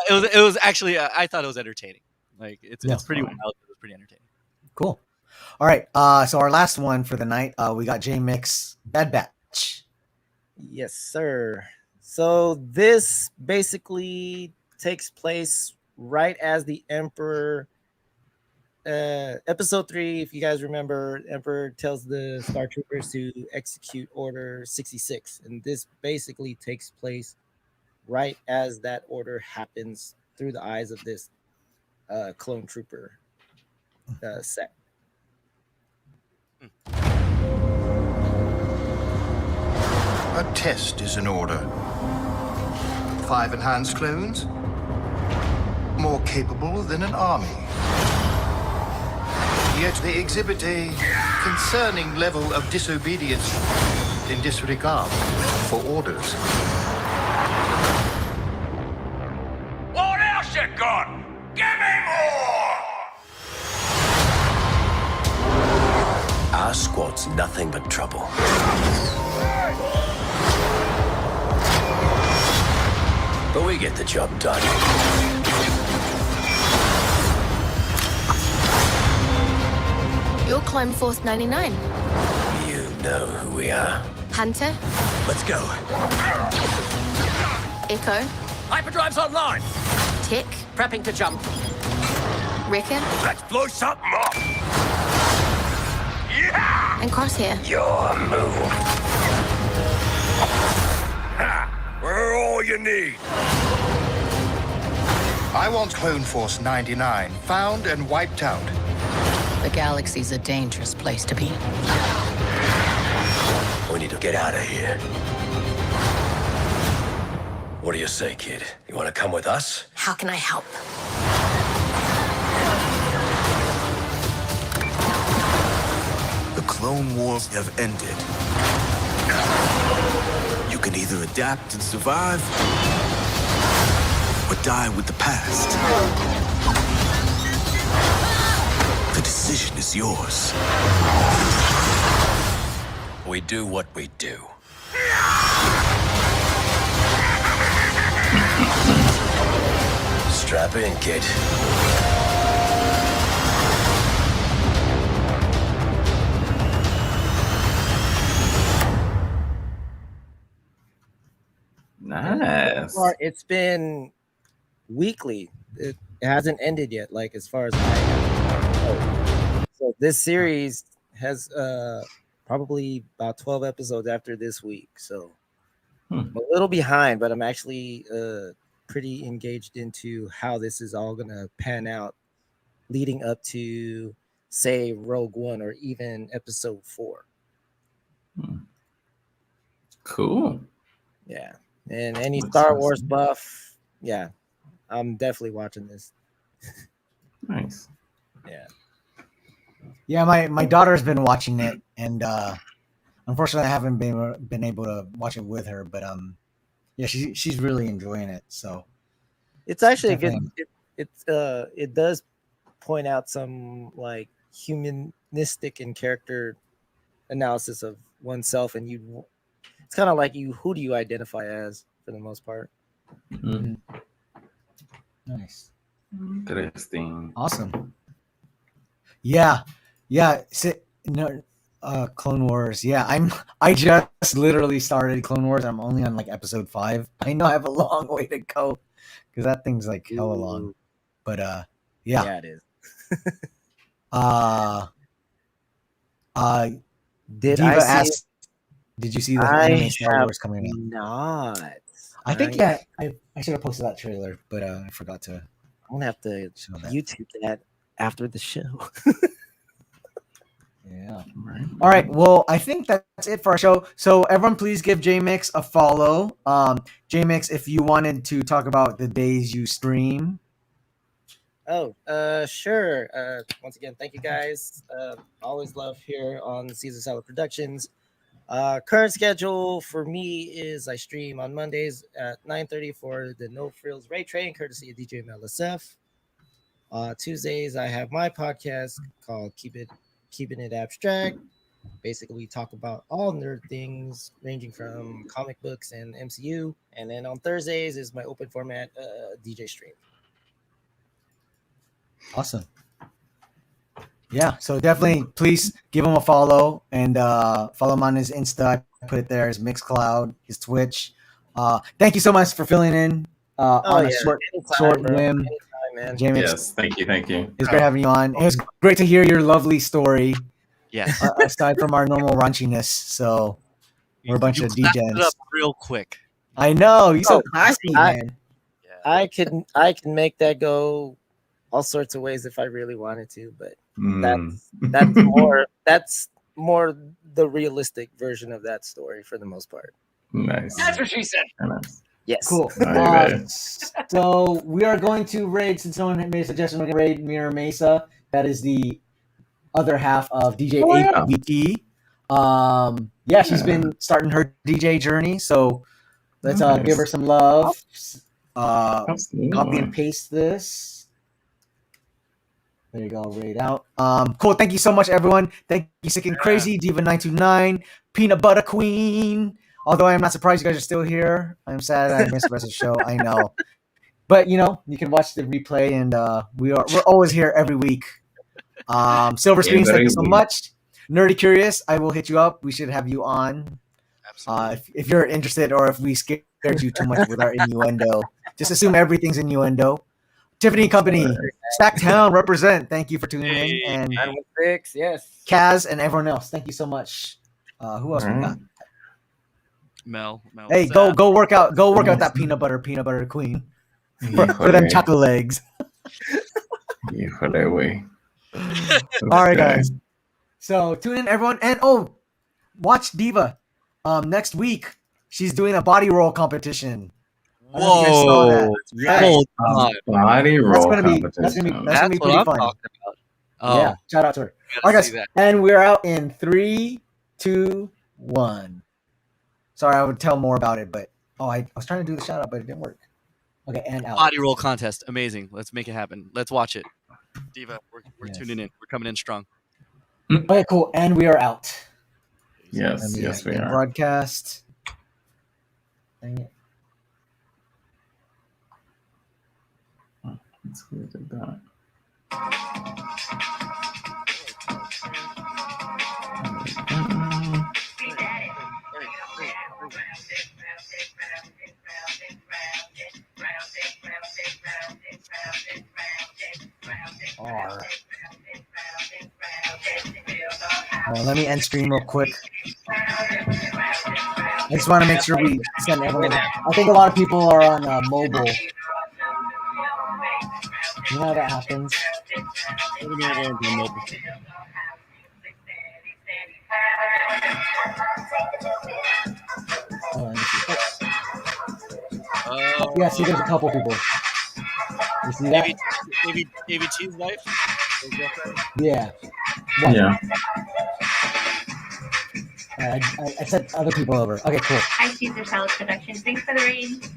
[SPEAKER 3] It was actually. I thought it was entertaining. Like it's pretty wild. It was pretty entertaining.
[SPEAKER 1] Cool. All right. So our last one for the night, we got J Mix Bad Batch.
[SPEAKER 4] Yes, sir. So this basically takes place right as the Emperor. Episode 3, if you guys remember, Emperor tells the Star Troopers to execute Order 66, and this basically takes place right as that order happens through the eyes of this clone trooper set.
[SPEAKER 7] A test is in order. 5 enhanced clones, more capable than an army. Yet they exhibit a concerning level of disobedience in disregard for orders.
[SPEAKER 23] What else you got? Give me more!
[SPEAKER 6] Our squad's nothing but trouble. But we get the job done.
[SPEAKER 8] You're Clone Force 99.
[SPEAKER 6] You know who we are.
[SPEAKER 8] Hunter,
[SPEAKER 6] Let's go.
[SPEAKER 8] Echo,
[SPEAKER 23] Hyperdrive's online.
[SPEAKER 8] Tick,
[SPEAKER 23] Prepping to jump.
[SPEAKER 8] Ricker,
[SPEAKER 23] Let's blow something up. Yeah!
[SPEAKER 8] and Crosshair.
[SPEAKER 6] Your move.
[SPEAKER 23] We're all you need.
[SPEAKER 7] I want Clone Force 99 found and wiped out.
[SPEAKER 14] The galaxy's a dangerous place to be.
[SPEAKER 6] We need to get out of here. What do you say, kid? You want to come with us?
[SPEAKER 8] How can I help?
[SPEAKER 6] The Clone Wars have ended. You can either adapt and survive, or die with the past. The decision is yours. We do what we do.
[SPEAKER 13] Strap in, kid.
[SPEAKER 2] Nice.
[SPEAKER 4] So far, it's been weekly. It hasn't ended yet. Like as far as I know. So this series has probably about 12 episodes after this week. So I'm a little behind, but I'm actually pretty engaged into how this is all gonna pan out, leading up to say Rogue One or even Episode 4.
[SPEAKER 2] Cool.
[SPEAKER 4] Yeah, and any
[SPEAKER 2] That's
[SPEAKER 4] Star Wars
[SPEAKER 2] awesome.
[SPEAKER 4] buff, yeah, I'm definitely watching this.
[SPEAKER 2] Nice.
[SPEAKER 4] Yeah.
[SPEAKER 1] Yeah, my daughter's been watching it, and unfortunately, I haven't been able to watch it with her. But yeah, she's really enjoying it. So
[SPEAKER 4] It's actually a good.
[SPEAKER 1] definitely-
[SPEAKER 4] It does point out some like humanistic and character analysis of oneself, and it's kind of like who do you identify as for the most part.
[SPEAKER 1] Nice.
[SPEAKER 2] Interesting.
[SPEAKER 1] Awesome. Yeah. No, Clone Wars. Yeah, I just literally started Clone Wars. I'm only on like episode 5. I know I have a long way to go because that thing's like hella long. But yeah.
[SPEAKER 4] It is. Did
[SPEAKER 1] Diva
[SPEAKER 4] I see?
[SPEAKER 1] asked, did you see the
[SPEAKER 4] I
[SPEAKER 1] anime Star
[SPEAKER 4] have
[SPEAKER 1] Wars coming out?
[SPEAKER 4] not.
[SPEAKER 1] I think I should have posted that trailer, but I forgot to.
[SPEAKER 4] I'm gonna have to YouTube that after the show.
[SPEAKER 1] Yeah. All right. Well, I think that's it for our show. So everyone, please give JMix a follow. JMix, if you wanted to talk about the days you stream.
[SPEAKER 4] Oh, sure. Once again, thank you guys. Always love here on Caesar Salad Productions. Current schedule for me is I stream on Mondays at 9:30 for the No Frills Ray Train, courtesy of DJ MLSF. Tuesdays I have my podcast called Keeping It Abstract. Basically, we talk about all nerd things ranging from comic books and MCU. And then on Thursdays is my open format DJ stream.
[SPEAKER 1] Awesome. Yeah. So definitely, please give him a follow and follow him on his Insta. I put it there. His Mixcloud, his Twitch. Thank you so much for filling in on a short whim.
[SPEAKER 4] Man.
[SPEAKER 1] JMix,
[SPEAKER 2] Yes, thank you.
[SPEAKER 1] It's great having you on. It was great to hear your lovely story.
[SPEAKER 3] Yes.
[SPEAKER 1] Aside from our normal raunchiness, so we're a bunch of
[SPEAKER 3] clapped it
[SPEAKER 1] degens.
[SPEAKER 3] up real quick.
[SPEAKER 1] I know you're so classy, man.
[SPEAKER 4] I can make that go all sorts of ways if I really wanted to, but that's more the realistic version of that story for the most part.
[SPEAKER 2] Nice.
[SPEAKER 23] That's what she said.
[SPEAKER 4] Yes.
[SPEAKER 1] Cool. So we are going to raid, since no one made a suggestion, we're going to raid Mira Mesa. That is the other half of DJ ABT. Yeah, she's been starting her DJ journey, so let's give her some love. Copy and paste this. There you go, raid out. Cool. Thank you so much, everyone. Thank you, Sick and Crazy, Diva929, Peanut Butter Queen. Although I'm not surprised you guys are still here. I'm sad I missed the rest of the show. I know. But you can watch the replay, and we're always here every week. Silver Screens, thank you so much. Nerdy Curious, I will hit you up. We should have you on. Absolutely. If you're interested, or if we scared you too much with our innuendo, just assume everything's innuendo. Tiffany Company, Stacktown represent. Thank you for tuning in, and
[SPEAKER 4] 916, yes.
[SPEAKER 1] Kaz and everyone else, thank you so much. Who else we got?
[SPEAKER 3] Mel.
[SPEAKER 1] Hey, go work out that peanut butter queen for them chocolate legs. All right, guys. So tune in, everyone, and watch Diva. Next week she's doing a body roll competition.
[SPEAKER 3] Whoa!
[SPEAKER 1] Yes.
[SPEAKER 2] Body roll competition.
[SPEAKER 1] That's gonna be pretty fun.
[SPEAKER 3] Oh.
[SPEAKER 1] Yeah, shout out to her. All right, guys, and we're out in 3, 2, 1. Sorry, I would tell more about it, but I was trying to do the shout out, but it didn't work. Okay, and out.
[SPEAKER 3] Body roll contest, amazing. Let's make it happen. Let's watch it. Diva, we're tuning in. We're coming in strong.
[SPEAKER 1] Okay, cool, and we are out.
[SPEAKER 2] Yes, we are.
[SPEAKER 1] Broadcast. Dang it.
[SPEAKER 2] Let's look at that.
[SPEAKER 1] R. Let me end stream real quick. I just want to make sure we send everyone. I think a lot of people are on mobile. You know how that happens? Yeah, see, there's a couple people. You see that?
[SPEAKER 3] AVT's wife?
[SPEAKER 1] Yeah.
[SPEAKER 2] Yeah.
[SPEAKER 1] I sent other people over. Okay, cool.
[SPEAKER 19] Hi, Caesar Salad Productions. Thanks for the raid.